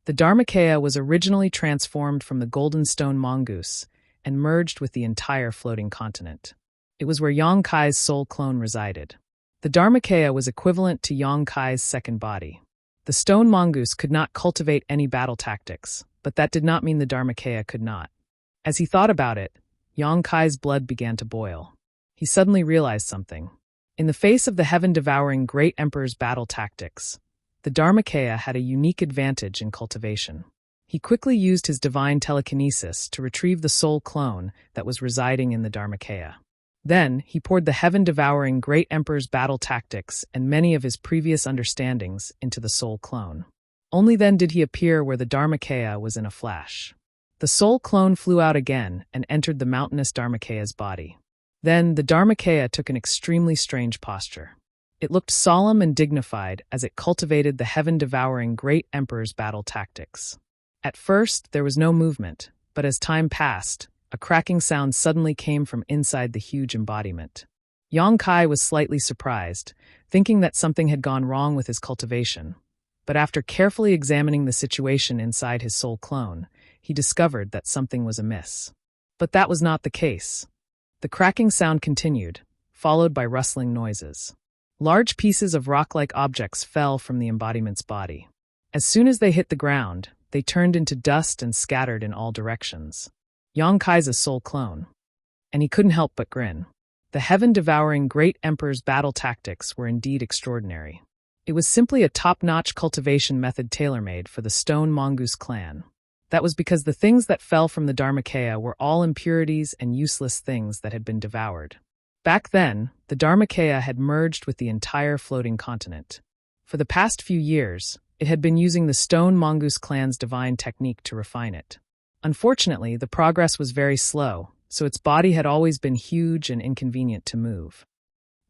The Dharmakaya was originally transformed from the golden stone mongoose and merged with the entire floating continent. It was where Yang Kai's soul clone resided. The Dharmakaya was equivalent to Yang Kai's second body. The stone mongoose could not cultivate any battle tactics, but that did not mean the Dharmakaya could not. As he thought about it, Yang Kai's blood began to boil. He suddenly realized something. In the face of the heaven-devouring Great Emperor's battle tactics, the Dharmakaya had a unique advantage in cultivation. He quickly used his divine telekinesis to retrieve the soul clone that was residing in the Dharmakaya. Then, he poured the heaven-devouring Great Emperor's battle tactics and many of his previous understandings into the soul clone. Only then did he appear where the Dharmakaya was in a flash. The soul clone flew out again and entered the mountainous Dharmakaya's body. Then, the Dharmakaya took an extremely strange posture. It looked solemn and dignified as it cultivated the heaven-devouring Great Emperor's battle tactics. At first, there was no movement, but as time passed, a cracking sound suddenly came from inside the huge embodiment. Yang Kai was slightly surprised, thinking that something had gone wrong with his cultivation. But after carefully examining the situation inside his soul clone, he discovered that something was amiss. But that was not the case. The cracking sound continued, followed by rustling noises. Large pieces of rock-like objects fell from the embodiment's body. As soon as they hit the ground, they turned into dust and scattered in all directions. Yang Kai's a soul clone. And he couldn't help but grin. The heaven-devouring Great Emperor's battle tactics were indeed extraordinary. It was simply a top-notch cultivation method tailor-made for the Stone Mongoose clan. That was because the things that fell from the Dharmakaya were all impurities and useless things that had been devoured. Back then, the Dharmakaya had merged with the entire floating continent. For the past few years, it had been using the Stone Mongoose clan's divine technique to refine it. Unfortunately, the progress was very slow, so its body had always been huge and inconvenient to move.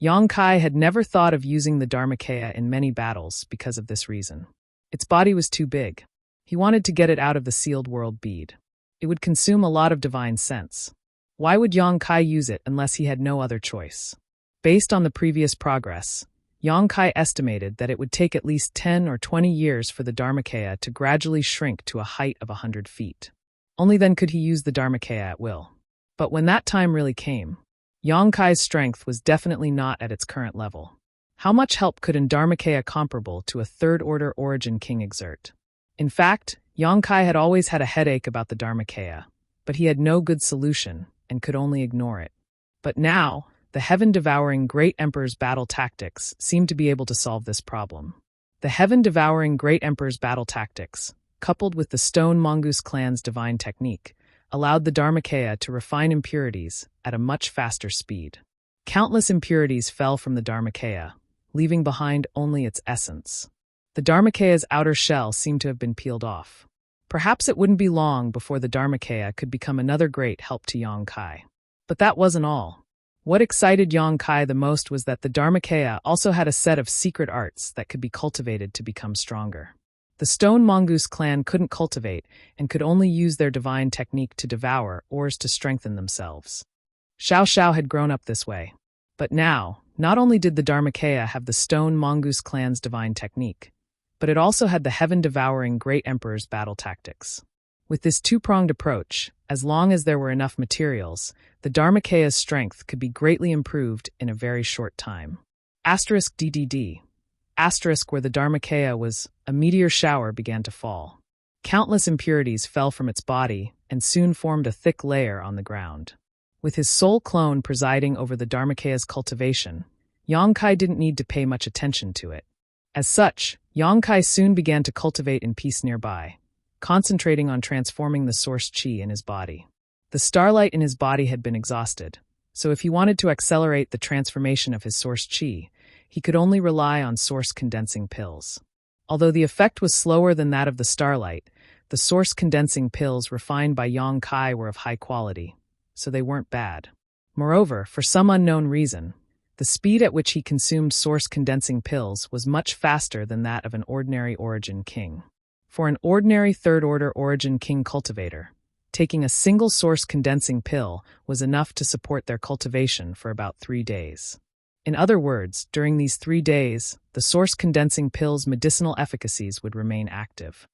Yongkai had never thought of using the Dharmakaya in many battles because of this reason. Its body was too big. He wanted to get it out of the sealed world bead. It would consume a lot of divine sense. Why would Yongkai use it unless he had no other choice? Based on the previous progress, Yongkai estimated that it would take at least 10 or 20 years for the Dharmakaya to gradually shrink to a height of 100 feet. Only then could he use the Dharmakaya at will. But when that time really came, Yongkai's strength was definitely not at its current level. How much help could a Dharmakaya comparable to a third-order origin king exert? In fact, Yongkai had always had a headache about the Dharmakaya, but he had no good solution and could only ignore it. But now, the heaven-devouring Great Emperor's battle tactics seemed to be able to solve this problem. The heaven-devouring Great Emperor's battle tactics, coupled with the Stone Mongoose clan's divine technique, allowed the Dharmakaya to refine impurities at a much faster speed. Countless impurities fell from the Dharmakaya, leaving behind only its essence. The Dharmakaya's outer shell seemed to have been peeled off. Perhaps it wouldn't be long before the Dharmakaya could become another great help to Yongkai. But that wasn't all. What excited Yongkai the most was that the Dharmakaya also had a set of secret arts that could be cultivated to become stronger. The Stone Mongoose clan couldn't cultivate and could only use their divine technique to devour or to strengthen themselves. Xiao Xiao had grown up this way. But now, not only did the Dharmakaya have the Stone Mongoose clan's divine technique, but it also had the heaven-devouring Great Emperor's battle tactics. With this two-pronged approach, as long as there were enough materials, the Dharmakaya's strength could be greatly improved in a very short time. *DDD. Where the Dharmakaya was, a meteor shower began to fall. Countless impurities fell from its body and soon formed a thick layer on the ground. With his soul clone presiding over the Dharmakaya's cultivation, Yongkai didn't need to pay much attention to it. As such, Yongkai soon began to cultivate in peace nearby, concentrating on transforming the source qi in his body. The starlight in his body had been exhausted, so if he wanted to accelerate the transformation of his source qi, he could only rely on source condensing pills. Although the effect was slower than that of the starlight, the source condensing pills refined by Yongkai were of high quality, so they weren't bad. Moreover, for some unknown reason, the speed at which he consumed source condensing pills was much faster than that of an ordinary origin king. For an ordinary third-order origin king cultivator, taking a single source condensing pill was enough to support their cultivation for about 3 days. In other words, during these 3 days, the source condensing pill's medicinal efficacies would remain active.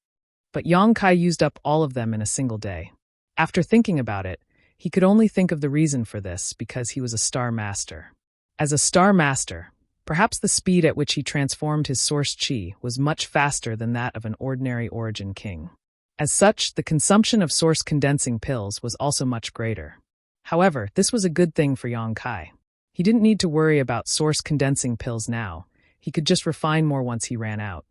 But Yongkai used up all of them in a single day. After thinking about it, he could only think of the reason for this because he was a star master. As a star master, perhaps the speed at which he transformed his source qi was much faster than that of an ordinary origin king. As such, the consumption of source condensing pills was also much greater. However, this was a good thing for Yongkai. He didn't need to worry about source condensing pills now. He could just refine more once he ran out.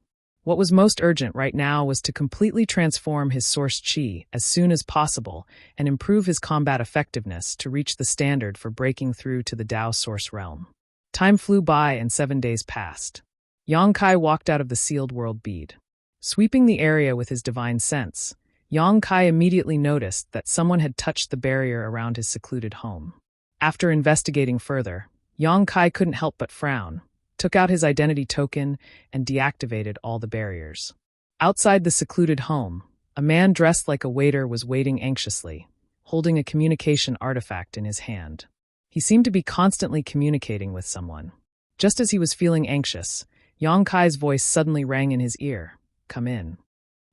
What was most urgent right now was to completely transform his source qi as soon as possible and improve his combat effectiveness to reach the standard for breaking through to the Tao source realm. Time flew by and 7 days passed. Yongkai walked out of the sealed world bead. Sweeping the area with his divine sense, Yongkai immediately noticed that someone had touched the barrier around his secluded home. After investigating further, Yongkai couldn't help but frown, took out his identity token, and deactivated all the barriers. Outside the secluded home, a man dressed like a waiter was waiting anxiously, holding a communication artifact in his hand. He seemed to be constantly communicating with someone. Just as he was feeling anxious, Yongkai's voice suddenly rang in his ear, "Come in."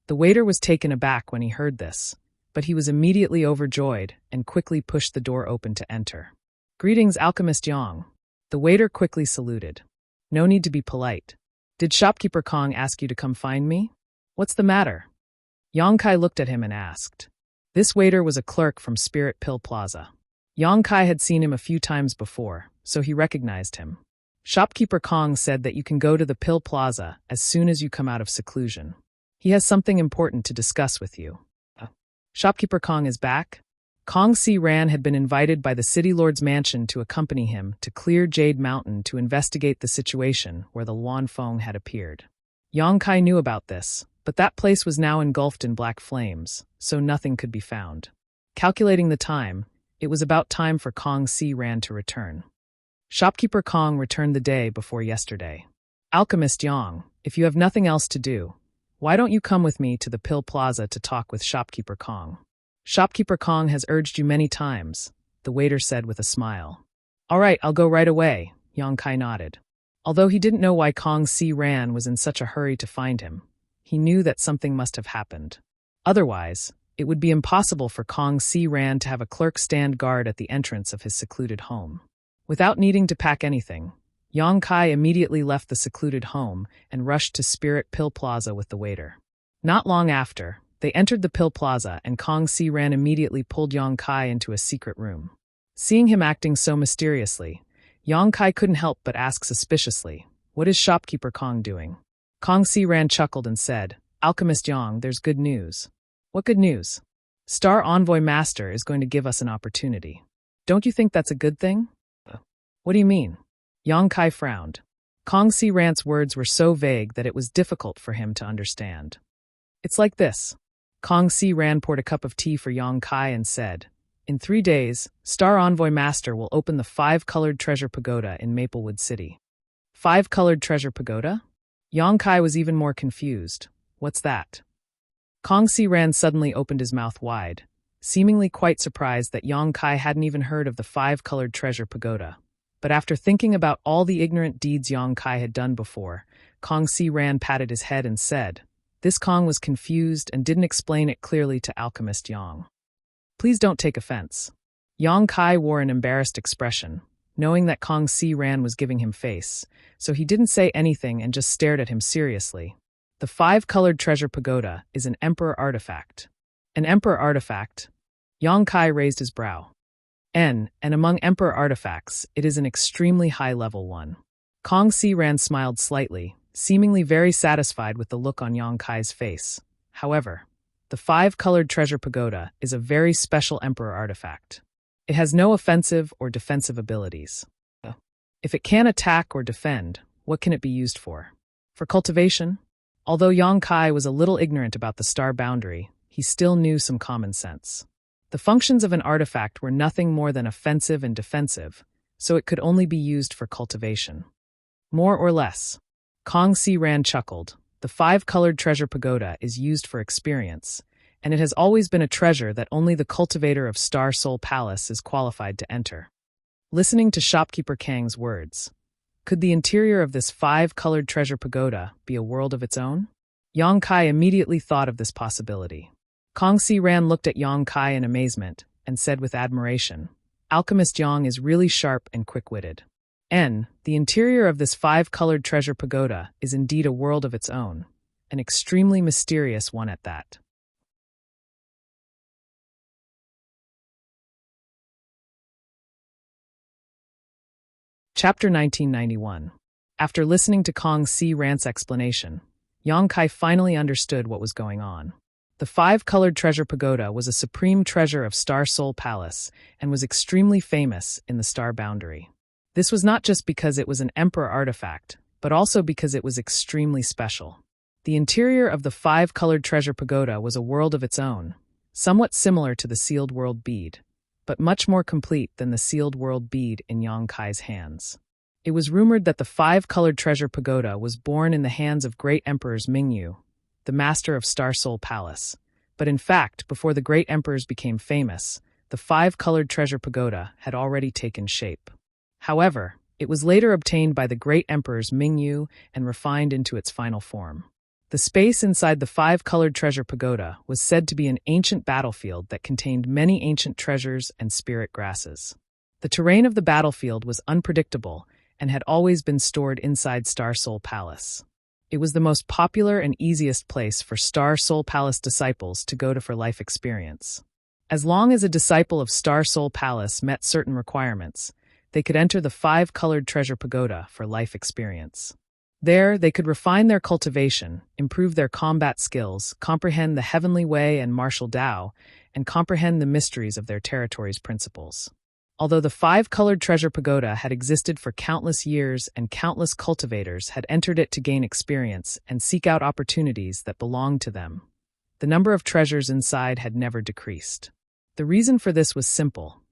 The waiter was taken aback when he heard this, but he was immediately overjoyed and quickly pushed the door open to enter. "Greetings, Alchemist Yang." The waiter quickly saluted. "No need to be polite. Did shopkeeper Kong ask you to come find me? What's the matter?" Yongkai looked at him and asked. This waiter was a clerk from Spirit Pill Plaza. Yongkai had seen him a few times before, so he recognized him. Shopkeeper Kong said that you can go to the Pill Plaza as soon as you come out of seclusion. He has something important to discuss with you. Shopkeeper Kong is back? Kong Si Ran had been invited by the city lord's mansion to accompany him to clear Jade Mountain to investigate the situation where the Luan Feng had appeared. Yang Kai knew about this, but that place was now engulfed in black flames, so nothing could be found. Calculating the time, it was about time for Kong Si Ran to return. Shopkeeper Kong returned the day before yesterday. Alchemist Yang, if you have nothing else to do, why don't you come with me to the Pill Plaza to talk with Shopkeeper Kong? Shopkeeper Kong has urged you many times, the waiter said with a smile. All right, I'll go right away, Yang Kai nodded. Although he didn't know why Kong Si Ran was in such a hurry to find him, he knew that something must have happened. Otherwise, it would be impossible for Kong Si Ran to have a clerk stand guard at the entrance of his secluded home. Without needing to pack anything, Yang Kai immediately left the secluded home and rushed to Spirit Pill Plaza with the waiter. Not long after, they entered the Pill Plaza and Kong Si Ran immediately pulled Yang Kai into a secret room. Seeing him acting so mysteriously, Yang Kai couldn't help but ask suspiciously, "What is Shopkeeper Kong doing?" Kong Si Ran chuckled and said, "Alchemist Yang, there's good news." "What good news?" "Star Envoy Master is going to give us an opportunity. Don't you think that's a good thing?" "What do you mean?" Yang Kai frowned. Kong Si Ran's words were so vague that it was difficult for him to understand. "It's like this." Kong Si Ran poured a cup of tea for Yang Kai and said, "In 3 days, Star Envoy Master will open the 5-colored treasure pagoda in Maplewood City." 5-colored treasure pagoda? Yang Kai was even more confused. What's that? Kong Si Ran suddenly opened his mouth wide, seemingly quite surprised that Yang Kai hadn't even heard of the 5-colored treasure pagoda. But after thinking about all the ignorant deeds Yang Kai had done before, Kong Si Ran patted his head and said, this Kong was confused and didn't explain it clearly to Alchemist Yang. "Please don't take offense." Yang Kai wore an embarrassed expression, knowing that Kong Si Ran was giving him face, so he didn't say anything and just stared at him seriously. The 5-colored treasure pagoda is an emperor artifact. An emperor artifact? Yang Kai raised his brow. And among emperor artifacts, it is an extremely high-level one. Kong Si Ran smiled slightly, seemingly very satisfied with the look on Yang Kai's face. However, the 5-colored treasure pagoda is a very special emperor artifact. It has no offensive or defensive abilities. If it can't attack or defend, what can it be used for? For cultivation? Although Yang Kai was a little ignorant about the star boundary, he still knew some common sense. The functions of an artifact were nothing more than offensive and defensive, so it could only be used for cultivation. More or less. Kong Si Ran chuckled. The 5-colored treasure pagoda is used for experience, and it has always been a treasure that only the cultivator of Star Soul Palace is qualified to enter. Listening to Shopkeeper Kang's words, could the interior of this 5-colored treasure pagoda be a world of its own? Yang Kai immediately thought of this possibility. Kong Si Ran looked at Yang Kai in amazement and said with admiration, Alchemist Yang is really sharp and quick-witted. The interior of this 5-colored treasure pagoda is indeed a world of its own, an extremely mysterious one at that. Chapter 1991. After listening to Kong Si Ran's explanation, Yang Kai finally understood what was going on. The 5-colored treasure pagoda was a supreme treasure of Star Soul Palace and was extremely famous in the star boundary. This was not just because it was an emperor artifact, but also because it was extremely special. The interior of the 5-colored treasure pagoda was a world of its own, somewhat similar to the sealed world bead, but much more complete than the sealed world bead in Yang Kai's hands. It was rumored that the 5-colored treasure pagoda was born in the hands of great emperors Mingyu, the master of Star Soul Palace. But in fact, before the great emperors became famous, the 5-colored treasure pagoda had already taken shape. However, it was later obtained by the great emperors Mingyu and refined into its final form. The space inside the 5-colored treasure pagoda was said to be an ancient battlefield that contained many ancient treasures and spirit grasses. The terrain of the battlefield was unpredictable and had always been stored inside Star Soul Palace. It was the most popular and easiest place for Star Soul Palace disciples to go to for life experience. As long as a disciple of Star Soul Palace met certain requirements, they could enter the 5-colored treasure pagoda for life experience. There, they could refine their cultivation, improve their combat skills, comprehend the heavenly way and martial Tao, and comprehend the mysteries of their territory's principles. Although the five-colored treasure pagoda had existed for countless years and countless cultivators had entered it to gain experience and seek out opportunities that belonged to them, the number of treasures inside had never decreased. The reason for this was simple.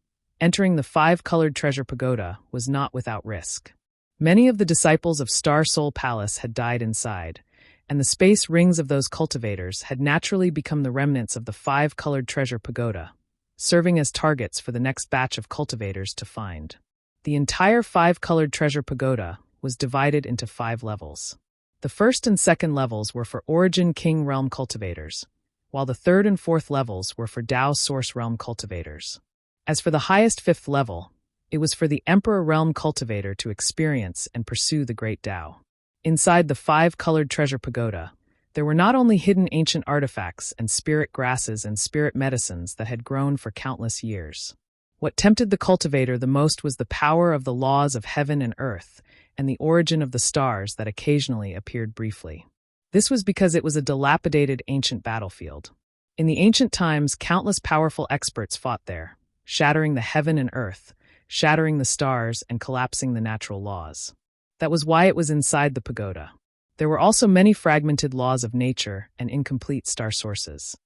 Entering the five-colored treasure pagoda was not without risk. Many of the disciples of Star Soul Palace had died inside, and the space rings of those cultivators had naturally become the remnants of the five-colored treasure pagoda, serving as targets for the next batch of cultivators to find. The entire five-colored treasure pagoda was divided into 5 levels. The first and second levels were for Origin King Realm cultivators, while the third and fourth levels were for Tao Source Realm cultivators. As for the highest 5th level, it was for the Emperor Realm cultivator to experience and pursue the Great Tao. Inside the five-colored treasure pagoda, there were not only hidden ancient artifacts and spirit grasses and spirit medicines that had grown for countless years. What tempted the cultivator the most was the power of the laws of heaven and earth and the origin of the stars that occasionally appeared briefly. This was because it was a dilapidated ancient battlefield. In the ancient times, countless powerful experts fought there, shattering the heaven and earth, shattering the stars, and collapsing the natural laws. That was why it was inside the pagoda. There were also many fragmented laws of nature and incomplete star sources.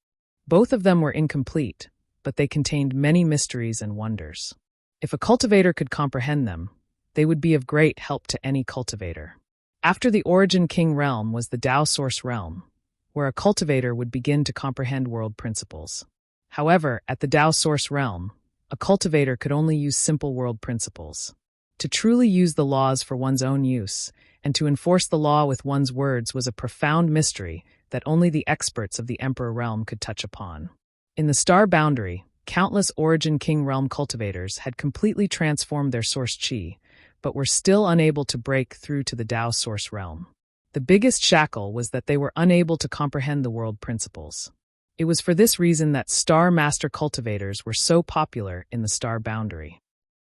Both of them were incomplete, but they contained many mysteries and wonders. If a cultivator could comprehend them, they would be of great help to any cultivator. After the Origin King realm was the Tao Source realm, where a cultivator would begin to comprehend world principles. However, at the Tao Source realm, a cultivator could only use simple world principles. To truly use the laws for one's own use, and to enforce the law with one's words was a profound mystery that only the experts of the Emperor Realm could touch upon. In the star boundary, countless Origin King Realm cultivators had completely transformed their source chi, but were still unable to break through to the Tao Source Realm. The biggest shackle was that they were unable to comprehend the world principles. It was for this reason that Star Master cultivators were so popular in the star boundary.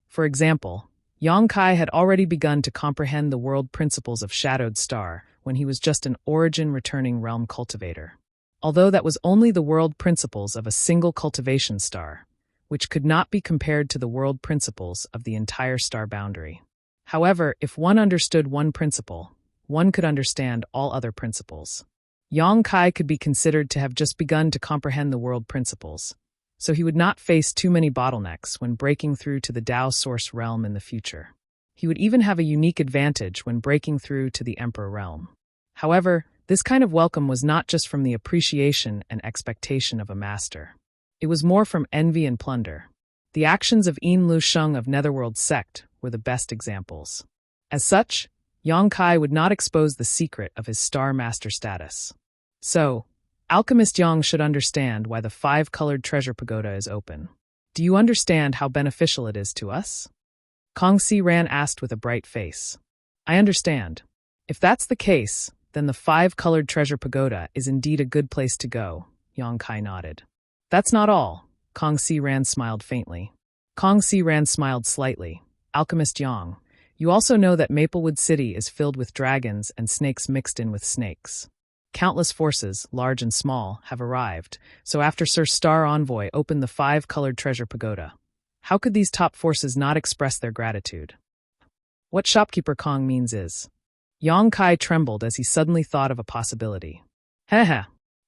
For example, Yang Kai had already begun to comprehend the world principles of Shadowed Star when he was just an Origin Returning Realm cultivator. Although that was only the world principles of a single cultivation star, which could not be compared to the world principles of the entire star boundary. However, if one understood one principle, one could understand all other principles. Yang Kai could be considered to have just begun to comprehend the world principles, so he would not face too many bottlenecks when breaking through to the Tao Source realm in the future. He would even have a unique advantage when breaking through to the Emperor realm. However, this kind of welcome was not just from the appreciation and expectation of a master. It was more from envy and plunder. The actions of Yin Lu Sheng of Netherworld sect were the best examples. As such, Yang Kai would not expose the secret of his Star Master status. So, Alchemist Yang should understand why the five-colored treasure pagoda is open. Do you understand how beneficial it is to us? Kong Si Ran asked with a bright face. I understand. If that's the case, then the five-colored treasure pagoda is indeed a good place to go, Yang Kai nodded. That's not all, Kong Si Ran smiled faintly. Kong Si Ran smiled slightly. Alchemist Yang, you also know that Maplewood City is filled with dragons and snakes mixed in with snakes. Countless forces, large and small, have arrived, so after Sir Star Envoy opened the five-colored treasure pagoda, how could these top forces not express their gratitude? What Shopkeeper Kong means is, Yang Kai trembled as he suddenly thought of a possibility. Heh,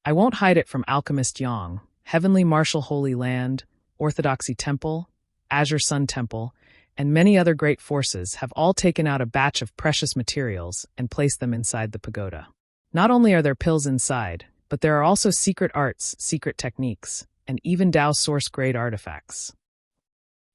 I won't hide it from Alchemist Yang. Heavenly Martial Holy Land, Orthodoxy Temple, Azure Sun Temple, and many other great forces have all taken out a batch of precious materials and placed them inside the pagoda. Not only are there pills inside, but there are also secret arts, secret techniques, and even Tao Source-grade artifacts.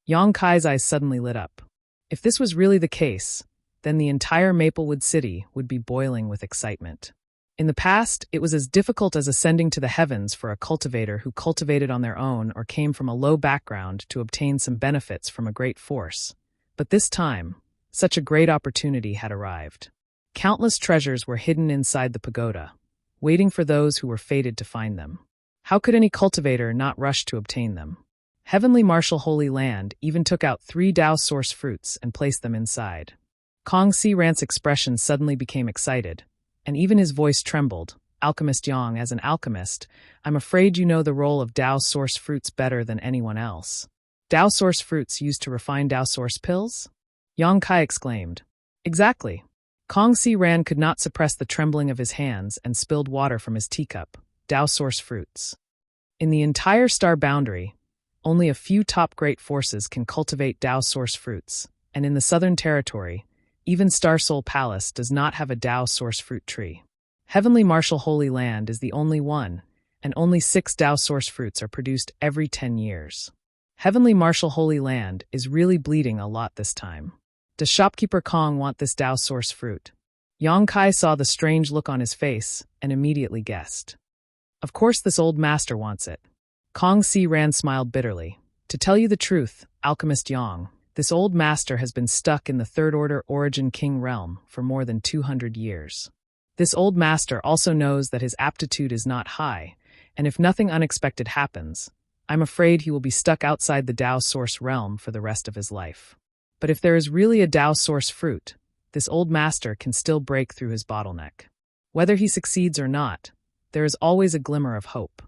Yang Kai's eyes suddenly lit up. If this was really the case, then the entire Maplewood City would be boiling with excitement. In the past, it was as difficult as ascending to the heavens for a cultivator who cultivated on their own or came from a low background to obtain some benefits from a great force. But this time, such a great opportunity had arrived. Countless treasures were hidden inside the pagoda, waiting for those who were fated to find them. How could any cultivator not rush to obtain them? Heavenly Martial Holy Land even took out 3 Tao Source fruits and placed them inside. Kong Si Ran's expression suddenly became excited, and even his voice trembled. Alchemist Yang, as an alchemist, I'm afraid you know the role of Tao source fruits better than anyone else. Tao source fruits used to refine Tao source pills? Yang Kai exclaimed. Exactly. Kong Si Ran could not suppress the trembling of his hands and spilled water from his teacup. Tao source fruits. In the entire star boundary, only a few top great forces can cultivate Tao source fruits, and in the Southern Territory, even Star Soul Palace does not have a Tao source fruit tree. Heavenly Martial Holy Land is the only one, and only 6 Tao source fruits are produced every 10 years. Heavenly Martial Holy Land is really bleeding a lot this time. Does shopkeeper Kong want this Tao source fruit? Yang Kai saw the strange look on his face and immediately guessed. Of course this old master wants it. Kong Si Ran smiled bitterly. To tell you the truth, Alchemist Yang, this old master has been stuck in the Third Order Origin King realm for more than 200 years. This old master also knows that his aptitude is not high, and if nothing unexpected happens, I'm afraid he will be stuck outside the Tao source realm for the rest of his life. But if there is really a Tao source fruit, this old master can still break through his bottleneck. Whether he succeeds or not, there is always a glimmer of hope.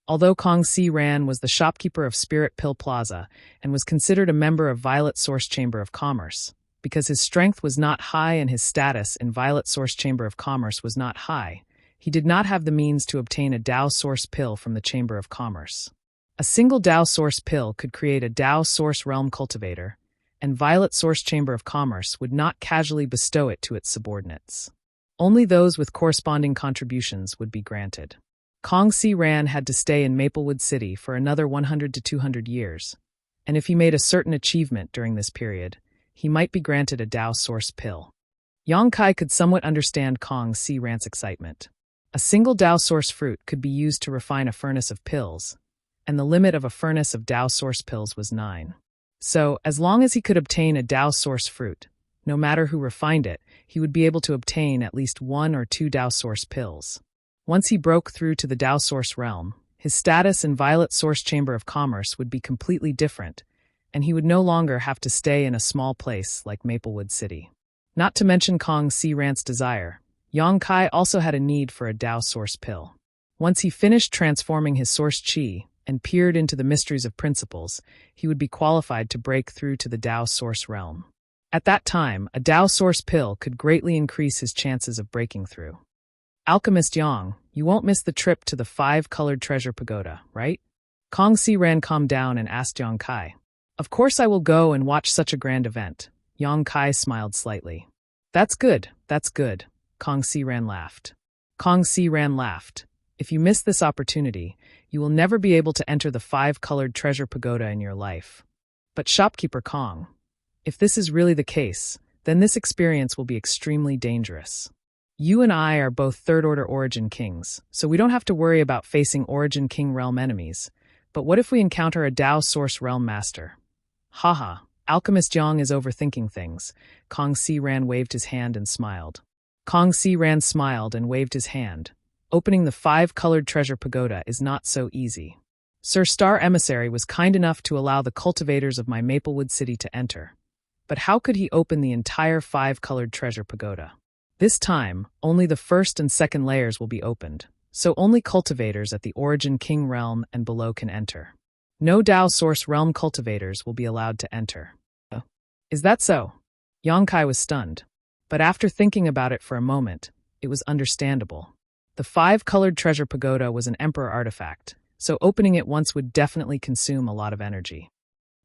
Although Kong Si Ran was the shopkeeper of Spirit Pill Plaza and was considered a member of Violet Source Chamber of Commerce, because his strength was not high and his status in Violet Source Chamber of Commerce was not high, he did not have the means to obtain a Tao source pill from the Chamber of Commerce. A single Tao source pill could create a Tao source realm cultivator, and Violet Source Chamber of Commerce would not casually bestow it to its subordinates. Only those with corresponding contributions would be granted. Kong Si Ran had to stay in Maplewood City for another 100 to 200 years, and if he made a certain achievement during this period, he might be granted a Tao source pill. Yang Kai could somewhat understand Kong Si Ran's excitement. A single Tao source fruit could be used to refine a furnace of pills, and the limit of a furnace of Tao source pills was 9. So, as long as he could obtain a Tao source fruit, no matter who refined it, he would be able to obtain at least 1 or 2 Tao source pills. Once he broke through to the Tao source realm, his status in Violet Source Chamber of Commerce would be completely different, and he would no longer have to stay in a small place like Maplewood City. Not to mention Kong Si Ran's desire, Yang Kai also had a need for a Tao source pill. Once he finished transforming his source chi and peered into the mysteries of principles, he would be qualified to break through to the Tao source realm. At that time, a Tao source pill could greatly increase his chances of breaking through. Alchemist Yang, you won't miss the trip to the 5-colored treasure pagoda, right? Kong Si Ran calmed down and asked Yang Kai. Of course I will go and watch such a grand event. Yang Kai smiled slightly. That's good, Kong Si Ran laughed. Kong Si Ran laughed. If you miss this opportunity, you will never be able to enter the 5-colored treasure pagoda in your life. But shopkeeper Kong, if this is really the case, then this experience will be extremely dangerous. You and I are both Third Order Origin Kings, so we don't have to worry about facing Origin King realm enemies. But what if we encounter a Tao source realm master? Haha, Alchemist Yang is overthinking things. Kong Si Ran waved his hand and smiled. Kong Si Ran smiled and waved his hand. Opening the 5-colored treasure pagoda is not so easy. Sir Star Emissary was kind enough to allow the cultivators of my Maplewood City to enter. But how could he open the entire 5-colored treasure pagoda? This time, only the first and second layers will be opened, so only cultivators at the Origin King realm and below can enter. No Tao source realm cultivators will be allowed to enter. Is that so? Yang Kai was stunned. But after thinking about it for a moment, it was understandable. The 5-colored treasure pagoda was an emperor artifact, so opening it once would definitely consume a lot of energy.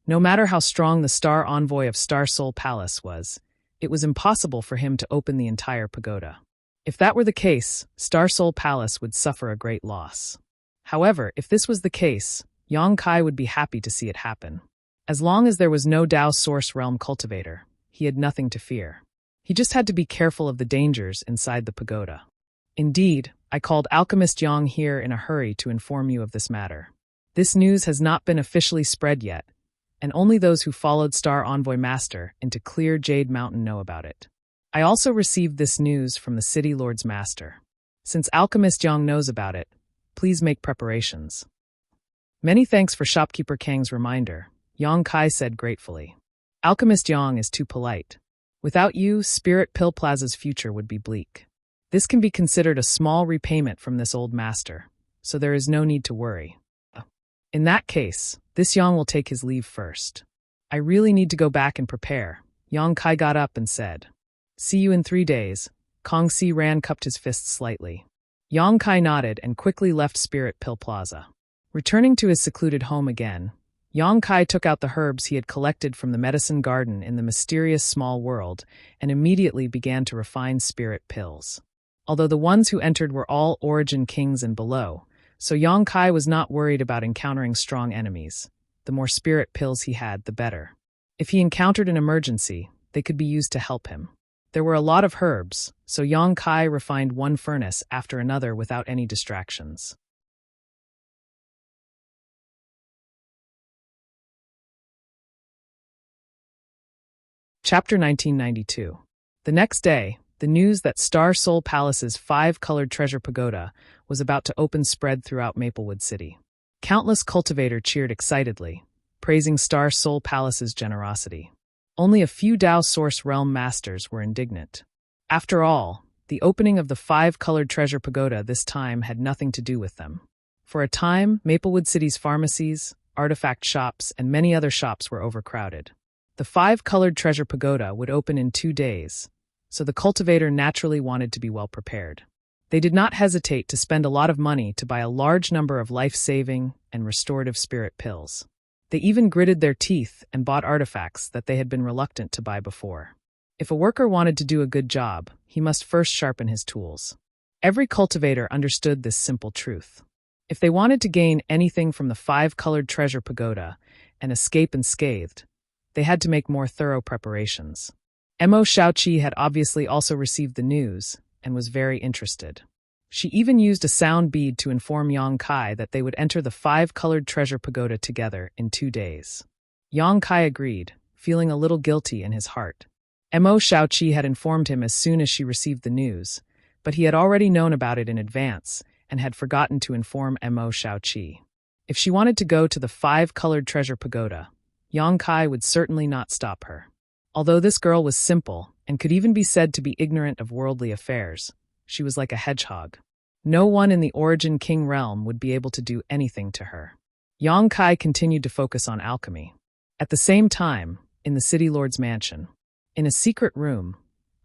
No matter how strong the Star Envoy of Star Soul Palace was, it was impossible for him to open the entire pagoda. If that were the case, Star Soul Palace would suffer a great loss. However, if this was the case, Yang Kai would be happy to see it happen. As long as there was no Tao source realm cultivator, he had nothing to fear. He just had to be careful of the dangers inside the pagoda. Indeed, I called Alchemist Yang here in a hurry to inform you of this matter. This news has not been officially spread yet, and only those who followed Star Envoy Master into Clear Jade Mountain know about it. I also received this news from the City Lord's Master. Since Alchemist Yang knows about it, please make preparations. Many thanks for Shopkeeper Kang's reminder, Yang Kai said gratefully. Alchemist Yang is too polite. Without you, Spirit Pill Plaza's future would be bleak. This can be considered a small repayment from this old master, so there is no need to worry. In that case, this Yang will take his leave first. I really need to go back and prepare. Yang Kai got up and said. See you in 3 days. Kong Si Ran cupped his fists slightly. Yang Kai nodded and quickly left Spirit Pill Plaza. Returning to his secluded home again, Yang Kai took out the herbs he had collected from the medicine garden in the mysterious small world and immediately began to refine spirit pills. Although the ones who entered were all Origin Kings and below, so Yang Kai was not worried about encountering strong enemies. The more spirit pills he had, the better. If he encountered an emergency, they could be used to help him. There were a lot of herbs, so Yang Kai refined one furnace after another without any distractions. Chapter 1992. The next day, the news that Star Soul Palace's 5-colored treasure pagoda was about to open spread throughout Maplewood City. Countless cultivators cheered excitedly, praising Star Soul Palace's generosity. Only a few Dao Source Realm masters were indignant. After all, the opening of the 5-colored treasure pagoda this time had nothing to do with them. For a time, Maplewood City's pharmacies, artifact shops, and many other shops were overcrowded. The 5-colored treasure pagoda would open in 2 days, so the cultivator naturally wanted to be well prepared. They did not hesitate to spend a lot of money to buy a large number of life-saving and restorative spirit pills. They even gritted their teeth and bought artifacts that they had been reluctant to buy before. If a worker wanted to do a good job, he must first sharpen his tools. Every cultivator understood this simple truth. If they wanted to gain anything from the 5-colored treasure pagoda and escape unscathed, they had to make more thorough preparations. Mo Shaoqi had obviously also received the news and was very interested. She even used a sound bead to inform Yang Kai that they would enter the 5-colored treasure pagoda together in 2 days. Yang Kai agreed, feeling a little guilty in his heart. Mo Shaoqi had informed him as soon as she received the news, but he had already known about it in advance and had forgotten to inform Mo Shaoqi. If she wanted to go to the 5-colored treasure pagoda, Yang Kai would certainly not stop her. Although this girl was simple and could even be said to be ignorant of worldly affairs, she was like a hedgehog. No one in the Origin King realm would be able to do anything to her. Yang Kai continued to focus on alchemy. At the same time, in the city lord's mansion, in a secret room,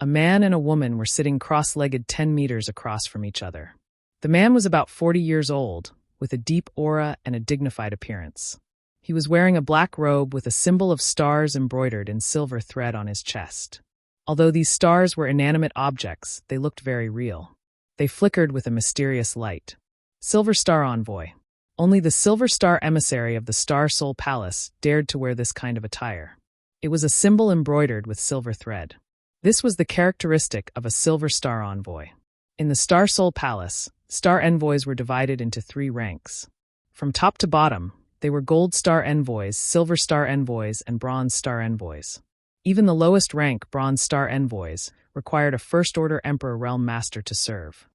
a man and a woman were sitting cross-legged 10 meters across from each other. The man was about 40 years old, with a deep aura and a dignified appearance. He was wearing a black robe with a symbol of stars embroidered in silver thread on his chest. Although these stars were inanimate objects, they looked very real. They flickered with a mysterious light. Silver Star Envoy. Only the Silver Star emissary of the Star Soul Palace dared to wear this kind of attire. It was a symbol embroidered with silver thread. This was the characteristic of a Silver Star Envoy. In the Star Soul Palace, Star Envoys were divided into 3 ranks. From top to bottom, they were Gold Star Envoys, Silver Star Envoys, and Bronze Star Envoys. Even the lowest rank, Bronze Star Envoys, required a First-Order Emperor Realm Master to serve.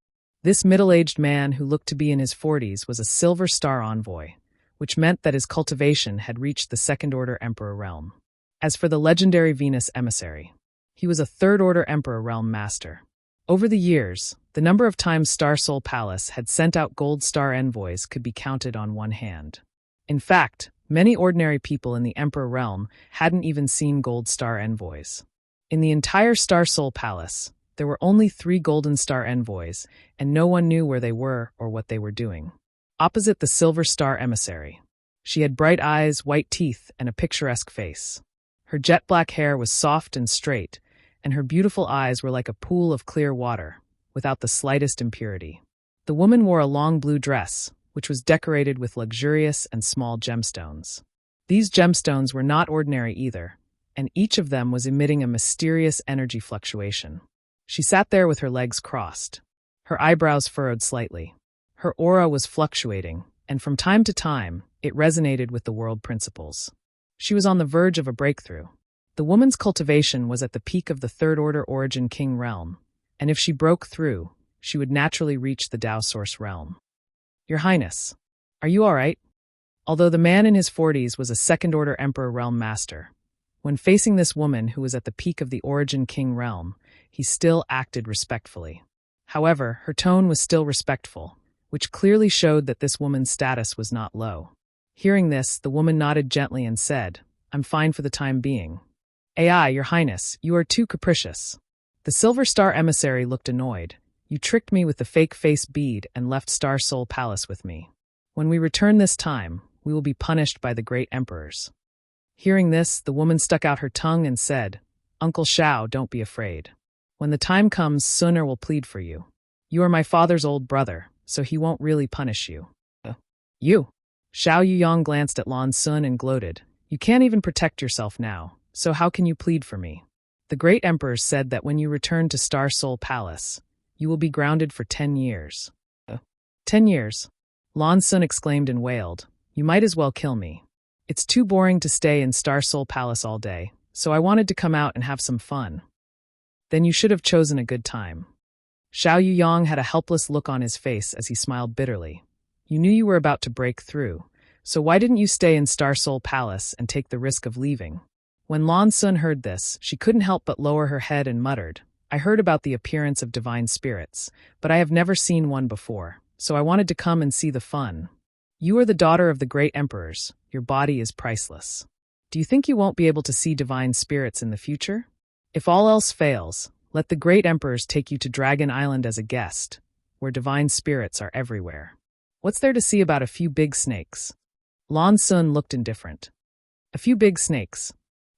This middle-aged man who looked to be in his 40s was a Silver Star Envoy, which meant that his cultivation had reached the Second-Order Emperor Realm. As for the legendary Venus Emissary, he was a Third-Order Emperor Realm Master. Over the years, the number of times Star Soul Palace had sent out Gold Star Envoys could be counted on one hand. In fact, many ordinary people in the Emperor Realm hadn't even seen Gold Star Envoys. In the entire Star Soul Palace, there were only 3 Golden Star Envoys, and no one knew where they were or what they were doing. Opposite the Silver Star Emissary, she had bright eyes, white teeth, and a picturesque face. Her jet-black hair was soft and straight, and her beautiful eyes were like a pool of clear water, without the slightest impurity. The woman wore a long blue dress, which was decorated with luxurious and small gemstones. These gemstones were not ordinary either, and each of them was emitting a mysterious energy fluctuation. She sat there with her legs crossed, her eyebrows furrowed slightly. Her aura was fluctuating, and from time to time, it resonated with the world principles. She was on the verge of a breakthrough. The woman's cultivation was at the peak of the Third-Order Origin King realm, and if she broke through, she would naturally reach the Dao Source realm. Your Highness, are you all right? Although the man in his 40s was a Second-Order Emperor Realm Master, when facing this woman who was at the peak of the Origin King realm, he still acted respectfully. However, her tone was still respectful, which clearly showed that this woman's status was not low. Hearing this, the woman nodded gently and said, "I'm fine for the time being." "Ai, Your Highness, you are too capricious." The Silver Star emissary looked annoyed. "You tricked me with the fake face bead and left Star Soul Palace with me. When we return this time, we will be punished by the great emperors." Hearing this, the woman stuck out her tongue and said, "Uncle Shao, don't be afraid. When the time comes, Sun will plead for you. You are my father's old brother, so he won't really punish you." You? Xiao Yuyang glanced at Lan Sun and gloated. "You can't even protect yourself now, so how can you plead for me?" The great emperors said that when you return to Star Soul Palace, you will be grounded for 10 years. 10 years? Lan Sun exclaimed and wailed. "You might as well kill me. It's too boring to stay in Star Soul Palace all day, so I wanted to come out and have some fun." "Then you should have chosen a good time." Xiao Yuyang had a helpless look on his face as he smiled bitterly. "You knew you were about to break through, so why didn't you stay in Star Soul Palace and take the risk of leaving?" When Lan Sun heard this, she couldn't help but lower her head and muttered, "I heard about the appearance of divine spirits, but I have never seen one before, so I wanted to come and see the fun. You are the daughter of the great emperors. Your body is priceless. Do you think you won't be able to see divine spirits in the future? If all else fails, let the great emperors take you to Dragon Island as a guest, where divine spirits are everywhere. What's there to see about a few big snakes?" Lan Sun looked indifferent. "A few big snakes?"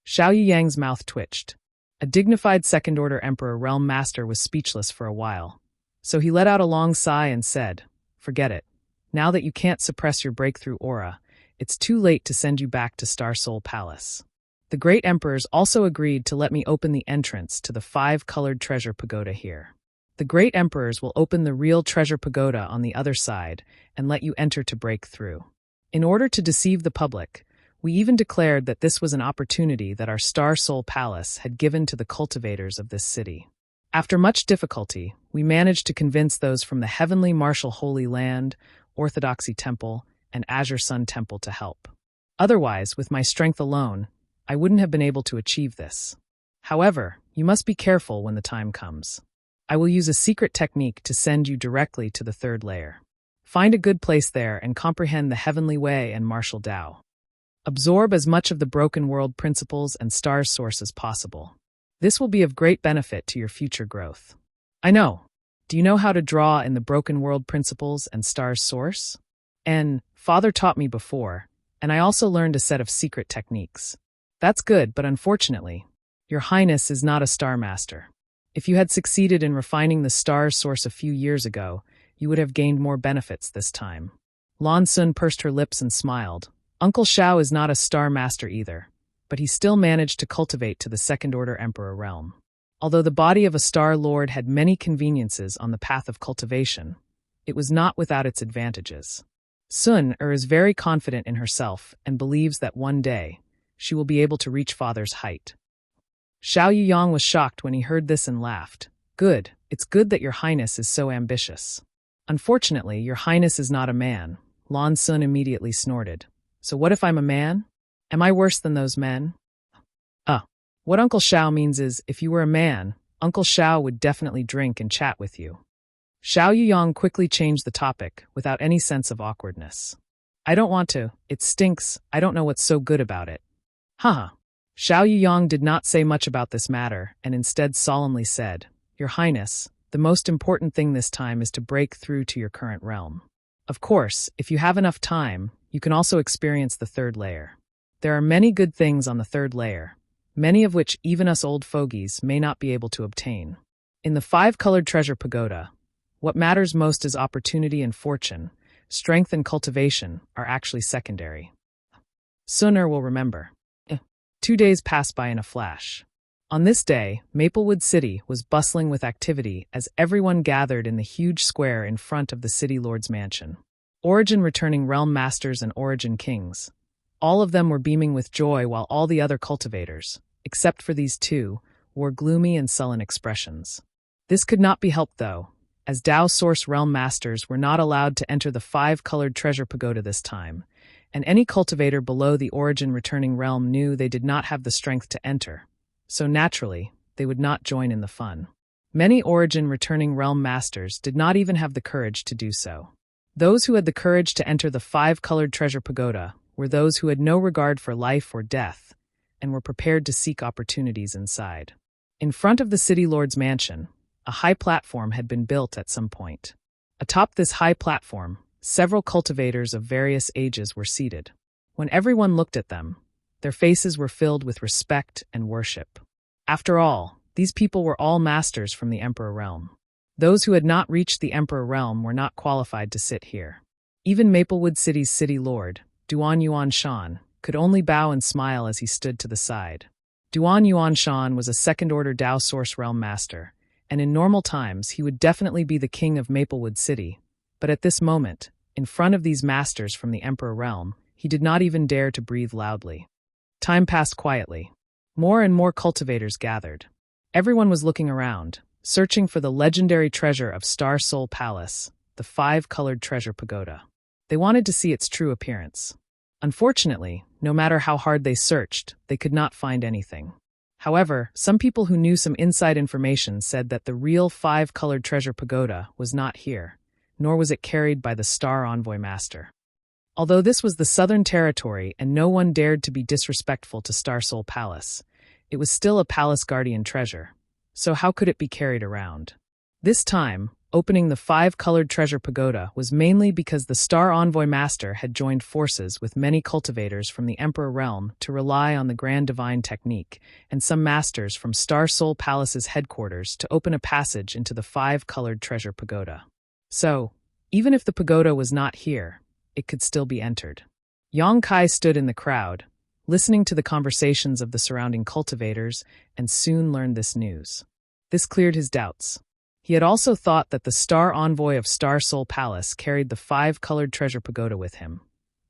Xiao Yuyang's mouth twitched. A dignified second-order emperor realm master was speechless for a while, so he let out a long sigh and said, "Forget it. Now that you can't suppress your breakthrough aura, it's too late to send you back to Star Soul Palace." The great emperors also agreed to let me open the entrance to the 5-colored treasure pagoda here. The great emperors will open the real treasure pagoda on the other side and let you enter to break through. In order to deceive the public, we even declared that this was an opportunity that our Star Soul Palace had given to the cultivators of this city. After much difficulty, we managed to convince those from the Heavenly Martial Holy Land, Orthodoxy Temple, and Azure Sun Temple to help. Otherwise, with my strength alone, I wouldn't have been able to achieve this. However, you must be careful when the time comes. I will use a secret technique to send you directly to the 3rd layer. Find a good place there and comprehend the Heavenly Way and Martial Tao. Absorb as much of the broken world principles and stars source as possible. This will be of great benefit to your future growth. I know. Do you know how to draw in the broken world principles and stars source? And Father taught me before, and I also learned a set of secret techniques. That's good, but unfortunately, Your Highness is not a star master. If you had succeeded in refining the stars source a few years ago, you would have gained more benefits this time. Lan Sun pursed her lips and smiled. Uncle Shao is not a star master either, but he still managed to cultivate to the 2nd-order emperor realm. Although the body of a star lord had many conveniences on the path of cultivation, it was not without its advantages. Sun is very confident in herself and believes that one day she will be able to reach father's height. Xiao Yuyang was shocked when he heard this and laughed. Good, it's good that Your Highness is so ambitious. Unfortunately, Your Highness is not a man. Lan Sun immediately snorted. So what if I'm a man? Am I worse than those men? What Uncle Shao means is, if you were a man, Uncle Shao would definitely drink and chat with you. Xiao Yuyang quickly changed the topic, without any sense of awkwardness. I don't want to. It stinks. I don't know what's so good about it. Haha. Xiao Yuyang did not say much about this matter, and instead solemnly said, Your Highness, the most important thing this time is to break through to your current realm. Of course, if you have enough time, you can also experience the 3rd layer. There are many good things on the 3rd layer, many of which even us old fogies may not be able to obtain. In the 5-colored treasure pagoda, what matters most is opportunity and fortune. Strength and cultivation are actually secondary. Sunner will remember. 2 days passed by in a flash. On this day, Maplewood City was bustling with activity as everyone gathered in the huge square in front of the City Lord's mansion. Origin returning realm masters and Origin kings. All of them were beaming with joy while all the other cultivators, except for these 2, wore gloomy and sullen expressions. This could not be helped though, as Tao Source realm masters were not allowed to enter the 5-colored treasure pagoda this time, and any cultivator below the Origin returning realm knew they did not have the strength to enter, so naturally, they would not join in the fun. Many origin-returning realm masters did not even have the courage to do so. Those who had the courage to enter the five-colored treasure pagoda were those who had no regard for life or death and were prepared to seek opportunities inside. In front of the city lord's mansion, a high platform had been built at some point. Atop this high platform, several cultivators of various ages were seated. When everyone looked at them, their faces were filled with respect and worship. After all, these people were all masters from the Emperor realm. Those who had not reached the Emperor realm were not qualified to sit here. Even Maplewood City's city lord, Duan Yuan Shan, could only bow and smile as he stood to the side. Duan Yuan Shan was a second-order Dao Source realm master, and in normal times he would definitely be the king of Maplewood City, but at this moment, in front of these masters from the Emperor realm, he did not even dare to breathe loudly. Time passed quietly. More and more cultivators gathered. Everyone was looking around, searching for the legendary treasure of Star Soul Palace, the five-colored treasure pagoda. They wanted to see its true appearance. Unfortunately, no matter how hard they searched, they could not find anything. However, some people who knew some inside information said that the real five-colored treasure pagoda was not here, nor was it carried by the Star Envoy Master. Although this was the Southern Territory and no one dared to be disrespectful to Star Soul Palace, it was still a palace guardian treasure, so how could it be carried around? This time, opening the five-colored treasure pagoda was mainly because the Star Envoy Master had joined forces with many cultivators from the Emperor realm to rely on the Grand Divine Technique and some masters from Star Soul Palace's headquarters to open a passage into the five-colored treasure pagoda. So, even if the pagoda was not here, it could still be entered. Yang Kai stood in the crowd, listening to the conversations of the surrounding cultivators, and soon learned this news. This cleared his doubts. He had also thought that the Star Envoy of Star Soul Palace carried the five-colored treasure pagoda with him,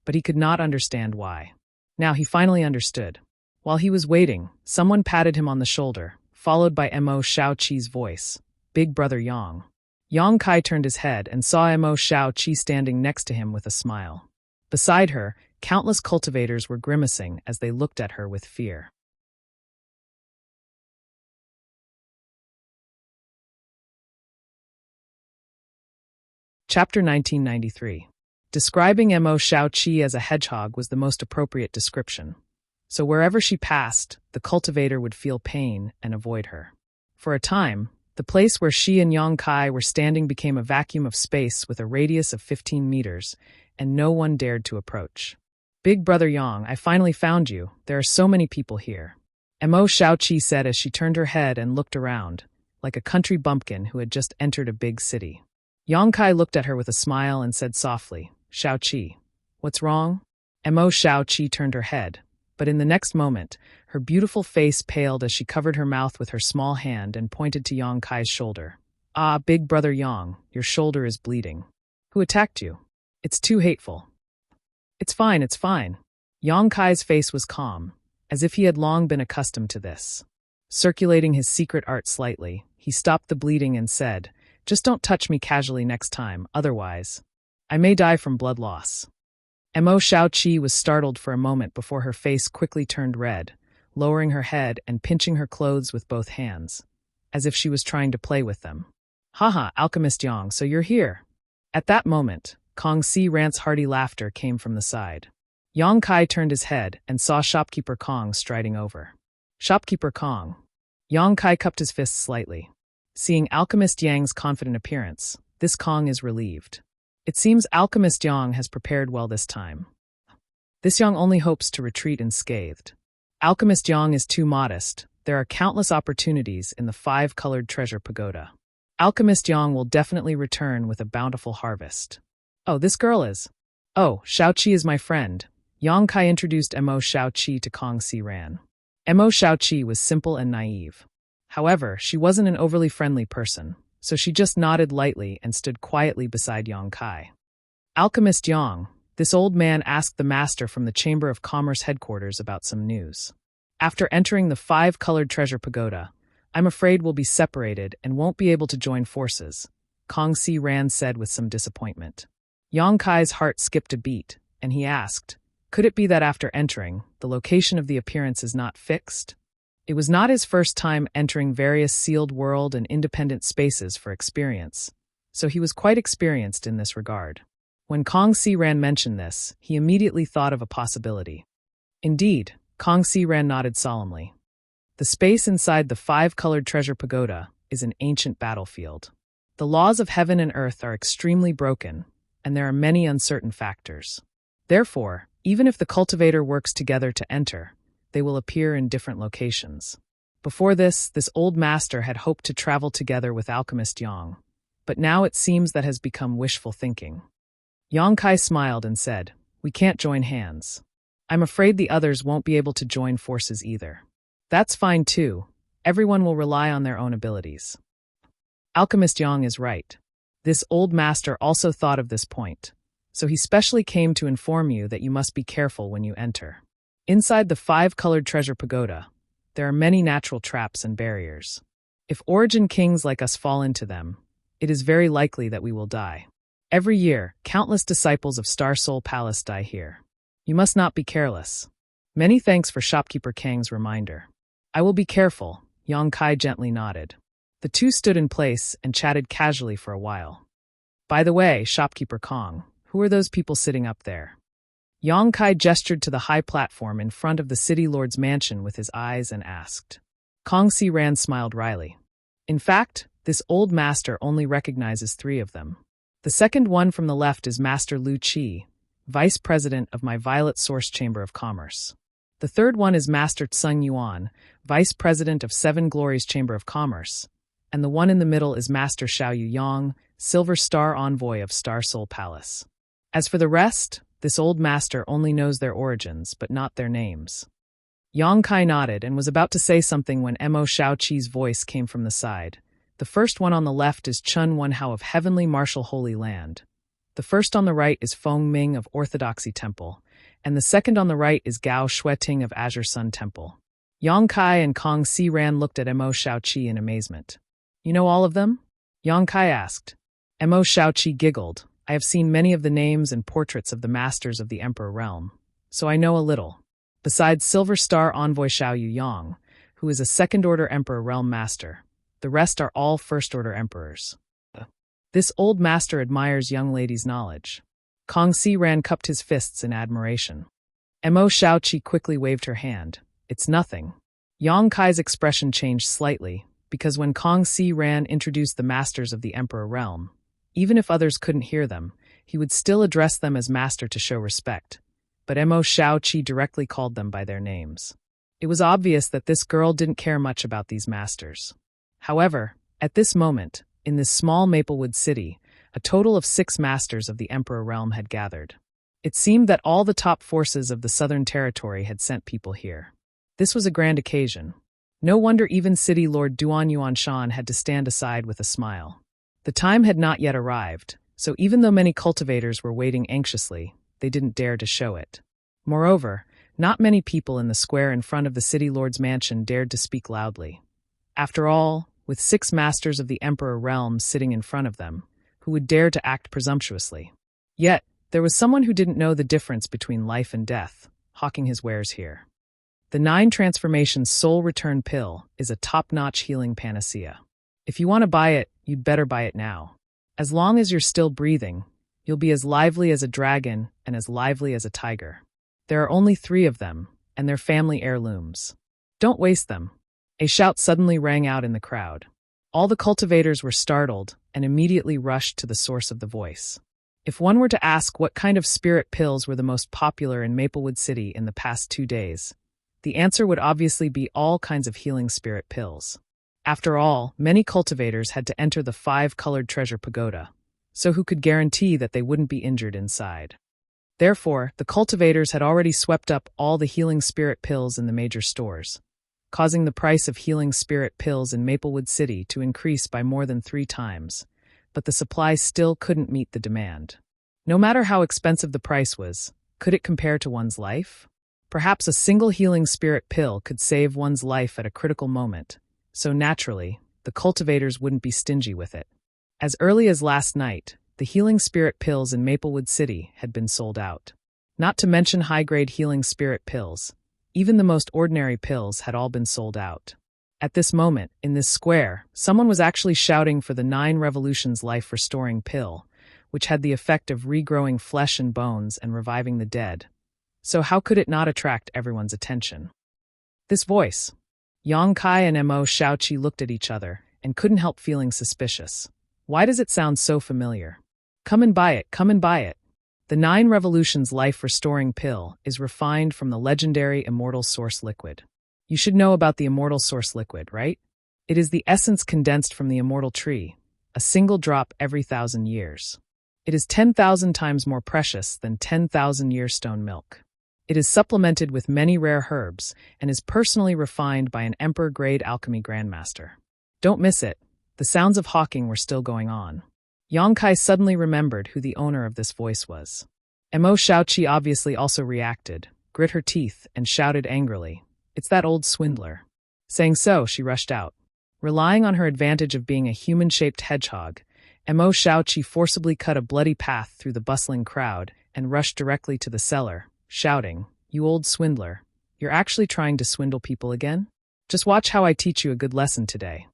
but he could not understand why. Now he finally understood. While he was waiting, someone patted him on the shoulder, followed by Mo Shao-Chi's voice, "Big Brother Yang." Yang Kai turned his head and saw Mo Shao-Chi standing next to him with a smile. Beside her, countless cultivators were grimacing as they looked at her with fear. Chapter 1993. Describing Mo Shao-Chi as a hedgehog was the most appropriate description. So wherever she passed, the cultivator would feel pain and avoid her. For a time, the place where she and Yang Kai were standing became a vacuum of space with a radius of 15 meters, and no one dared to approach. "Big Brother Yang, I finally found you. There are so many people here," Mo Shao-Chi said as she turned her head and looked around, like a country bumpkin who had just entered a big city. Yang Kai looked at her with a smile and said softly, "Shao-Chi, what's wrong?" Mo Shao-Chi turned her head, but in the next moment, her beautiful face paled as she covered her mouth with her small hand and pointed to Yang Kai's shoulder. "Ah, Big Brother Yang, your shoulder is bleeding. Who attacked you? It's too hateful." It's fine, it's fine." Yang Kai's face was calm, as if he had long been accustomed to this. Circulating his secret art slightly, he stopped the bleeding and said, "Just don't touch me casually next time, otherwise I may die from blood loss." Mo Shao-Chi was startled for a moment before her face quickly turned red, lowering her head and pinching her clothes with both hands, as if she was trying to play with them. "Haha, Alchemist Yang, so you're here." At that moment, Kong Si Rant's hearty laughter came from the side. Yang Kai turned his head and saw Shopkeeper Kong striding over. "Shopkeeper Kong." Yang Kai cupped his fists slightly. Seeing Alchemist Yang's confident appearance, this Kong is relieved. It seems Alchemist Yang has prepared well this time. This Yang only hopes to retreat unscathed. Alchemist Yang is too modest. There are countless opportunities in the five-colored treasure pagoda. Alchemist Yang will definitely return with a bountiful harvest. "Oh, this girl is." "Oh, Shao-Chi is my friend." Yang Kai introduced Mo Shao-Chi to Kong Si Ran. Mo Shao-Chi was simple and naive. However, she wasn't an overly friendly person, so she just nodded lightly and stood quietly beside Yang Kai. "Alchemist Yang," this old man asked the master from the Chamber of Commerce headquarters about some news. "After entering the five-colored treasure pagoda, I'm afraid we'll be separated and won't be able to join forces," Kong Si Ran said with some disappointment. Yang Kai's heart skipped a beat, and he asked, "Could it be that after entering, the location of the appearance is not fixed?" It was not his first time entering various sealed world and independent spaces for experience, so he was quite experienced in this regard. When Kong Si-ran mentioned this, he immediately thought of a possibility. Indeed, Kong Si-ran nodded solemnly. The space inside the five-colored treasure pagoda is an ancient battlefield. The laws of heaven and earth are extremely broken, and there are many uncertain factors. Therefore, even if the cultivator works together to enter, they will appear in different locations. Before this old master had hoped to travel together with alchemist Yang, but now it seems that has become wishful thinking. Yang Kai smiled and said, "We can't join hands. I'm afraid the others won't be able to join forces either. That's fine too. Everyone will rely on their own abilities." Alchemist Yang is right. This old master also thought of this point, so he specially came to inform you that you must be careful when you enter. Inside the five-colored treasure pagoda, there are many natural traps and barriers. If origin kings like us fall into them, it is very likely that we will die. Every year, countless disciples of Star Soul Palace die here. You must not be careless. Many thanks for Shopkeeper Kang's reminder. I will be careful, Yang Kai gently nodded. The two stood in place and chatted casually for a while. By the way, Shopkeeper Kong, who are those people sitting up there? Yang Kai gestured to the high platform in front of the city lord's mansion with his eyes and asked. Kong Si-ran smiled wryly. In fact, this old master only recognizes three of them. The second one from the left is Master Lu Qi, Vice President of my Violet Source Chamber of Commerce. The third one is Master Tsung Yuan, Vice President of Seven Glories Chamber of Commerce. And the one in the middle is Master Xiao Yu Yang, Silver Star Envoy of Star Soul Palace. As for the rest, this old master only knows their origins, but not their names. Yang Kai nodded and was about to say something when Mo Shaoqi's voice came from the side. The first one on the left is Chun Wenhao of Heavenly Martial Holy Land. The first on the right is Feng Ming of Orthodoxy Temple, and the second on the right is Gao Shueting of Azure Sun Temple. Yang Kai and Kong Si-ran looked at Mo Shaoqi in amazement. You know all of them? Yang Kai asked. Mo Shaoqi giggled. I have seen many of the names and portraits of the masters of the Emperor Realm, so I know a little. Besides Silver Star Envoy Xiao Yu Yang, who is a second-order Emperor Realm Master, the rest are all first-order emperors. This old master admires young ladies' knowledge. Kong Si-ran cupped his fists in admiration. Mo Shaoqi quickly waved her hand. It's nothing. Yang Kai's expression changed slightly, because when Kong Si-ran introduced the masters of the Emperor Realm, even if others couldn't hear them, he would still address them as master to show respect. But Mo Shaoqi directly called them by their names. It was obvious that this girl didn't care much about these masters. However, at this moment, in this small Maplewood city, a total of 6 masters of the Emperor Realm had gathered. It seemed that all the top forces of the Southern Territory had sent people here. This was a grand occasion. No wonder even City Lord Duan Yuanshan had to stand aside with a smile. The time had not yet arrived, so even though many cultivators were waiting anxiously, they didn't dare to show it. Moreover, not many people in the square in front of the City Lord's mansion dared to speak loudly. After all, with 6 masters of the Emperor Realm sitting in front of them, who would dare to act presumptuously? Yet, there was someone who didn't know the difference between life and death, hawking his wares here. The 9 Transformations Soul Return Pill is a top-notch healing panacea. If you want to buy it, you'd better buy it now. As long as you're still breathing, you'll be as lively as a dragon and as lively as a tiger. There are only 3 of them, and they're family heirlooms. Don't waste them. A shout suddenly rang out in the crowd. All the cultivators were startled and immediately rushed to the source of the voice. If one were to ask what kind of spirit pills were the most popular in Maplewood City in the past 2 days, the answer would obviously be all kinds of healing spirit pills. After all, many cultivators had to enter the 5-colored treasure pagoda, so who could guarantee that they wouldn't be injured inside? Therefore, the cultivators had already swept up all the healing spirit pills in the major stores, causing the price of healing spirit pills in Maplewood City to increase by more than 3 times, but the supply still couldn't meet the demand. No matter how expensive the price was, could it compare to one's life? Perhaps a single healing spirit pill could save one's life at a critical moment, so naturally, the cultivators wouldn't be stingy with it. As early as last night, the healing spirit pills in Maplewood City had been sold out. Not to mention high-grade healing spirit pills, Even the most ordinary pills had all been sold out. At this moment, in this square, someone was actually shouting for the 9 Revolutions life-restoring pill, which had the effect of regrowing flesh and bones and reviving the dead. So how could it not attract everyone's attention? This voice. Yang Kai and Mo Shaoqi looked at each other and couldn't help feeling suspicious. Why does it sound so familiar? Come and buy it, come and buy it. The 9 Revolutions life-restoring pill is refined from the legendary Immortal Source liquid. You should know about the Immortal Source liquid, right? It is the essence condensed from the immortal tree, a single drop every 1,000 years. It is 10,000 times more precious than 10,000-year stone milk. It is supplemented with many rare herbs and is personally refined by an emperor-grade alchemy grandmaster. Don't miss it. The sounds of hawking were still going on. Yang Kai suddenly remembered who the owner of this voice was. Mo Shaoqi obviously also reacted, grit her teeth, and shouted angrily, "It's that old swindler." Saying so, she rushed out. Relying on her advantage of being a human-shaped hedgehog, Mo Shaoqi forcibly cut a bloody path through the bustling crowd and rushed directly to the cellar, shouting, "You old swindler, you're actually trying to swindle people again? Just watch how I teach you a good lesson today."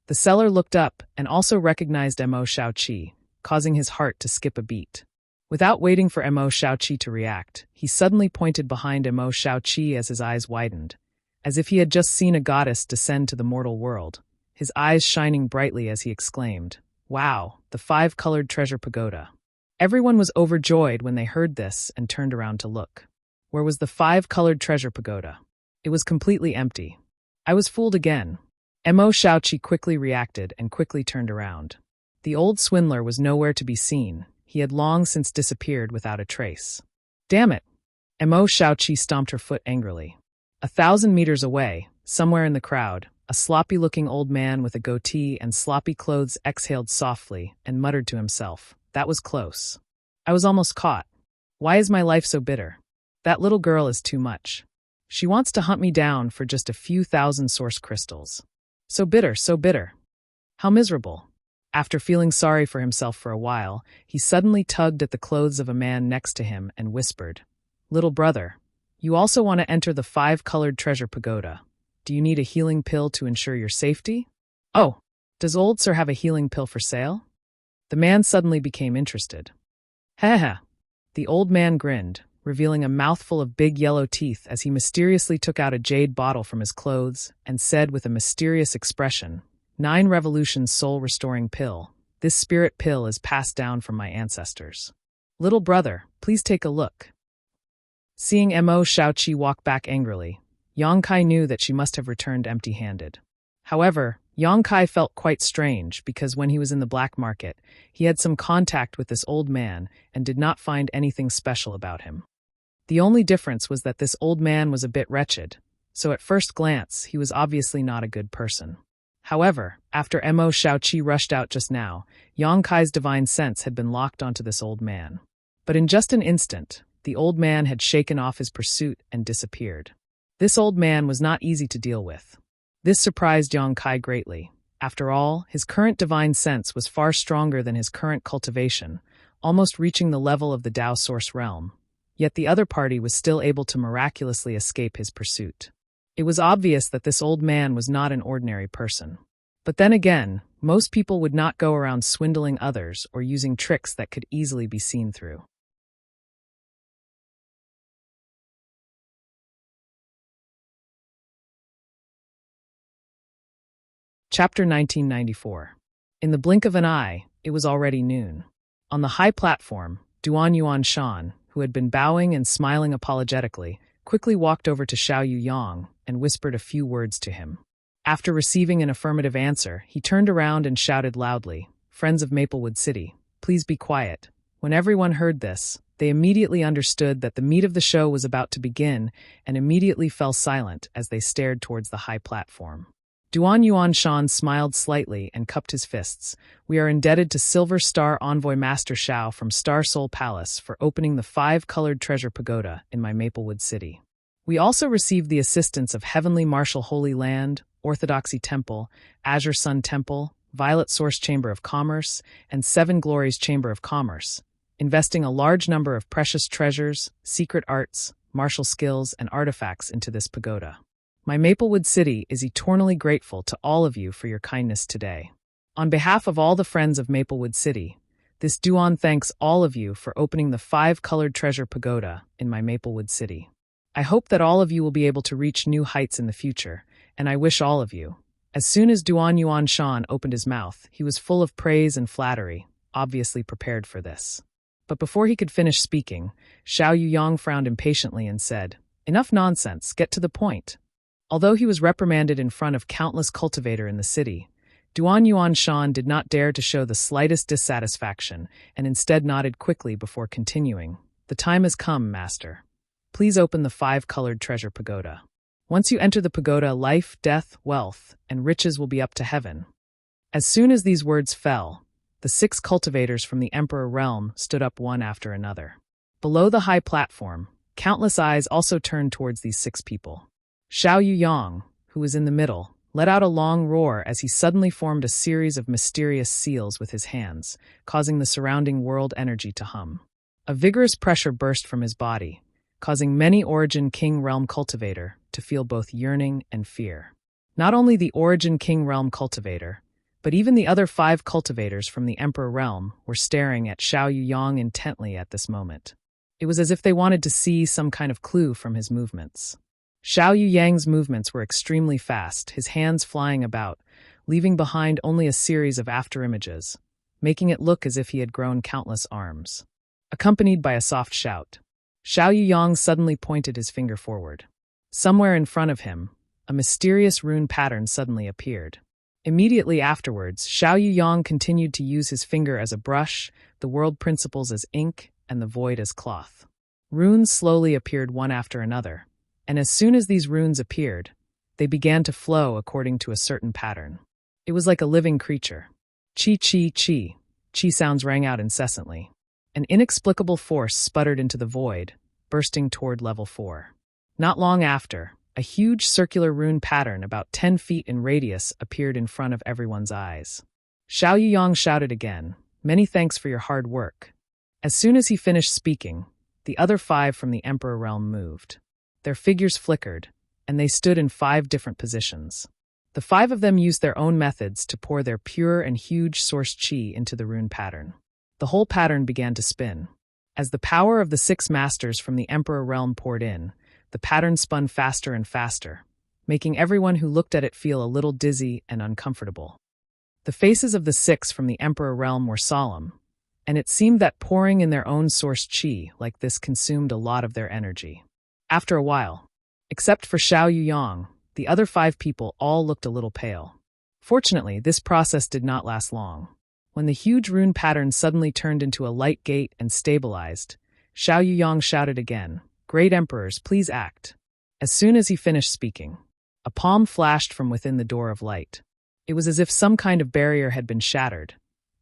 The seller looked up and also recognized Mo Shaoqi, causing his heart to skip a beat. Without waiting for Mo Shaoqi to react, he suddenly pointed behind Mo Shaoqi as his eyes widened, as if he had just seen a goddess descend to the mortal world, his eyes shining brightly as he exclaimed, "Wow, the 5-colored treasure pagoda." Everyone was overjoyed when they heard this and turned around to look. Where was the 5-colored treasure pagoda? It was completely empty. I was fooled again. Mo Shaoqi quickly reacted and quickly turned around. The old swindler was nowhere to be seen. He had long since disappeared without a trace. Damn it! Mo Shaoqi stomped her foot angrily. 1,000 meters away, somewhere in the crowd, a sloppy-looking old man with a goatee and sloppy clothes exhaled softly and muttered to himself, "That was close. I was almost caught. Why is my life so bitter? That little girl is too much. She wants to hunt me down for just a few thousand source crystals. So bitter, so bitter. How miserable." After feeling sorry for himself for a while, he suddenly tugged at the clothes of a man next to him and whispered, "Little brother, you also want to enter the 5-colored treasure pagoda. Do you need a healing pill to ensure your safety?" "Oh, does old sir have a healing pill for sale?" The man suddenly became interested. "Heh." The old man grinned, revealing a mouthful of big yellow teeth as he mysteriously took out a jade bottle from his clothes and said with a mysterious expression, 9 Revolutions soul-restoring pill. This spirit pill is passed down from my ancestors. Little brother, please take a look." Seeing Mo Shaoqi walk back angrily, Yang Kai knew that she must have returned empty-handed. However, Yang Kai felt quite strange because when he was in the black market, he had some contact with this old man and did not find anything special about him. The only difference was that this old man was a bit wretched, so at first glance he was obviously not a good person. However, after Mo Shaoqi rushed out just now, Yang Kai's divine sense had been locked onto this old man. But in just an instant, the old man had shaken off his pursuit and disappeared. This old man was not easy to deal with. This surprised Yang Kai greatly. After all, his current divine sense was far stronger than his current cultivation, almost reaching the level of the Tao Source realm. Yet the other party was still able to miraculously escape his pursuit. It was obvious that this old man was not an ordinary person. But then again, most people would not go around swindling others or using tricks that could easily be seen through. Chapter 1994. In the blink of an eye, it was already noon. On the high platform, Duan Yuan Shan, who had been bowing and smiling apologetically, quickly walked over to Xiao Yu Yang and whispered a few words to him. After receiving an affirmative answer, he turned around and shouted loudly, "Friends of Maplewood City, please be quiet." When everyone heard this, they immediately understood that the meat of the show was about to begin and immediately fell silent as they stared towards the high platform. Duan Yuan Shan smiled slightly and cupped his fists. "We are indebted to Silver Star Envoy Master Shao from Star Soul Palace for opening the 5-colored treasure pagoda in my Maplewood City. We also received the assistance of Heavenly Martial Holy Land, Orthodoxy Temple, Azure Sun Temple, Violet Source Chamber of Commerce, and Seven Glories Chamber of Commerce, investing a large number of precious treasures, secret arts, martial skills, and artifacts into this pagoda. My Maplewood City is eternally grateful to all of you for your kindness today. On behalf of all the friends of Maplewood City, this Duan thanks all of you for opening the 5-colored treasure pagoda in my Maplewood City. I hope that all of you will be able to reach new heights in the future, and I wish all of you. As soon as Duan Yuan Shan opened his mouth, he was full of praise and flattery, obviously prepared for this. But before he could finish speaking, Xiao Yuyang frowned impatiently and said, "Enough nonsense, get to the point." Although he was reprimanded in front of countless cultivators in the city, Duan Yuan Shan did not dare to show the slightest dissatisfaction and instead nodded quickly before continuing. "The time has come, master. Please open the 5-colored treasure pagoda. Once you enter the pagoda, life, death, wealth, and riches will be up to heaven." As soon as these words fell, the 6 cultivators from the Emperor realm stood up one after another. Below the high platform, countless eyes also turned towards these 6 people. Xiao Yuyang, who was in the middle, let out a long roar as he suddenly formed a series of mysterious seals with his hands, causing the surrounding world energy to hum. A vigorous pressure burst from his body, causing many Origin King Realm cultivator to feel both yearning and fear. Not only the Origin King Realm cultivator, but even the other 5 cultivators from the Emperor Realm were staring at Xiao Yuyang intently at this moment. It was as if they wanted to see some kind of clue from his movements. Xiao Yuyang's movements were extremely fast, his hands flying about, leaving behind only a series of afterimages, making it look as if he had grown countless arms. Accompanied by a soft shout, Xiao Yuyang suddenly pointed his finger forward. Somewhere in front of him, a mysterious rune pattern suddenly appeared. Immediately afterwards, Xiao Yuyang continued to use his finger as a brush, the world principles as ink, and the void as cloth. Runes slowly appeared one after another, and as soon as these runes appeared, they began to flow according to a certain pattern. It was like a living creature. Chi, chi, chi. Chi sounds rang out incessantly. An inexplicable force sputtered into the void, bursting toward level 4. Not long after, a huge circular rune pattern about 10 feet in radius appeared in front of everyone's eyes. Xiao Yuyang shouted again, "Many thanks for your hard work." As soon as he finished speaking, the other 5 from the Emperor realm moved. Their figures flickered, and they stood in 5 different positions. The 5 of them used their own methods to pour their pure and huge source chi into the rune pattern. The whole pattern began to spin. As the power of the 6 masters from the Emperor realm poured in, the pattern spun faster and faster, making everyone who looked at it feel a little dizzy and uncomfortable. The faces of the 6 from the Emperor realm were solemn, and it seemed that pouring in their own source chi like this consumed a lot of their energy. After a while, except for Xiao Yuyang, the other 5 people all looked a little pale. Fortunately, this process did not last long. When the huge rune pattern suddenly turned into a light gate and stabilized, Xiao Yuyang shouted again, "Great Emperors, please act." As soon as he finished speaking, a palm flashed from within the door of light. It was as if some kind of barrier had been shattered,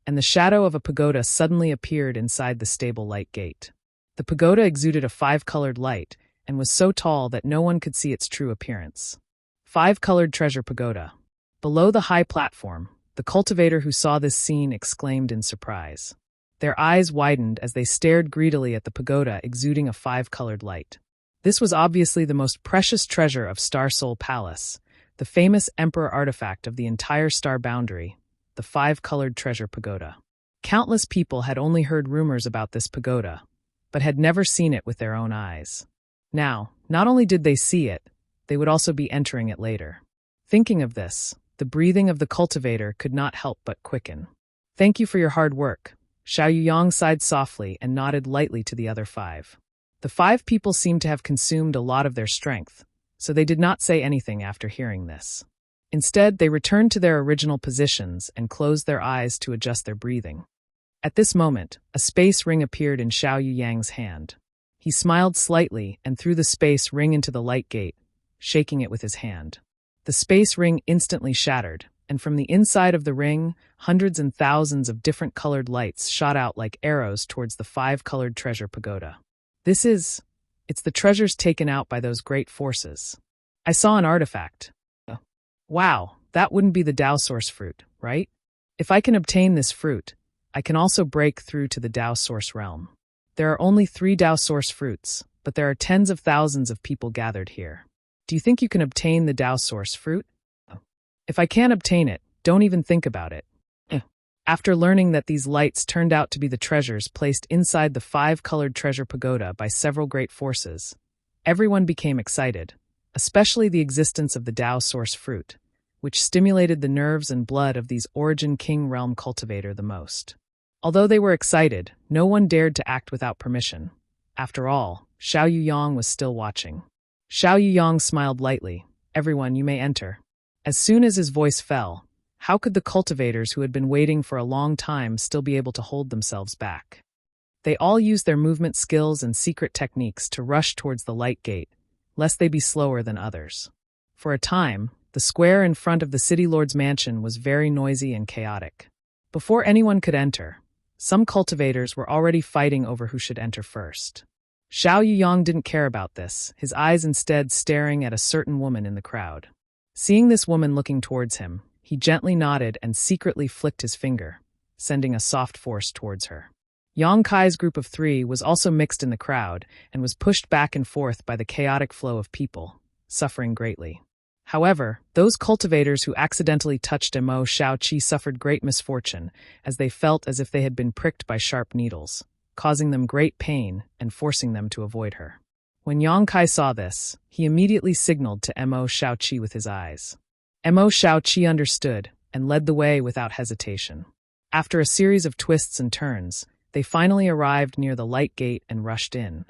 and the shadow of a pagoda suddenly appeared inside the stable light gate. The pagoda exuded a 5-colored light and was so tall that no one could see its true appearance. 5-colored treasure pagoda. Below the high platform, the cultivator who saw this scene exclaimed in surprise. Their eyes widened as they stared greedily at the pagoda exuding a 5-colored light. This was obviously the most precious treasure of Star Soul Palace, the famous emperor artifact of the entire star boundary, the 5-colored treasure pagoda. Countless people had only heard rumors about this pagoda, but had never seen it with their own eyes. Now, not only did they see it, they would also be entering it later. Thinking of this, the breathing of the cultivator could not help but quicken. "Thank you for your hard work." Xiao Yuyang sighed softly and nodded lightly to the other 5. The 5 people seemed to have consumed a lot of their strength, so they did not say anything after hearing this. Instead, they returned to their original positions and closed their eyes to adjust their breathing. At this moment, a space ring appeared in Xiao Yuyang's hand. He smiled slightly and threw the space ring into the light gate, shaking it with his hand. The space ring instantly shattered, and from the inside of the ring, hundreds and thousands of different colored lights shot out like arrows towards the 5-colored treasure pagoda. It's the treasures taken out by those great forces. I saw an artifact. Wow, that wouldn't be the Dao Source fruit, right? If I can obtain this fruit, I can also break through to the Dao Source realm. There are only 3 Dao Source fruits, but there are tens of thousands of people gathered here. Do you think you can obtain the Tao Source fruit? If I can't obtain it, don't even think about it. After learning that these lights turned out to be the treasures placed inside the 5-colored treasure pagoda by several great forces, everyone became excited, especially the existence of the Tao Source fruit, which stimulated the nerves and blood of these Origin King Realm cultivator the most. Although they were excited, no one dared to act without permission. After all, Xiao Yuyang was still watching. Xiao Yuyang smiled lightly. "Everyone, you may enter." As soon as his voice fell, how could the cultivators who had been waiting for a long time still be able to hold themselves back? They all used their movement skills and secret techniques to rush towards the light gate, lest they be slower than others. For a time, the square in front of the city lord's mansion was very noisy and chaotic. Before anyone could enter, some cultivators were already fighting over who should enter first. Xiao Yuyang didn't care about this, his eyes instead staring at a certain woman in the crowd. Seeing this woman looking towards him, he gently nodded and secretly flicked his finger, sending a soft force towards her. Yang Kai's group of 3 was also mixed in the crowd and was pushed back and forth by the chaotic flow of people, suffering greatly. However, those cultivators who accidentally touched Mo Shaoqi suffered great misfortune, as they felt as if they had been pricked by sharp needles, causing them great pain and forcing them to avoid her. When Yang Kai saw this, he immediately signaled to Mo Shaoqi with his eyes. Mo Shaoqi understood and led the way without hesitation. After a series of twists and turns, they finally arrived near the light gate and rushed in.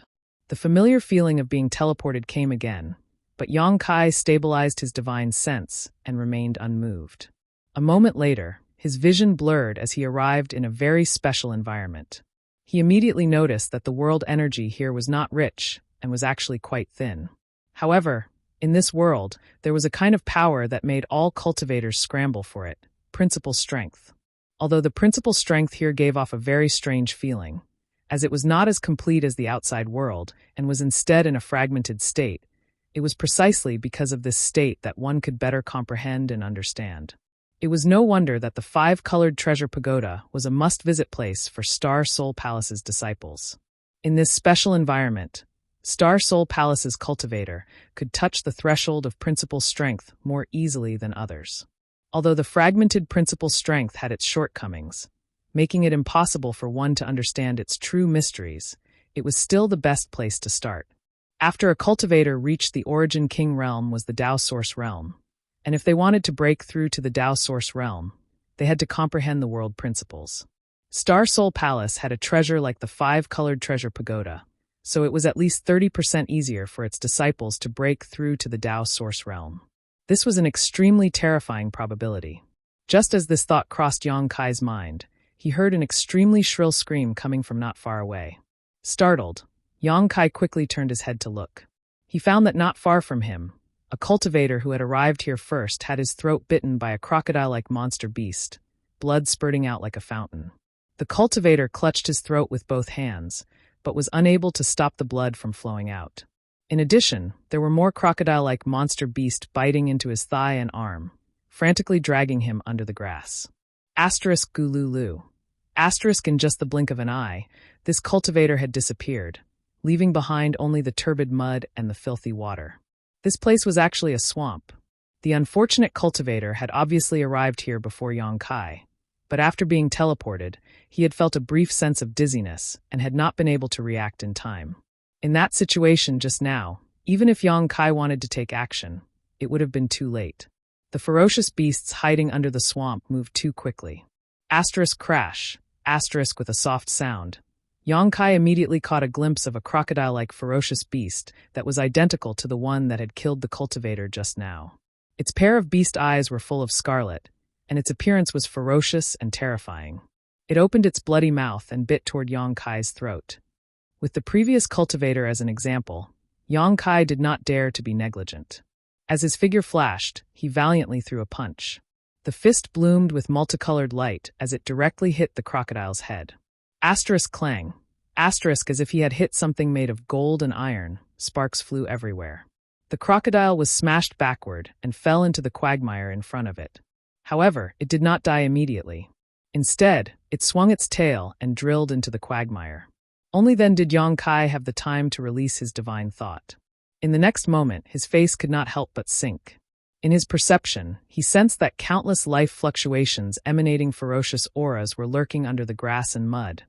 The familiar feeling of being teleported came again, but Yang Kai stabilized his divine sense and remained unmoved. A moment later, his vision blurred as he arrived in a very special environment. He immediately noticed that the world energy here was not rich and was actually quite thin. However, in this world, there was a kind of power that made all cultivators scramble for it: principal strength. Although the principal strength here gave off a very strange feeling, as it was not as complete as the outside world and was instead in a fragmented state, it was precisely because of this state that one could better comprehend and understand. It was no wonder that the 5-colored treasure pagoda was a must-visit place for Star Soul Palace's disciples. In this special environment, Star Soul Palace's cultivator could touch the threshold of principal strength more easily than others. Although the fragmented principal strength had its shortcomings, making it impossible for one to understand its true mysteries, it was still the best place to start. After a cultivator reached the Origin King realm was the Tao Source realm, and if they wanted to break through to the Tao Source realm, they had to comprehend the world principles. Star Soul Palace had a treasure like the 5-colored treasure pagoda, so it was at least 30% easier for its disciples to break through to the Tao Source realm. This was an extremely terrifying probability. Just as this thought crossed Yang Kai's mind, he heard an extremely shrill scream coming from not far away. Startled, Yang Kai quickly turned his head to look. He found that not far from him, a cultivator who had arrived here first had his throat bitten by a crocodile-like monster beast, blood spurting out like a fountain. The cultivator clutched his throat with both hands, but was unable to stop the blood from flowing out. In addition, there were more crocodile-like monster beast biting into his thigh and arm, frantically dragging him under the grass. Asterisk Gululu. Asterisk in just the blink of an eye, this cultivator had disappeared, leaving behind only the turbid mud and the filthy water. This place was actually a swamp. The unfortunate cultivator had obviously arrived here before Yang Kai, but after being teleported, he had felt a brief sense of dizziness and had not been able to react in time. In that situation just now, even if Yang Kai wanted to take action, it would have been too late. The ferocious beasts hiding under the swamp moved too quickly. Asterisk crash, asterisk with a soft sound. Yang Kai immediately caught a glimpse of a crocodile-like ferocious beast that was identical to the one that had killed the cultivator just now. Its pair of beast eyes were full of scarlet, and its appearance was ferocious and terrifying. It opened its bloody mouth and bit toward Yang Kai's throat. With the previous cultivator as an example, Yang Kai did not dare to be negligent. As his figure flashed, he valiantly threw a punch. The fist bloomed with multicolored light as it directly hit the crocodile's head. Asterisk clang. Asterisk as if he had hit something made of gold and iron, sparks flew everywhere. The crocodile was smashed backward and fell into the quagmire in front of it. However, it did not die immediately. Instead, it swung its tail and drilled into the quagmire. Only then did Yong Kai have the time to release his divine thought. In the next moment, his face could not help but sink. In his perception, he sensed that countless life fluctuations emanating ferocious auras were lurking under the grass and mud,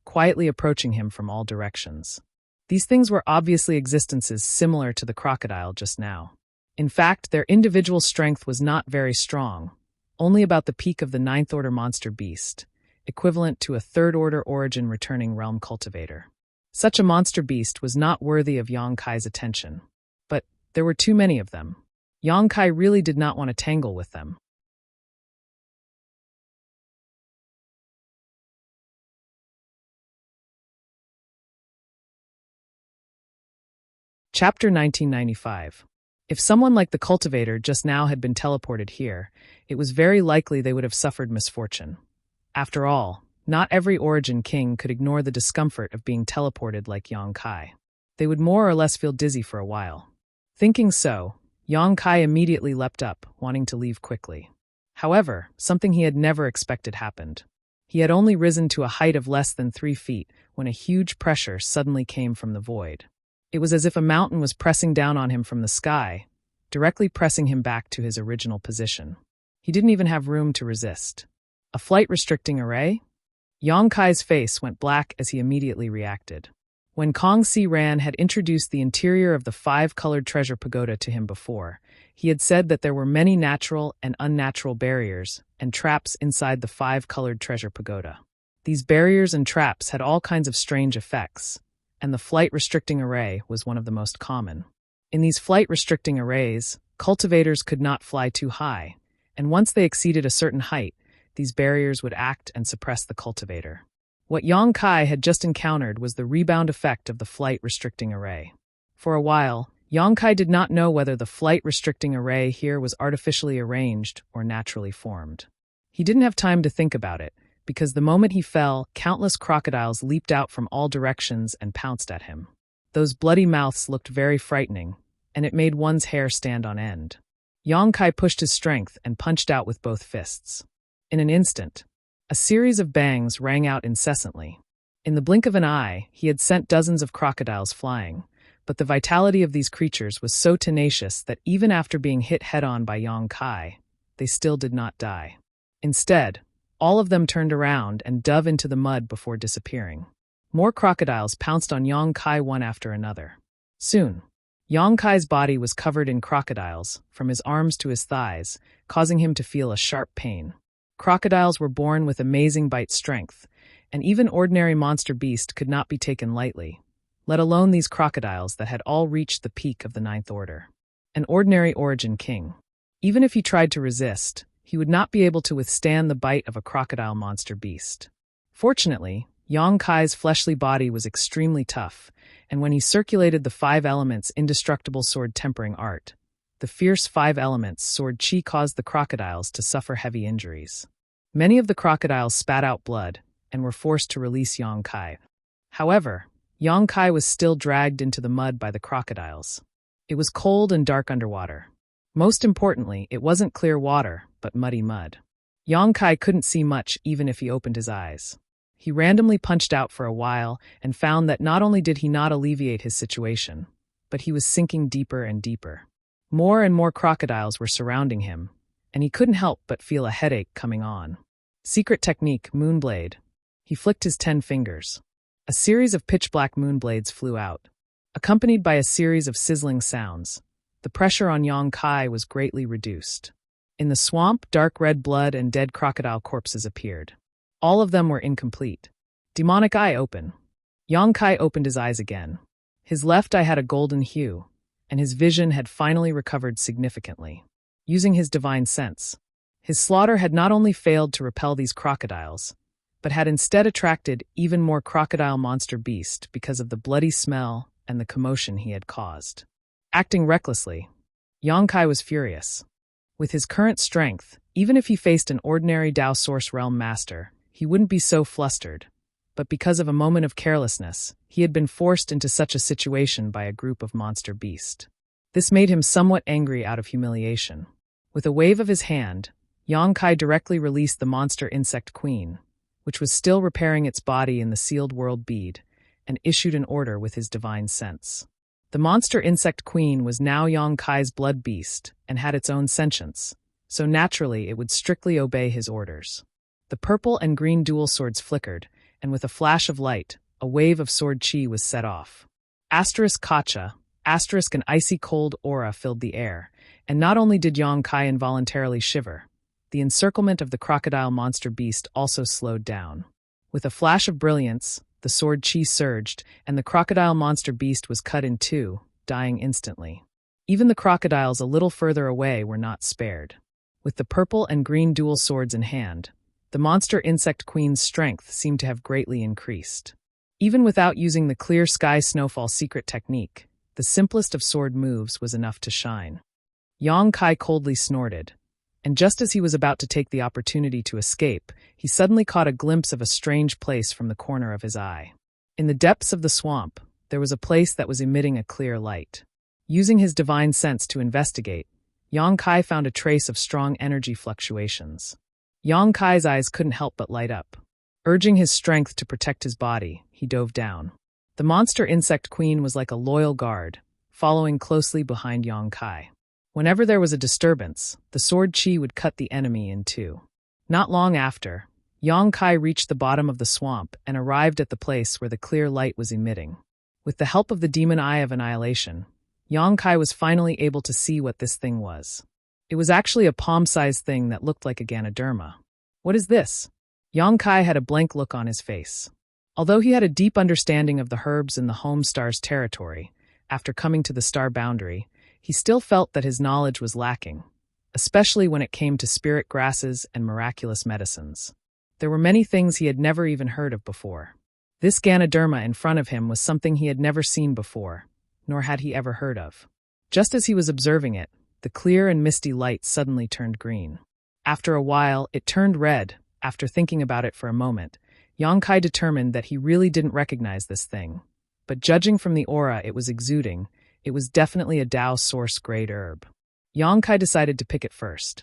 quietly approaching him from all directions. These things were obviously existences similar to the crocodile just now. In fact, their individual strength was not very strong, only about the peak of the ninth-order monster beast, equivalent to a third-order origin returning realm cultivator. Such a monster beast was not worthy of Yong Kai's attention. But there were too many of them. Yong Kai really did not want to tangle with them. Chapter 1995. If someone like the cultivator just now had been teleported here, it was very likely they would have suffered misfortune. After all, not every origin king could ignore the discomfort of being teleported like Yong Kai. They would more or less feel dizzy for a while. Thinking so, Yong Kai immediately leapt up, wanting to leave quickly. However, something he had never expected happened. He had only risen to a height of less than 3 feet when a huge pressure suddenly came from the void. It was as if a mountain was pressing down on him from the sky, directly pressing him back to his original position. He didn't even have room to resist. A flight-restricting array? Yong Kai's face went black as he immediately reacted. When Kong Si Ran had introduced the interior of the 5-colored treasure pagoda to him before, he had said that there were many natural and unnatural barriers and traps inside the 5-colored treasure pagoda. These barriers and traps had all kinds of strange effects, and the flight-restricting array was one of the most common. In these flight-restricting arrays, cultivators could not fly too high, and once they exceeded a certain height, these barriers would act and suppress the cultivator. What Yong Kai had just encountered was the rebound effect of the flight-restricting array. For a while, Yong Kai did not know whether the flight-restricting array here was artificially arranged or naturally formed. He didn't have time to think about it, because the moment he fell, countless crocodiles leaped out from all directions and pounced at him. Those bloody mouths looked very frightening, and it made one's hair stand on end. Yong Kai pushed his strength and punched out with both fists. In an instant, a series of bangs rang out incessantly. In the blink of an eye, he had sent dozens of crocodiles flying, but the vitality of these creatures was so tenacious that even after being hit head-on by Yong Kai, they still did not die. Instead, all of them turned around and dove into the mud before disappearing. More crocodiles pounced on Yong Kai one after another. Soon, Yong Kai's body was covered in crocodiles, from his arms to his thighs, causing him to feel a sharp pain. Crocodiles were born with amazing bite strength, and even ordinary monster beast could not be taken lightly, let alone these crocodiles that had all reached the peak of the ninth order. An ordinary origin king. Even if he tried to resist, he would not be able to withstand the bite of a crocodile monster beast. Fortunately, Yong Kai's fleshly body was extremely tough, and when he circulated the 5 elements' indestructible sword tempering art, the fierce 5 elements sword chi caused the crocodiles to suffer heavy injuries. Many of the crocodiles spat out blood and were forced to release Yong Kai. However, Yong Kai was still dragged into the mud by the crocodiles. It was cold and dark underwater. Most importantly, it wasn't clear water, but muddy mud. Yong Kai couldn't see much even if he opened his eyes. He randomly punched out for a while and found that not only did he not alleviate his situation, but he was sinking deeper and deeper. More and more crocodiles were surrounding him, and he couldn't help but feel a headache coming on. Secret technique, Moonblade. He flicked his 10 fingers. A series of pitch-black moonblades flew out. Accompanied by a series of sizzling sounds, the pressure on Yong Kai was greatly reduced. In the swamp, dark red blood and dead crocodile corpses appeared. All of them were incomplete. Demonic eye open. Yong Kai opened his eyes again. His left eye had a golden hue, and his vision had finally recovered significantly. Using his divine sense, his slaughter had not only failed to repel these crocodiles, but had instead attracted even more crocodile monster beast because of the bloody smell and the commotion he had caused. Acting recklessly, Yong Kai was furious. With his current strength, even if he faced an ordinary Dao Source Realm Master, he wouldn't be so flustered. But because of a moment of carelessness, he had been forced into such a situation by a group of monster beast. This made him somewhat angry out of humiliation. With a wave of his hand, Yong Kai directly released the monster insect queen, which was still repairing its body in the sealed world bead, and issued an order with his divine sense. The monster insect queen was now Yang Kai's blood beast and had its own sentience, so naturally it would strictly obey his orders. The purple and green dual swords flickered, and with a flash of light, a wave of sword chi was set off. Kacha, an icy cold aura filled the air, and not only did Yang Kai involuntarily shiver, the encirclement of the crocodile monster beast also slowed down. With a flash of brilliance, the sword chi surged, and the crocodile monster beast was cut in two, dying instantly. Even the crocodiles a little further away were not spared. With the purple and green dual swords in hand, the monster insect queen's strength seemed to have greatly increased. Even without using the clear sky snowfall secret technique, the simplest of sword moves was enough to shine. Yang Kai coldly snorted, and just as he was about to take the opportunity to escape, he suddenly caught a glimpse of a strange place from the corner of his eye. In the depths of the swamp, there was a place that was emitting a clear light. Using his divine sense to investigate, Yang Kai found a trace of strong energy fluctuations. Yang Kai's eyes couldn't help but light up. Urging his strength to protect his body, he dove down. The monster insect queen was like a loyal guard, following closely behind Yang Kai. Whenever there was a disturbance, the sword chi would cut the enemy in two. Not long after, Yang Kai reached the bottom of the swamp and arrived at the place where the clear light was emitting. With the help of the demon eye of annihilation, Yang Kai was finally able to see what this thing was. It was actually a palm-sized thing that looked like a Ganoderma. What is this? Yang Kai had a blank look on his face. Although he had a deep understanding of the herbs in the home star's territory, after coming to the star boundary, he still felt that his knowledge was lacking, especially when it came to spirit grasses and miraculous medicines. There were many things he had never even heard of before. This Ganoderma in front of him was something he had never seen before, nor had he ever heard of. Just as he was observing it, the clear and misty light suddenly turned green. After a while, it turned red. After thinking about it for a moment, Yang Kai determined that he really didn't recognize this thing. But judging from the aura it was exuding, it was definitely a Tao source grade herb. Yang Kai decided to pick it first.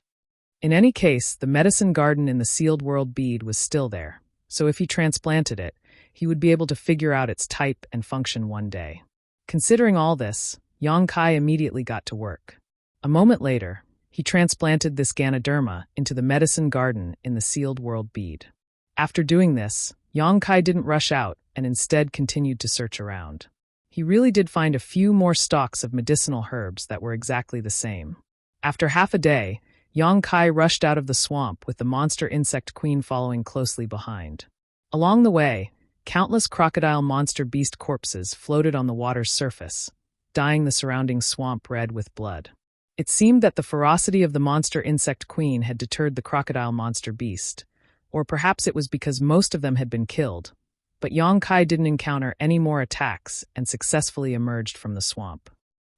In any case, the medicine garden in the sealed world bead was still there, so if he transplanted it, he would be able to figure out its type and function one day. Considering all this, Yang Kai immediately got to work. A moment later, he transplanted this Ganoderma into the medicine garden in the sealed world bead. After doing this, Yang Kai didn't rush out and instead continued to search around. He really did find a few more stalks of medicinal herbs that were exactly the same. After half a day, Yang Kai rushed out of the swamp with the monster insect queen following closely behind. Along the way, countless crocodile monster beast corpses floated on the water's surface, dyeing the surrounding swamp red with blood. It seemed that the ferocity of the monster insect queen had deterred the crocodile monster beast, or perhaps it was because most of them had been killed. But Yang Kai didn't encounter any more attacks and successfully emerged from the swamp.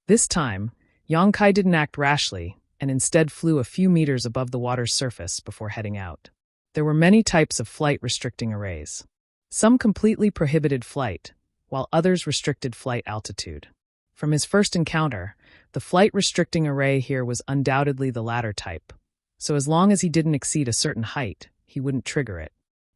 This time, Yang Kai didn't act rashly and instead flew a few meters above the water's surface before heading out. There were many types of flight-restricting arrays. Some completely prohibited flight, while others restricted flight altitude. From his first encounter, the flight-restricting array here was undoubtedly the latter type, so as long as he didn't exceed a certain height, he wouldn't trigger it.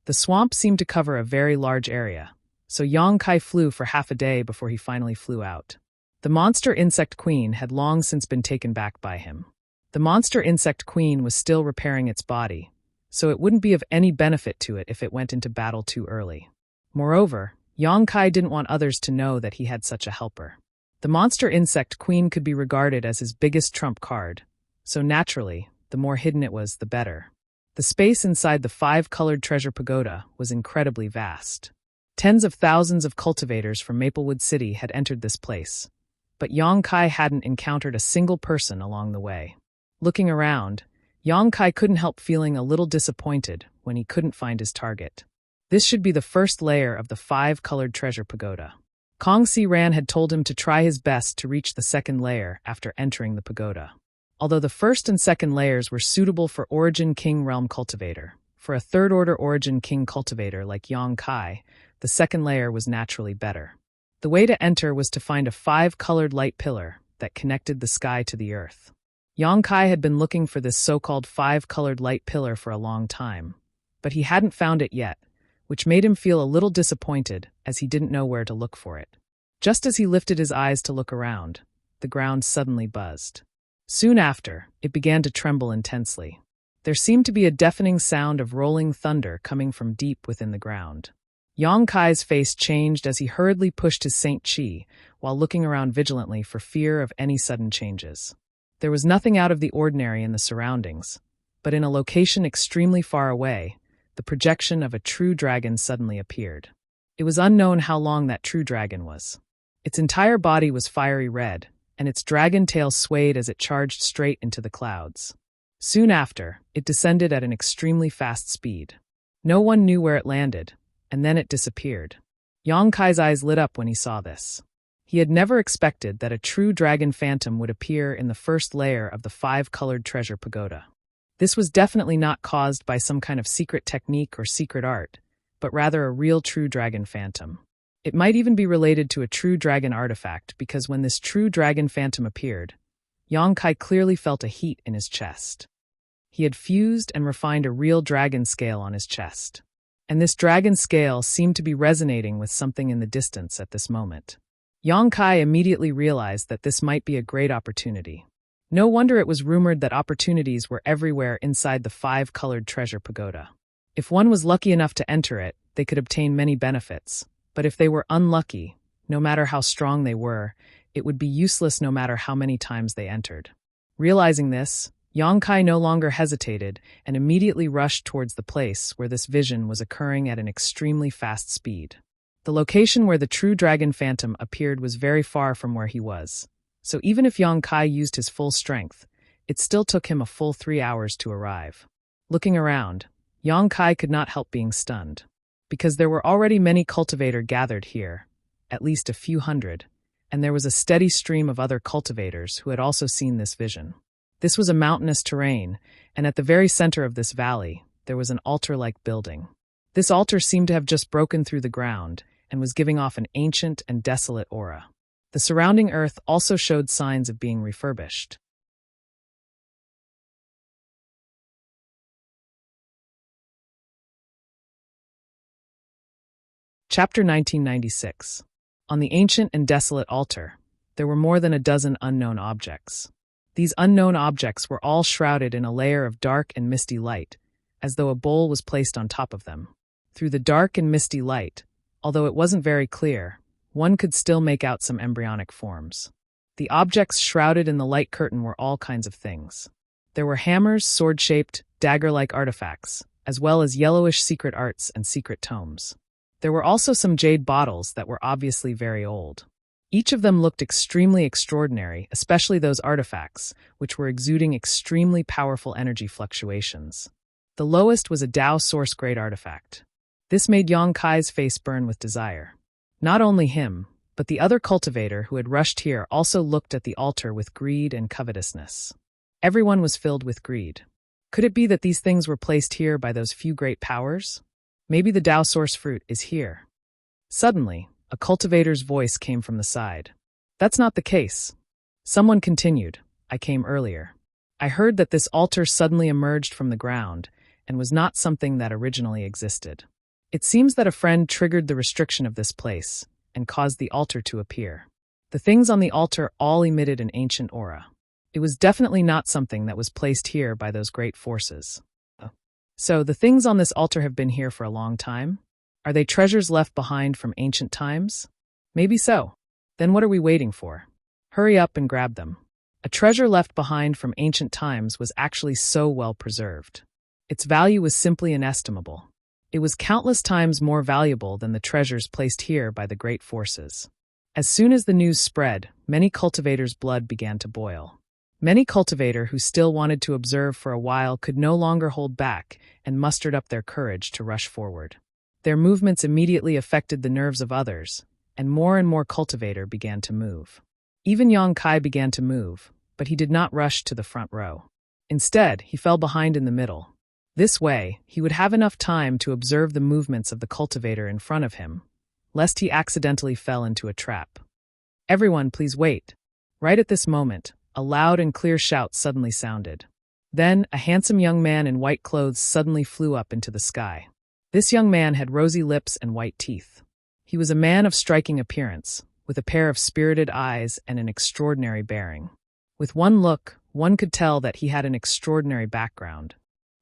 The swamp seemed to cover a very large area, so Yang Kai flew for half a day before he finally flew out. The monster insect queen had long since been taken back by him. The monster insect queen was still repairing its body, so it wouldn't be of any benefit to it if it went into battle too early. Moreover, Yang Kai didn't want others to know that he had such a helper. The monster insect queen could be regarded as his biggest trump card, so naturally, the more hidden it was, the better. The space inside the 5-colored treasure pagoda was incredibly vast. Tens of thousands of cultivators from Maplewood City had entered this place, but Yang Kai hadn't encountered a single person along the way. Looking around, Yang Kai couldn't help feeling a little disappointed when he couldn't find his target. This should be the first layer of the 5-colored treasure pagoda. Kong Si Ran had told him to try his best to reach the second layer after entering the pagoda. Although the first and second layers were suitable for Origin King Realm Cultivator, for a third-order Origin King Cultivator like Yang Kai, the second layer was naturally better. The way to enter was to find a 5-colored light pillar that connected the sky to the earth. Yang Kai had been looking for this so-called 5-colored light pillar for a long time, but he hadn't found it yet, which made him feel a little disappointed as he didn't know where to look for it. Just as he lifted his eyes to look around, the ground suddenly buzzed. Soon after, it began to tremble intensely. There seemed to be a deafening sound of rolling thunder coming from deep within the ground. Yang Kai's face changed as he hurriedly pushed his Saint Chi, while looking around vigilantly for fear of any sudden changes. There was nothing out of the ordinary in the surroundings, but in a location extremely far away, the projection of a true dragon suddenly appeared. It was unknown how long that true dragon was. Its entire body was fiery red, and its dragon tail swayed as it charged straight into the clouds. Soon after, it descended at an extremely fast speed. No one knew where it landed, and then it disappeared. Yang Kai's eyes lit up when he saw this. He had never expected that a true dragon phantom would appear in the first layer of the 5-colored treasure pagoda. This was definitely not caused by some kind of secret technique or secret art, but rather a real true dragon phantom. It might even be related to a true dragon artifact, because when this true dragon phantom appeared, Yang Kai clearly felt a heat in his chest. He had fused and refined a real dragon scale on his chest. And this dragon scale seemed to be resonating with something in the distance at this moment. Yang Kai immediately realized that this might be a great opportunity. No wonder it was rumored that opportunities were everywhere inside the 5-colored treasure pagoda. If one was lucky enough to enter it, they could obtain many benefits. But if they were unlucky, no matter how strong they were, it would be useless no matter how many times they entered. Realizing this, Yang Kai no longer hesitated and immediately rushed towards the place where this vision was occurring at an extremely fast speed. The location where the true dragon phantom appeared was very far from where he was, so even if Yang Kai used his full strength, it still took him a full 3 hours to arrive. Looking around, Yang Kai could not help being stunned, because there were already many cultivators gathered here, at least a few hundred, and there was a steady stream of other cultivators who had also seen this vision. This was a mountainous terrain, and at the very center of this valley, there was an altar-like building. This altar seemed to have just broken through the ground and was giving off an ancient and desolate aura. The surrounding earth also showed signs of being refurbished. Chapter 1996. On the ancient and desolate altar, there were more than a dozen unknown objects. These unknown objects were all shrouded in a layer of dark and misty light, as though a bowl was placed on top of them. Through the dark and misty light, although it wasn't very clear, one could still make out some embryonic forms. The objects shrouded in the light curtain were all kinds of things. There were hammers, sword-shaped, dagger-like artifacts, as well as yellowish secret arts and secret tomes. There were also some jade bottles that were obviously very old. Each of them looked extremely extraordinary, especially those artifacts, which were exuding extremely powerful energy fluctuations. The lowest was a Dao Source-grade artifact. This made Yang Kai's face burn with desire. Not only him, but the other cultivator who had rushed here also looked at the altar with greed and covetousness. Everyone was filled with greed. Could it be that these things were placed here by those few great powers? Maybe the Dao Source fruit is here. Suddenly, a cultivator's voice came from the side. That's not the case. Someone continued, I came earlier. I heard that this altar suddenly emerged from the ground and was not something that originally existed. It seems that a friend triggered the restriction of this place and caused the altar to appear. The things on the altar all emitted an ancient aura. It was definitely not something that was placed here by those great forces. So, the things on this altar have been here for a long time? Are they treasures left behind from ancient times? Maybe so. Then what are we waiting for? Hurry up and grab them. A treasure left behind from ancient times was actually so well preserved. Its value was simply inestimable. It was countless times more valuable than the treasures placed here by the great forces. As soon as the news spread, many cultivators' blood began to boil. Many cultivators who still wanted to observe for a while could no longer hold back and mustered up their courage to rush forward. Their movements immediately affected the nerves of others, and more cultivators began to move. Even Yang Kai began to move, but he did not rush to the front row. Instead, he fell behind in the middle. This way, he would have enough time to observe the movements of the cultivator in front of him, lest he accidentally fell into a trap. Everyone, please wait. Right at this moment, a loud and clear shout suddenly sounded. Then, a handsome young man in white clothes suddenly flew up into the sky. This young man had rosy lips and white teeth. He was a man of striking appearance, with a pair of spirited eyes and an extraordinary bearing. With one look, one could tell that he had an extraordinary background.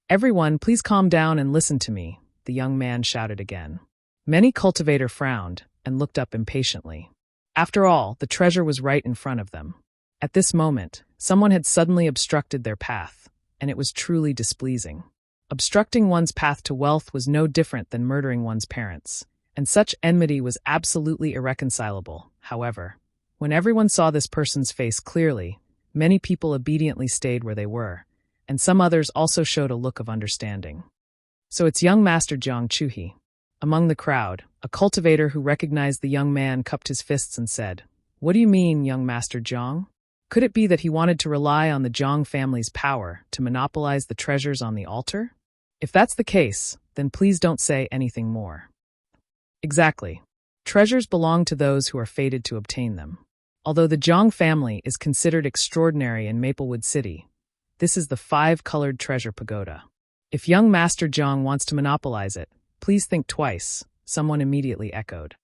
"Everyone, please calm down and listen to me," the young man shouted again. Many cultivator frowned and looked up impatiently. After all, the treasure was right in front of them. At this moment, someone had suddenly obstructed their path, and it was truly displeasing. Obstructing one's path to wealth was no different than murdering one's parents, and such enmity was absolutely irreconcilable. However, when everyone saw this person's face clearly, many people obediently stayed where they were, and some others also showed a look of understanding. "So it's young Master Jiang Chuhi." Among the crowd, a cultivator who recognized the young man cupped his fists and said, "What do you mean, young Master Jiang? Could it be that he wanted to rely on the Jiang family's power to monopolize the treasures on the altar? If that's the case, then please don't say anything more." Exactly. Treasures belong to those who are fated to obtain them. Although the Jiang family is considered extraordinary in Maplewood City, this is the 5-colored treasure pagoda. If young Master Jiang wants to monopolize it, please think twice, someone immediately echoed.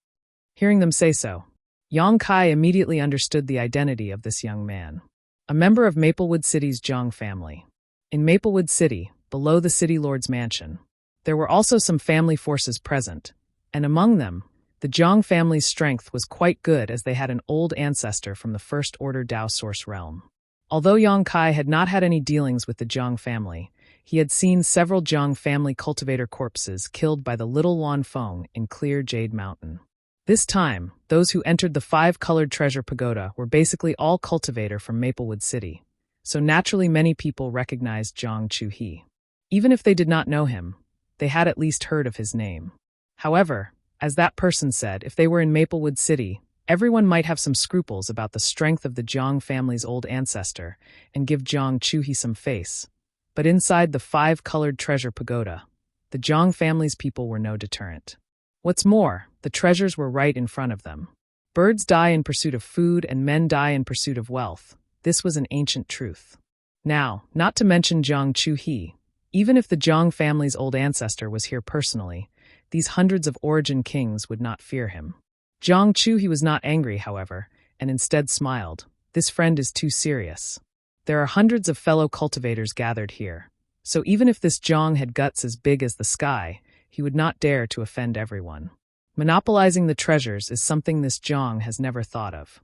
Hearing them say so, Yang Kai immediately understood the identity of this young man. A member of Maplewood City's Jiang family. In Maplewood City, below the city lord's mansion, there were also some family forces present, and among them, the Jiang family's strength was quite good as they had an old ancestor from the First Order Dao Source realm. Although Yang Kai had not had any dealings with the Jiang family, he had seen several Jiang family cultivator corpses killed by the Little Wan Feng in Clear Jade Mountain. This time, those who entered the 5-colored treasure pagoda were basically all cultivator from Maplewood City, so naturally many people recognized Jiang Chuhi. Even if they did not know him, they had at least heard of his name. However, as that person said, if they were in Maplewood City, everyone might have some scruples about the strength of the Jiang family's old ancestor and give Jiang Chuhi some face. But inside the 5-colored treasure pagoda, the Jiang family's people were no deterrent. What's more, the treasures were right in front of them. Birds die in pursuit of food and men die in pursuit of wealth. This was an ancient truth. Now, not to mention Jiang Chuhi, even if the Jiang family's old ancestor was here personally, these hundreds of origin kings would not fear him. Jiang Chuhi was not angry, however, and instead smiled. This friend is too serious. There are hundreds of fellow cultivators gathered here, so even if this Jiang had guts as big as the sky, he would not dare to offend everyone. Monopolizing the treasures is something this Jiang has never thought of.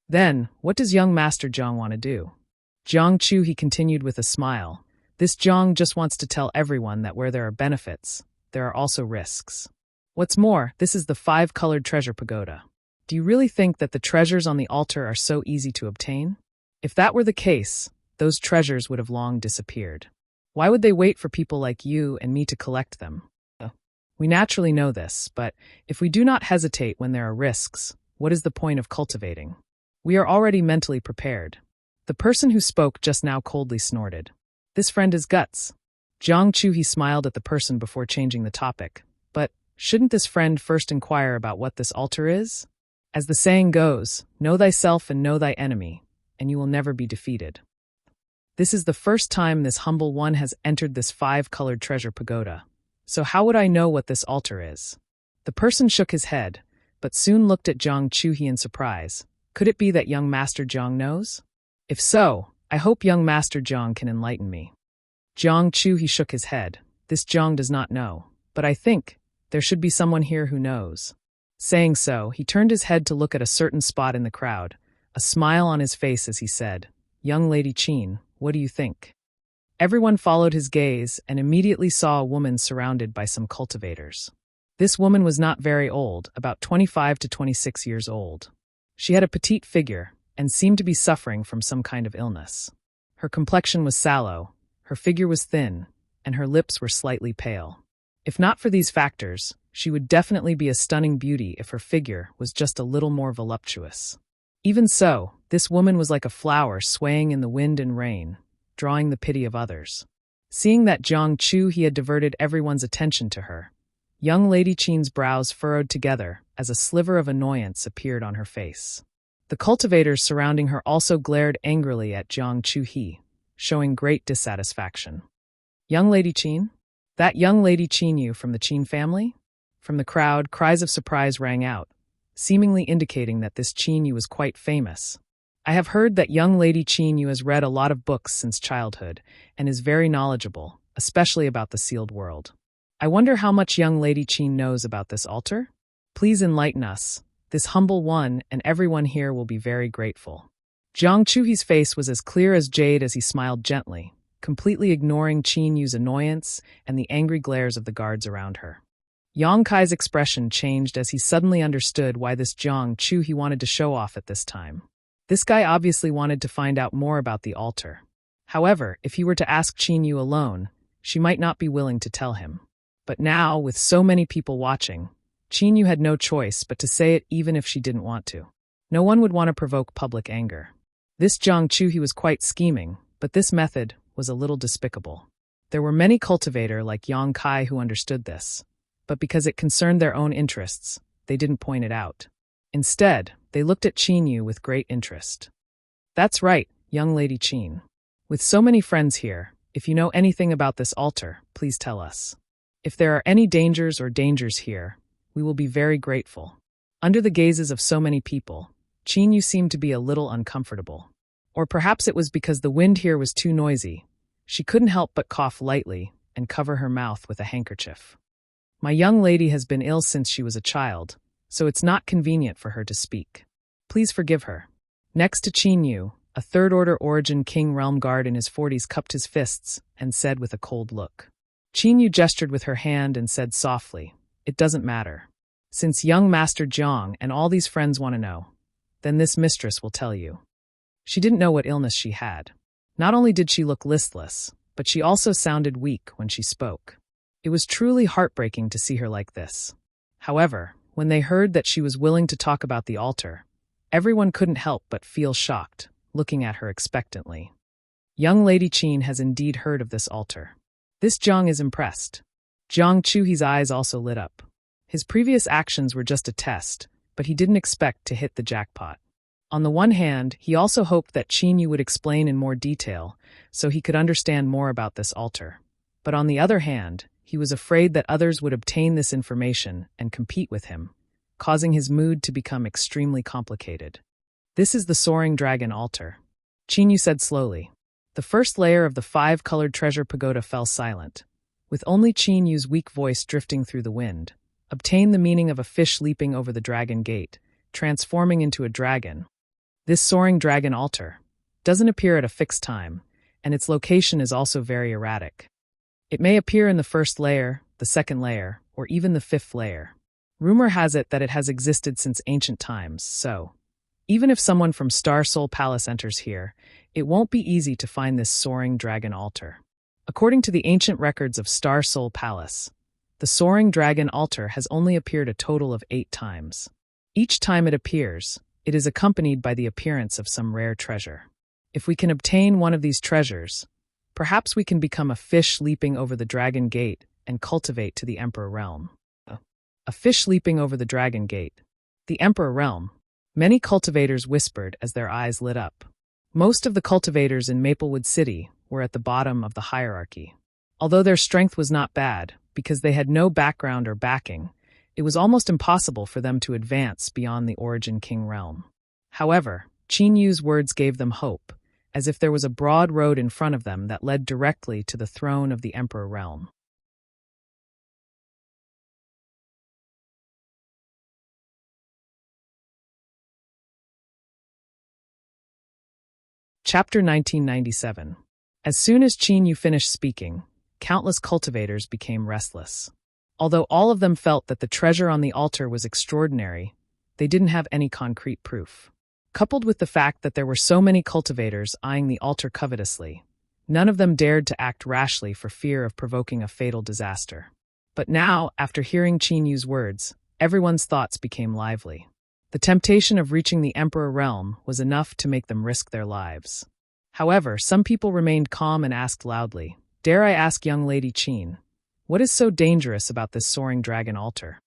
Then, what does young Master Jiang want to do? Jiang Chuhi continued with a smile. This Jiang just wants to tell everyone that where there are benefits, there are also risks. What's more, this is the 5-colored treasure pagoda. Do you really think that the treasures on the altar are so easy to obtain? If that were the case, those treasures would have long disappeared. Why would they wait for people like you and me to collect them? We naturally know this, but if we do not hesitate when there are risks, what is the point of cultivating? We are already mentally prepared. The person who spoke just now coldly snorted. This friend is guts. Jiang Chuhi smiled at the person before changing the topic. But shouldn't this friend first inquire about what this altar is? As the saying goes, know thyself and know thy enemy, and you will never be defeated. This is the first time this humble one has entered this 5-colored treasure pagoda. So how would I know what this altar is? The person shook his head, but soon looked at Jiang Chuhi in surprise. Could it be that young Master Jiang knows? If so, I hope young Master Jiang can enlighten me. Jiang Chuhi shook his head. This Jiang does not know, but I think there should be someone here who knows. Saying so, he turned his head to look at a certain spot in the crowd, a smile on his face as he said, "Young Lady Qin, what do you think?" Everyone followed his gaze and immediately saw a woman surrounded by some cultivators. This woman was not very old, about 25 to 26 years old. She had a petite figure and seemed to be suffering from some kind of illness. Her complexion was sallow, her figure was thin, and her lips were slightly pale. If not for these factors, she would definitely be a stunning beauty if her figure was just a little more voluptuous. Even so, this woman was like a flower swaying in the wind and rain, drawing the pity of others. Seeing that Jiang Chuhi had diverted everyone's attention to her, young Lady Qin's brows furrowed together as a sliver of annoyance appeared on her face. The cultivators surrounding her also glared angrily at Jiang Chuhi, showing great dissatisfaction. "Young Lady Qin?" That young lady Qin from the Qin family? From the crowd, cries of surprise rang out, seemingly indicating that this Qin was quite famous. I have heard that young lady Qin has read a lot of books since childhood and is very knowledgeable, especially about the sealed world. I wonder how much young lady Qin knows about this altar? Please enlighten us. This humble one and everyone here will be very grateful. Jiang Chuhi's face was as clear as jade as he smiled gently, completely ignoring Qin Yu's annoyance and the angry glares of the guards around her. Yang Kai's expression changed as he suddenly understood why this Jiang Chuhi wanted to show off at this time. This guy obviously wanted to find out more about the altar. However, if he were to ask Qin Yu alone, she might not be willing to tell him. But now, with so many people watching, Qin Yu had no choice but to say it even if she didn't want to. No one would want to provoke public anger. This Jiang Chuhi was quite scheming, but this method was a little despicable. There were many cultivators like Yang Kai who understood this, but because it concerned their own interests, they didn't point it out. Instead, they looked at Qin Yu with great interest. That's right, young lady Qin. With so many friends here, if you know anything about this altar, please tell us. If there are any dangers here, we will be very grateful. Under the gazes of so many people, Qin Yu seemed to be a little uncomfortable. Or perhaps it was because the wind here was too noisy. She couldn't help but cough lightly and cover her mouth with a handkerchief. My young lady has been ill since she was a child, so it's not convenient for her to speak. Please forgive her. Next to Qin Yu, a third-order origin king realm guard in his 40s cupped his fists and said with a cold look. Qin Yu gestured with her hand and said softly, "It doesn't matter. Since young Master Jiang and all these friends want to know, then this mistress will tell you." She didn't know what illness she had. Not only did she look listless, but she also sounded weak when she spoke. It was truly heartbreaking to see her like this. However, when they heard that she was willing to talk about the altar, everyone couldn't help but feel shocked, looking at her expectantly. Young lady Qin has indeed heard of this altar. This Jiang is impressed. Jiang Chuhi's eyes also lit up. His previous actions were just a test, but he didn't expect to hit the jackpot. On the one hand, he also hoped that Qin Yu would explain in more detail so he could understand more about this altar. But on the other hand, he was afraid that others would obtain this information and compete with him, causing his mood to become extremely complicated. This is the Soaring Dragon altar, Qin Yu said slowly. The first layer of the 5-colored treasure pagoda fell silent, with only Qin Yu's weak voice drifting through the wind. Obtain the meaning of a fish leaping over the dragon gate, transforming into a dragon. This Soaring Dragon altar doesn't appear at a fixed time, and its location is also very erratic. It may appear in the first layer, the second layer, or even the 5th layer. Rumor has it that it has existed since ancient times, so even if someone from Star Soul Palace enters here, it won't be easy to find this Soaring Dragon altar. According to the ancient records of Star Soul Palace, the Soaring Dragon altar has only appeared a total of 8 times. Each time it appears, it is accompanied by the appearance of some rare treasure. If we can obtain one of these treasures, perhaps we can become a fish leaping over the dragon gate and cultivate to the Emperor Realm. A fish leaping over the dragon gate. The Emperor Realm. Many cultivators whispered as their eyes lit up. Most of the cultivators in Maplewood City were at the bottom of the hierarchy. Although their strength was not bad, because they had no background or backing, it was almost impossible for them to advance beyond the Origin King realm. However, Qin Yu's words gave them hope, as if there was a broad road in front of them that led directly to the throne of the Emperor realm. Chapter 1997. As soon as Qin Yu finished speaking, countless cultivators became restless. Although all of them felt that the treasure on the altar was extraordinary, they didn't have any concrete proof. Coupled with the fact that there were so many cultivators eyeing the altar covetously, none of them dared to act rashly for fear of provoking a fatal disaster. But now, after hearing Qin Yu's words, everyone's thoughts became lively. The temptation of reaching the Emperor realm was enough to make them risk their lives. However, some people remained calm and asked loudly, "Dare I ask young lady Qin, what is so dangerous about this Soaring Dragon altar?"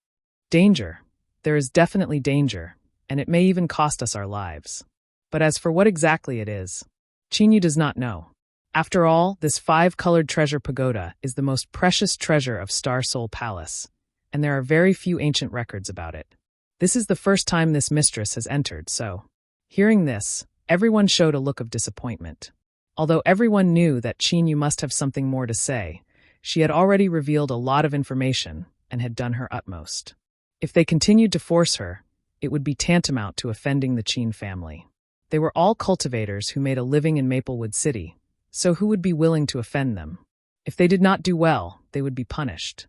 Danger. There is definitely danger, and it may even cost us our lives. But as for what exactly it is, Qin Yu does not know. After all, this 5-colored treasure pagoda is the most precious treasure of Star Soul Palace, and there are very few ancient records about it. This is the first time this mistress has entered, so. Hearing this, everyone showed a look of disappointment. Although everyone knew that Chinyu must have something more to say, she had already revealed a lot of information and had done her utmost. If they continued to force her, it would be tantamount to offending the Qin family. They were all cultivators who made a living in Maplewood City, so who would be willing to offend them? If they did not do well, they would be punished.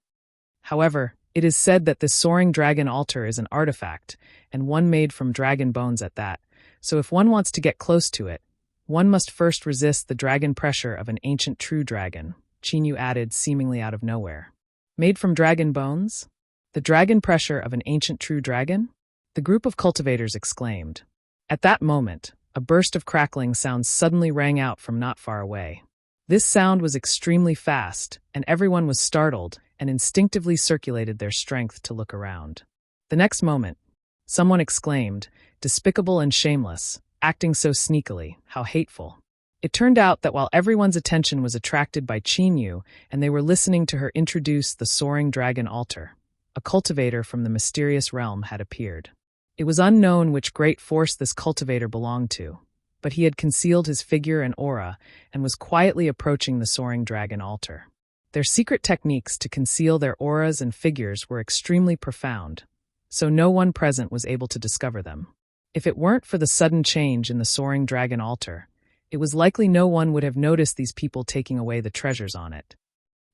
However, it is said that this soaring dragon altar is an artifact, and one made from dragon bones at that, so if one wants to get close to it, one must first resist the dragon pressure of an ancient true dragon, Chinyu added seemingly out of nowhere. Made from dragon bones? The dragon pressure of an ancient true dragon? The group of cultivators exclaimed. At that moment, a burst of crackling sounds suddenly rang out from not far away. This sound was extremely fast, and everyone was startled and instinctively circulated their strength to look around. The next moment, someone exclaimed, "Despicable and shameless, acting so sneakily, how hateful." It turned out that while everyone's attention was attracted by Chinyu and they were listening to her introduce the soaring dragon altar, a cultivator from the mysterious realm had appeared. It was unknown which great force this cultivator belonged to, but he had concealed his figure and aura and was quietly approaching the soaring dragon altar. Their secret techniques to conceal their auras and figures were extremely profound, so no one present was able to discover them. If it weren't for the sudden change in the soaring dragon altar, it was likely no one would have noticed these people taking away the treasures on it.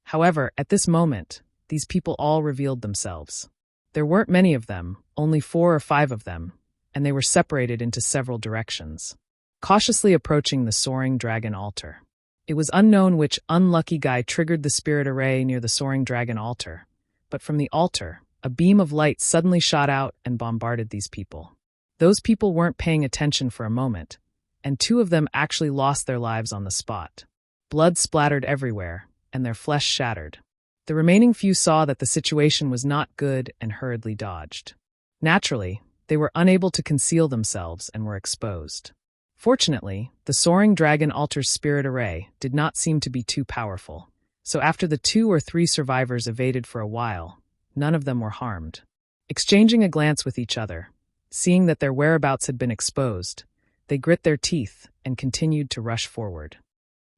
However, at this moment, these people all revealed themselves. There weren't many of them, only 4 or 5 of them, and they were separated into several directions, cautiously approaching the soaring dragon altar. It was unknown which unlucky guy triggered the spirit array near the soaring dragon altar, but from the altar, a beam of light suddenly shot out and bombarded these people. Those people weren't paying attention for a moment, and 2 of them actually lost their lives on the spot. Blood splattered everywhere, and their flesh shattered. The remaining few saw that the situation was not good and hurriedly dodged. Naturally, they were unable to conceal themselves and were exposed. Fortunately, the soaring dragon altar's spirit array did not seem to be too powerful, so after the 2 or 3 survivors evaded for a while, none of them were harmed. Exchanging a glance with each other, seeing that their whereabouts had been exposed, they grit their teeth and continued to rush forward.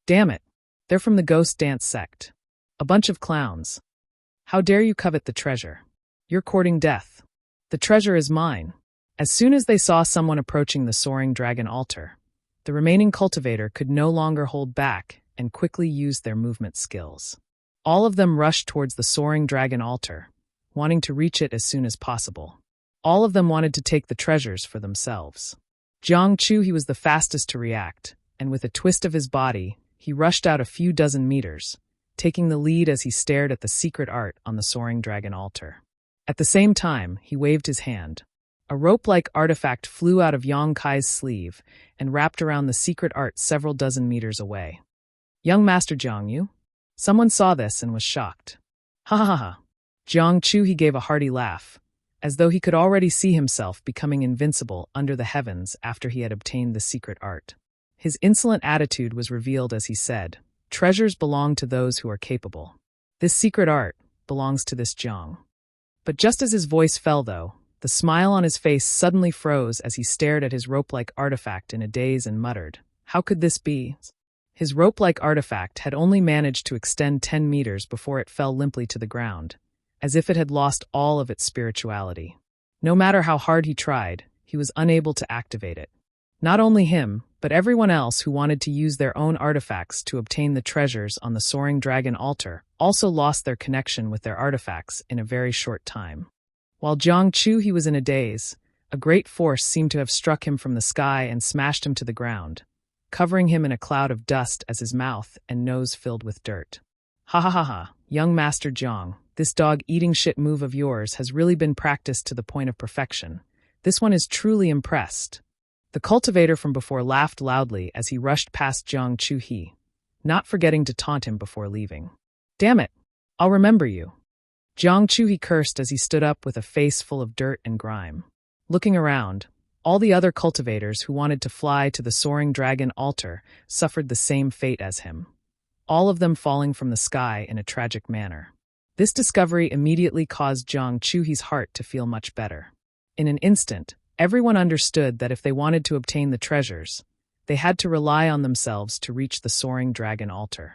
Damn it! They're from the Ghost Dance sect. A bunch of clowns. How dare you covet the treasure? You're courting death. The treasure is mine. As soon as they saw someone approaching the soaring dragon altar, the remaining cultivator could no longer hold back and quickly used their movement skills. All of them rushed towards the soaring dragon altar, wanting to reach it as soon as possible. All of them wanted to take the treasures for themselves. Jiang Chu, he was the fastest to react, and with a twist of his body, he rushed out a few dozen meters, taking the lead as he stared at the secret art on the soaring dragon altar. At the same time, he waved his hand. A rope-like artifact flew out of Yang Kai's sleeve and wrapped around the secret art several dozen meters away. Young Master Jiang Yu? Someone saw this and was shocked. Ha ha ha. Jiang Chu, he gave a hearty laugh, as though he could already see himself becoming invincible under the heavens after he had obtained the secret art. His insolent attitude was revealed as he said, "Treasures belong to those who are capable. This secret art belongs to this Jiang." But just as his voice fell, though, the smile on his face suddenly froze as he stared at his rope-like artifact in a daze and muttered, "How could this be?" His rope-like artifact had only managed to extend 10 meters before it fell limply to the ground, as if it had lost all of its spirituality. No matter how hard he tried, he was unable to activate it. Not only him, but everyone else who wanted to use their own artifacts to obtain the treasures on the soaring dragon altar also lost their connection with their artifacts in a very short time. While Jiang Chu, he was in a daze, a great force seemed to have struck him from the sky and smashed him to the ground, covering him in a cloud of dust as his mouth and nose filled with dirt. Ha ha ha ha, young Master Jiang, this dog-eating shit move of yours has really been practiced to the point of perfection. This one is truly impressed. The cultivator from before laughed loudly as he rushed past Jiang Chu-he, not forgetting to taunt him before leaving. Damn it! I'll remember you. Jiang Chu-he cursed as he stood up with a face full of dirt and grime. Looking around, All the other cultivators who wanted to fly to the soaring dragon altar suffered the same fate as him, all of them falling from the sky in a tragic manner. This discovery immediately caused Jiang Chuhi's heart to feel much better. In an instant, everyone understood that if they wanted to obtain the treasures, they had to rely on themselves to reach the soaring dragon altar.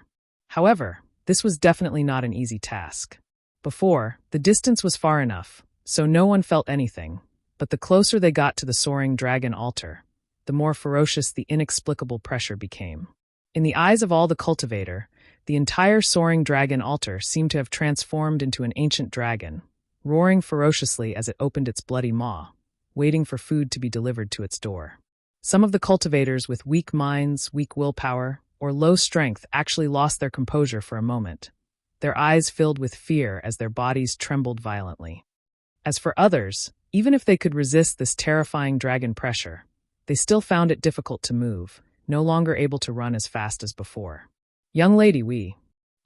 However, this was definitely not an easy task. Before, the distance was far enough, so no one felt anything, but the closer they got to the soaring dragon altar, the more ferocious the inexplicable pressure became. In the eyes of all the cultivator, the entire soaring dragon altar seemed to have transformed into an ancient dragon, roaring ferociously as it opened its bloody maw, waiting for food to be delivered to its door. Some of the cultivators with weak minds, weak willpower, or low strength actually lost their composure for a moment, their eyes filled with fear as their bodies trembled violently. As for others, even if they could resist this terrifying dragon pressure, they still found it difficult to move, no longer able to run as fast as before. Young lady Wei.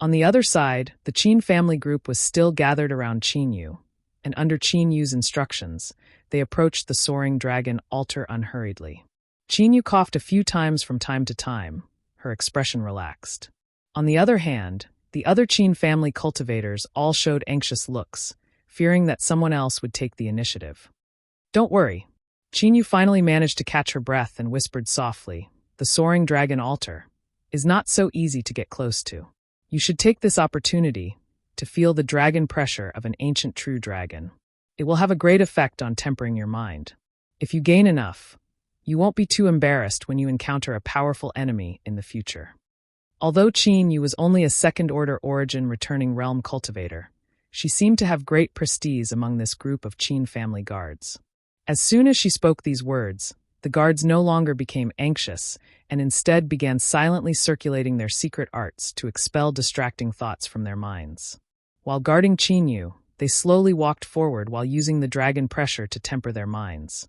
On the other side, the Qin family group was still gathered around Qin Yu, and under Qin Yu's instructions, they approached the soaring dragon altar unhurriedly. Qin Yu coughed a few times from time to time, her expression relaxed. On the other hand, the other Qin family cultivators all showed anxious looks, fearing that someone else would take the initiative. Don't worry. Qin Yu finally managed to catch her breath and whispered softly, "The soaring dragon altar is not so easy to get close to. You should take this opportunity to feel the dragon pressure of an ancient true dragon. It will have a great effect on tempering your mind. If you gain enough, you won't be too embarrassed when you encounter a powerful enemy in the future." Although Qin Yu was only a second-order origin returning realm cultivator, she seemed to have great prestige among this group of Qin family guards. As soon as she spoke these words, the guards no longer became anxious and instead began silently circulating their secret arts to expel distracting thoughts from their minds. While guarding Qin Yu, they slowly walked forward while using the dragon pressure to temper their minds.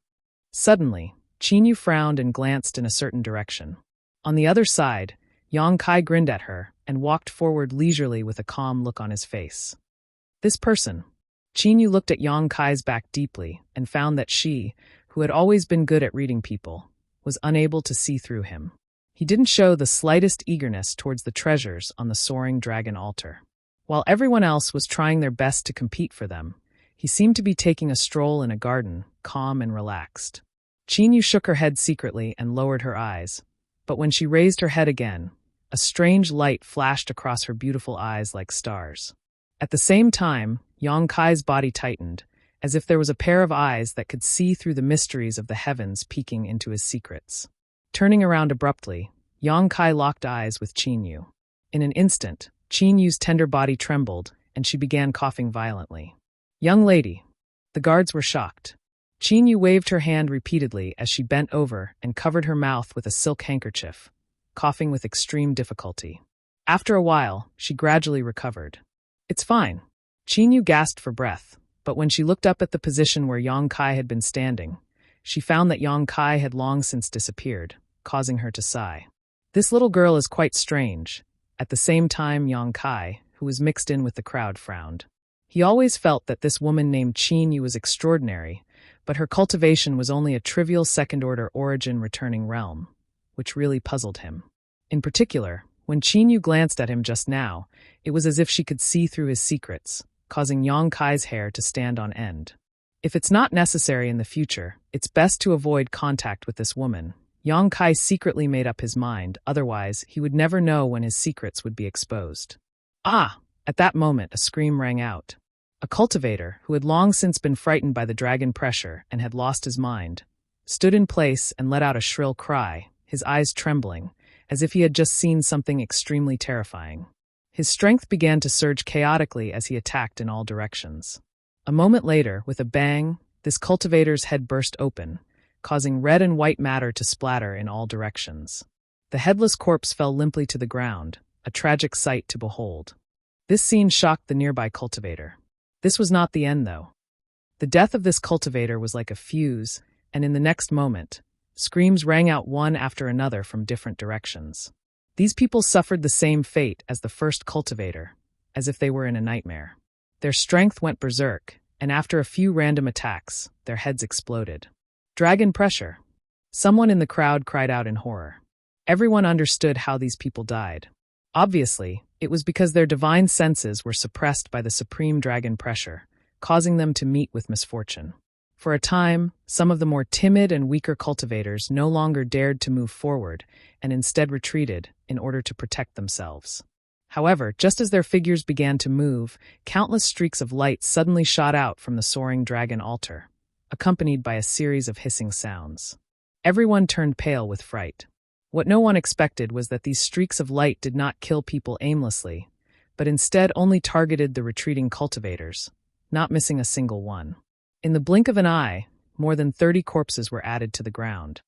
Suddenly, Qin Yu frowned and glanced in a certain direction. On the other side, Yang Kai grinned at her and walked forward leisurely with a calm look on his face. This person. Qin Yu looked at Yang Kai's back deeply and found that she, who had always been good at reading people, was unable to see through him. He didn't show the slightest eagerness towards the treasures on the soaring dragon altar. While everyone else was trying their best to compete for them, he seemed to be taking a stroll in a garden, calm and relaxed. Qin Yu shook her head secretly and lowered her eyes, but when she raised her head again, a strange light flashed across her beautiful eyes like stars. At the same time, Yang Kai's body tightened, as if there was a pair of eyes that could see through the mysteries of the heavens peeking into his secrets. Turning around abruptly, Yang Kai locked eyes with Qin Yu. In an instant, Qin Yu's tender body trembled, and she began coughing violently. "Young lady." The guards were shocked. Qin Yu waved her hand repeatedly as she bent over and covered her mouth with a silk handkerchief, coughing with extreme difficulty. After a while, she gradually recovered. "It's fine." Qin Yu gasped for breath, but when she looked up at the position where Yang Kai had been standing, she found that Yang Kai had long since disappeared, causing her to sigh. This little girl is quite strange. At the same time, Yang Kai, who was mixed in with the crowd, frowned. He always felt that this woman named Qin Yu was extraordinary, but her cultivation was only a trivial second-order origin returning realm, which really puzzled him. In particular, when Qin Yu glanced at him just now, it was as if she could see through his secrets, causing Yang Kai's hair to stand on end. If it's not necessary in the future, it's best to avoid contact with this woman. Yang Kai secretly made up his mind, otherwise he would never know when his secrets would be exposed. Ah! At that moment, a scream rang out. A cultivator, who had long since been frightened by the dragon pressure and had lost his mind, stood in place and let out a shrill cry, his eyes trembling, as if he had just seen something extremely terrifying. His strength began to surge chaotically as he attacked in all directions. A moment later, with a bang, this cultivator's head burst open, causing red and white matter to splatter in all directions. The headless corpse fell limply to the ground, a tragic sight to behold. This scene shocked the nearby cultivator. This was not the end, though. The death of this cultivator was like a fuse, and in the next moment, screams rang out one after another from different directions. These people suffered the same fate as the first cultivator, as if they were in a nightmare. Their strength went berserk, and after a few random attacks, their heads exploded. Dragon pressure. Someone in the crowd cried out in horror. Everyone understood how these people died. Obviously, it was because their divine senses were suppressed by the supreme dragon pressure, causing them to meet with misfortune. For a time, some of the more timid and weaker cultivators no longer dared to move forward and instead retreated in order to protect themselves. However, just as their figures began to move, countless streaks of light suddenly shot out from the soaring dragon altar, accompanied by a series of hissing sounds. Everyone turned pale with fright. What no one expected was that these streaks of light did not kill people aimlessly, but instead only targeted the retreating cultivators, not missing a single one. In the blink of an eye, more than 30 corpses were added to the ground.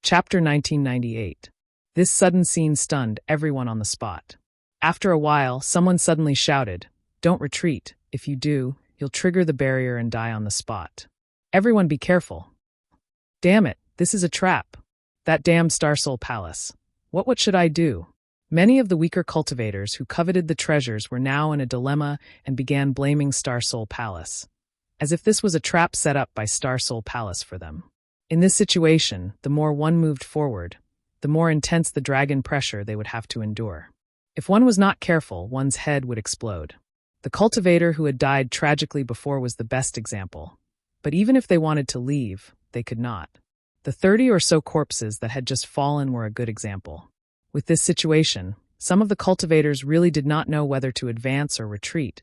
Chapter 1998. This sudden scene stunned everyone on the spot. After a while, someone suddenly shouted, "Don't retreat. If you do, you'll trigger the barrier and die on the spot. Everyone be careful." Damn it, this is a trap. That damned Star Soul Palace. What should I do? Many of the weaker cultivators who coveted the treasures were now in a dilemma and began blaming Star Soul Palace, as if this was a trap set up by Star Soul Palace for them. In this situation, the more one moved forward, the more intense the dragon pressure they would have to endure. If one was not careful, one's head would explode. The cultivator who had died tragically before was the best example. But even if they wanted to leave, they could not. The 30 or so corpses that had just fallen were a good example. With this situation, some of the cultivators really did not know whether to advance or retreat,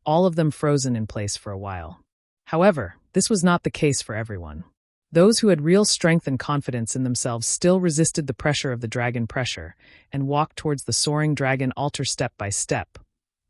all of them frozen in place for a while. However, this was not the case for everyone. Those who had real strength and confidence in themselves still resisted the pressure of the dragon pressure and walked towards the soaring dragon altar step by step,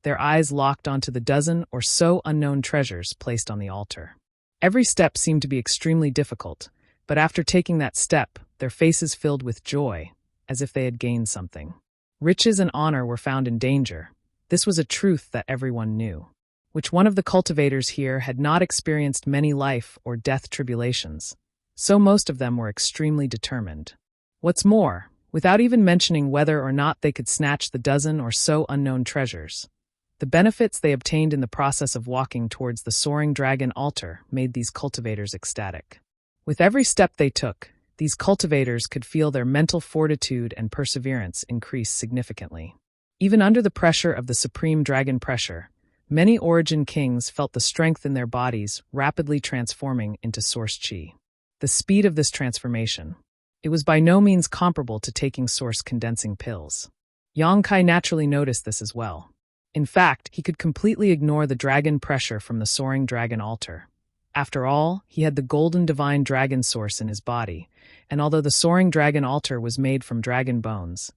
their eyes locked onto the dozen or so unknown treasures placed on the altar. Every step seemed to be extremely difficult, but after taking that step, their faces filled with joy, as if they had gained something. Riches and honor were found in danger. This was a truth that everyone knew. Which one of the cultivators here had not experienced many life or death tribulations? So most of them were extremely determined. What's more, without even mentioning whether or not they could snatch the dozen or so unknown treasures, the benefits they obtained in the process of walking towards the soaring dragon altar made these cultivators ecstatic. With every step they took, these cultivators could feel their mental fortitude and perseverance increase significantly. Even under the pressure of the supreme dragon pressure, many origin kings felt the strength in their bodies rapidly transforming into source chi. The speed of this transformation. It was by no means comparable to taking source condensing pills. Yang Kai naturally noticed this as well. In fact, he could completely ignore the dragon pressure from the soaring dragon altar. After all, he had the golden divine dragon source in his body, and although the soaring dragon altar was made from dragon bones,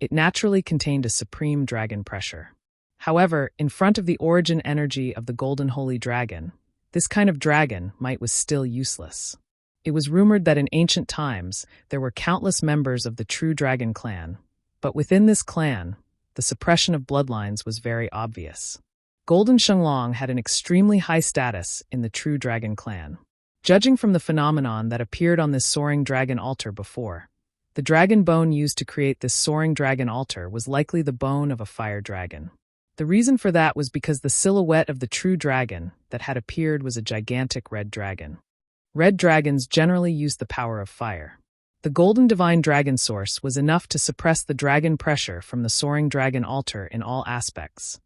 it naturally contained a supreme dragon pressure. However, in front of the origin energy of the golden holy dragon, this kind of dragon might was still useless. It was rumored that in ancient times, there were countless members of the true dragon clan, but within this clan, the suppression of bloodlines was very obvious. Golden Shenglong had an extremely high status in the true dragon clan. Judging from the phenomenon that appeared on this soaring dragon altar before, the dragon bone used to create this soaring dragon altar was likely the bone of a fire dragon. The reason for that was because the silhouette of the true dragon that had appeared was a gigantic red dragon. Red dragons generally use the power of fire. The golden divine dragon source was enough to suppress the dragon pressure from the soaring dragon altar in all aspects,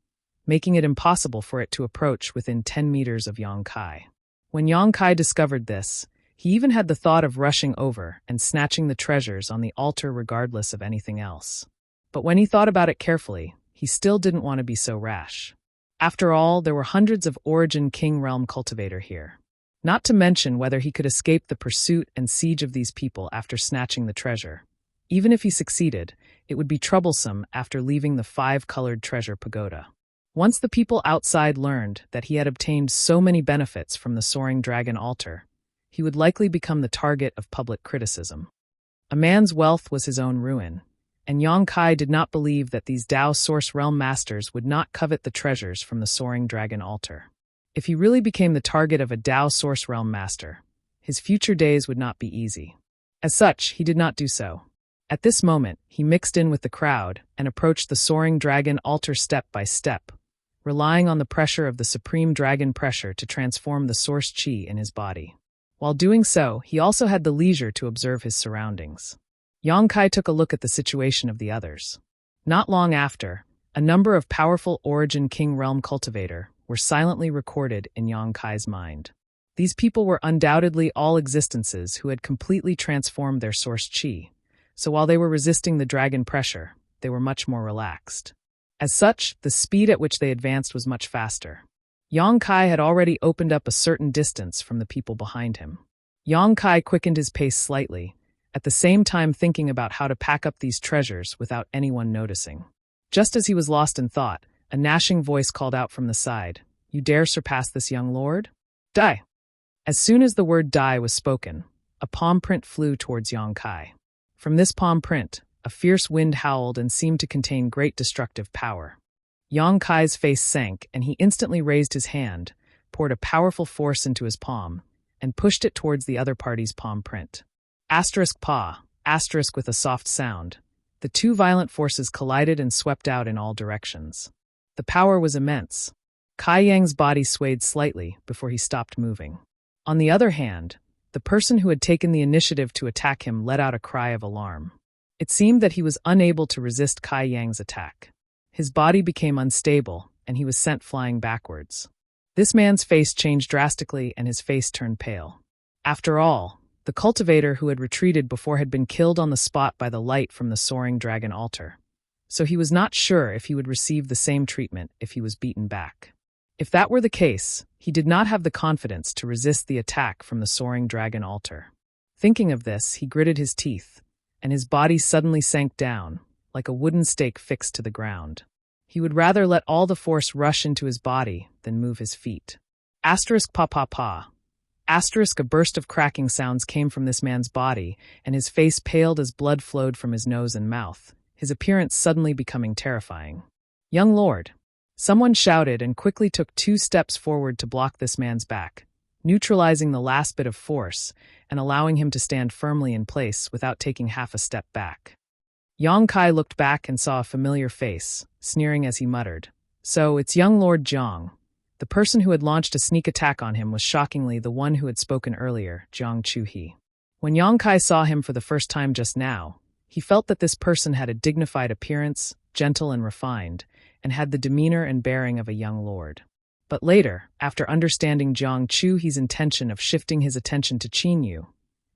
making it impossible for it to approach within 10 meters of Yang Kai. When Yang Kai discovered this, he even had the thought of rushing over and snatching the treasures on the altar regardless of anything else. But when he thought about it carefully, he still didn't want to be so rash. After all, there were hundreds of Origin King Realm cultivator here. Not to mention whether he could escape the pursuit and siege of these people after snatching the treasure. Even if he succeeded, it would be troublesome after leaving the 5-colored treasure pagoda. Once the people outside learned that he had obtained so many benefits from the soaring dragon altar, he would likely become the target of public criticism. A man's wealth was his own ruin, and Yang Kai did not believe that these Dao Source Realm masters would not covet the treasures from the soaring dragon altar. If he really became the target of a Dao Source Realm master, his future days would not be easy. As such, he did not do so. At this moment, he mixed in with the crowd and approached the soaring dragon altar step by step, relying on the pressure of the supreme dragon pressure to transform the source chi in his body. While doing so, he also had the leisure to observe his surroundings. Yang Kai took a look at the situation of the others. Not long after, a number of powerful Origin King Realm cultivator were silently recorded in Yang Kai's mind. These people were undoubtedly all existences who had completely transformed their source chi, so while they were resisting the dragon pressure, they were much more relaxed. As such, the speed at which they advanced was much faster. Yang Kai had already opened up a certain distance from the people behind him. Yang Kai quickened his pace slightly, at the same time thinking about how to pack up these treasures without anyone noticing. Just as he was lost in thought, a gnashing voice called out from the side, "You dare surpass this young lord? Die!" As soon as the word die was spoken, a palm print flew towards Yang Kai. From this palm print, a fierce wind howled and seemed to contain great destructive power. Yang Kai's face sank, and he instantly raised his hand, poured a powerful force into his palm, and pushed it towards the other party's palm print. Asterisk paw, asterisk with a soft sound. The two violent forces collided and swept out in all directions. The power was immense. Kai Yang's body swayed slightly before he stopped moving. On the other hand, the person who had taken the initiative to attack him let out a cry of alarm. It seemed that he was unable to resist Kai Yang's attack. His body became unstable, and he was sent flying backwards. This man's face changed drastically, and his face turned pale. After all, the cultivator who had retreated before had been killed on the spot by the light from the soaring dragon altar. So he was not sure if he would receive the same treatment if he was beaten back. If that were the case, he did not have the confidence to resist the attack from the soaring dragon altar. Thinking of this, he gritted his teeth, and his body suddenly sank down, like a wooden stake fixed to the ground. He would rather let all the force rush into his body than move his feet. Asterisk pa pa pa. Asterisk a burst of cracking sounds came from this man's body, and his face paled as blood flowed from his nose and mouth, his appearance suddenly becoming terrifying. "Young lord!" Someone shouted and quickly took 2 steps forward to block this man's back, neutralizing the last bit of force and allowing him to stand firmly in place without taking half a step back. Yang Kai looked back and saw a familiar face, sneering as he muttered, "So it's young Lord Jiang." The person who had launched a sneak attack on him was shockingly the one who had spoken earlier, Jiang Chuhe. When Yang Kai saw him for the first time just now, he felt that this person had a dignified appearance, gentle and refined, and had the demeanor and bearing of a young lord. But later, after understanding Jiang Chuhe's intention of shifting his attention to Qin Yu,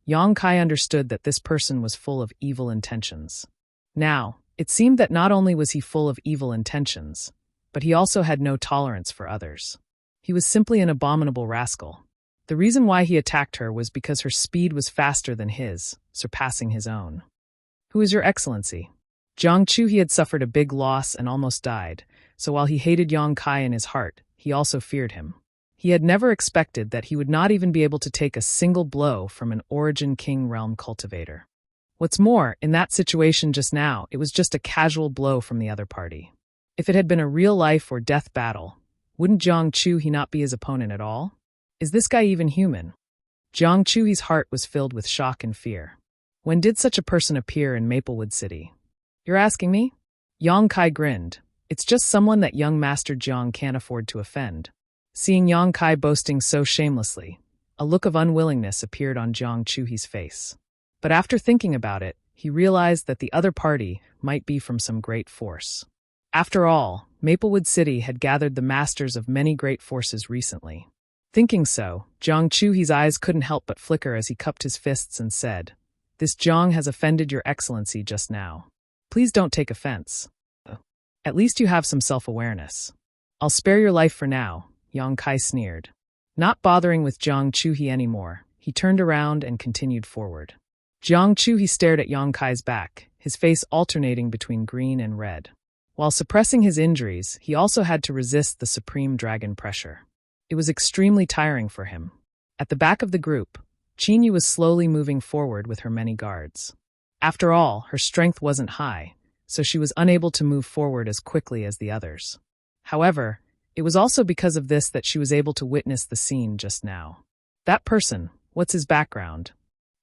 Yang Kai understood that this person was full of evil intentions. Now, it seemed that not only was he full of evil intentions, but he also had no tolerance for others. He was simply an abominable rascal. The reason why he attacked her was because her speed was faster than his, surpassing his own. "Who is your excellency?" Jiang Chuhe had suffered a big loss and almost died, so while he hated Yang Kai in his heart, he also feared him. He had never expected that he would not even be able to take a single blow from an Origin King Realm cultivator. What's more, in that situation just now, it was just a casual blow from the other party. If it had been a real life or death battle, wouldn't Jiang Chuhe not be his opponent at all? Is this guy even human? Jiang Chuhe's heart was filled with shock and fear. When did such a person appear in Maplewood City? "You're asking me?" Yang Kai grinned. "It's just someone that young Master Jiang can't afford to offend." Seeing Yang Kai boasting so shamelessly, a look of unwillingness appeared on Jiang Chuhe's face. But after thinking about it, he realized that the other party might be from some great force. After all, Maplewood City had gathered the masters of many great forces recently. Thinking so, Jiang Chuhe's eyes couldn't help but flicker as he cupped his fists and said, "This Jiang has offended your excellency just now. Please don't take offense. At least you have some self-awareness. I'll spare your life for now," Yang Kai sneered. Not bothering with Jiang Chuhe anymore, he turned around and continued forward. Jiang Chuhe stared at Yang Kai's back, his face alternating between green and red. While suppressing his injuries, he also had to resist the supreme dragon pressure. It was extremely tiring for him. At the back of the group, Qin Yu was slowly moving forward with her many guards. After all, her strength wasn't high, so she was unable to move forward as quickly as the others. However, it was also because of this that she was able to witness the scene just now. "That person, what's his background?"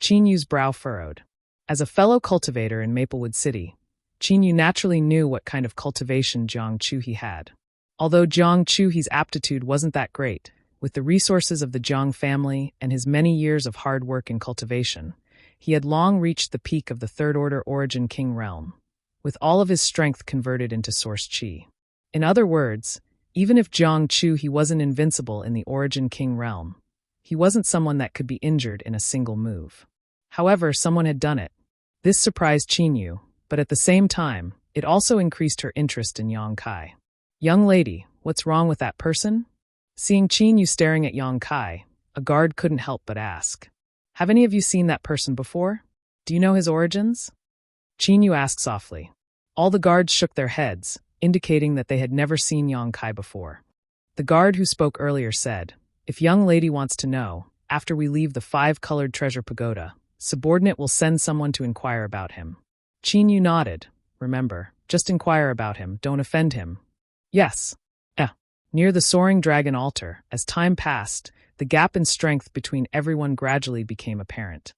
Qin Yu's brow furrowed. As a fellow cultivator in Maplewood City, Qin Yu naturally knew what kind of cultivation Jiang Chuhe had. Although Jiang Chuhe's aptitude wasn't that great, with the resources of the Jiang family and his many years of hard work in cultivation, he had long reached the peak of the third-order Origin King realm, with all of his strength converted into Source Qi. In other words, even if Jiang Chuhe wasn't invincible in the Origin King realm, he wasn't someone that could be injured in a single move. However, someone had done it. This surprised Qin Yu, but at the same time, it also increased her interest in Yang Kai. "Young lady, what's wrong with that person?" Seeing Qin Yu staring at Yang Kai, a guard couldn't help but ask. "Have any of you seen that person before? Do you know his origins?" Qin Yu asked softly. All the guards shook their heads, indicating that they had never seen Yang Kai before. The guard who spoke earlier said, "If young lady wants to know, after we leave the 5-colored treasure pagoda, subordinate will send someone to inquire about him." Qin Yu nodded. "Remember, just inquire about him, don't offend him." "Yes." Near the Soaring Dragon altar, as time passed, the gap in strength between everyone gradually became apparent.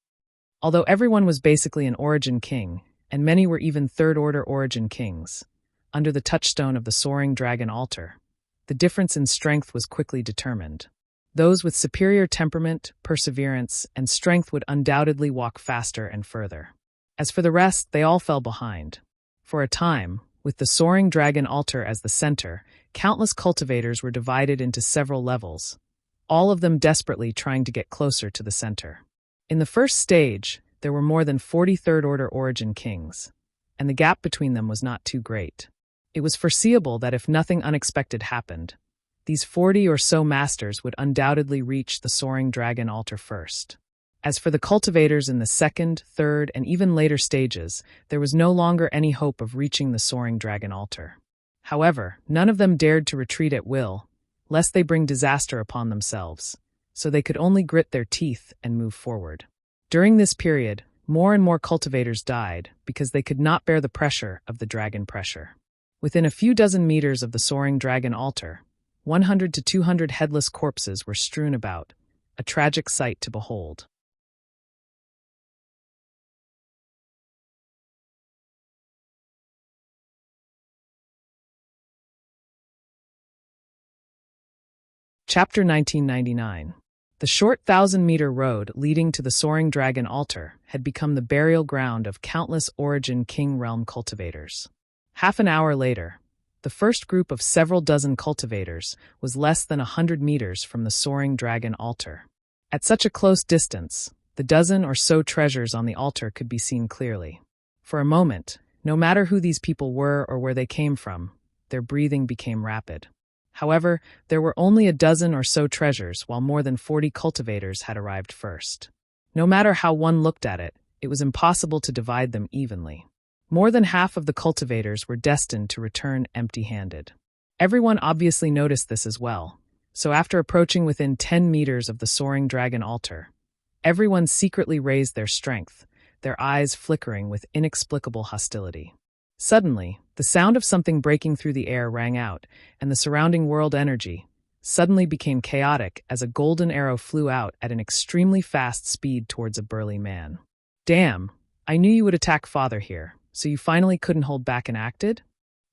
Although everyone was basically an Origin King, and many were even third-order Origin Kings, under the touchstone of the Soaring Dragon altar, the difference in strength was quickly determined. Those with superior temperament, perseverance, and strength would undoubtedly walk faster and further. As for the rest, they all fell behind. For a time, with the Soaring Dragon altar as the center, countless cultivators were divided into several levels, all of them desperately trying to get closer to the center. In the first stage, there were more than 40 third-order Origin Kings, and the gap between them was not too great. It was foreseeable that if nothing unexpected happened, these 40 or so masters would undoubtedly reach the Soaring Dragon altar first. As for the cultivators in the second, third, and even later stages, there was no longer any hope of reaching the Soaring Dragon altar. However, none of them dared to retreat at will, lest they bring disaster upon themselves, so they could only grit their teeth and move forward. During this period, more and more cultivators died because they could not bear the pressure of the dragon pressure. Within a few dozen meters of the Soaring Dragon altar, 100 to 200 headless corpses were strewn about, a tragic sight to behold. Chapter 1999. The short 1,000-meter road leading to the Soaring Dragon altar had become the burial ground of countless Origin King realm cultivators. Half an hour later, the first group of several dozen cultivators was less than 100 meters from the Soaring Dragon altar. At such a close distance, the dozen or so treasures on the altar could be seen clearly. For a moment, no matter who these people were or where they came from, their breathing became rapid. However, there were only a dozen or so treasures, while more than 40 cultivators had arrived first. No matter how one looked at it, it was impossible to divide them evenly. More than half of the cultivators were destined to return empty-handed. Everyone obviously noticed this as well, so after approaching within 10 meters of the Soaring Dragon altar, everyone secretly raised their strength, their eyes flickering with inexplicable hostility. Suddenly, the sound of something breaking through the air rang out, and the surrounding world energy suddenly became chaotic as a golden arrow flew out at an extremely fast speed towards a burly man. "Damn, I knew you would attack father here, so you finally couldn't hold back and acted?"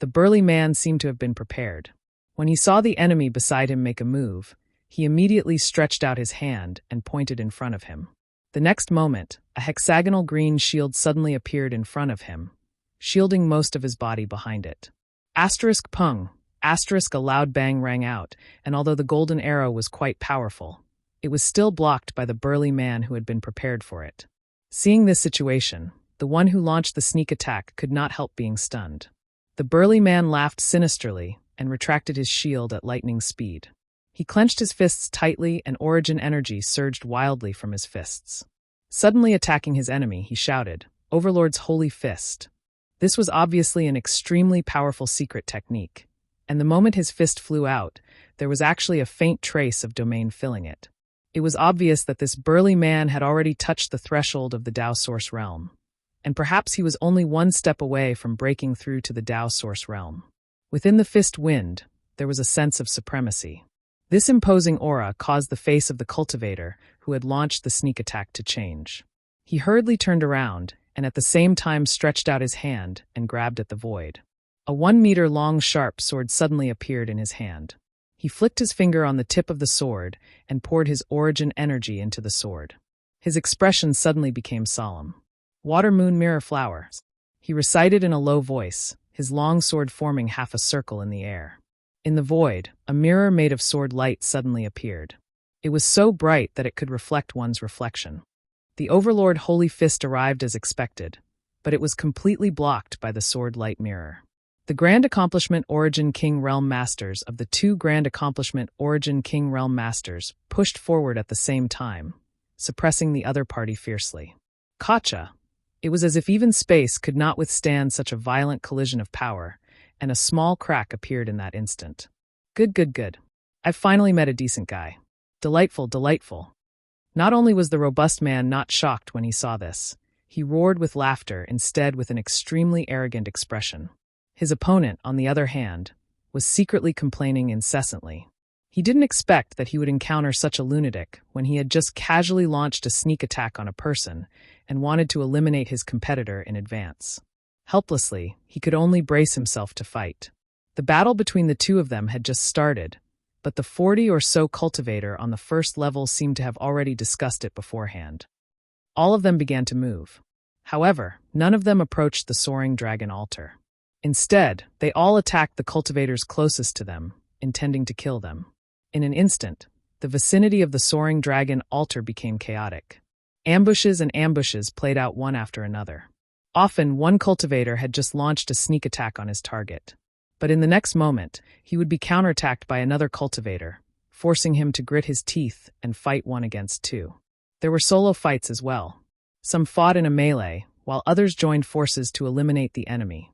The burly man seemed to have been prepared. When he saw the enemy beside him make a move, he immediately stretched out his hand and pointed in front of him. The next moment, a hexagonal green shield suddenly appeared in front of him, shielding most of his body behind it. Asterisk pung, asterisk a loud bang rang out, and although the golden arrow was quite powerful, it was still blocked by the burly man who had been prepared for it. Seeing this situation, the one who launched the sneak attack could not help being stunned. The burly man laughed sinisterly and retracted his shield at lightning speed. He clenched his fists tightly and Origin energy surged wildly from his fists. Suddenly attacking his enemy, he shouted, "Overlord's Holy Fist." This was obviously an extremely powerful secret technique, and the moment his fist flew out, there was actually a faint trace of domain filling it. It was obvious that this burly man had already touched the threshold of the Tao Source realm, and perhaps he was only one step away from breaking through to the Tao Source realm. Within the fist wind, there was a sense of supremacy. This imposing aura caused the face of the cultivator who had launched the sneak attack to change. He hurriedly turned around, and at the same time stretched out his hand and grabbed at the void. A 1-meter-long sharp sword suddenly appeared in his hand. He flicked his finger on the tip of the sword and poured his origin energy into the sword. His expression suddenly became solemn. Water, moon, mirror, flowers. He recited in a low voice, his long sword forming half a circle in the air. In the void, a mirror made of sword light suddenly appeared. It was so bright that it could reflect one's reflection. The Overlord Holy Fist arrived as expected, but it was completely blocked by the sword light mirror. The Grand Accomplishment Origin King Realm Masters of the two Grand Accomplishment Origin King Realm Masters pushed forward at the same time, suppressing the other party fiercely. Gotcha! It was as if even space could not withstand such a violent collision of power, and a small crack appeared in that instant. Good. I've finally met a decent guy. Delightful. Not only was the robust man not shocked when he saw this, he roared with laughter instead with an extremely arrogant expression. His opponent, on the other hand, was secretly complaining incessantly. He didn't expect that he would encounter such a lunatic when he had just casually launched a sneak attack on a person and wanted to eliminate his competitor in advance. Helplessly, he could only brace himself to fight. The battle between the two of them had just started, but the 40 or so cultivator on the first level seemed to have already discussed it beforehand. All of them began to move. However, none of them approached the Soaring Dragon altar. Instead, they all attacked the cultivators closest to them, intending to kill them. In an instant, the vicinity of the Soaring Dragon altar became chaotic. Ambushes and ambushes played out one after another. Often, one cultivator had just launched a sneak attack on his target. But in the next moment, he would be counterattacked by another cultivator, forcing him to grit his teeth and fight 1 against 2. There were solo fights as well. Some fought in a melee, while others joined forces to eliminate the enemy.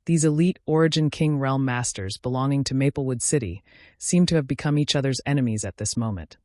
These elite Origin King Realm Masters belonging to Maplewood City seemed to have become each other's enemies at this moment.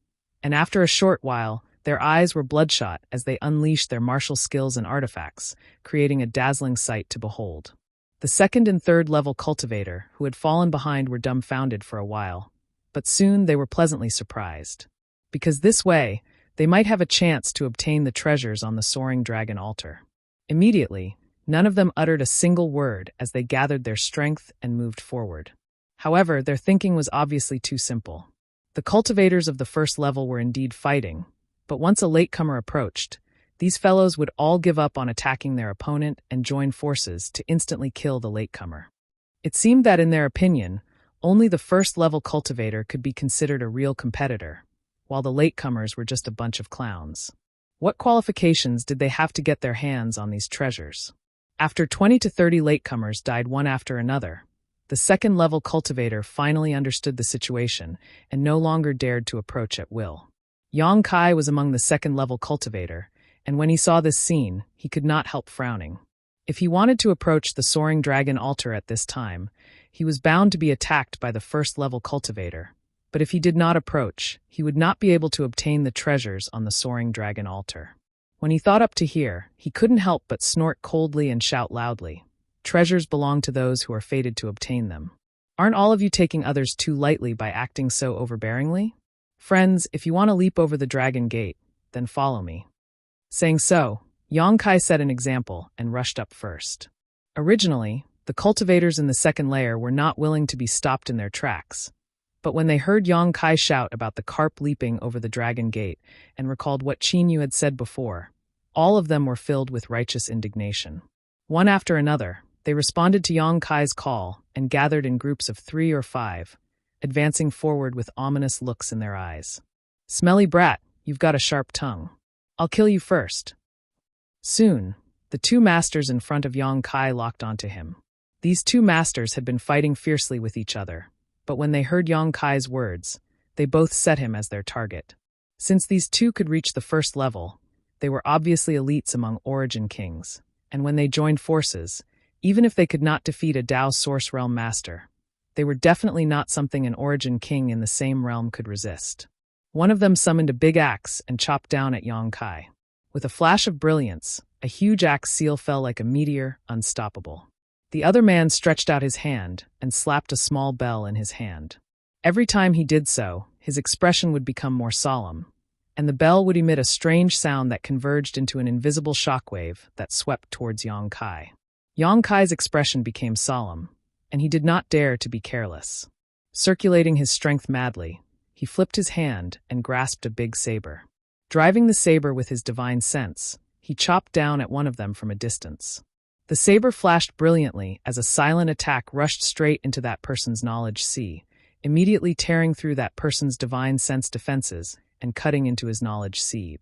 And after a short while, their eyes were bloodshot as they unleashed their martial skills and artifacts, creating a dazzling sight to behold. The second and third level cultivator, who had fallen behind, were dumbfounded for a while, but soon they were pleasantly surprised. Because this way, they might have a chance to obtain the treasures on the Soaring Dragon altar. Immediately, none of them uttered a single word as they gathered their strength and moved forward. However, their thinking was obviously too simple. The cultivators of the first level were indeed fighting, but once a latecomer approached, these fellows would all give up on attacking their opponent and join forces to instantly kill the latecomer. It seemed that, in their opinion, only the first-level cultivator could be considered a real competitor, while the latecomers were just a bunch of clowns. What qualifications did they have to get their hands on these treasures? After 20 to 30 latecomers died one after another, the second-level cultivator finally understood the situation and no longer dared to approach at will. Yang Kai was among the second-level cultivator, and when he saw this scene, he could not help frowning. If he wanted to approach the Soaring Dragon altar at this time, he was bound to be attacked by the first-level cultivator. But if he did not approach, he would not be able to obtain the treasures on the Soaring Dragon altar. When he thought up to here, he couldn't help but snort coldly and shout loudly. Treasures belong to those who are fated to obtain them. Aren't all of you taking others too lightly by acting so overbearingly? Friends, if you want to leap over the dragon gate, then follow me. Saying so, Yang Kai set an example and rushed up first. Originally, the cultivators in the second layer were not willing to be stopped in their tracks. But when they heard Yang Kai shout about the carp leaping over the dragon gate and recalled what Qin Yu had said before, all of them were filled with righteous indignation. One after another, they responded to Yang Kai's call and gathered in groups of 3 or 5, advancing forward with ominous looks in their eyes. Smelly brat, you've got a sharp tongue. I'll kill you first. Soon, the 2 masters in front of Yang Kai locked onto him. These 2 masters had been fighting fiercely with each other, but when they heard Yang Kai's words, they both set him as their target. Since these 2 could reach the first level, they were obviously elites among Origin Kings, and when they joined forces, even if they could not defeat a Dao Source Realm Master, they were definitely not something an Origin King in the same realm could resist. One of them summoned a big axe and chopped down at Yang Kai. With a flash of brilliance, a huge axe seal fell like a meteor, unstoppable. The other man stretched out his hand and slapped a small bell in his hand. Every time he did so, his expression would become more solemn, and the bell would emit a strange sound that converged into an invisible shockwave that swept towards Yang Kai. Yang Kai's expression became solemn, and he did not dare to be careless. Circulating his strength madly, he flipped his hand and grasped a big saber. Driving the saber with his divine sense, he chopped down at one of them from a distance. The saber flashed brilliantly as a silent attack rushed straight into that person's knowledge sea, immediately tearing through that person's divine sense defenses and cutting into his knowledge sea.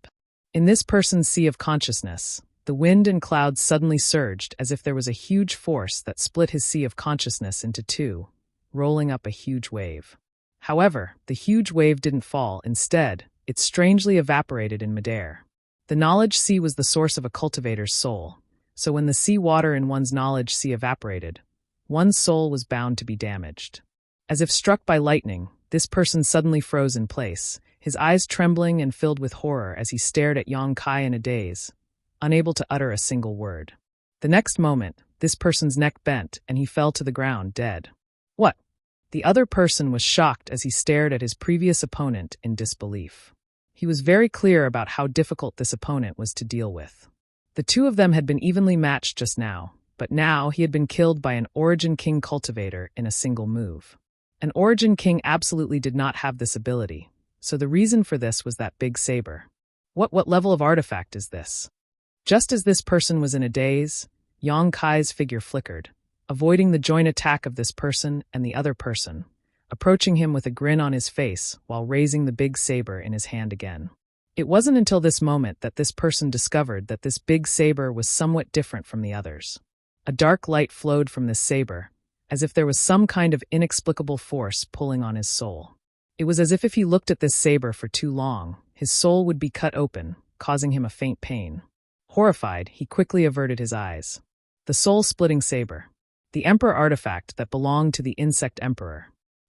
In this person's sea of consciousness, the wind and clouds suddenly surged as if there was a huge force that split his sea of consciousness into two, rolling up a huge wave. However, the huge wave didn't fall. Instead, it strangely evaporated in midair. The knowledge sea was the source of a cultivator's soul, so when the sea water in one's knowledge sea evaporated, one's soul was bound to be damaged. As if struck by lightning, this person suddenly froze in place, his eyes trembling and filled with horror as he stared at Yang Kai in a daze, unable to utter a single word. The next moment, this person's neck bent and he fell to the ground dead. What? The other person was shocked as he stared at his previous opponent in disbelief. He was very clear about how difficult this opponent was to deal with. The two of them had been evenly matched just now, but now he had been killed by an Origin King cultivator in a single move. An Origin King absolutely did not have this ability, so the reason for this was that big saber. What level of artifact is this? Just as this person was in a daze, Yang Kai's figure flickered, avoiding the joint attack of this person and the other person, approaching him with a grin on his face while raising the big saber in his hand again. It wasn't until this moment that this person discovered that this big saber was somewhat different from the others. A dark light flowed from this saber, as if there was some kind of inexplicable force pulling on his soul. It was as if he looked at this saber for too long, his soul would be cut open, causing him a faint pain. Horrified, he quickly averted his eyes. The soul-splitting saber. The Emperor artifact that belonged to the Insect Emperor.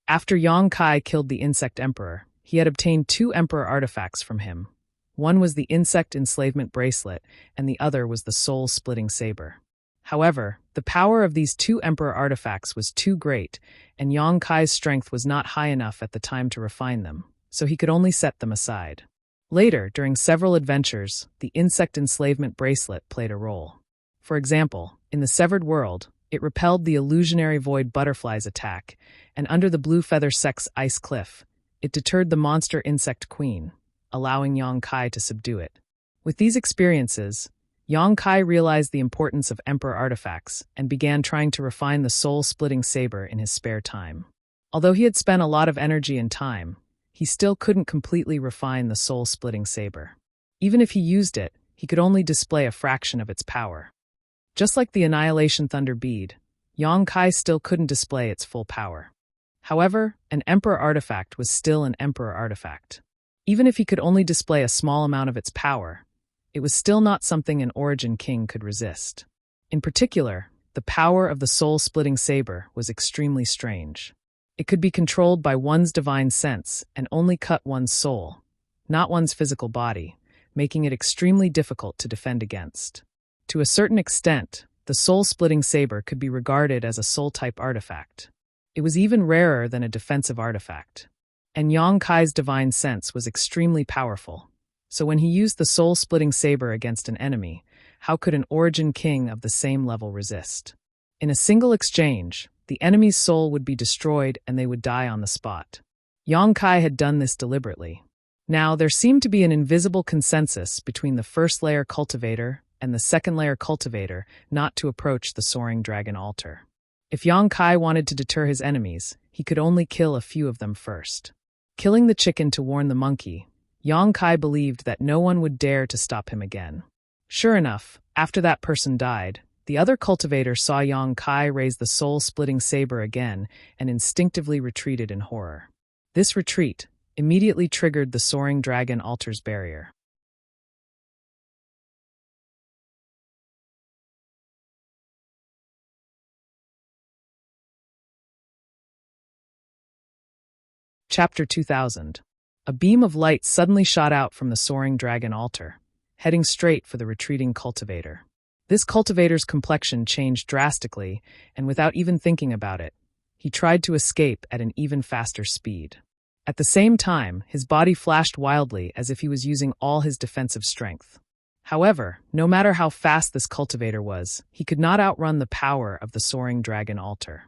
After Yang Kai killed the Insect Emperor, he had obtained two Emperor artifacts from him. One was the Insect Enslavement Bracelet, and the other was the Soul-Splitting Saber. However, the power of these two Emperor artifacts was too great, and Yang Kai's strength was not high enough at the time to refine them, so he could only set them aside. Later, during several adventures, the Insect Enslavement Bracelet played a role. For example, in the Severed World, it repelled the illusionary Void Butterfly's attack, and under the Blue Feather Sect's Ice Cliff, it deterred the monster Insect Queen, allowing Yang Kai to subdue it. With these experiences, Yang Kai realized the importance of Emperor artifacts and began trying to refine the soul-splitting saber in his spare time. Although he had spent a lot of energy and time, he still couldn't completely refine the soul-splitting saber. Even if he used it, he could only display a fraction of its power. Just like the Annihilation Thunder Bead, Yang Kai still couldn't display its full power. However, an Emperor artifact was still an Emperor artifact. Even if he could only display a small amount of its power, it was still not something an Origin King could resist. In particular, the power of the soul-splitting saber was extremely strange. It could be controlled by one's divine sense and only cut one's soul, not one's physical body, making it extremely difficult to defend against. To a certain extent, the soul-splitting saber could be regarded as a soul-type artifact. It was even rarer than a defensive artifact. And Yang Kai's divine sense was extremely powerful, so when he used the soul-splitting saber against an enemy, how could an Origin King of the same level resist? In a single exchange, the enemy's soul would be destroyed and they would die on the spot. Yang Kai had done this deliberately. Now, there seemed to be an invisible consensus between the first-layer cultivator and the second-layer cultivator not to approach the Soaring Dragon altar. If Yang Kai wanted to deter his enemies, he could only kill a few of them first. Killing the chicken to warn the monkey, Yang Kai believed that no one would dare to stop him again. Sure enough, after that person died, the other cultivator saw Yang Kai raise the soul-splitting saber again and instinctively retreated in horror. This retreat immediately triggered the Soaring Dragon altar's barrier. Chapter 2000. A beam of light suddenly shot out from the Soaring Dragon altar, heading straight for the retreating cultivator. This cultivator's complexion changed drastically, and without even thinking about it, he tried to escape at an even faster speed. At the same time, his body flashed wildly as if he was using all his defensive strength. However, no matter how fast this cultivator was, he could not outrun the power of the soaring dragon altar.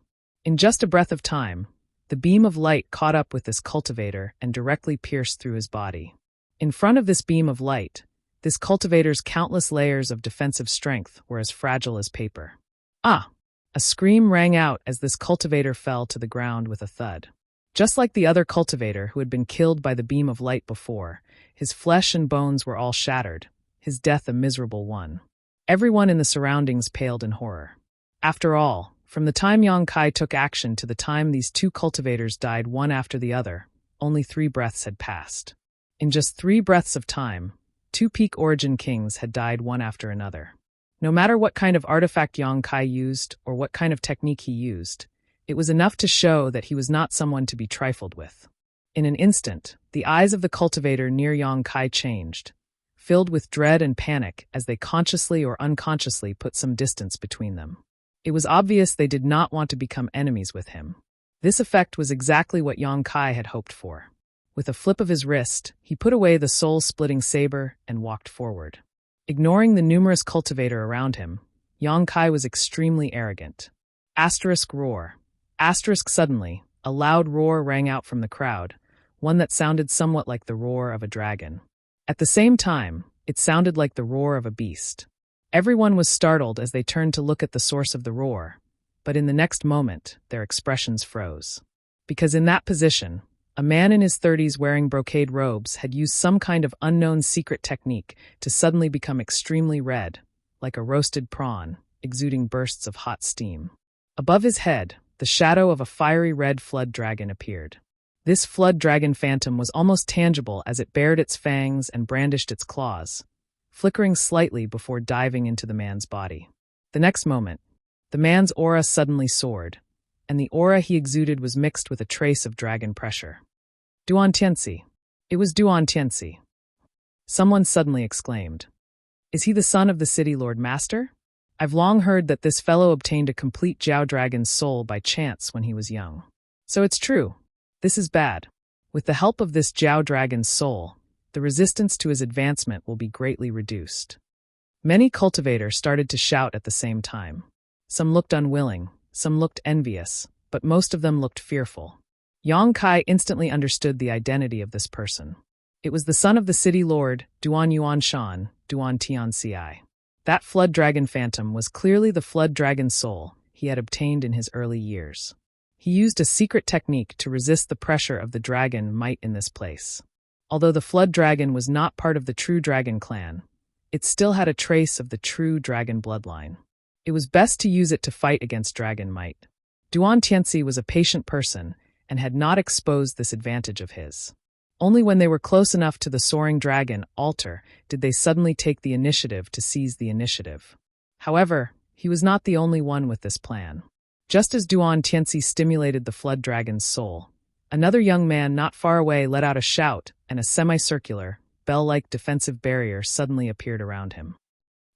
In just a breath of time, the beam of light caught up with this cultivator and directly pierced through his body. In front of this beam of light, this cultivator's countless layers of defensive strength were as fragile as paper. Ah! A scream rang out as this cultivator fell to the ground with a thud. Just like the other cultivator who had been killed by the beam of light before, his flesh and bones were all shattered, his death a miserable one. Everyone in the surroundings paled in horror. After all, from the time Yang Kai took action to the time these two cultivators died one after the other, only 3 breaths had passed. In just 3 breaths of time, 2 peak origin kings had died one after another. No matter what kind of artifact Yang Kai used or what kind of technique he used, it was enough to show that he was not someone to be trifled with. In an instant, the eyes of the cultivator near Yang Kai changed, filled with dread and panic as they consciously or unconsciously put some distance between them. It was obvious they did not want to become enemies with him. This effect was exactly what Yang Kai had hoped for. With a flip of his wrist, he put away the soul-splitting saber and walked forward. Ignoring the numerous cultivator around him, Yang Kai was extremely arrogant. Asterisk roar. Asterisk suddenly, a loud roar rang out from the crowd, one that sounded somewhat like the roar of a dragon. At the same time, it sounded like the roar of a beast. Everyone was startled as they turned to look at the source of the roar, but in the next moment, their expressions froze. Because in that position, a man in his 30s wearing brocade robes had used some kind of unknown secret technique to suddenly become extremely red, like a roasted prawn, exuding bursts of hot steam. Above his head, the shadow of a fiery red flood dragon appeared. This flood dragon phantom was almost tangible as it bared its fangs and brandished its claws, flickering slightly before diving into the man's body. The next moment, the man's aura suddenly soared, and the aura he exuded was mixed with a trace of dragon pressure. Duan Tianxi. It was Duan Tianxi. Someone suddenly exclaimed. Is he the son of the city Lord Master? I've long heard that this fellow obtained a complete Jiao Dragon's soul by chance when he was young. So it's true. This is bad. With the help of this Jiao Dragon's soul, the resistance to his advancement will be greatly reduced. Many cultivators started to shout at the same time. Some looked unwilling, some looked envious, but most of them looked fearful. Yang Kai instantly understood the identity of this person. It was the son of the city lord, Duan Yuan Shan, Duan Tianxi. That flood dragon phantom was clearly the flood dragon soul he had obtained in his early years. He used a secret technique to resist the pressure of the dragon might in this place. Although the flood dragon was not part of the true dragon clan, it still had a trace of the true dragon bloodline. It was best to use it to fight against dragon might. Duan Tianxi was a patient person and had not exposed this advantage of his. Only when they were close enough to the soaring dragon altar did they suddenly take the initiative to seize the initiative. However, he was not the only one with this plan. Just as Duan Tianxi stimulated the flood dragon's soul, another young man not far away let out a shout, and a semicircular, bell-like defensive barrier suddenly appeared around him.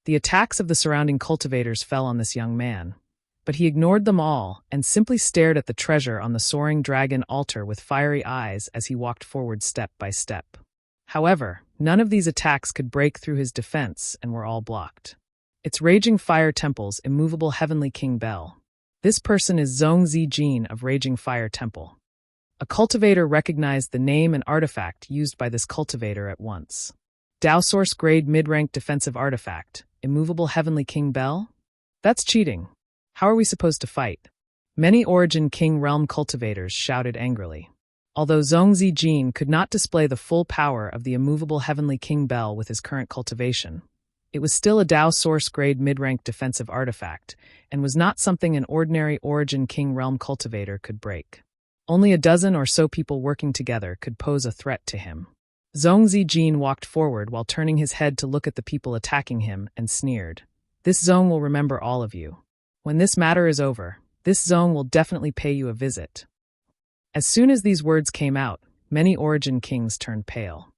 The attacks of the surrounding cultivators fell on this young man, but he ignored them all and simply stared at the treasure on the soaring dragon altar with fiery eyes as he walked forward step by step. However, none of these attacks could break through his defense and were all blocked. Its Raging Fire Temple's immovable Heavenly King Bell. This person is Zhongzi Jin of Raging Fire Temple. A cultivator recognized the name and artifact used by this cultivator at once. Dao Source Grade Mid-Rank Defensive Artifact, Immovable Heavenly King Bell? That's cheating. How are we supposed to fight? Many Origin King Realm cultivators shouted angrily. Although Zhongzi Jin could not display the full power of the Immovable Heavenly King Bell with his current cultivation, it was still a Dao Source Grade Mid-Rank Defensive Artifact, and was not something an ordinary Origin King Realm cultivator could break. Only a dozen or so people working together could pose a threat to him. Zhongzi Jin walked forward while turning his head to look at the people attacking him and sneered. This zone will remember all of you. When this matter is over, this zone will definitely pay you a visit. As soon as these words came out, many Origin Kings turned pale.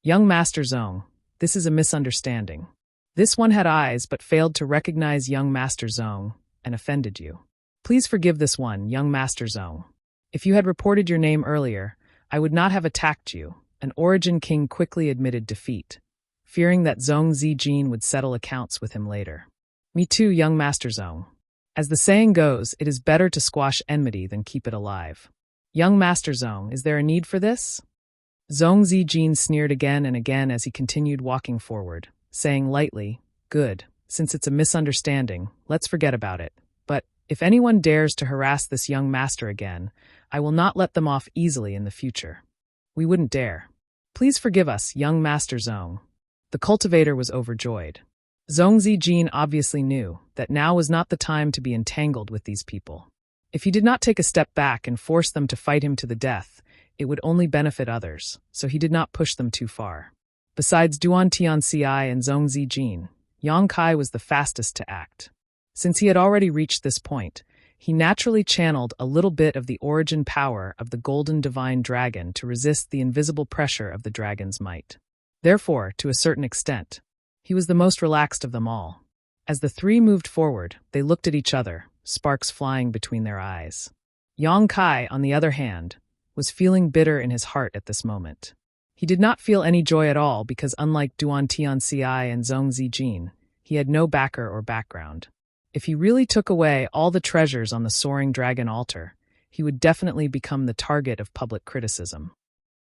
Young Master Zong, this is a misunderstanding. This one had eyes but failed to recognize young Master Zong and offended you. Please forgive this one, young Master Zong. If you had reported your name earlier, I would not have attacked you. An Origin King quickly admitted defeat, fearing that Zhong Zijin would settle accounts with him later. Me too, young Master Zhong. As the saying goes, it is better to squash enmity than keep it alive. Young Master Zhong, is there a need for this? Zhong Zijin sneered again and again as he continued walking forward, saying lightly, "Good, since it's a misunderstanding, let's forget about it. But if anyone dares to harass this young master again, I will not let them off easily in the future. We wouldn't dare. Please forgive us, young Master Zhong." The cultivator was overjoyed. Zhong Zijin obviously knew that now was not the time to be entangled with these people. If he did not take a step back and force them to fight him to the death, it would only benefit others, so he did not push them too far. Besides Duan Tianxi and Zhong Zijin, Yang Kai was the fastest to act. Since he had already reached this point, he naturally channeled a little bit of the origin power of the golden divine dragon to resist the invisible pressure of the dragon's might. Therefore, to a certain extent, he was the most relaxed of them all. As the three moved forward, they looked at each other, sparks flying between their eyes. Yang Kai, on the other hand, was feeling bitter in his heart at this moment. He did not feel any joy at all because unlike Duan Tianxi and Zhong Zijin, he had no backer or background. If he really took away all the treasures on the Soaring Dragon altar, he would definitely become the target of public criticism.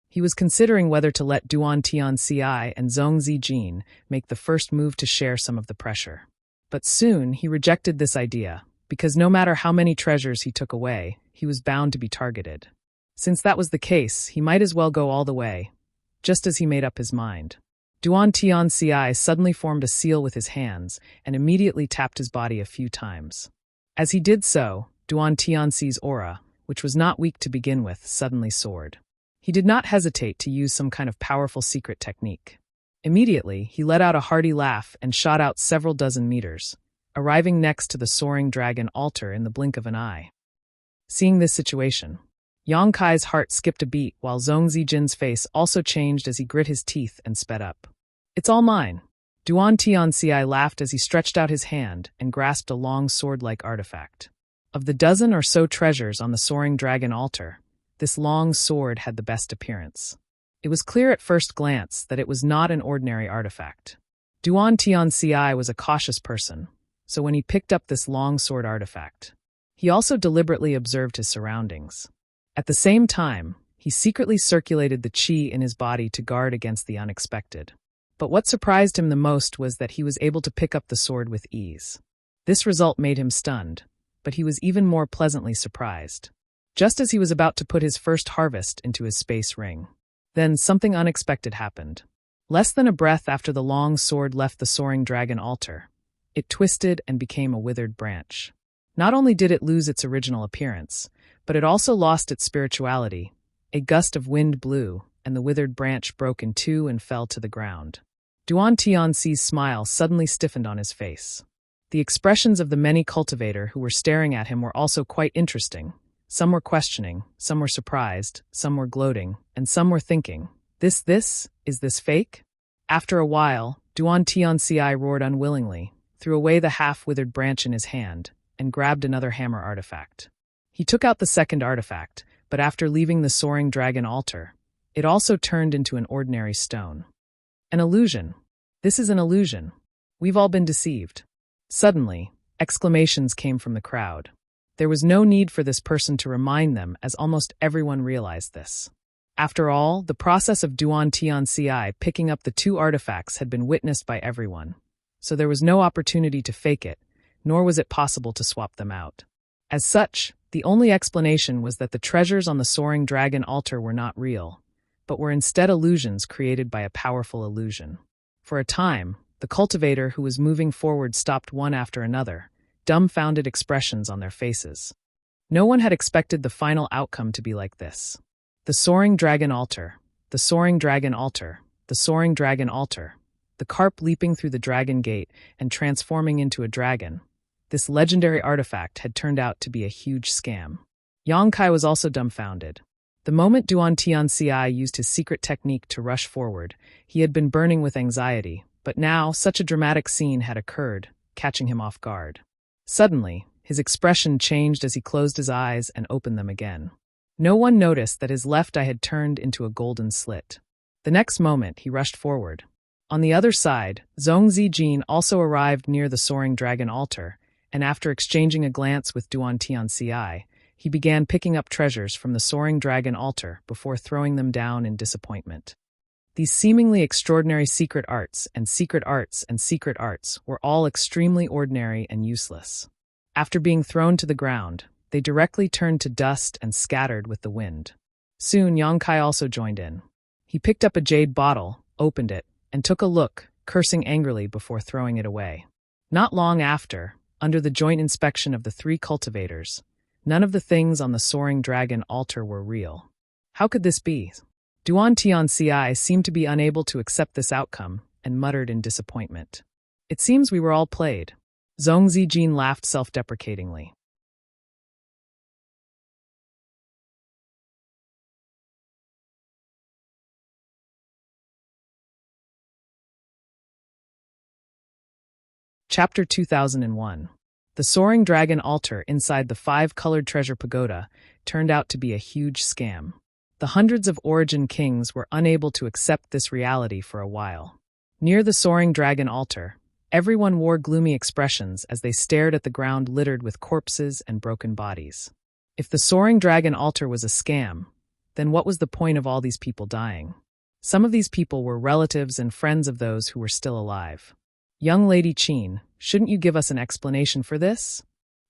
He was considering whether to let Duan Tianxi and Zhong Zijin make the first move to share some of the pressure. But soon he rejected this idea, because no matter how many treasures he took away, he was bound to be targeted. Since that was the case, he might as well go all the way, just as he made up his mind. Duan Tianxi suddenly formed a seal with his hands and immediately tapped his body a few times. As he did so, Duan Tianxi's aura, which was not weak to begin with, suddenly soared. He did not hesitate to use some kind of powerful secret technique. Immediately, he let out a hearty laugh and shot out several dozen meters, arriving next to the Soaring Dragon altar in the blink of an eye. Seeing this situation, Yang Kai's heart skipped a beat while Zhong Zijin's face also changed as he grit his teeth and sped up. "It's all mine." Duan Tianxi laughed as he stretched out his hand and grasped a long sword-like artifact. Of the dozen or so treasures on the Soaring Dragon altar, this long sword had the best appearance. It was clear at first glance that it was not an ordinary artifact. Duan Tianxi was a cautious person, so when he picked up this long sword artifact, he also deliberately observed his surroundings. At the same time, he secretly circulated the qi in his body to guard against the unexpected. But what surprised him the most was that he was able to pick up the sword with ease. This result made him stunned, but he was even more pleasantly surprised. Just as he was about to put his first harvest into his space ring, then something unexpected happened. Less than a breath after the long sword left the Soaring Dragon altar, it twisted and became a withered branch. Not only did it lose its original appearance, but it also lost its spirituality. A gust of wind blew, and the withered branch broke in two and fell to the ground. Duan Tianxi's smile suddenly stiffened on his face. The expressions of the many cultivator who were staring at him were also quite interesting. Some were questioning, some were surprised, some were gloating, and some were thinking, is this fake? After a while, Duan Tianxi roared unwillingly, threw away the half-withered branch in his hand, and grabbed another hammer artifact. He took out the second artifact, but after leaving the Soaring Dragon altar, it also turned into an ordinary stone. An illusion. This is an illusion. We've all been deceived. Suddenly, exclamations came from the crowd. There was no need for this person to remind them, as almost everyone realized this. After all, the process of Duan Tianxi picking up the two artifacts had been witnessed by everyone, so there was no opportunity to fake it, nor was it possible to swap them out. As such, the only explanation was that the treasures on the Soaring Dragon altar were not real, but were instead illusions created by a powerful illusion. For a time, the cultivator who was moving forward stopped one after another, dumbfounded expressions on their faces. No one had expected the final outcome to be like this. The Soaring Dragon altar, the Soaring Dragon altar, the Soaring Dragon altar, the carp leaping through the dragon gate and transforming into a dragon. This legendary artifact had turned out to be a huge scam. Yang Kai was also dumbfounded. The moment Duan Tianxi used his secret technique to rush forward, he had been burning with anxiety, but now such a dramatic scene had occurred, catching him off guard. Suddenly, his expression changed as he closed his eyes and opened them again. No one noticed that his left eye had turned into a golden slit. The next moment, he rushed forward. On the other side, Zhong Zijin also arrived near the Soaring Dragon altar, and after exchanging a glance with Duan Tianxi, he began picking up treasures from the Soaring Dragon altar before throwing them down in disappointment. These seemingly extraordinary secret arts and secret arts and secret arts were all extremely ordinary and useless. After being thrown to the ground, they directly turned to dust and scattered with the wind. Soon Yang Kai also joined in. He picked up a jade bottle, opened it, and took a look, cursing angrily before throwing it away. Not long after, under the joint inspection of the three cultivators, none of the things on the Soaring Dragon altar were real. How could this be? Duan Tianxi seemed to be unable to accept this outcome and muttered in disappointment. It seems we were all played. Zhong Zijin laughed self-deprecatingly. Chapter 2001. The Soaring Dragon altar inside the five-colored treasure pagoda turned out to be a huge scam. The hundreds of origin kings were unable to accept this reality for a while. Near the Soaring Dragon altar, everyone wore gloomy expressions as they stared at the ground littered with corpses and broken bodies. If the Soaring Dragon altar was a scam, then what was the point of all these people dying? Some of these people were relatives and friends of those who were still alive. Young Lady Qin, shouldn't you give us an explanation for this?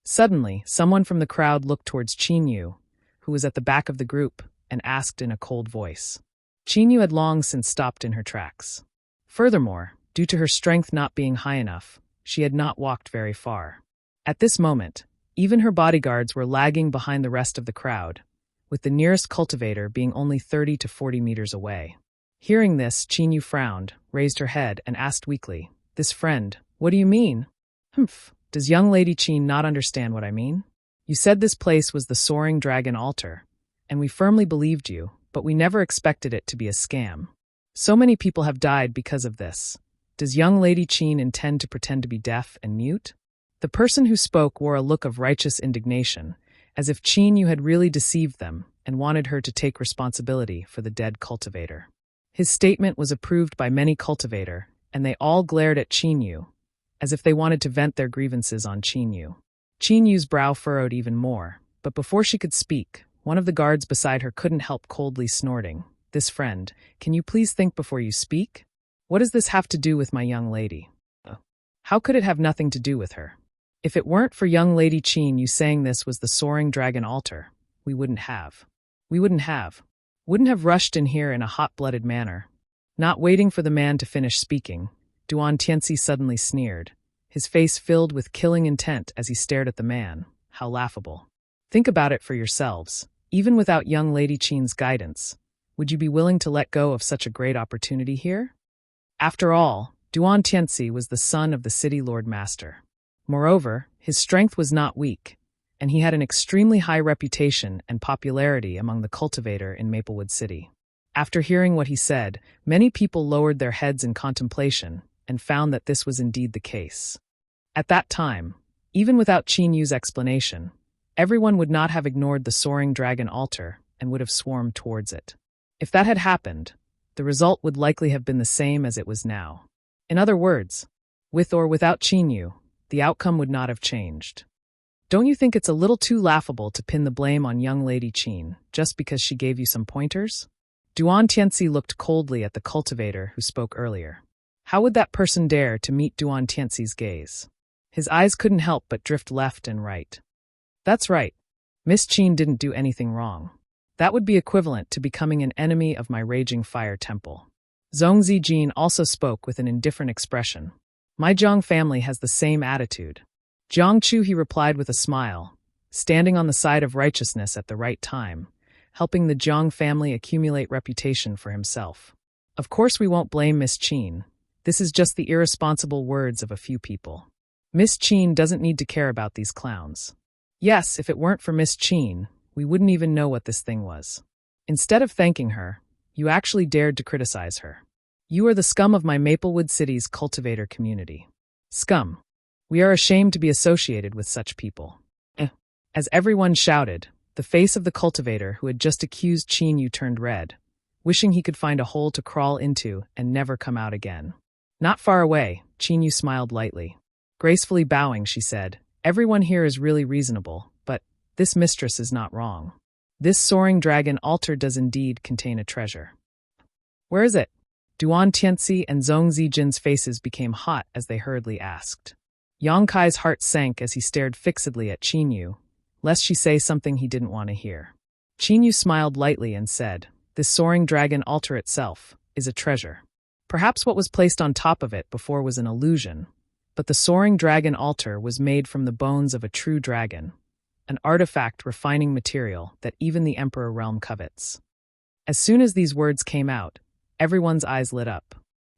Suddenly, someone from the crowd looked towards Qin Yu, who was at the back of the group, and asked in a cold voice. Qin Yu had long since stopped in her tracks. Furthermore, due to her strength not being high enough, she had not walked very far. At this moment, even her bodyguards were lagging behind the rest of the crowd, with the nearest cultivator being only 30 to 40 meters away. Hearing this, Qin Yu frowned, raised her head, and asked weakly, "This friend, what do you mean?" "Humph, does young Lady Qin not understand what I mean? You said this place was the Soaring Dragon altar, and we firmly believed you, but we never expected it to be a scam. So many people have died because of this. Does young Lady Qin intend to pretend to be deaf and mute?" The person who spoke wore a look of righteous indignation, as if Qin Yu had really deceived them and wanted her to take responsibility for the dead cultivator. His statement was approved by many cultivator, and they all glared at Qin Yu, as if they wanted to vent their grievances on Qin Yu. Qin Yu's brow furrowed even more, but before she could speak, one of the guards beside her couldn't help coldly snorting. "This friend, can you please think before you speak? What does this have to do with my young lady?" How could it have nothing to do with her? If it weren't for young Lady Qin Yu saying this was the Soaring Dragon altar, we wouldn't have rushed in here in a hot-blooded manner. Not waiting for the man to finish speaking, Duan Tianxi suddenly sneered, his face filled with killing intent as he stared at the man. How laughable. Think about it for yourselves. Even without young Lady Qin's guidance, would you be willing to let go of such a great opportunity here? After all, Duan Tianxi was the son of the city Lord Master. Moreover, his strength was not weak, and he had an extremely high reputation and popularity among the cultivator in Maplewood City. After hearing what he said, many people lowered their heads in contemplation and found that this was indeed the case. At that time, even without Qin Yu's explanation, everyone would not have ignored the Soaring Dragon altar and would have swarmed towards it. If that had happened, the result would likely have been the same as it was now. In other words, with or without Qin Yu, the outcome would not have changed. Don't you think it's a little too laughable to pin the blame on young Lady Qin just because she gave you some pointers? Duan Tianxi looked coldly at the cultivator who spoke earlier. How would that person dare to meet Duan Tianxi's gaze? His eyes couldn't help but drift left and right. That's right. Miss Qin didn't do anything wrong. That would be equivalent to becoming an enemy of my raging fire temple. Zhong Zijin also spoke with an indifferent expression. My Jiang family has the same attitude. Jiang Chu, he replied with a smile, standing on the side of righteousness at the right time, helping the Jiang family accumulate reputation for himself. Of course we won't blame Miss Qin. This is just the irresponsible words of a few people. Miss Qin doesn't need to care about these clowns. Yes, if it weren't for Miss Qin, we wouldn't even know what this thing was. Instead of thanking her, you actually dared to criticize her. You are the scum of my Maplewood City's cultivator community. Scum. We are ashamed to be associated with such people. As everyone shouted, The face of the cultivator who had just accused Qin turned red, wishing he could find a hole to crawl into and never come out again. Not far away, Qin smiled lightly. Gracefully bowing, she said, "Everyone here is really reasonable, but this mistress is not wrong. This soaring dragon altar does indeed contain a treasure." "Where is it?" Duan Tianzi and Zhong Zijin's faces became hot as they hurriedly asked. Yang Kai's heart sank as he stared fixedly at Qin, lest she say something he didn't want to hear. Qin smiled lightly and said, "This soaring dragon altar itself is a treasure. Perhaps what was placed on top of it before was an illusion, but the soaring dragon altar was made from the bones of a true dragon, an artifact refining material that even the Emperor realm covets." As soon as these words came out, everyone's eyes lit up.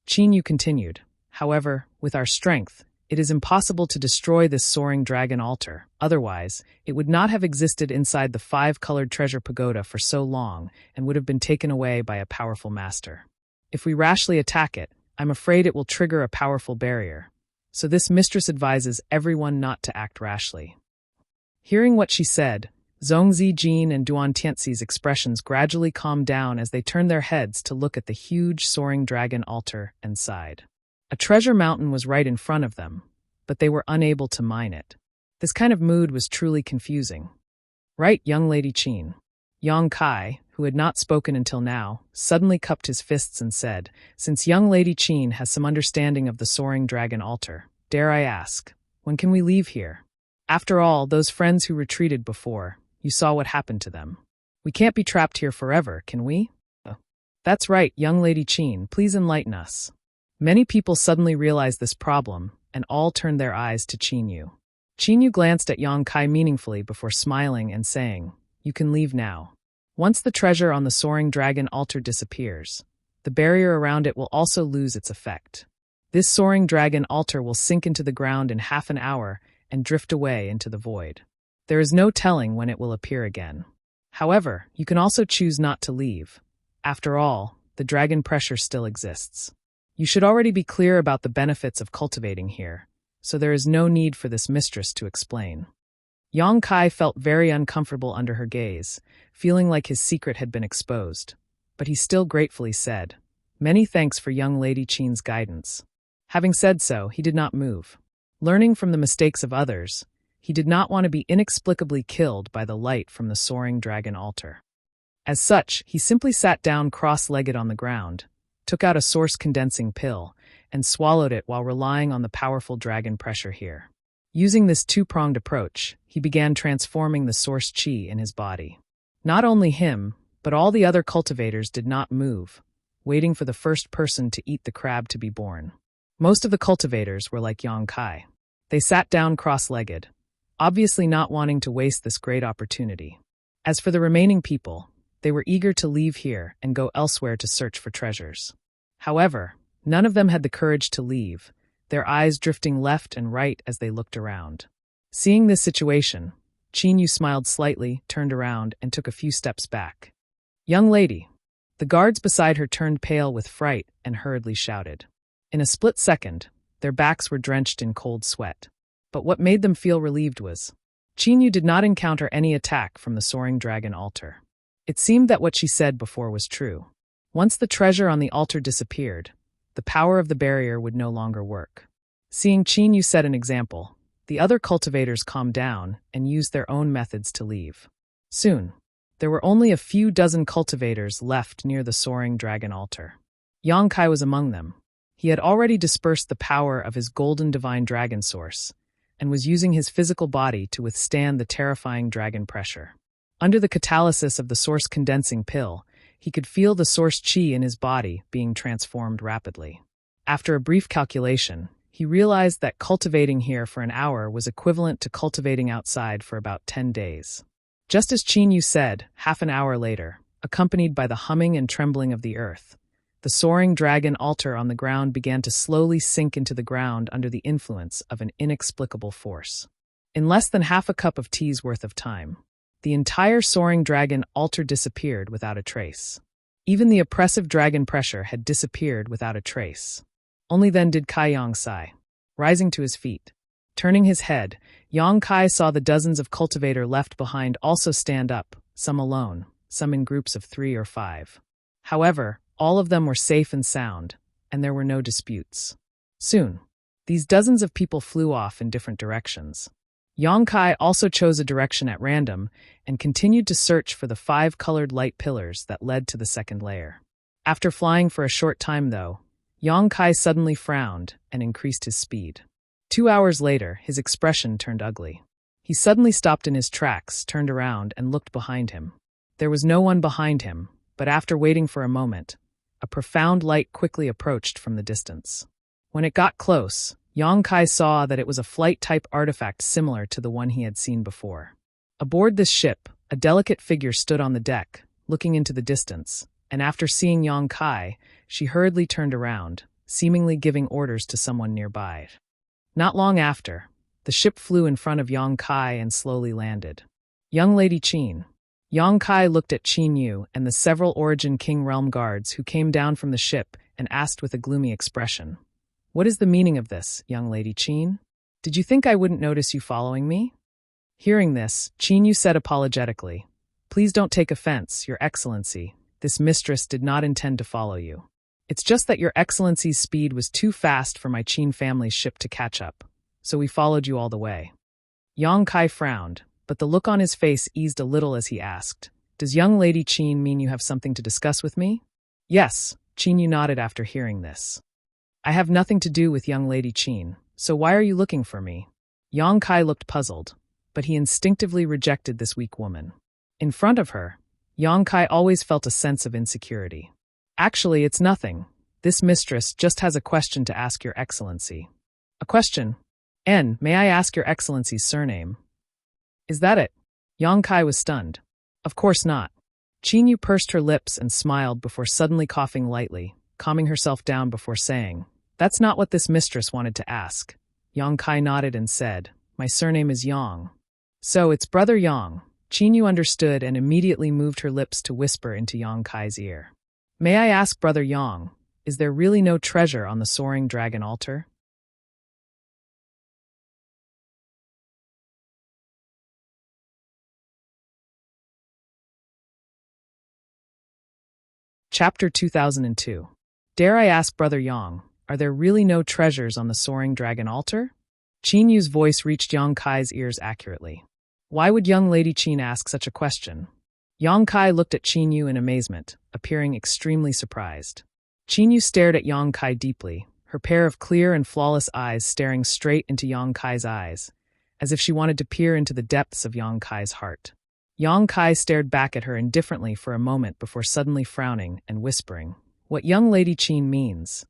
Qin continued, "However, with our strength, it is impossible to destroy this soaring dragon altar. Otherwise, it would not have existed inside the 5-colored treasure pagoda for so long and would have been taken away by a powerful master. If we rashly attack it, I'm afraid it will trigger a powerful barrier. So this mistress advises everyone not to act rashly." Hearing what she said, Zhong Zijin and Duan Tianzi's expressions gradually calmed down as they turned their heads to look at the huge soaring dragon altar and sighed. A treasure mountain was right in front of them, but they were unable to mine it. This kind of mood was truly confusing. "Right, young Lady Qin." Yang Kai, who had not spoken until now, suddenly cupped his fists and said, "Since young Lady Qin has some understanding of the soaring dragon altar, dare I ask, when can we leave here? After all, those friends who retreated before, you saw what happened to them. We can't be trapped here forever, can we?" "That's right, young Lady Qin, please enlighten us." Many people suddenly realized this problem, and all turned their eyes to Qin. Qin glanced at Yang Kai meaningfully before smiling and saying, "You can leave now. Once the treasure on the soaring dragon altar disappears, the barrier around it will also lose its effect. This soaring dragon altar will sink into the ground in half an hour and drift away into the void. There is no telling when it will appear again. However, you can also choose not to leave. After all, the dragon pressure still exists. You should already be clear about the benefits of cultivating here, so there is no need for this mistress to explain." Yang Kai felt very uncomfortable under her gaze, feeling like his secret had been exposed, but he still gratefully said, "Many thanks for young Lady Qin's guidance." Having said so, he did not move. Learning from the mistakes of others, he did not want to be inexplicably killed by the light from the soaring dragon altar. As such, he simply sat down cross-legged on the ground, took out a source condensing pill, and swallowed it while relying on the powerful dragon pressure here. Using this two-pronged approach, he began transforming the source qi in his body. Not only him, but all the other cultivators did not move, waiting for the first person to eat the crab to be born. Most of the cultivators were like Yang Kai. They sat down cross-legged, obviously not wanting to waste this great opportunity. As for the remaining people, they were eager to leave here and go elsewhere to search for treasures. However, none of them had the courage to leave, their eyes drifting left and right as they looked around. Seeing this situation, Qin smiled slightly, turned around, and took a few steps back. "Young lady!" The guards beside her turned pale with fright and hurriedly shouted. In a split second, their backs were drenched in cold sweat. But what made them feel relieved was, Qin did not encounter any attack from the soaring dragon altar. It seemed that what she said before was true. Once the treasure on the altar disappeared, the power of the barrier would no longer work. Seeing Qin set an example, the other cultivators calmed down and used their own methods to leave. Soon, there were only a few dozen cultivators left near the soaring dragon altar. Yang Kai was among them. He had already dispersed the power of his golden divine dragon source, and was using his physical body to withstand the terrifying dragon pressure. Under the catalysis of the source condensing pill, he could feel the source qi in his body being transformed rapidly. After a brief calculation, he realized that cultivating here for an hour was equivalent to cultivating outside for about 10 days. Just as Qin said, half an hour later, accompanied by the humming and trembling of the earth, the soaring dragon altar on the ground began to slowly sink into the ground under the influence of an inexplicable force. In less than half a cup of tea's worth of time, the entire soaring dragon altar disappeared without a trace. Even the oppressive dragon pressure had disappeared without a trace. Only then did Kai Yang sigh, rising to his feet. Turning his head, Yang Kai saw the dozens of cultivator left behind also stand up, some alone, some in groups of 3 or 5. However, all of them were safe and sound, and there were no disputes. Soon, these dozens of people flew off in different directions. Yang Kai also chose a direction at random and continued to search for the 5 colored light pillars that led to the second layer. After flying for a short time, though, Yang Kai suddenly frowned and increased his speed. 2 hours later, his expression turned ugly. He suddenly stopped in his tracks, turned around, and looked behind him. There was no one behind him, but after waiting for a moment, a profound light quickly approached from the distance. When it got close, Yang Kai saw that it was a flight-type artifact similar to the one he had seen before. Aboard this ship, a delicate figure stood on the deck, looking into the distance, and after seeing Yang Kai, she hurriedly turned around, seemingly giving orders to someone nearby. Not long after, the ship flew in front of Yang Kai and slowly landed. Young Lady Qin. Yang Kai looked at Qin Yu and the several Origin King Realm guards who came down from the ship and asked with a gloomy expression, "What is the meaning of this, young Lady Qin? Did you think I wouldn't notice you following me?" Hearing this, Qin Yu said apologetically, "Please don't take offense, Your Excellency. This mistress did not intend to follow you. It's just that Your Excellency's speed was too fast for my Qin family's ship to catch up, so we followed you all the way." Yang Kai frowned, but the look on his face eased a little as he asked, "Does young Lady Qin mean you have something to discuss with me?" "Yes," Qin Yu nodded after hearing this. "I have nothing to do with young Lady Qin, so why are you looking for me?" Yang Kai looked puzzled, but he instinctively rejected this weak woman. In front of her, Yang Kai always felt a sense of insecurity. "Actually, it's nothing. This mistress just has a question to ask Your Excellency." "A question? And may I ask Your Excellency's surname?" "Is that it?" Yang Kai was stunned. "Of course not." Qin Yu pursed her lips and smiled before suddenly coughing lightly, calming herself down before saying, "That's not what this mistress wanted to ask." Yang Kai nodded and said, "My surname is Yang." "So it's Brother Yang." Qin Yu understood and immediately moved her lips to whisper into Yang Kai's ear. "May I ask, Brother Yang, is there really no treasure on the Soaring Dragon altar?" Chapter 2002. Dare I ask, Brother Yang, are there really no treasures on the Soaring Dragon altar? Qin Yu's voice reached Yang Kai's ears accurately. Why would young Lady Qin ask such a question? Yang Kai looked at Qin Yu in amazement, appearing extremely surprised. Qin Yu stared at Yang Kai deeply, her pair of clear and flawless eyes staring straight into Yang Kai's eyes, as if she wanted to peer into the depths of Yang Kai's heart. Yang Kai stared back at her indifferently for a moment before suddenly frowning and whispering, "What young Lady Qin means.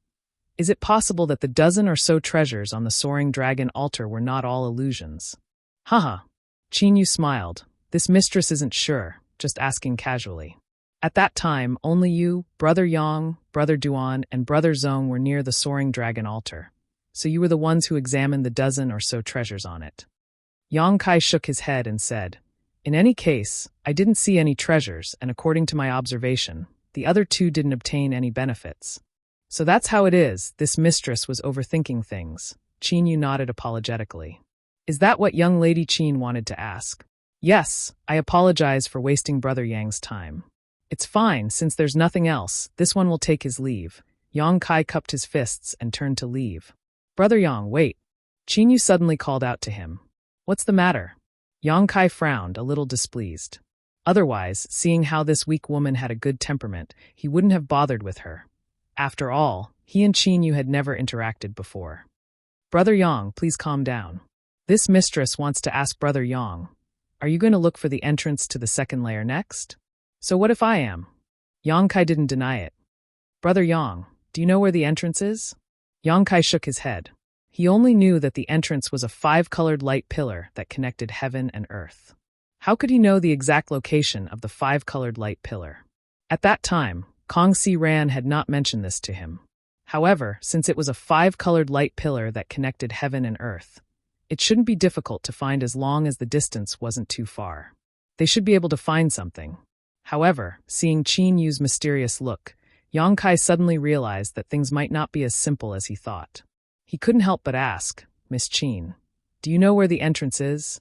Is it possible that the dozen or so treasures on the Soaring Dragon altar were not all illusions?" Haha. Qin Yu smiled. This mistress isn't sure, just asking casually. At that time, only you, Brother Yang, Brother Duan, and Brother Zong were near the Soaring Dragon altar, so you were the ones who examined the dozen or so treasures on it. Yang Kai shook his head and said, "In any case, I didn't see any treasures, and according to my observation, the other two didn't obtain any benefits. So that's how it is, this mistress was overthinking things." Qin Yu nodded apologetically. "Is that what young Lady Qin wanted to ask?" "Yes, I apologize for wasting Brother Yang's time." "It's fine, since there's nothing else, this one will take his leave." Yang Kai cupped his fists and turned to leave. "Brother Yang, wait." Qin Yu suddenly called out to him. "What's the matter?" Yang Kai frowned, a little displeased. Otherwise, seeing how this weak woman had a good temperament, he wouldn't have bothered with her. After all, he and Qin Yu had never interacted before. "Brother Yang, please calm down. This mistress wants to ask Brother Yang, are you going to look for the entrance to the second layer next? So what if I am?" Yang Kai didn't deny it. "Brother Yang, do you know where the entrance is?" Yang Kai shook his head. He only knew that the entrance was a 5-colored light pillar that connected heaven and earth. How could he know the exact location of the 5-colored light pillar? At that time, Kong Si Ran had not mentioned this to him. However, since it was a 5-colored light pillar that connected heaven and earth, it shouldn't be difficult to find as long as the distance wasn't too far. They should be able to find something. However, seeing Qin Yu's mysterious look, Yang Kai suddenly realized that things might not be as simple as he thought. He couldn't help but ask, "Miss Qin, Do you know where the entrance is?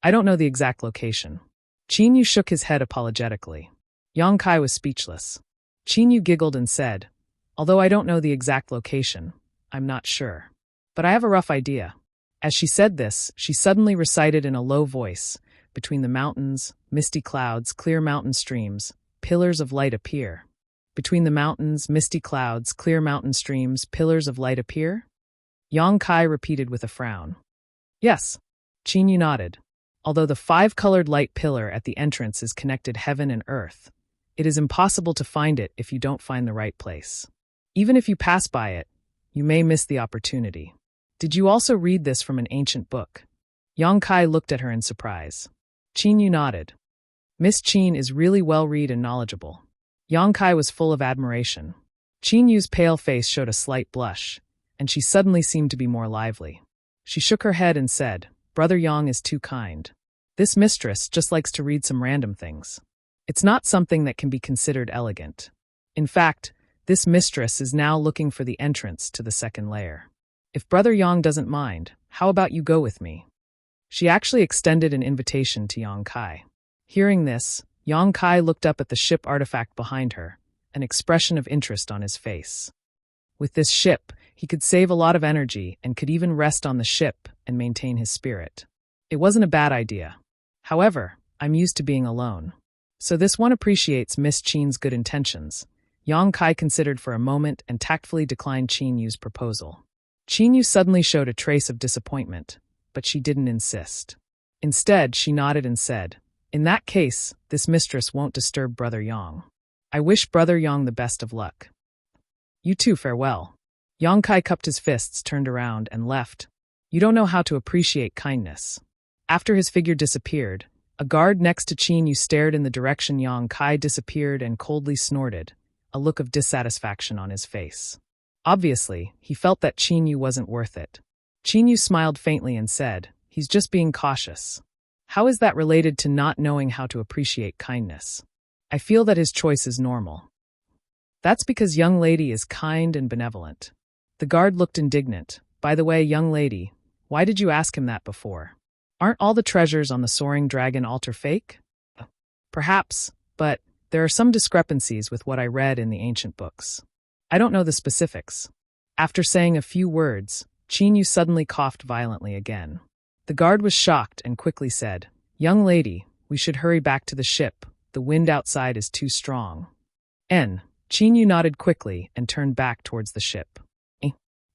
I don't know the exact location. Qin Yu shook his head apologetically. Yang Kai was speechless. Qin Yu giggled and said, although I don't know the exact location, I'm not sure. But I have a rough idea. As she said this, she suddenly recited in a low voice, between the mountains, misty clouds, clear mountain streams, pillars of light appear. Between the mountains, misty clouds, clear mountain streams, pillars of light appear? Yang Kai repeated with a frown. Yes. Qin Yu nodded. Although the five-colored light pillar at the entrance is connected heaven and earth, it is impossible to find it if you don't find the right place. Even if you pass by it, you may miss the opportunity. Did you also read this from an ancient book? Yang Kai looked at her in surprise. Qin Yu nodded. Miss Qin is really well-read and knowledgeable. Yang Kai was full of admiration. Qin Yu's pale face showed a slight blush, and she suddenly seemed to be more lively. She shook her head and said, Brother Yang is too kind. This mistress just likes to read some random things. It's not something that can be considered elegant. In fact, this mistress is now looking for the entrance to the second layer. If Brother Yang doesn't mind, how about you go with me? She actually extended an invitation to Yang Kai. Hearing this, Yang Kai looked up at the ship artifact behind her, an expression of interest on his face. With this ship, he could save a lot of energy and could even rest on the ship and maintain his spirit. It wasn't a bad idea. However, I'm used to being alone. So this one appreciates Miss Qin's good intentions. Yang Kai considered for a moment and tactfully declined Qin Yu's proposal. Qin Yu suddenly showed a trace of disappointment, but she didn't insist. Instead, she nodded and said, In that case, this mistress won't disturb Brother Yang. I wish Brother Yang the best of luck. You too, farewell. Yang Kai cupped his fists, turned around, and left. You don't know how to appreciate kindness. After his figure disappeared, a guard next to Qin Yu stared in the direction Yang Kai disappeared and coldly snorted, a look of dissatisfaction on his face. Obviously, he felt that Qin Yu wasn't worth it. Qin Yu smiled faintly and said, He's just being cautious. How is that related to not knowing how to appreciate kindness? I feel that his choice is normal. That's because young lady is kind and benevolent. The guard looked indignant. By the way, young lady, why did you ask him that before? Aren't all the treasures on the Soaring Dragon altar fake? Perhaps, but there are some discrepancies with what I read in the ancient books. I don't know the specifics. After saying a few words, Qin Yu suddenly coughed violently again. The guard was shocked and quickly said, Young lady, we should hurry back to the ship. The wind outside is too strong. Qin Yu nodded quickly and turned back towards the ship.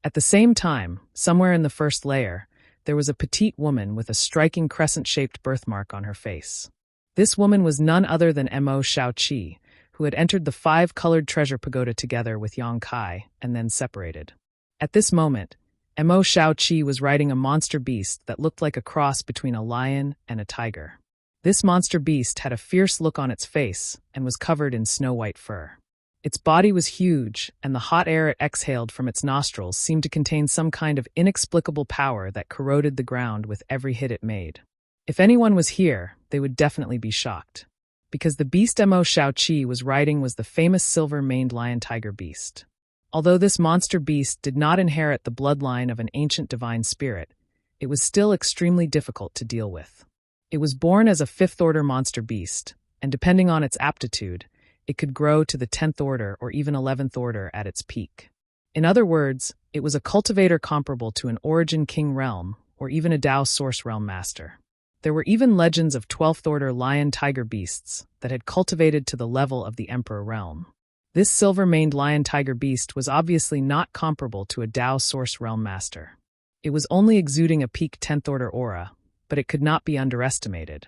At the same time, somewhere in the first layer, there was a petite woman with a striking crescent-shaped birthmark on her face. This woman was none other than Mo Shaoqi, who had entered the five-colored treasure pagoda together with Yang Kai and then separated. At this moment, Mo Shaoqi was riding a monster beast that looked like a cross between a lion and a tiger. This monster beast had a fierce look on its face and was covered in snow-white fur. Its body was huge, and the hot air it exhaled from its nostrils seemed to contain some kind of inexplicable power that corroded the ground with every hit it made. If anyone was here, they would definitely be shocked. Because the beast Mo Shaoqi was riding was the famous silver-maned lion-tiger beast. Although this monster beast did not inherit the bloodline of an ancient divine spirit, it was still extremely difficult to deal with. It was born as a fifth-order monster beast, and depending on its aptitude, it could grow to the 10th order or even 11th order at its peak. In other words, it was a cultivator comparable to an Origin King realm or even a Dao Source realm master. There were even legends of 12th order lion-tiger beasts that had cultivated to the level of the Emperor realm. This silver-maned lion-tiger beast was obviously not comparable to a Dao Source realm master. It was only exuding a peak 10th order aura, but it could not be underestimated.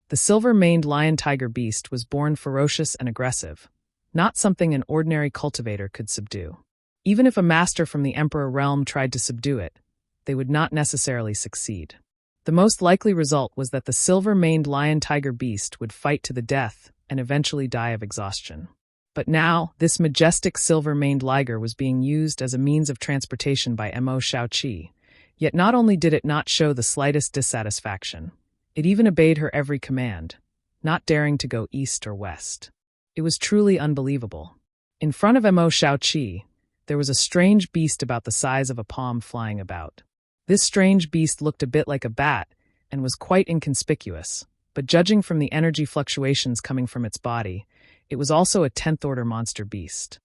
The silver-maned lion-tiger beast was born ferocious and aggressive, not something an ordinary cultivator could subdue. Even if a master from the Emperor realm tried to subdue it, they would not necessarily succeed. The most likely result was that the silver-maned lion-tiger beast would fight to the death and eventually die of exhaustion. But now, this majestic silver-maned liger was being used as a means of transportation by Mo Shaoqi, yet not only did it not show the slightest dissatisfaction, it even obeyed her every command, not daring to go east or west. It was truly unbelievable. In front of Mo Shaoqi, there was a strange beast about the size of a palm flying about. This strange beast looked a bit like a bat and was quite inconspicuous, but judging from the energy fluctuations coming from its body, it was also a 10th-order monster beast.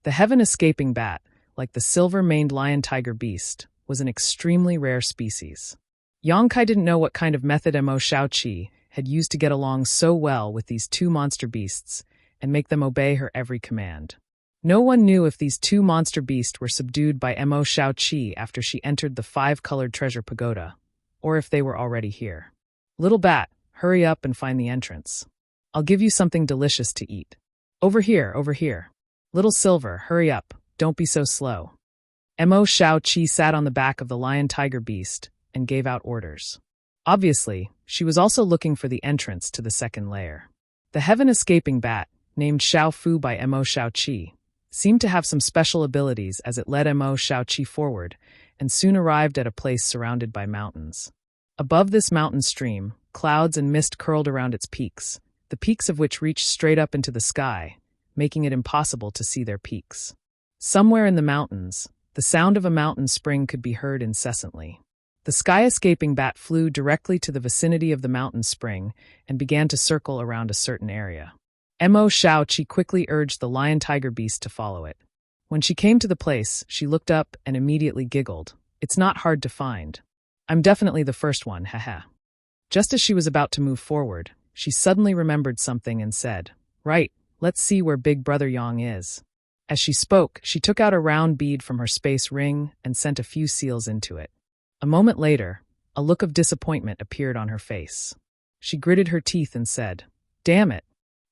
The heaven-escaping bat, like the silver-maned lion-tiger beast, was an extremely rare species. Yang Kai didn't know what kind of method Mo Shaoqi had used to get along so well with these two monster beasts and make them obey her every command. No one knew if these two monster beasts were subdued by Mo Shaoqi after she entered the 5-colored treasure pagoda, or if they were already here. Little bat, hurry up and find the entrance. I'll give you something delicious to eat. Over here, over here. Little Silver, hurry up, don't be so slow. Mo Shaoqi sat on the back of the lion-tiger beast and gave out orders. Obviously, she was also looking for the entrance to the second layer. The heaven-escaping bat, named Xiao Fu by Mo Shaoqi, seemed to have some special abilities as it led Mo Shaoqi forward and soon arrived at a place surrounded by mountains. Above this mountain stream, clouds and mist curled around its peaks, the peaks of which reached straight up into the sky, making it impossible to see their peaks. Somewhere in the mountains, the sound of a mountain spring could be heard incessantly. The sky-escaping bat flew directly to the vicinity of the mountain spring and began to circle around a certain area. Mo Shaoqi quickly urged the lion-tiger beast to follow it. When she came to the place, she looked up and immediately giggled. It's not hard to find. I'm definitely the first one, haha. Just as she was about to move forward, she suddenly remembered something and said, Right, let's see where Big Brother Yang is. As she spoke, she took out a round bead from her space ring and sent a few seals into it. A moment later, a look of disappointment appeared on her face. She gritted her teeth and said, Damn it.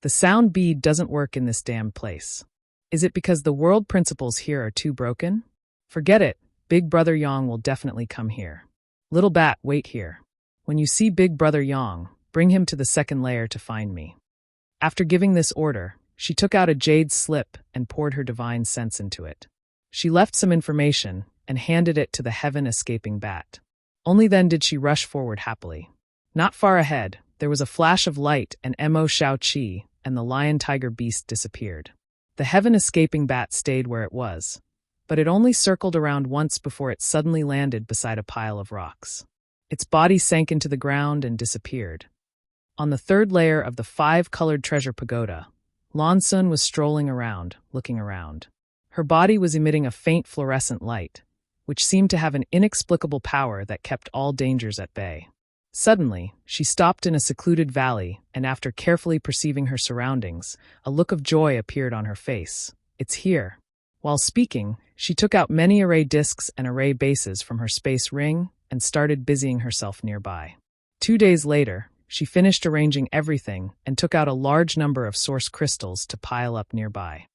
The sound bead doesn't work in this damn place. Is it because the world principles here are too broken? Forget it, Big Brother Yang will definitely come here. Little bat, wait here. When you see Big Brother Yang, bring him to the second layer to find me. After giving this order, she took out a jade slip and poured her divine sense into it. She left some information and handed it to the heaven-escaping bat. Only then did she rush forward happily. Not far ahead, there was a flash of light and Mo Shaoqi and the lion-tiger beast disappeared. The heaven-escaping bat stayed where it was, but it only circled around once before it suddenly landed beside a pile of rocks. Its body sank into the ground and disappeared. On the third layer of the 5-colored treasure pagoda, Lan Sun was strolling around, looking around. Her body was emitting a faint fluorescent light, which seemed to have an inexplicable power that kept all dangers at bay. Suddenly, she stopped in a secluded valley, and after carefully perceiving her surroundings, a look of joy appeared on her face. It's here. While speaking, she took out many array discs and array bases from her space ring and started busying herself nearby. 2 days later, she finished arranging everything and took out a large number of source crystals to pile up nearby.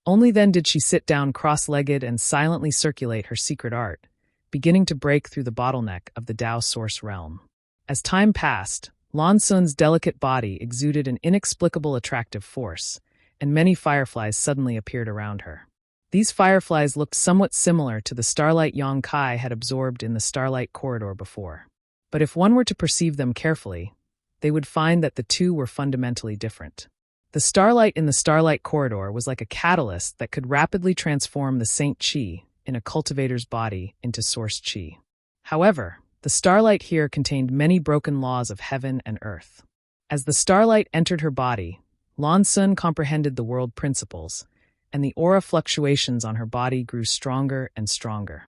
Only then did she sit down cross-legged and silently circulate her secret art, beginning to break through the bottleneck of the Tao source realm. As time passed, Lan Sun's delicate body exuded an inexplicable attractive force, and many fireflies suddenly appeared around her. These fireflies looked somewhat similar to the starlight Yang Kai had absorbed in the starlight corridor before. But if one were to perceive them carefully, they would find that the two were fundamentally different. The starlight in the starlight corridor was like a catalyst that could rapidly transform the Saint Qi in a cultivator's body into source Qi. However, the starlight here contained many broken laws of heaven and earth. As the starlight entered her body, Lan Sun comprehended the world principles, and the aura fluctuations on her body grew stronger and stronger.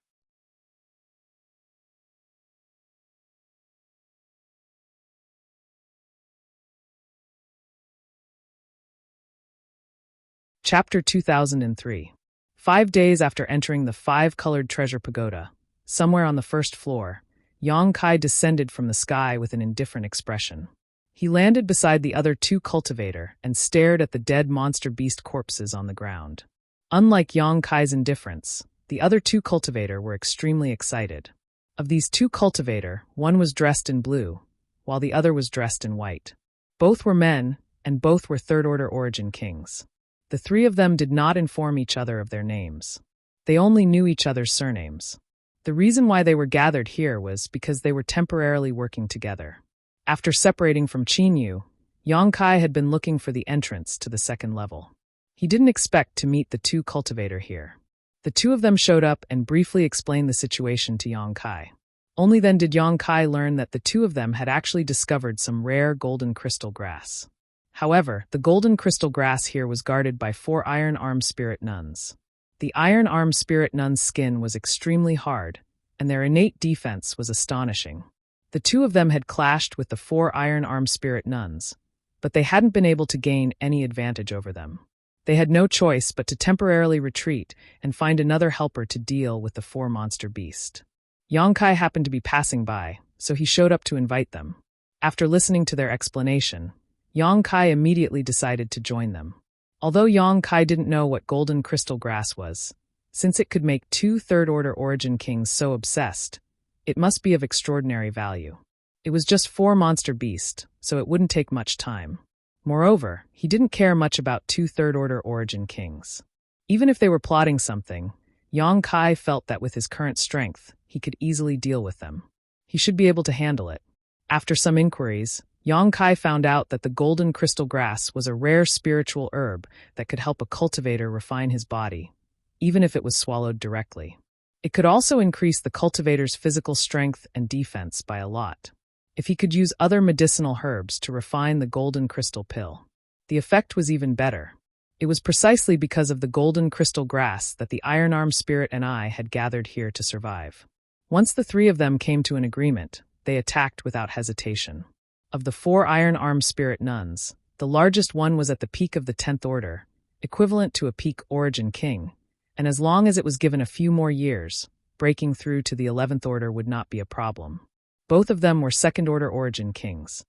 Chapter 2003. 5 days after entering the 5-colored treasure pagoda, somewhere on the first floor, Yang Kai descended from the sky with an indifferent expression. He landed beside the other 2 cultivator and stared at the dead monster beast corpses on the ground. Unlike Yang Kai's indifference, the other 2 cultivator were extremely excited. Of these 2 cultivator, one was dressed in blue, while the other was dressed in white. Both were men, and both were third-order origin kings. The 3 of them did not inform each other of their names. They only knew each other's surnames. The reason why they were gathered here was because they were temporarily working together. After separating from Qinyu, Yang Kai had been looking for the entrance to the second level. He didn't expect to meet the 2 cultivator here. The 2 of them showed up and briefly explained the situation to Yang Kai. Only then did Yong Kai learn that the two of them had actually discovered some rare golden crystal grass. However, the golden crystal grass here was guarded by 4 iron-armed spirit nuns. The iron-armed spirit nuns' skin was extremely hard, and their innate defense was astonishing. The two of them had clashed with the 4 iron-armed spirit nuns, but they hadn't been able to gain any advantage over them. They had no choice but to temporarily retreat and find another helper to deal with the 4 monster beast. Yong Kai happened to be passing by, so he showed up to invite them. After listening to their explanation, Yong Kai immediately decided to join them. Although Yong Kai didn't know what golden crystal grass was, since it could make 2 third-order origin kings so obsessed, it must be of extraordinary value. It was just 4 monster beasts, so it wouldn't take much time. Moreover, he didn't care much about 2 third-order origin kings. Even if they were plotting something, Yong Kai felt that with his current strength, he could easily deal with them. He should be able to handle it. After some inquiries, Yong Kai found out that the golden crystal grass was a rare spiritual herb that could help a cultivator refine his body, even if it was swallowed directly. It could also increase the cultivator's physical strength and defense by a lot. If he could use other medicinal herbs to refine the golden crystal pill, the effect was even better. It was precisely because of the golden crystal grass that the iron-armed spirit and I had gathered here to survive. Once the 3 of them came to an agreement, they attacked without hesitation. Of the 4 iron-armed spirit nuns, the largest one was at the peak of the 10th order, equivalent to a peak origin king, and as long as it was given a few more years, breaking through to the 11th order would not be a problem. Both of them were 2nd order origin kings.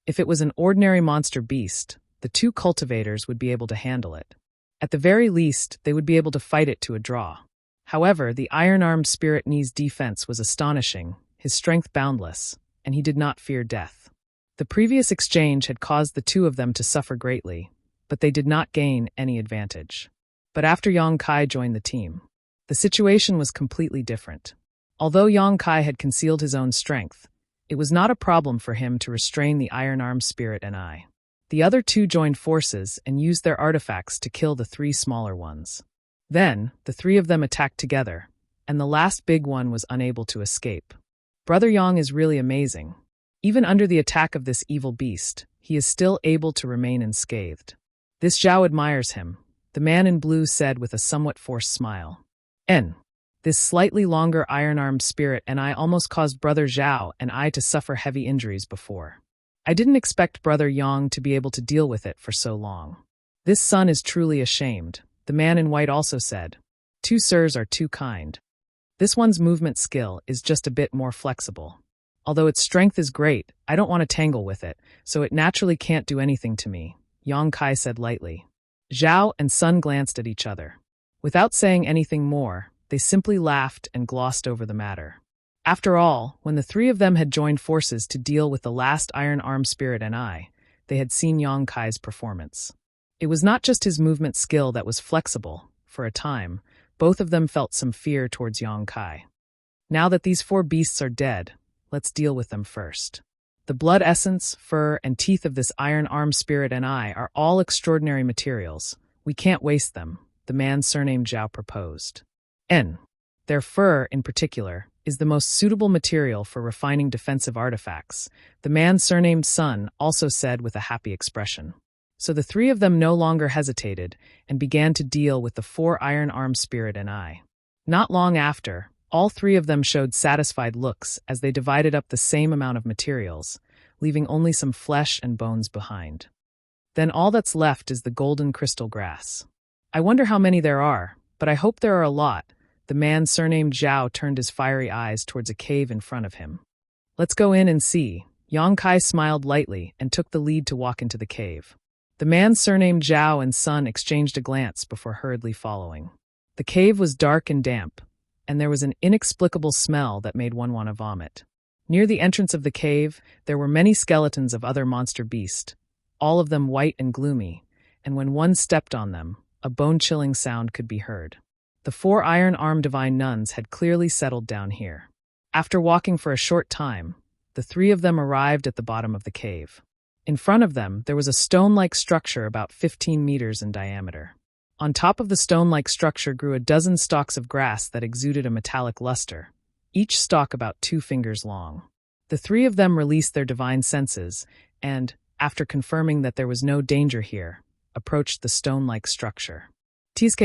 If it was an ordinary monster beast, the 2 cultivators would be able to handle it. At the very least, they would be able to fight it to a draw. However, the iron-armed spirit knee's defense was astonishing, his strength boundless, and he did not fear death. The previous exchange had caused the 2 of them to suffer greatly, but they did not gain any advantage. But after Yong Kai joined the team, the situation was completely different. Although Yong Kai had concealed his own strength, it was not a problem for him to restrain the iron-armed spirit and I. The other 2 joined forces and used their artifacts to kill the 3 smaller ones. Then, the 3 of them attacked together, and the last big one was unable to escape. Brother Yang is really amazing. Even under the attack of this evil beast, he is still able to remain unscathed. This Zhao admires him, the man in blue said with a somewhat forced smile. This slightly longer iron-armed spirit and I almost caused Brother Zhao and I to suffer heavy injuries before. I didn't expect Brother Yang to be able to deal with it for so long. This son is truly ashamed, the man in white also said. 2 sirs are too kind. This one's movement skill is just a bit more flexible. Although its strength is great, I don't want to tangle with it, so it naturally can't do anything to me, Yong Kai said lightly. Zhao and Sun glanced at each other. Without saying anything more, they simply laughed and glossed over the matter. After all, when the 3 of them had joined forces to deal with the last iron-armed spirit and I, they had seen Yong Kai's performance. It was not just his movement skill that was flexible. For a time, both of them felt some fear towards Yong Kai. Now that these 4 beasts are dead, let's deal with them first. The blood essence, fur, and teeth of this iron-armed spirit and I are all extraordinary materials. We can't waste them, the man surnamed Zhao proposed. Their fur, in particular, is the most suitable material for refining defensive artifacts, the man surnamed Sun also said with a happy expression. So the 3 of them no longer hesitated and began to deal with the 4 iron-armed spirit and I. Not long after, all 3 of them showed satisfied looks as they divided up the same amount of materials, leaving only some flesh and bones behind. Then all that's left is the golden crystal grass. I wonder how many there are, but I hope there are a lot. The man surnamed Zhao turned his fiery eyes towards a cave in front of him. Let's go in and see. Yong Kai smiled lightly and took the lead to walk into the cave. The man surnamed Zhao and Sun exchanged a glance before hurriedly following. The cave was dark and damp, and there was an inexplicable smell that made one want to vomit. Near the entrance of the cave, there were many skeletons of other monster beasts, all of them white and gloomy, and when one stepped on them, a bone-chilling sound could be heard. The 4 iron-armed divine nuns had clearly settled down here. After walking for a short time, the 3 of them arrived at the bottom of the cave. In front of them, there was a stone-like structure about 15 meters in diameter. On top of the stone-like structure grew a dozen stalks of grass that exuded a metallic luster, each stalk about 2 fingers long. The 3 of them released their divine senses and, after confirming that there was no danger here, approached the stone-like structure. "Tsk,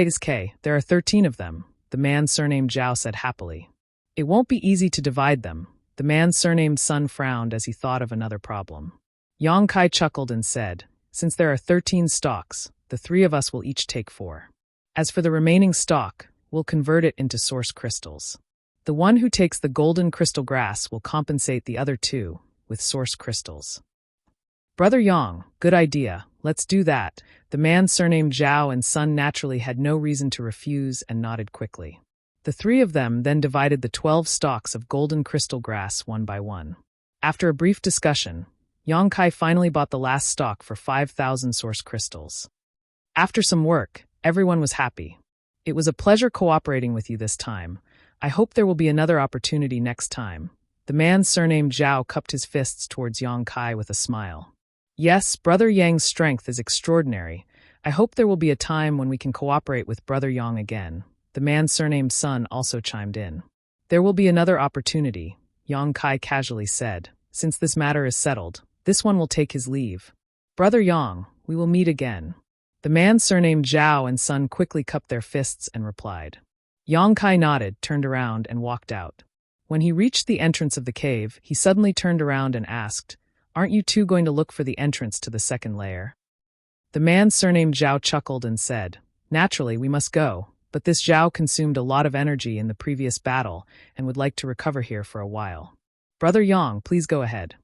there are 13 of them," the man surnamed Zhao said happily. "It won't be easy to divide them." The man surnamed Sun frowned as he thought of another problem. Yang Kai chuckled and said, "Since there are 13 stalks, the 3 of us will each take 4. As for the remaining stalk, we'll convert it into source crystals. The one who takes the golden crystal grass will compensate the other 2 with source crystals." "Brother Yang, good idea, let's do that." The man surnamed Zhao and Sun naturally had no reason to refuse and nodded quickly. The 3 of them then divided the 12 stalks of golden crystal grass one by one. After a brief discussion, Yang Kai finally bought the last stalk for 5,000 source crystals. After some work, everyone was happy. "It was a pleasure cooperating with you this time. I hope there will be another opportunity next time." The man surnamed Zhao cupped his fists towards Yang Kai with a smile. "Yes, Brother Yang's strength is extraordinary. I hope there will be a time when we can cooperate with Brother Yang again." The man surnamed Sun also chimed in. "There will be another opportunity," Yang Kai casually said. "Since this matter is settled, this one will take his leave. Brother Yang, we will meet again." The man surnamed Zhao and Sun quickly cupped their fists and replied. Yang Kai nodded, turned around, and walked out. When he reached the entrance of the cave, he suddenly turned around and asked, "Aren't you 2 going to look for the entrance to the second layer?" The man surnamed Zhao chuckled and said, "Naturally, we must go. But this Zhao consumed a lot of energy in the previous battle and would like to recover here for a while. Brother Yang, please go ahead."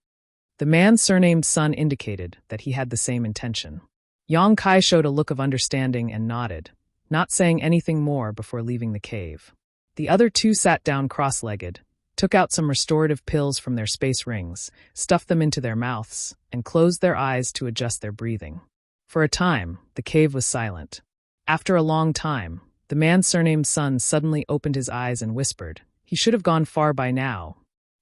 The man surnamed Sun indicated that he had the same intention. Yang Kai showed a look of understanding and nodded, not saying anything more before leaving the cave. The other 2 sat down cross-legged, took out some restorative pills from their space rings, stuffed them into their mouths, and closed their eyes to adjust their breathing. For a time, the cave was silent. After a long time, the man surnamed Sun suddenly opened his eyes and whispered, "He should have gone far by now.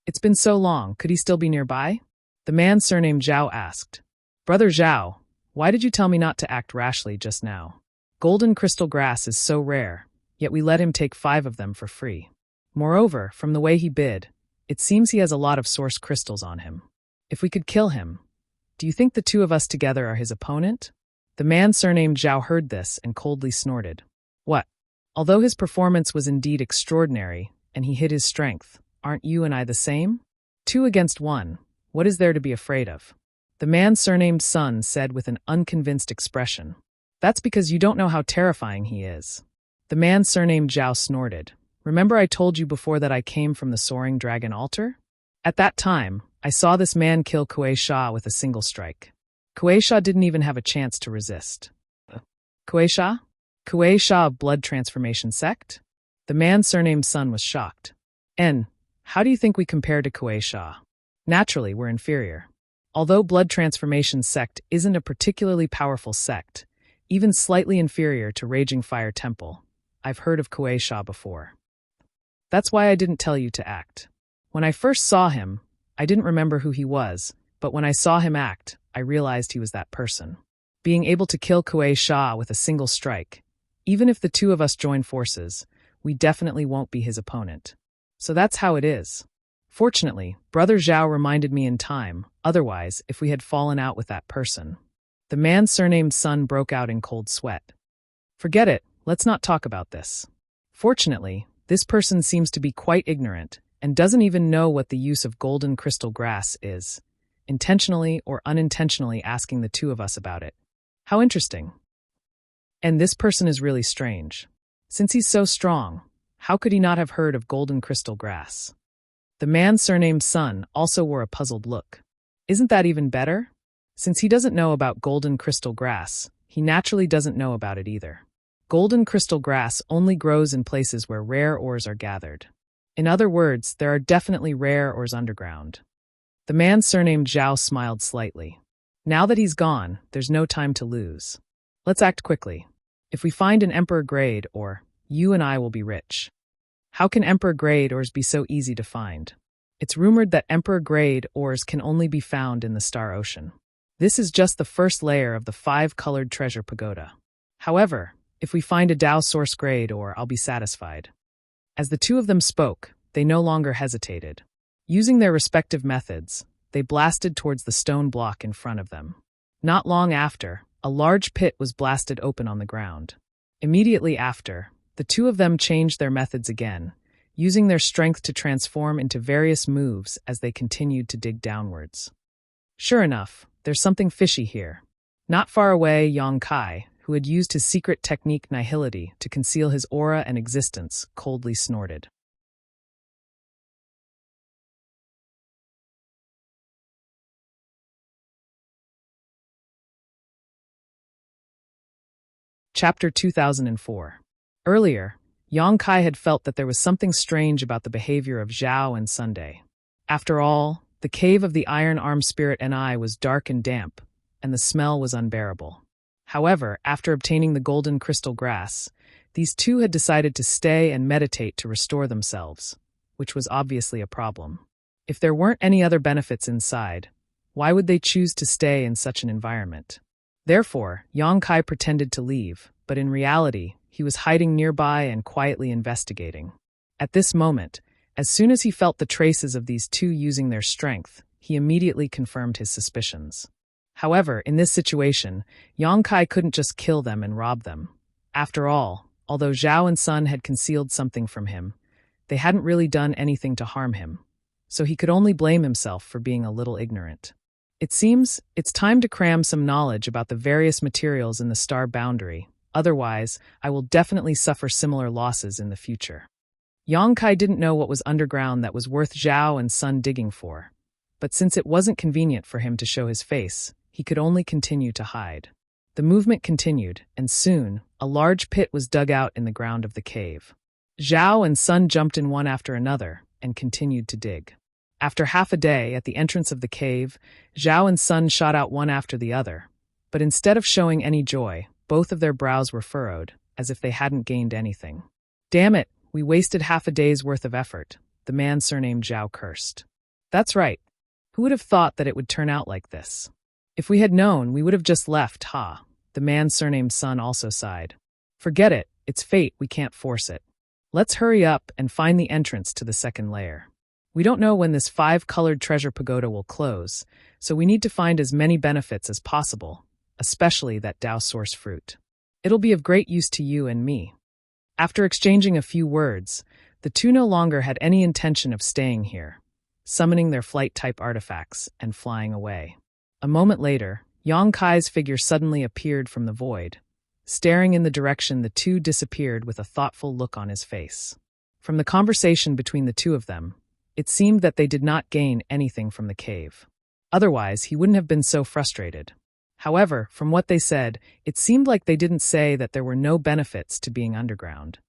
It's been so long, could he still be nearby?" The man surnamed Zhao asked, "Brother Zhao, why did you tell me not to act rashly just now? Golden crystal grass is so rare, yet we let him take 5 of them for free. Moreover, from the way he bid, it seems he has a lot of source crystals on him. If we could kill him, do you think the 2 of us together are his opponent?" The man surnamed Zhao heard this and coldly snorted. "What? Although his performance was indeed extraordinary, and he hid his strength, aren't you and I the same? 2 against 1, what is there to be afraid of?" The man surnamed Sun said with an unconvinced expression. "That's because you don't know how terrifying he is." The man surnamed Zhao snorted. "Remember I told you before that I came from the Soaring Dragon altar? At that time, I saw this man kill Kuei Sha with a single strike. Kuei Sha didn't even have a chance to resist." "Kuei Sha? Kuei Sha of Blood Transformation Sect?" The man surnamed Sun was shocked. "And how do you think we compare to Kuei Sha?" "Naturally, we're inferior. Although Blood Transformation Sect isn't a particularly powerful sect, even slightly inferior to Raging Fire Temple, I've heard of Kuei Sha before. That's why I didn't tell you to act. When I first saw him, I didn't remember who he was, but when I saw him act, I realized he was that person. Being able to kill Kuei Sha with a single strike, even if the 2 of us join forces, we definitely won't be his opponent. So that's how it is. Fortunately, Brother Zhao reminded me in time, otherwise, if we had fallen out with that person." The man surnamed Sun broke out in cold sweat. "Forget it, let's not talk about this. Fortunately, this person seems to be quite ignorant and doesn't even know what the use of golden crystal grass is, intentionally or unintentionally asking the 2 of us about it. How interesting. And this person is really strange. Since he's so strong, how could he not have heard of golden crystal grass?" The man surnamed Sun also wore a puzzled look. "Isn't that even better? Since he doesn't know about golden crystal grass, he naturally doesn't know about it either. Golden crystal grass only grows in places where rare ores are gathered. In other words, there are definitely rare ores underground." The man surnamed Zhao smiled slightly. "Now that he's gone, there's no time to lose. Let's act quickly. If we find an Emperor grade ore, you and I will be rich." "How can Emperor grade ores be so easy to find?" "It's rumored that Emperor grade ores can only be found in the Star Ocean. This is just the first layer of the 5-colored treasure pagoda. However, if we find a Dao source grade ore, I'll be satisfied." As the 2 of them spoke, They no longer hesitated. Using their respective methods, they blasted towards the stone block in front of them. Not long after, a large pit was blasted open on the ground. Immediately after, the two of them changed their methods again, using their strength to transform into various moves as they continued to dig downwards. Sure enough, there's something fishy here. Not far away, Yang Kai, who had used his secret technique nihility to conceal his aura and existence, coldly snorted. Chapter 2004. Earlier, Yang Kai had felt that there was something strange about the behavior of Zhao and Sunday. After all, the cave of the Iron-Armed Spirit and I was dark and damp, and the smell was unbearable. However, after obtaining the golden crystal grass, these two had decided to stay and meditate to restore themselves, which was obviously a problem. If there weren't any other benefits inside, why would they choose to stay in such an environment? Therefore, Yang Kai pretended to leave, but in reality, he was hiding nearby and quietly investigating. At this moment, as soon as he felt the traces of these two using their strength, he immediately confirmed his suspicions. However, in this situation, Yang Kai couldn't just kill them and rob them. After all, although Zhao and Sun had concealed something from him, they hadn't really done anything to harm him, so he could only blame himself for being a little ignorant. It seems it's time to cram some knowledge about the various materials in the star boundary, otherwise I will definitely suffer similar losses in the future. Yang Kai didn't know what was underground that was worth Zhao and Sun digging for, but since it wasn't convenient for him to show his face, he could only continue to hide. The movement continued, and soon, a large pit was dug out in the ground of the cave. Zhao and Sun jumped in one after another and continued to dig. After half a day at the entrance of the cave, Zhao and Sun shot out one after the other, but instead of showing any joy, both of their brows were furrowed, as if they hadn't gained anything. "Damn it, we wasted half a day's worth of effort," the man surnamed Zhao cursed. "That's right. Who would have thought that it would turn out like this? If we had known, we would have just left, ha," the man surnamed Sun also sighed. "Forget it, it's fate, we can't force it. Let's hurry up and find the entrance to the second layer. We don't know when this 5-colored treasure pagoda will close, so we need to find as many benefits as possible, especially that Dao source fruit. It'll be of great use to you and me." After exchanging a few words, the two no longer had any intention of staying here, summoning their flight-type artifacts and flying away. A moment later, Yang Kai's figure suddenly appeared from the void. Staring in the direction the two disappeared with a thoughtful look on his face. From the conversation between the two of them, it seemed that they did not gain anything from the cave. Otherwise, he wouldn't have been so frustrated. However, from what they said, it seemed like they didn't say that there were no benefits to being underground.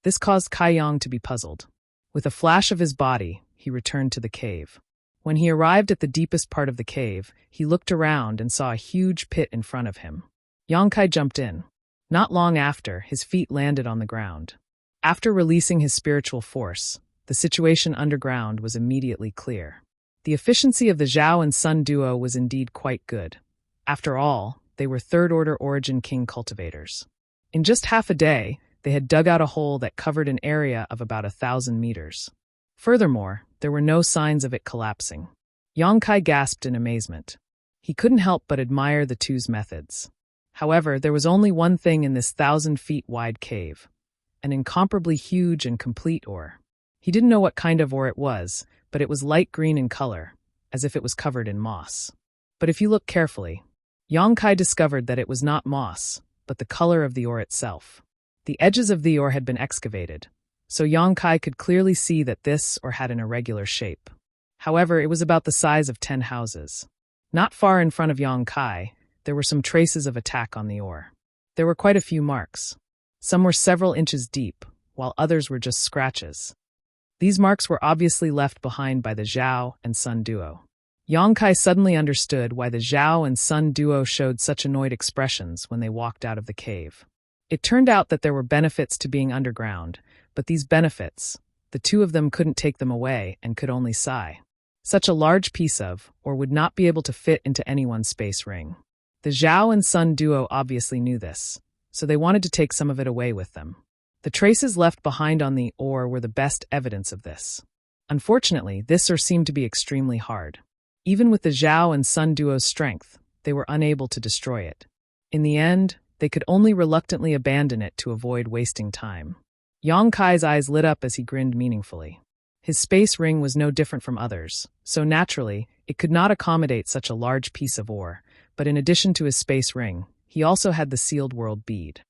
This caused Kai Yang to be puzzled. With a flash of his body, he returned to the cave. When he arrived at the deepest part of the cave, he looked around and saw a huge pit in front of him. Yang Kai jumped in. Not long after, his feet landed on the ground. After releasing his spiritual force, the situation underground was immediately clear. The efficiency of the Zhao and Sun duo was indeed quite good. After all, they were third-order Origin King cultivators. In just half a day, they had dug out a hole that covered an area of about 1,000 meters. Furthermore, there were no signs of it collapsing. Yang Kai gasped in amazement. He couldn't help but admire the two's methods. However, there was only one thing in this 1,000-feet-wide cave: an incomparably huge and complete ore. He didn't know what kind of ore it was, but it was light green in color, as if it was covered in moss. But if you look carefully, Yang Kai discovered that it was not moss, but the color of the ore itself. The edges of the ore had been excavated, so Yang Kai could clearly see that this ore had an irregular shape. However, it was about the size of 10 houses. Not far in front of Yang Kai, there were some traces of attack on the ore. There were quite a few marks. Some were several inches deep, while others were just scratches. These marks were obviously left behind by the Zhao and Sun duo. Yang Kai suddenly understood why the Zhao and Sun duo showed such annoyed expressions when they walked out of the cave. It turned out that there were benefits to being underground, but these benefits, the two of them couldn't take them away and could only sigh. Such a large piece of, or would not be able to fit into anyone's space ring. The Zhao and Sun duo obviously knew this, so they wanted to take some of it away with them. The traces left behind on the ore were the best evidence of this. Unfortunately, this seemed to be extremely hard. Even with the Zhao and Sun duo's strength, they were unable to destroy it. In the end, they could only reluctantly abandon it to avoid wasting time. Yang Kai's eyes lit up as he grinned meaningfully. His space ring was no different from others, so naturally, it could not accommodate such a large piece of ore, but in addition to his space ring, he also had the sealed world bead.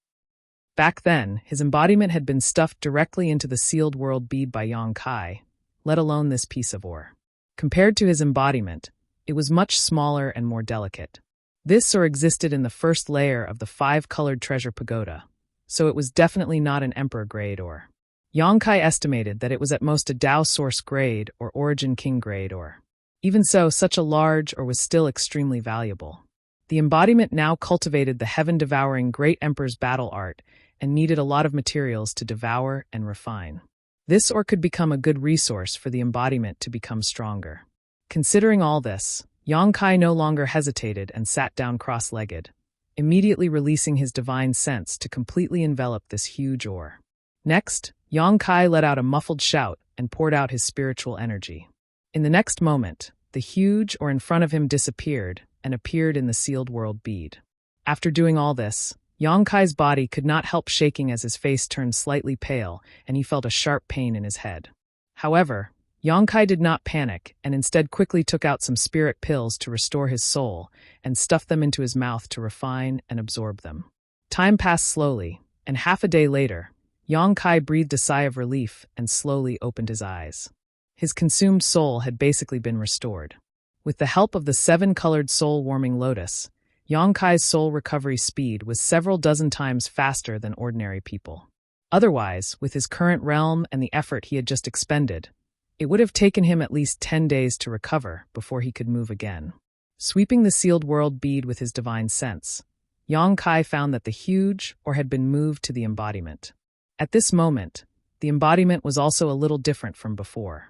Back then, his embodiment had been stuffed directly into the sealed world bead by Yang Kai, let alone this piece of ore. Compared to his embodiment, it was much smaller and more delicate. This ore existed in the first layer of the 5-colored treasure pagoda, so it was definitely not an emperor-grade ore. Yang Kai estimated that it was at most a Dao Source grade or Origin King grade ore. Even so, such a large ore was still extremely valuable. The embodiment now cultivated the heaven-devouring Great Emperor's battle art and needed a lot of materials to devour and refine. This ore could become a good resource for the embodiment to become stronger. Considering all this, Yang Kai no longer hesitated and sat down cross-legged, immediately releasing his divine sense to completely envelop this huge ore. Next, Yang Kai let out a muffled shout and poured out his spiritual energy. In the next moment, the huge ore in front of him disappeared and appeared in the sealed world bead. After doing all this, Yang Kai's body could not help shaking as his face turned slightly pale and he felt a sharp pain in his head. However, Yang Kai did not panic and instead quickly took out some spirit pills to restore his soul and stuffed them into his mouth to refine and absorb them. Time passed slowly, and half a day later, Yang Kai breathed a sigh of relief and slowly opened his eyes. His consumed soul had basically been restored. With the help of the 7-colored soul-warming lotus, Yang Kai's soul recovery speed was several dozen times faster than ordinary people. Otherwise, with his current realm and the effort he had just expended, it would have taken him at least 10 days to recover before he could move again. Sweeping the sealed world bead with his divine sense, Yang Kai found that the huge ore had been moved to the embodiment. At this moment, the embodiment was also a little different from before.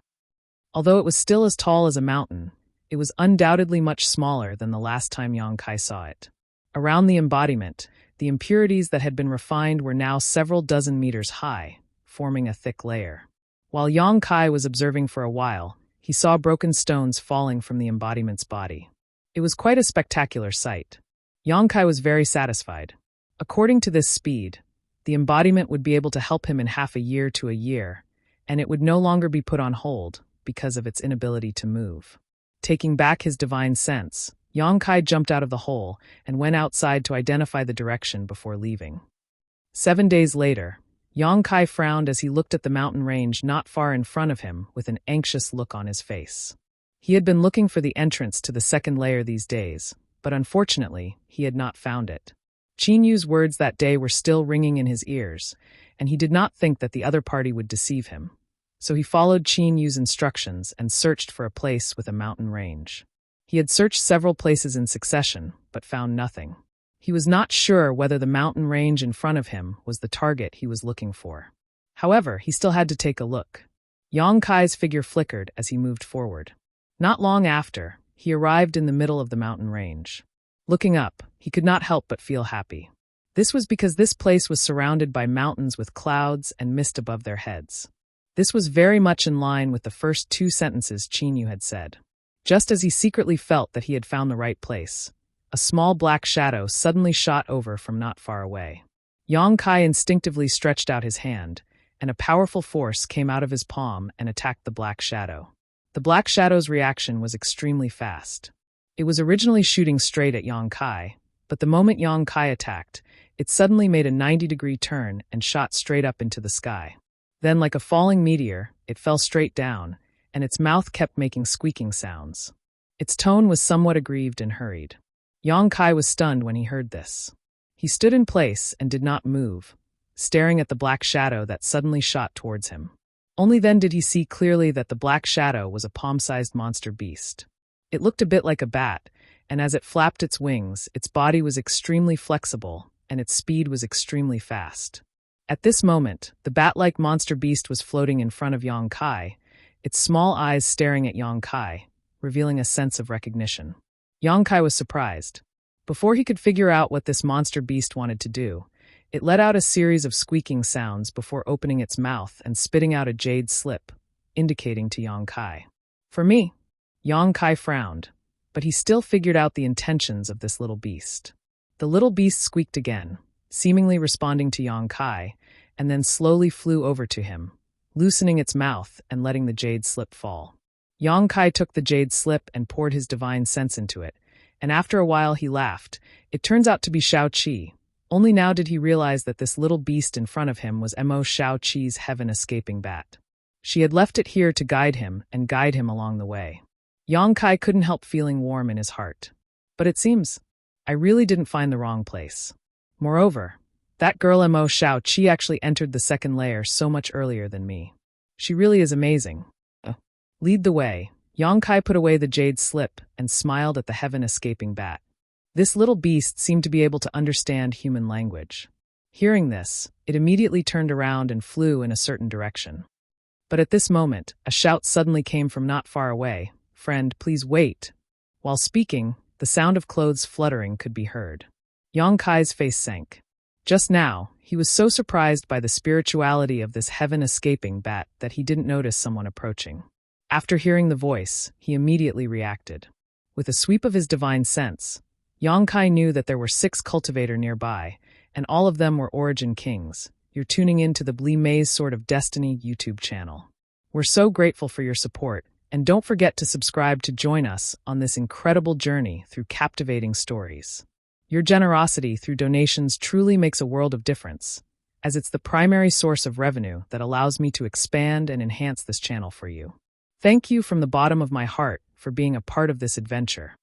Although it was still as tall as a mountain, it was undoubtedly much smaller than the last time Yang Kai saw it. Around the embodiment, the impurities that had been refined were now several dozen meters high, forming a thick layer. While Yang Kai was observing for a while, he saw broken stones falling from the embodiment's body. It was quite a spectacular sight. Yang Kai was very satisfied. According to this speed, the embodiment would be able to help him in half a year to a year, and it would no longer be put on hold because of its inability to move. Taking back his divine sense, Yang Kai jumped out of the hole and went outside to identify the direction before leaving. 7 days later, Yang Kai frowned as he looked at the mountain range not far in front of him with an anxious look on his face. He had been looking for the entrance to the second layer these days, but unfortunately, he had not found it. Qin Yu's words that day were still ringing in his ears, and he did not think that the other party would deceive him. So he followed Qin Yu's instructions and searched for a place with a mountain range. He had searched several places in succession, but found nothing. He was not sure whether the mountain range in front of him was the target he was looking for. However, he still had to take a look. Yang Kai's figure flickered as he moved forward. Not long after, he arrived in the middle of the mountain range. Looking up, he could not help but feel happy. This was because this place was surrounded by mountains with clouds and mist above their heads. This was very much in line with the first 2 sentences Qin Yu had said. Just as he secretly felt that he had found the right place, a small black shadow suddenly shot over from not far away. Yang Kai instinctively stretched out his hand, and a powerful force came out of his palm and attacked the black shadow. The black shadow's reaction was extremely fast. It was originally shooting straight at Yang Kai, but the moment Yang Kai attacked, it suddenly made a 90-degree turn and shot straight up into the sky. Then, like a falling meteor, it fell straight down, and its mouth kept making squeaking sounds. Its tone was somewhat aggrieved and hurried. Yang Kai was stunned when he heard this. He stood in place and did not move, staring at the black shadow that suddenly shot towards him. Only then did he see clearly that the black shadow was a palm-sized monster beast. It looked a bit like a bat, and as it flapped its wings, its body was extremely flexible, and its speed was extremely fast. At this moment, the bat-like monster beast was floating in front of Yang Kai, its small eyes staring at Yang Kai, revealing a sense of recognition. Yang Kai was surprised. Before he could figure out what this monster beast wanted to do, it let out a series of squeaking sounds before opening its mouth and spitting out a jade slip, indicating to Yang Kai. For me, Yang Kai frowned, but he still figured out the intentions of this little beast. The little beast squeaked again, seemingly responding to Yang Kai, and then slowly flew over to him, loosening its mouth and letting the jade slip fall. Yang Kai took the jade slip and poured his divine sense into it, and after a while he laughed. It turns out to be Shao Qi. Only now did he realize that this little beast in front of him was Mo Shao Qi's heaven-escaping bat. She had left it here to guide him along the way. Yang Kai couldn't help feeling warm in his heart. But it seems I really didn't find the wrong place. Moreover, that girl Mo Shao Qi actually entered the second layer so much earlier than me. She really is amazing. Lead the way. Yang Kai put away the jade slip and smiled at the heaven-escaping bat. This little beast seemed to be able to understand human language. Hearing this, it immediately turned around and flew in a certain direction. But at this moment, a shout suddenly came from not far away. "Friend, please wait." While speaking, the sound of clothes fluttering could be heard. Yang Kai's face sank. Just now, he was so surprised by the spirituality of this heaven-escaping bat that he didn't notice someone approaching. After hearing the voice, he immediately reacted. With a sweep of his divine sense, Yang Kai knew that there were 6 cultivators nearby, and all of them were Origin Kings. You're tuning in to the Blee Maze Sword of Destiny YouTube channel. We're so grateful for your support, and don't forget to subscribe to join us on this incredible journey through captivating stories. Your generosity through donations truly makes a world of difference, as it's the primary source of revenue that allows me to expand and enhance this channel for you. Thank you from the bottom of my heart for being a part of this adventure.